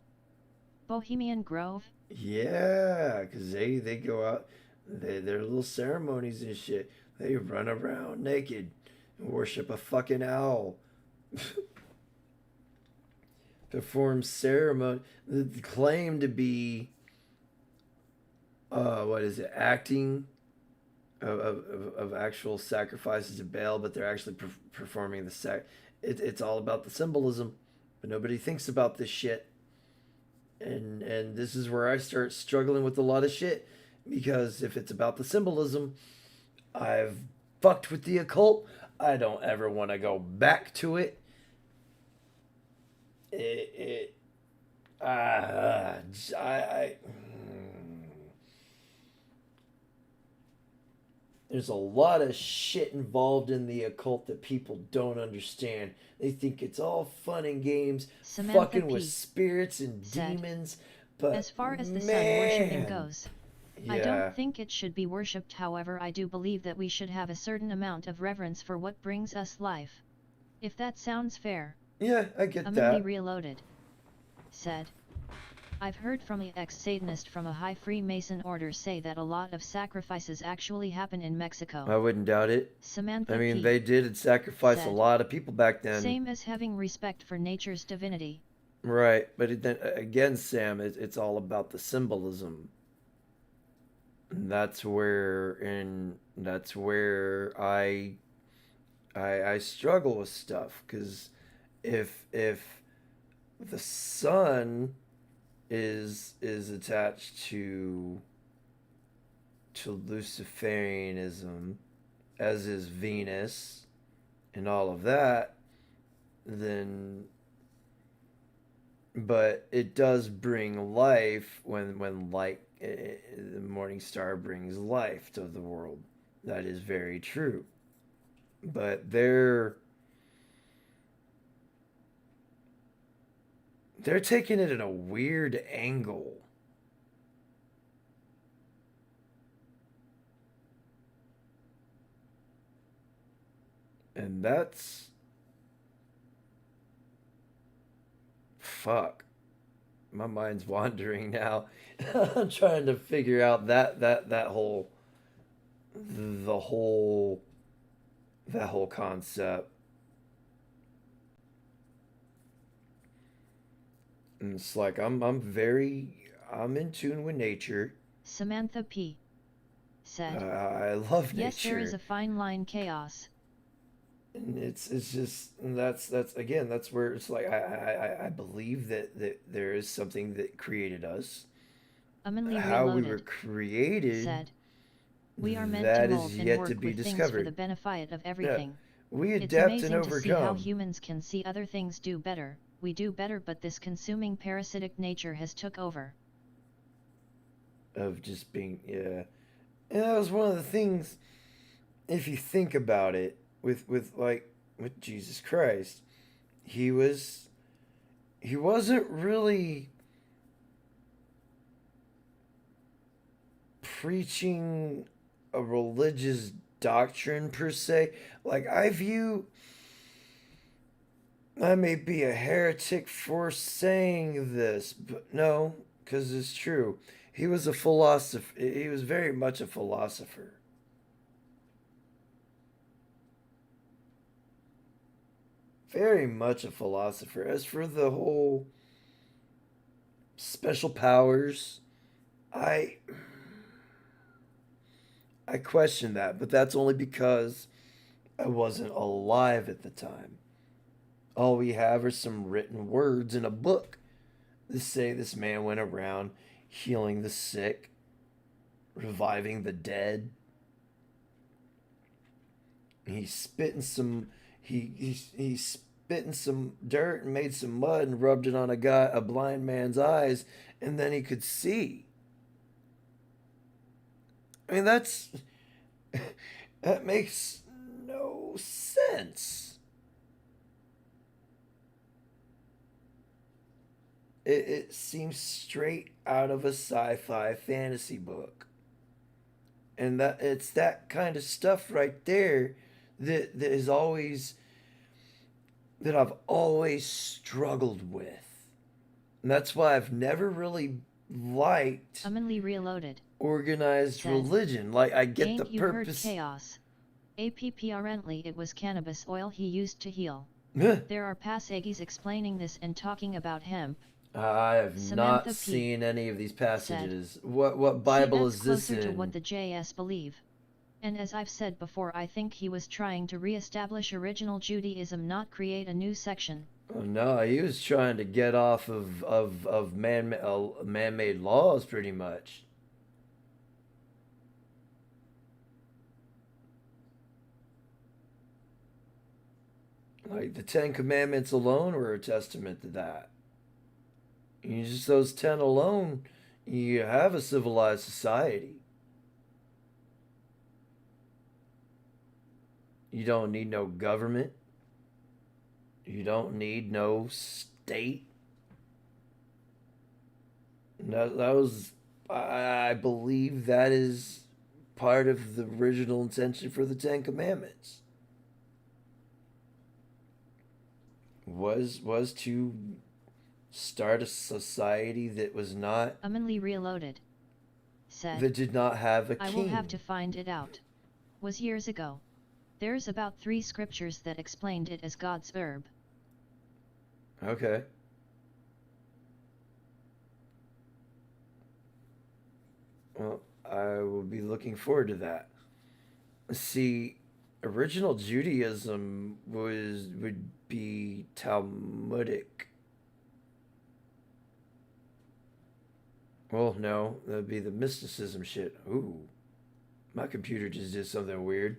Bohemian Grove? Yeah, because they go out, their little ceremonies and shit. They run around naked and worship a fucking owl. Perform ceremony. The claim to be, what is it, acting of actual sacrifices to Baal, but they're actually performing the it's all about the symbolism, but nobody thinks about this shit. And this is where I start struggling with a lot of shit, because if it's about the symbolism, I've fucked with the occult. I don't ever want to go back to it. There's a lot of shit involved in the occult that people don't understand. They think it's all fun and games, Samantha fucking P. with spirits and said, demons. But as far as the sun man, worshipping goes, I yeah. don't think it should be worshipped. However, I do believe that we should have a certain amount of reverence for what brings us life. If that sounds fair. Yeah, I get Amanli that. Reloaded said, I've heard from an ex-Satanist from a high Freemason order say that a lot of sacrifices actually happen in Mexico. I wouldn't doubt it. Samantha I mean, P. they did sacrifice a said, lot of people back then. same as having respect for nature's divinity. Right, but then again, Sam, it's all about the symbolism. And that's where I struggle with stuff, because if the sun is attached to Luciferianism, as is Venus and all of that, then but it does bring life when light, the morning star brings life to the world. That is very true. But they're taking it in a weird angle. And that's fuck. My mind's wandering now. I'm trying to figure out that whole concept. And it's like I'm in tune with nature. Samantha P. said, I love nature. yes, there is a fine line, chaos. And it's just and that's again that's where it's like I believe that there is something that created us. Humanly How we were Reloaded created, said, "We are meant to that mold is and yet to work be with things for the discovered. benefit of Yeah, everything. we It's adapt and amazing to see how overcome. humans can see other things do better. We do better, but this consuming parasitic nature has took over." Of just being and that was one of the things. If you think about it, with Jesus Christ, he was he wasn't really preaching a religious doctrine per se. Like I view, I may be a heretic for saying this, but no, because it's true. He was a philosopher. He was very much a philosopher. Very much a philosopher. As for the whole special powers, I I question that, but that's only because I wasn't alive at the time. All we have are some written words in a book that say this man went around healing the sick, reviving the dead. He spit in some he spit in some dirt and made some mud and rubbed it on a blind man's eyes, and then he could see. I mean that makes no sense. It seems straight out of a sci-fi fantasy book. And that it's that kind of stuff right there that is always that I've always struggled with. And that's why I've never really liked Humanly Reloaded organized said, religion. Like I get the "Ain't you heard purpose. chaos? Apparently it was cannabis oil he used to heal. There are passages explaining this and talking about hemp." I have Samantha not P. seen any of these passages. said, What Bible "See, that's is this closer to what in? the JS believe. And as I've said before, I think he was trying to re-establish original Judaism, not create a new section." Oh no, he was trying to get off of man-made laws pretty much. Like the Ten Commandments alone were a testament to that. You just those 10 alone, you have a civilized society. You don't need no government. You don't need no state. That was, I believe that is part of the original intention for the Ten Commandments. Was to start a society that was not Humanly Reloaded said, that did not have a "I king. will have to find it out. Was years ago. There's about 3 scriptures that explained it as God's herb." Okay. Well, I will be looking forward to that. See, original Judaism would be Talmudic. Well, no, that'd be the mysticism shit. Ooh, my computer just did something weird.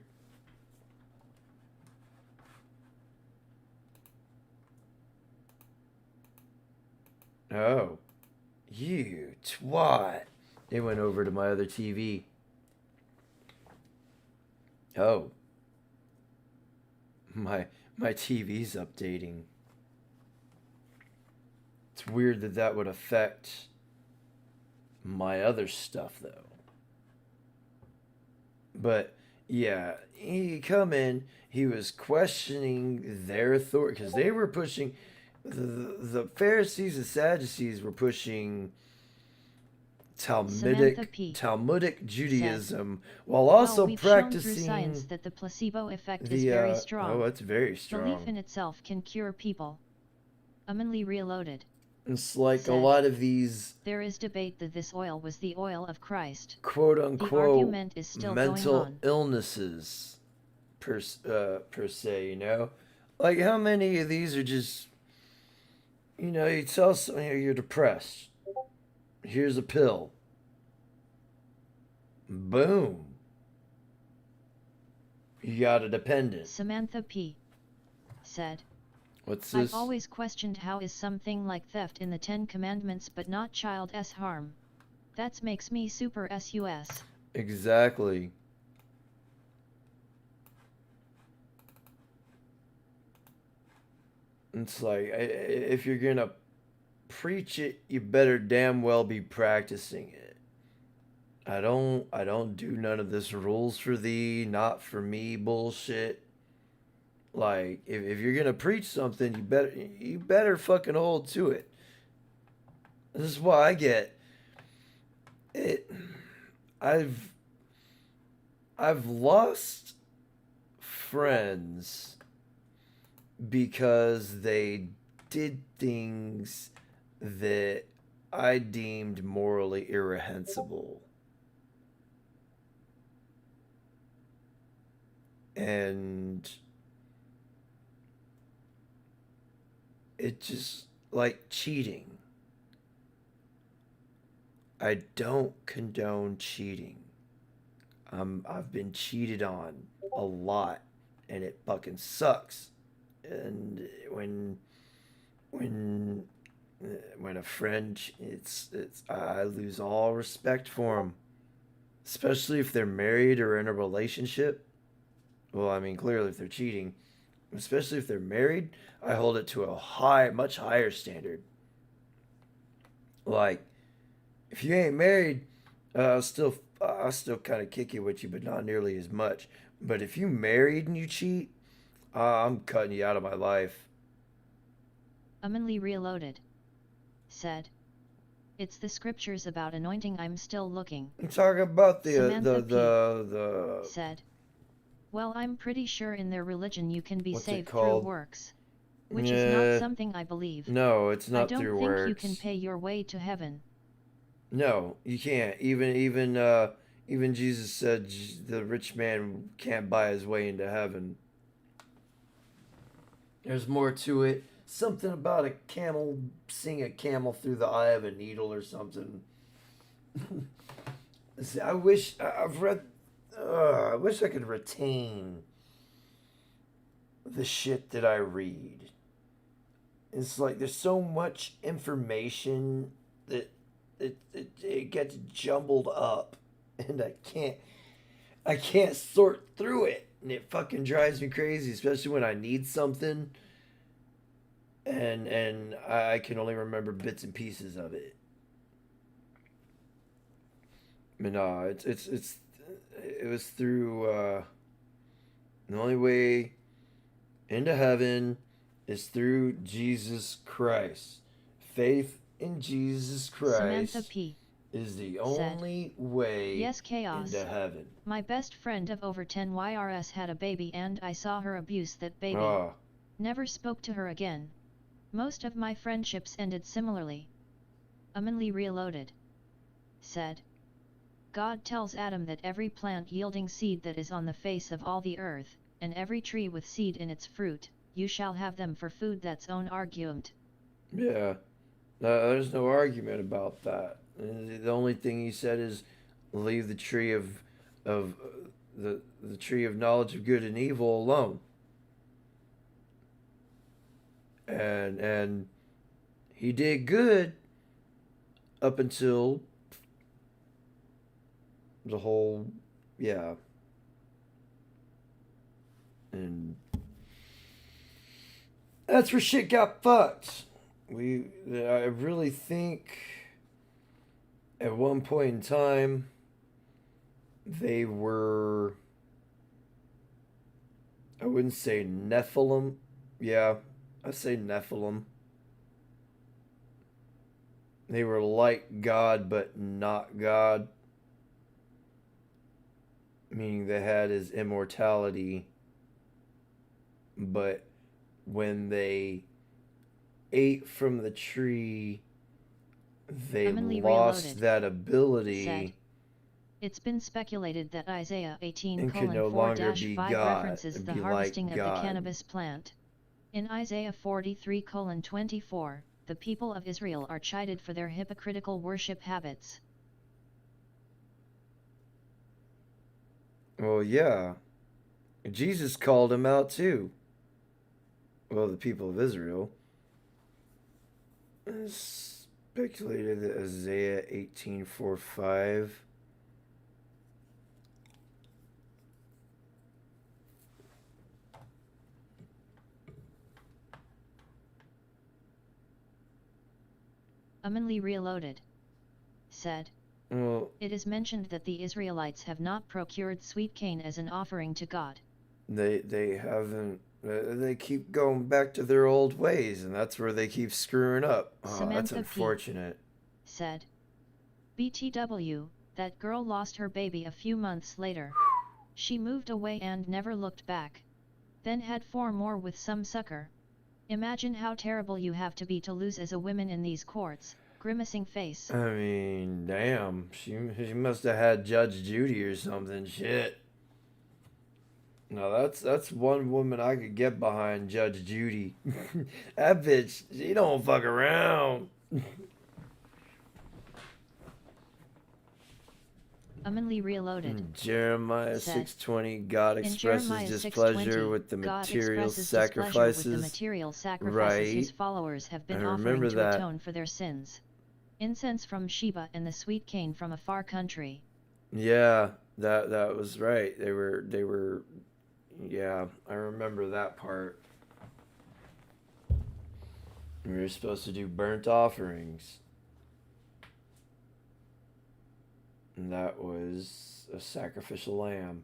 Oh, you twat. It went over to my other TV. Oh. My TV's updating. It's weird that that would affect my other stuff though. But yeah, he come in, he was questioning their authority because they were pushing the Pharisees and Sadducees were pushing Talmudic Judaism while also "We've practicing shown through science that the placebo effect is the very strong. oh, it's very Belief strong. in itself can cure people." Humanly Reloaded It's like a said, lot of these "There is debate that this oil was the oil of Christ. quote The unquote argument is still going mental on." illnesses per se, you know? Like, how many of these are just, you know, you tell someone you're depressed. Here's a pill. Boom. You got a dependent. Samantha P. said. What's I've this? always questioned how is something like theft in the 10 Commandments but not child s harm. That makes me super sus. Exactly. It's like, if you're gonna preach it, you better damn well be practicing it. I don't do none of this rules for thee, not for me bullshit. Like, if you're gonna preach something, you better fucking hold to it. This is why I get it. I've lost friends because they did things that I deemed morally irreprehensible. And it just, like cheating. I don't condone cheating. I've been cheated on a lot, and it fucking sucks. And when a friend, it's I lose all respect for them, especially if they're married or in a relationship. Well, I mean, clearly if they're cheating, especially if they're married, I hold it to a much higher standard. Like, if you ain't married, I'll still kind of kick it with you, but not nearly as much. But if you married and you cheat, I'm cutting you out of my life. Amanli Reloaded said. It's the scriptures about anointing I'm still looking. I'm talking about Samantha the said. Well, I'm pretty sure in their religion you can be what's it saved through called? works. Which is not something I believe. No, it's not I don't through think works. you can pay your way to heaven. No, you can't. Even Jesus said the rich man can't buy his way into heaven. There's more to it. Something about a camel, seeing a camel through the eye of a needle or something. See, I wish I wish I could retain the shit that I read. It's like there's so much information that it gets jumbled up, and I can't sort through it, and it fucking drives me crazy, especially when I need something, and I can only remember bits and pieces of it. But no, it was through the only way into heaven is through Jesus Christ. Faith in Jesus Christ Samantha P. is the said, only way yes, chaos. into heaven. My best friend of over 10 YRS had a baby and I saw her abuse that baby. Ah. Never spoke to her again. Most of my friendships ended similarly. Amanli Reloaded said. God tells Adam that every plant yielding seed that is on the face of all the earth, and every tree with seed in its fruit, you shall have them for food. That's own argument. Yeah. No, there's no argument about that. The only thing he said is leave the tree of the tree of knowledge of good and evil alone. And he did good up until the whole, yeah. And that's where shit got fucked. I really think at one point in time they were, I wouldn't say Nephilim. Yeah, I say Nephilim. They were like God, but not God. Meaning they had his immortality. But when they ate from the tree, they Amanli lost Reloaded that ability. said, It's been speculated that Isaiah and could no longer be 18:4-5 God, references and the be harvesting like of the God. cannabis plant. In Isaiah 43:24, the people of Israel are chided for their hypocritical worship habits. Well, yeah. Jesus called him out too. Well, the people of Israel. It's speculated that Isaiah 18:4-5. Amanli Reloaded said, Well, it is mentioned that the Israelites have not procured sweet cane as an offering to God. they haven't. They keep going back to their old ways, and that's where they keep screwing up. Oh, that's Samantha P. unfortunate. said, BTW, that girl lost her baby a few months later. She moved away and never looked back. Then had 4 more with some sucker. Imagine how terrible you have to be to lose as a woman in these courts. Grimacing face. I mean, damn. She must have had Judge Judy or something. Shit. No, that's one woman I could get behind, Judge Judy. That bitch, she don't fuck around. Amanli Reloaded Jeremiah said, 6:20, God in expresses Jeremiah displeasure 6:20, with the God material expresses displeasure sacrifices. with the material sacrifices his Right. followers have been I offering remember to that. atone for their sins. Incense from Sheba and the sweet cane from a far country. Yeah, that was right. They were yeah, I remember that part. We were supposed to do burnt offerings. And that was a sacrificial lamb.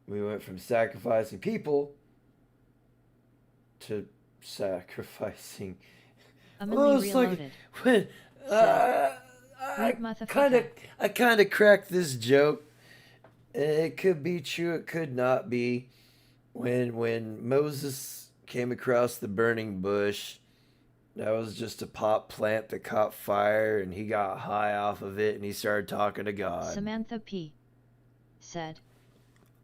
We went from sacrificing people to sacrificing. Amanli It's like Reloaded when said, I kind of cracked this joke. It could be true, it could not be. When Moses came across the burning bush, that was just a pot plant that caught fire, and he got high off of it, and he started talking to God. Samantha P. said,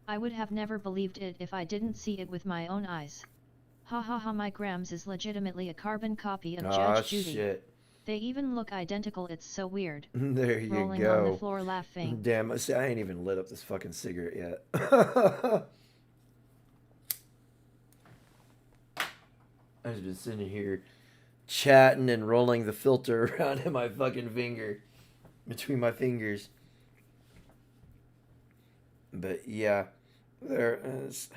I would have never believed it if I didn't see it with my own eyes. Ha ha ha, my Grams is legitimately a carbon copy of Judge Judy. Shit. They even look identical, it's so weird. There you Rolling go. on the floor laughing. Damn, I ain't even lit up this fucking cigarette yet. I've just been sitting here chatting and rolling the filter around in my fucking finger. Between my fingers. But yeah, it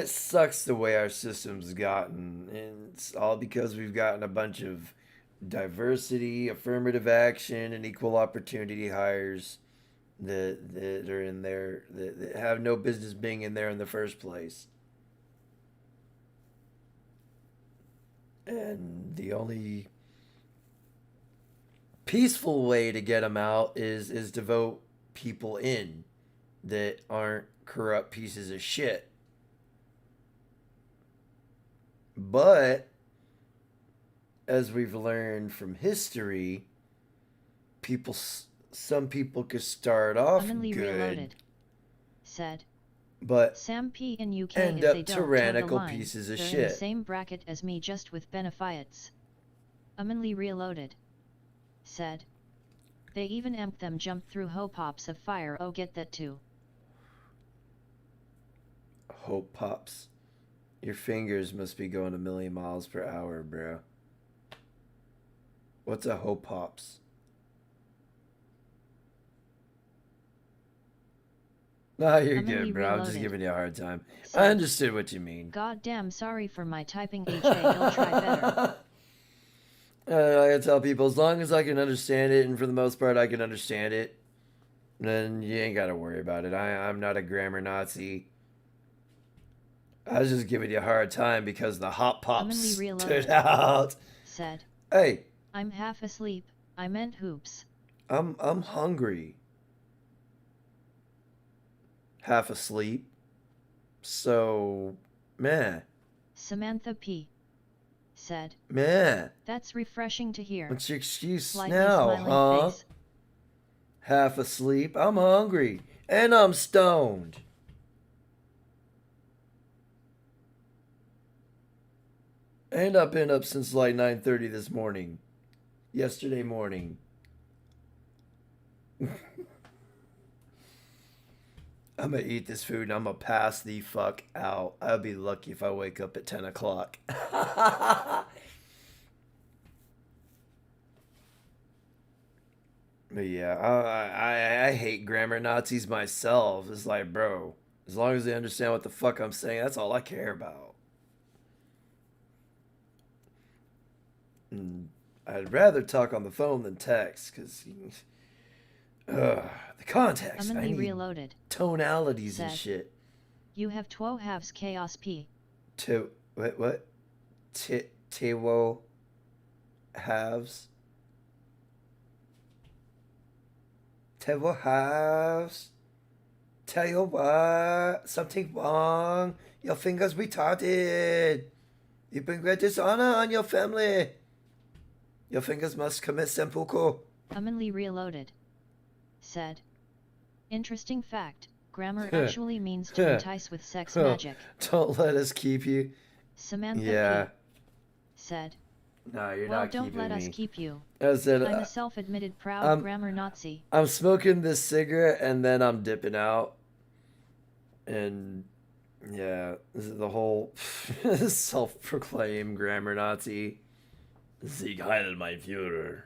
sucks the way our system's gotten. And it's all because we've gotten a bunch of diversity, affirmative action, and equal opportunity hires that are in there that have no business being in there in the first place. And the only peaceful way to get them out is to vote people in that aren't corrupt pieces of shit. But as we've learned from history, some people could start off Amanli good, Reloaded said, but Sam P in UK end if up they don't tyrannical toe the line, pieces of they're in shit. the same bracket as me, just with benefits. Amanli Reloaded said, they even amped them jump through hope pops of fire. Oh, get that too. Hope pops. Your fingers must be going a million miles per hour, bro. What's a hope pops? Nah, you're good, bro. I'm just giving you a hard time. I understood what you mean. God damn, sorry for my typing. HA, you'll try better. I gotta tell people, as long as I can understand it, and for the most part I can understand it, then you ain't gotta worry about it. I'm not a grammar Nazi. I was just giving you a hard time because the hot pops stood out. Said, hey, I'm half asleep. I meant hoops. I'm hungry. Half asleep. So, meh. Samantha P. said. Meh. That's refreshing to hear. What's your excuse Slightly now, smiling huh? face. Half asleep. I'm hungry. And I'm stoned. And I've been up since like 9:30 this morning. Yesterday morning. I'm gonna eat this food and I'm gonna pass the fuck out. I'll be lucky if I wake up at 10 o'clock. But yeah, I hate grammar Nazis myself. It's like, bro, as long as they understand what the fuck I'm saying, that's all I care about. And I'd rather talk on the phone than text, because the context. I Commonly need reloaded. tonalities and Said, shit. You have 2 halves chaos P. What? Tewo halves? Tewo halves? Tell you what, something wrong. Your finger's retarded. You bring great dishonor on your family. Your fingers must commit seppuku. Commonly reloaded. Said. Interesting fact. Grammar actually means to entice with sex magic. Don't let us keep you. Samantha Yeah. P. Said. No, you're Well, not don't keeping let me. us keep you. I said, I'm a self-admitted proud grammar Nazi. I'm smoking this cigarette and then I'm dipping out. And yeah, this is the whole self-proclaimed grammar Nazi. Sieg Heil, mein Führer.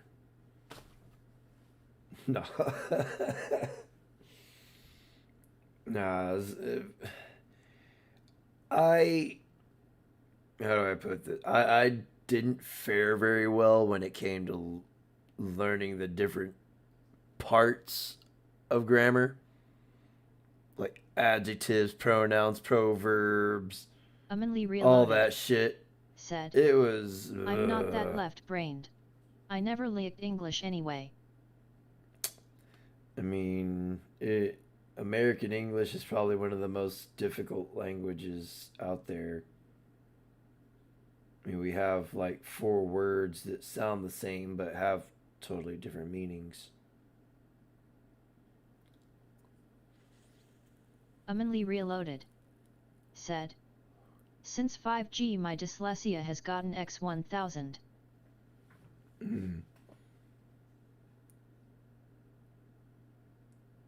No. Nah, how do I put this? I didn't fare very well when it came to learning the different parts of grammar, like adjectives, pronouns, proverbs, Commonly reloaded. all that shit. Said. It was. I'm not that left-brained. I never licked English anyway. I mean, American English is probably one of the most difficult languages out there. I mean, we have like 4 words that sound the same but have totally different meanings. Commonly reloaded. Said. Since 5G my dyslexia has gotten X1000.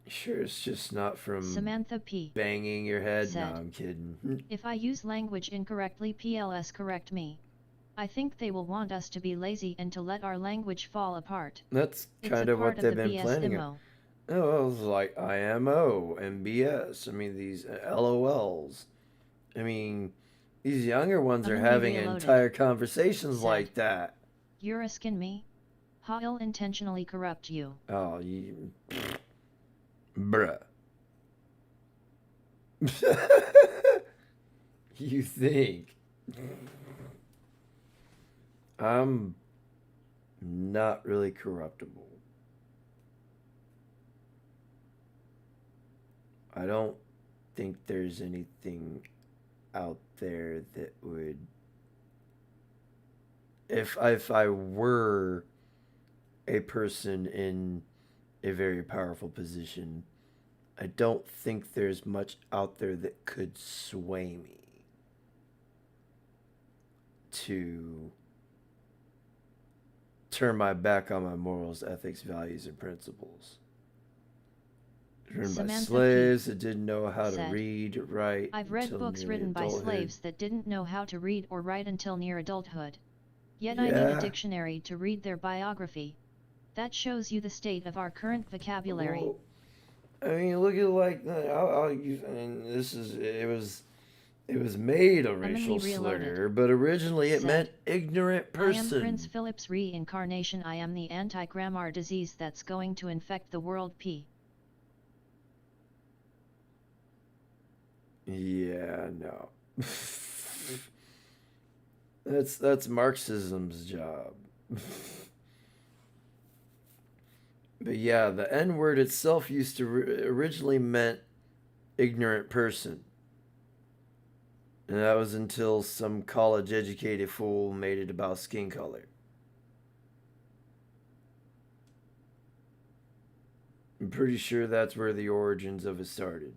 Sure, it's just not from Samantha P. banging your head. Said, No, I'm kidding. If I use language incorrectly, PLS correct me. I think they will want us to be lazy and to let our language fall apart. That's It's kind a of what part they've of the been planning. BSMO. Oh, it was like IMO, MBS. I mean, these LOLs. I mean, these younger ones are Commonly having reloaded. entire conversations Said, like that. You're a skin me? Ha'll intentionally corrupt you. Oh, you. Bruh. You think. I'm not really corruptible. I don't think there's anything out there that would. If I were a person in a very powerful position, I don't think there's much out there that could sway me to turn my back on my morals, ethics, values, and principles. Written by Samantha slaves P. that didn't know how to said, read, write. I've read until books nearly written by adulthood. slaves that didn't know how to read or write until near adulthood. Yet I need Yeah. a dictionary to read their biography. That shows you the state of our current vocabulary. Well, I mean, look at like I'll use. I mean, it was made a racial reloaded. slur, but originally it Said, meant ignorant I am person. Prince Philip's reincarnation. I am the anti-grammar disease that's going to infect the world. P. Yeah, no. That's Marxism's job. But yeah, the N word itself used to originally meant ignorant person. And that was until some college-educated fool made it about skin color. I'm pretty sure that's where the origins of it started.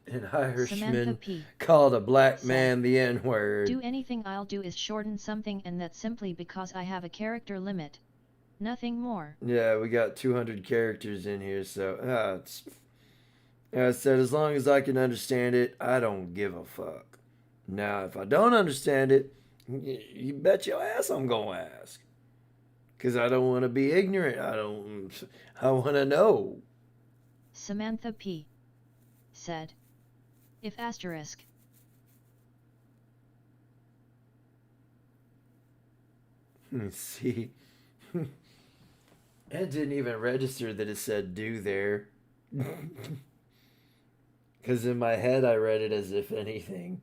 An Irishman called a black man the N-word. Do anything I'll do is shorten something, and that's simply because I have a character limit. Nothing more. Yeah, we got 200 characters in here, so I said, as long as I can understand it, I don't give a fuck. Now, if I don't understand it, you bet your ass I'm gonna ask. Because I don't want to be ignorant. I want to know. Samantha P. said. If asterisk. See? It didn't even register that it said do there. Because in my head I read it as if anything.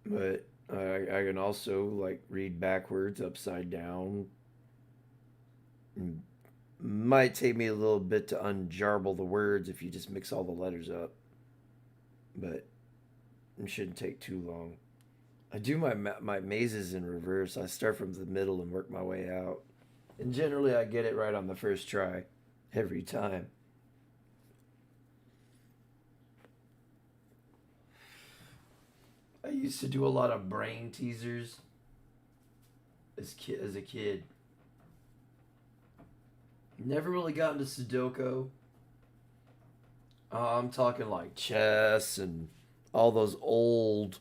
But I can also like read backwards, upside down. Might take me a little bit to unjarble the words if you just mix all the letters up. But it shouldn't take too long. I do my mazes in reverse. I start from the middle and work my way out. And generally I get it right on the first try. Every time. I used to do a lot of brain teasers as a kid. Never really got into Sudoku. I'm talking like chess and all those old,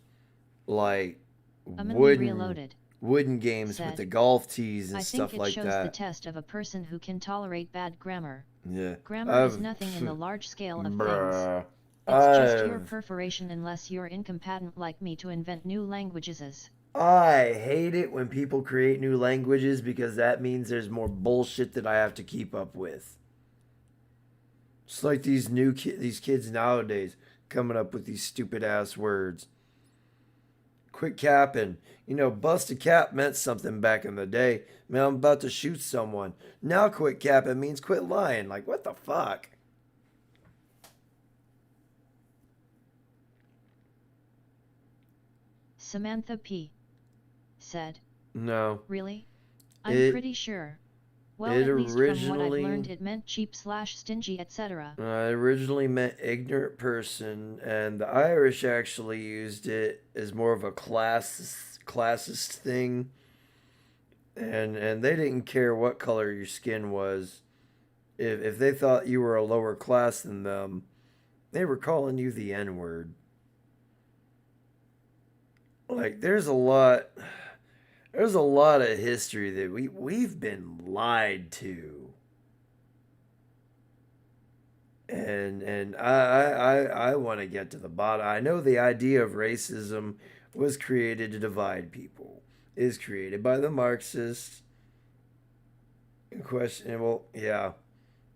like, wooden games with the golf tees and stuff like that. I think it shows the test of a person who can tolerate bad grammar. Yeah. Grammar is nothing in the large scale of things. It's just your perforation unless you're incompetent like me to invent new languages. I hate it when people create new languages because that means there's more bullshit that I have to keep up with. It's like these these kids nowadays coming up with these stupid ass words. Quit capping. You know, bust a cap meant something back in the day. Man, I'm about to shoot someone. Now quit capping means quit lying. Like, what the fuck? Samantha P. said. No. Really? I'm pretty sure. Well, at least from what I've learned, it meant cheap/stingy, etc. It originally meant ignorant person, and the Irish actually used it as more of a classist thing. And they didn't care what color your skin was. If they thought you were a lower class than them, they were calling you the N-word. Like, there's a lot of history that we've been lied to. And I want to get to the bottom. I know the idea of racism was created to divide people. It is created by the Marxists. Questionable, yeah.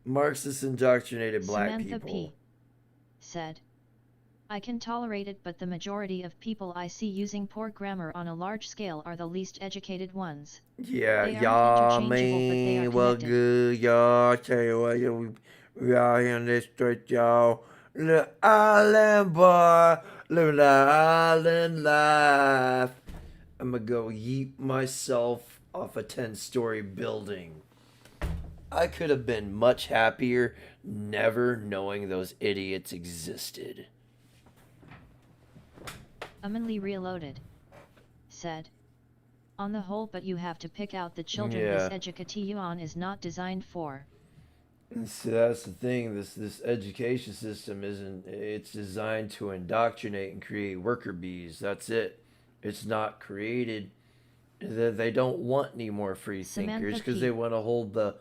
Marxists indoctrinated black Samantha people. P. said. I can tolerate it, but the majority of people I see using poor grammar on a large scale are the least educated ones. Yeah, they y'all, man, well, good, y'all. Tell you what, we out here in this street, y'all. Little island boy, living the island life. I'm gonna go yeet myself off a 10-story building. I could have been much happier never knowing those idiots existed. Amanli Reloaded said. On the whole, but you have to pick out the children this education is not designed for. See, that's the thing. This education system it's designed to indoctrinate and create worker bees. That's it. It's not created. They don't want any more free thinkers because they want to hold the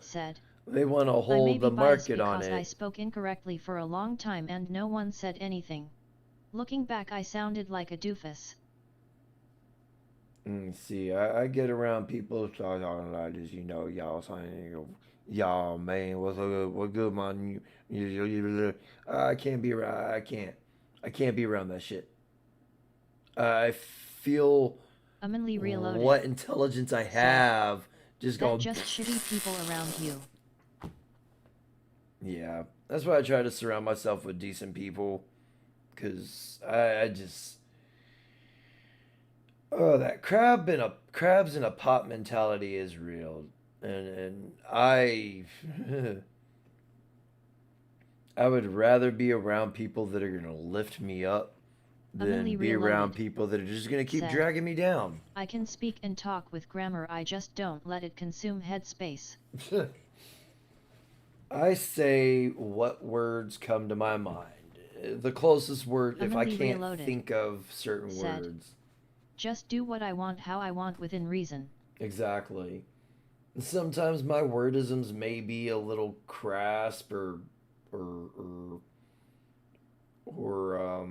market on it. I spoke incorrectly for a long time and no one said anything. Looking back, I sounded like a doofus. See, I get around people talking like this, you know, y'all saying, y'all, man, what's good, man? I can't be around. I can't be around that shit. I feel Humanly Reloaded what intelligence I have. Just that going. just shitty people around you. Yeah, that's why I try to surround myself with decent people, cause I just that crabs in a pot mentality is real, and I I would rather be around people that are gonna lift me up than Humanly be around Reloaded people that are just gonna keep said, dragging me down. I can speak and talk with grammar, I just don't let it consume headspace. I say what words come to my mind. The closest word, if I Humanly can't Reloaded think of certain said, words. just do what I want how I want within reason. Exactly. Sometimes my wordisms may be a little crass or or or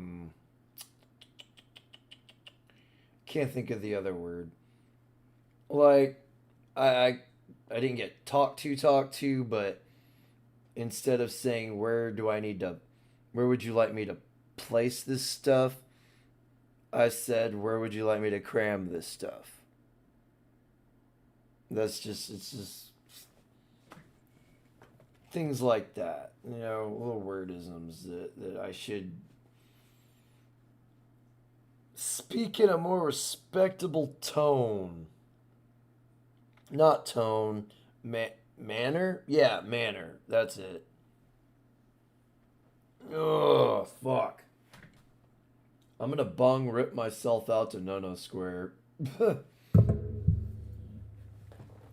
can't think of the other word. Like I I, I didn't get talked to, but instead of saying where would you like me to place this stuff, I said where would you like me to cram this stuff. It's just things like that, little wordisms that I should speak in a more respectable tone. Not tone, manner? Yeah, manner. That's it. Oh, fuck. I'm gonna bung rip myself out to no square.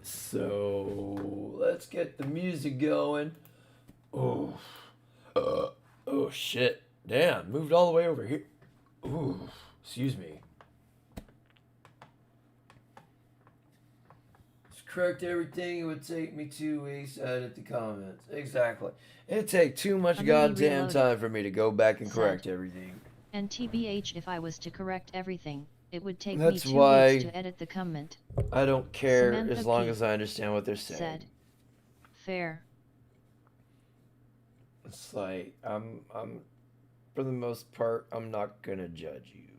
So, let's get the music going. Oh, oh shit. Damn, moved all the way over here. Ooh, excuse me. Correct everything, it would take me 2 weeks to edit the comments. Exactly. It'd take too much Humanly goddamn Reloaded time for me to go back and said, correct everything. And TBH, if I was to correct everything, it would take That's me 2 why weeks to edit the comment. I don't care Samantha as long P. as I understand what they're saying. said, fair. It's like I'm for the most part I'm not gonna judge you.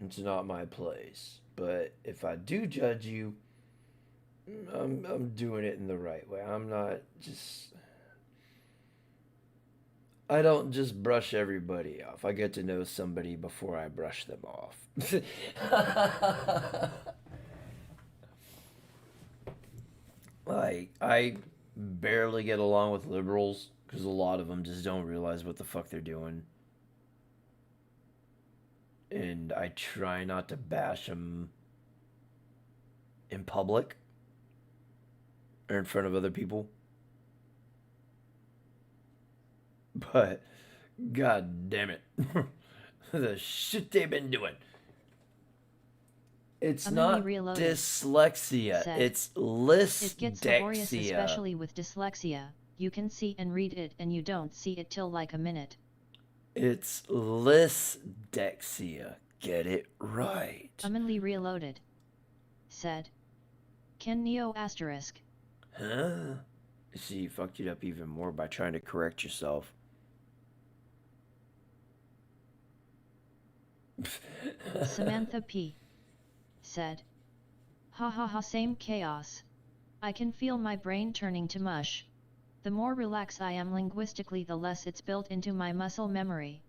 It's not my place. But if I do judge you, I'm doing it in the right way. I don't just brush everybody off. I get to know somebody before I brush them off. Like, I barely get along with liberals because a lot of them just don't realize what the fuck they're doing. And I try not to bash them in public or in front of other people. But, god damn it. The shit they've been doing. It's Humanly not Reloaded dyslexia. said, It's It gets laborious, lysdexia. especially with dyslexia. You can see and read it and you don't see it till like a minute. It's lysdexia. Get it right. Humanly Reloaded said, Ken Neo asterisk. Huh? See, you fucked it up even more by trying to correct yourself. Samantha P. said, ha ha ha, same chaos. I can feel my brain turning to mush. The more relaxed I am linguistically, the less it's built into my muscle memory.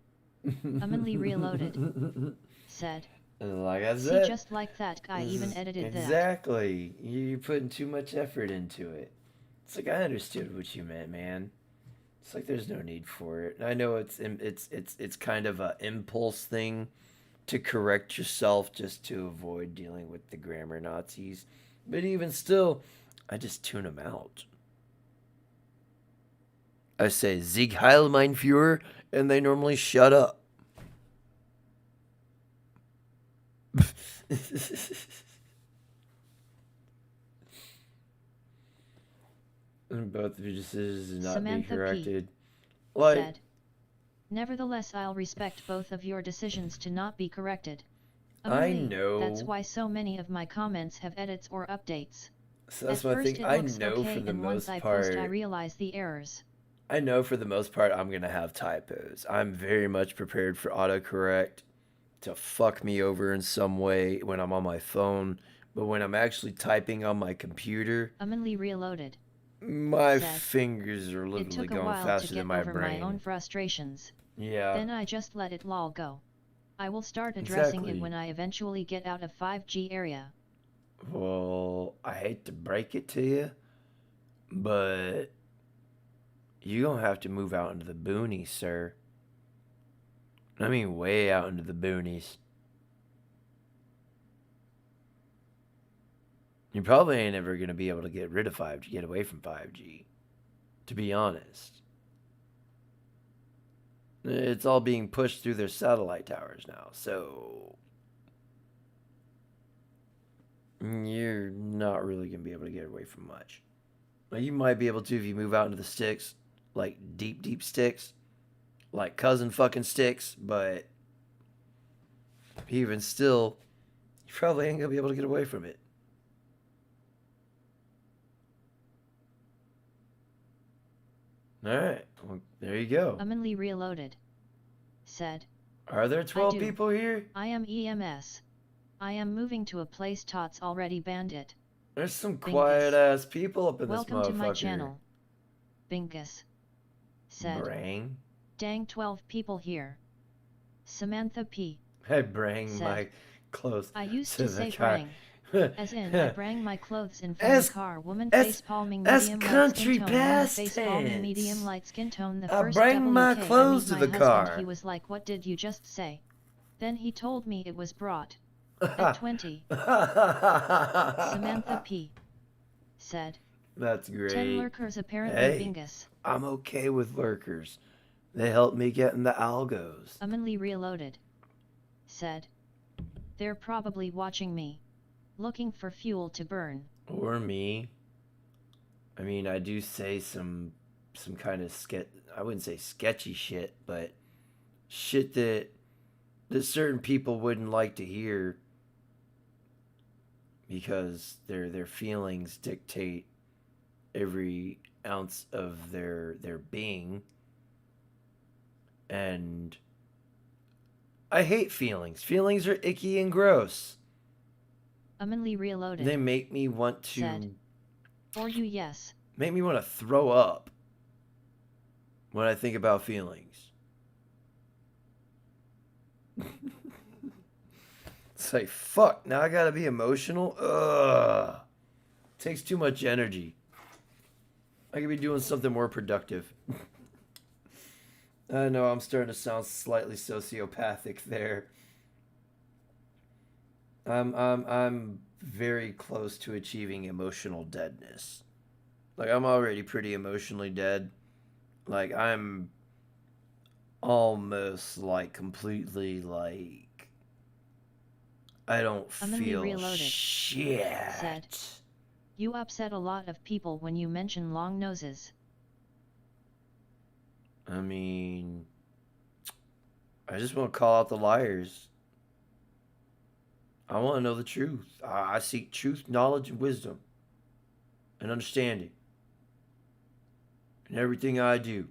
Humanly Reloaded said, Like I said, see, just like that guy even edited that. Exactly. You're putting too much effort into it. It's like I understood what you meant, man. It's like there's no need for it. I know it's kind of a impulse thing to correct yourself just to avoid dealing with the grammar Nazis. But even still, I just tune them out. I say Sieg Heil, mein Führer, and they normally shut up. And both of your decisions did not Samantha be corrected. P. said, nevertheless, I'll respect both of your decisions to not be corrected. I know. That's why so many of my comments have edits or updates. So that's At what I first think. it I looks know okay, for the and most once I part. post, I realize the errors. I know for the most part I'm gonna have typos. I'm very much prepared for autocorrect. to fuck me over in some way when I'm on my phone, but when I'm actually typing on my computer, Humanly reloaded. my Said, fingers are It literally took a going while to faster get than my over brain. my own frustrations. Yeah. Then I just let it all go. I will start addressing Exactly. it when I eventually get out of 5G area. Well, I hate to break it to you, but you're going to have to move out into the boonies, sir. I mean, way out into the boonies. You probably ain't ever going to be able to get rid of 5G, get away from 5G, to be honest. It's all being pushed through their satellite towers now, so you're not really going to be able to get away from much. Like, you might be able to if you move out into the sticks, like deep, deep sticks, like cousin fucking sticks, but even still, you probably ain't going to be able to get away from it. Alright, well, there you go. Humanly reloaded. Said, Are there 12 people here? I am EMS. I am moving to a place Tots already banned it. There's some quiet ass people up in Welcome this motherfucker. to my channel. Bingus. Said, Brang. Dang 12 people here. Samantha P. I brang said, my clothes I used to to the say car. brang. As in, I brang my clothes in front As- of car. Woman as- face palming as medium light country skin tone. Woman past face palming tense. medium light skin tone. The I first brang my WK clothes I meet to my the husband, car. He was like, what did you just say? Then he told me it was brought. At 20. Samantha P. said, That's great. 10 lurkers apparently Hey, Bingus. I'm okay with lurkers. They help me get in the algos. Humanly reloaded. Said, they're probably watching me. Looking for fuel to burn. Or me. I mean, I do say some kind of I wouldn't say sketchy shit, but shit that certain people wouldn't like to hear because their feelings dictate every ounce of their being. And I hate feelings. Feelings are icky and gross. Humanly reloaded. They make me want to said, or you yes. make me want to throw up when I think about feelings. It's like, fuck, now I gotta be emotional? Ugh. Takes too much energy. I could be doing something more productive. I know I'm starting to sound slightly sociopathic there. I'm very close to achieving emotional deadness. Like, I'm already pretty emotionally dead. Like, I'm almost like completely like I don't Humanly feel reloaded. shit. Said, you upset a lot of people when you mention long noses. I mean, I just want to call out the liars. I want to know the truth. I seek truth, knowledge, and wisdom, and understanding in everything I do.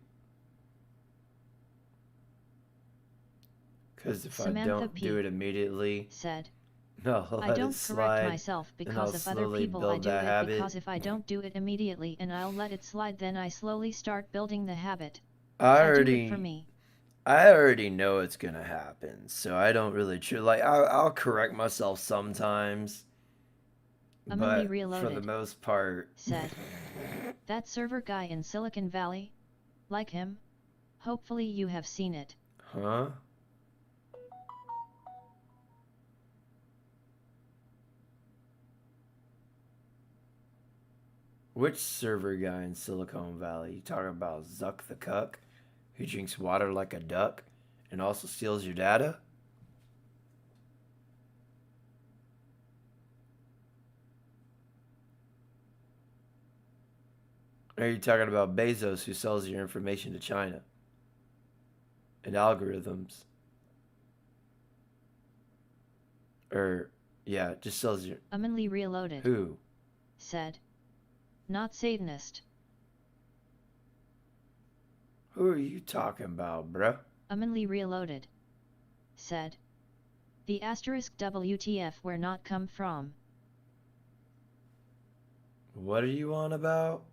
Because if Samantha I don't P. do it immediately, said, no, I'll I let don't it slide, correct myself and because I'll of other slowly people. I build do that it habit. because if I don't do it immediately and I'll let it slide, then I slowly start building the habit. I do already, it for me. I already know it's gonna happen, so I don't really like. I'll correct myself sometimes, Humanly but for reloaded. the most part, Said, that server guy in Silicon Valley? Like him? Hopefully you have seen it. huh? Which server guy in Silicon Valley? You talking about Zuck the Cuck, who drinks water like a duck and also steals your data? Or are you talking about Bezos, who sells your information to China? And algorithms? Or, yeah, just sells your... Humanly reloaded. Who? Said, not Satanist. Who are you talking about, bruh? Humanly reloaded. Said, The asterisk WTF where not come from. What are you on about?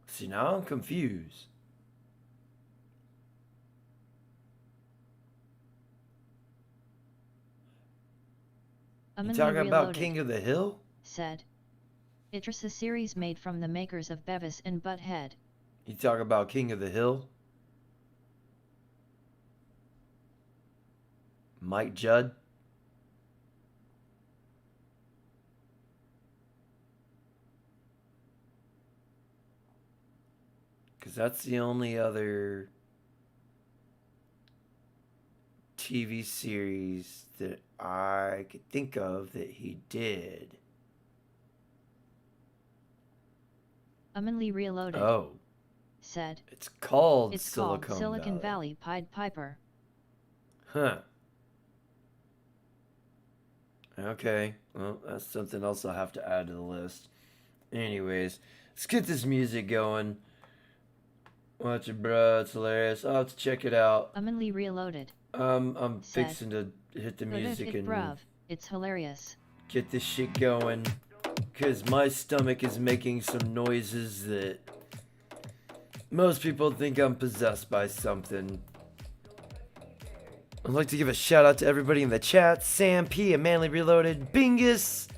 See, now I'm confused. You talking about King of the Hill? Said. It's a series made from the makers of Beavis and Butthead. You talk about King of the Hill? Mike Judd? Because that's the only other TV series that I could think of that he did. Lee Reloaded. Oh. Said. It's called It's Silicon called Silicon Valley. Pied Piper. Huh. Okay. Well, that's something else I'll have to add to the list. Anyways, let's get this music going. Watch it, bro. It's hilarious. I'll have to check it out. Lee Reloaded. I'm Said. fixing to hit the But music and bruv, it's hilarious. get this shit going. Because my stomach is making some noises that most people think I'm possessed by something. I'd like to give a shout out to everybody in the chat. Sam P, A Manly Reloaded, Bingus.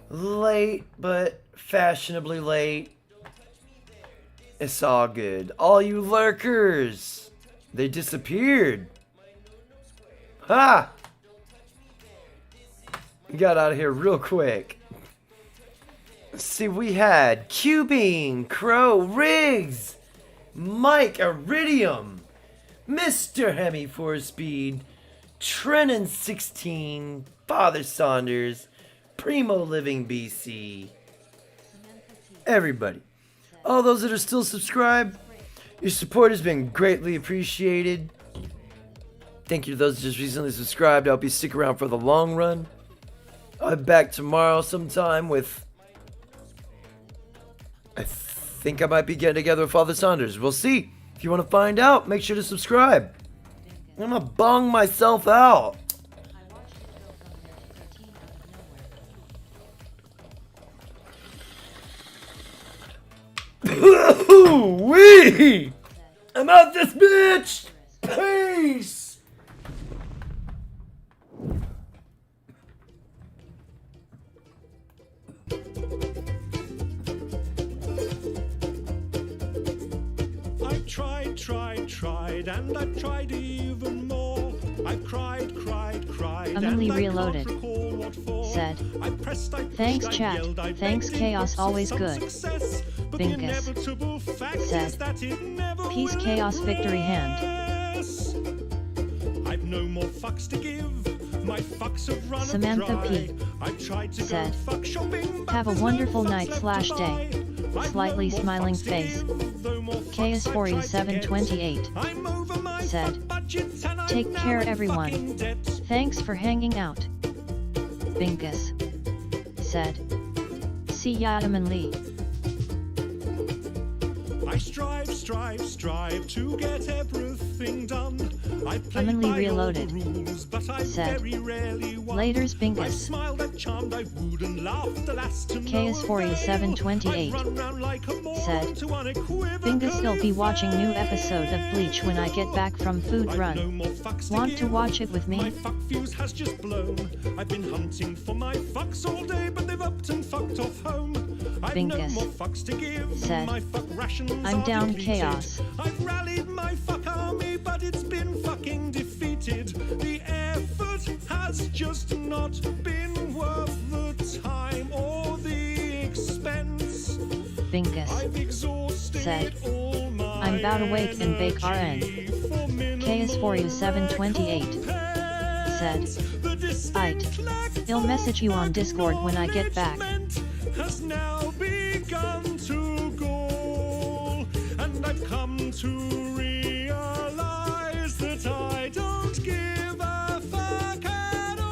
Late, but fashionably late. It's all good. All you lurkers. They disappeared. Ha! We got out of here real quick. See, we had Cubing, Crow, Riggs, Mike, Iridium, Mr. Hemi 4-Speed, Trennan 16, Father Saunders, Primo Living BC. Everybody. All those that are still subscribed, your support has been greatly appreciated. Thank you to those that just recently subscribed. I hope you stick around for the long run. I'll be back tomorrow sometime with... I think I might be getting together with Father Saunders. We'll see. If you want to find out, make sure to subscribe. I'm gonna bong myself out. Wee! I'm out this bitch! Peace! I tried, and I tried even more. I cried. Lee Reloaded. Said. Thanks, chat. Thanks, Chaos. Always good. Bingus. Said. Peace, Chaos. Victory hand. I've no more fucks to give. My fucks have run Samantha P. Said. Have a wonderful night / day. Slightly smiling face. KS4728. Said. Take care, everyone. Thanks for hanging out. Bingus. Said. See ya, Lee. I strive to get everything done. I play Lee by Reloaded. all the rules, but I Said. very rarely won. Laters, Bingus. I smiled, I charmed, I wooed and laughed, alas to no KS4728. Said. Bingus will be watching new episode of Bleach when I get back from food run. Want to watch it with My me? fuck fuse has just blown. I've been hunting for my fucks all day, but they've upped and fucked off home. I've no Bingus. more fucks to give. Said. My fuck rations I'm are down, depleted. Chaos. I've rallied my fuck army, but it's been fucking defeated. The effort has just not been worth the time or the expense. Bingus. I've exhausted Said. all my I'm about to wake and bake RN. KS4728. Said. Aight. I'll message you on Discord when I get back. Has now begun to gall, and I've come to realize that I don't give a fuck at all.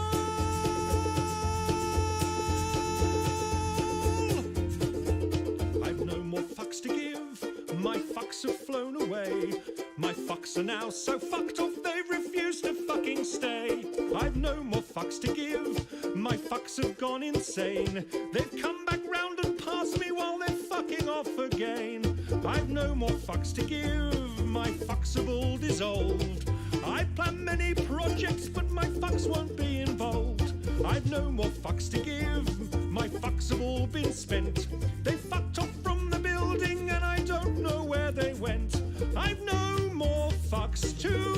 I've no more fucks to give. My fucks have flown away. My fucks are now so fucked off they refuse refuse to fucking stay. I've no more fucks to give. My fucks have gone insane. They've come back round and passed me while they're fucking off again. I've no more fucks to give. My fucks have all dissolved. I plan many projects, but my fucks won't be involved. I've no more fucks to give. My fucks have all been spent. They fucked off from the building and I don't know where they went. I've no more fucks to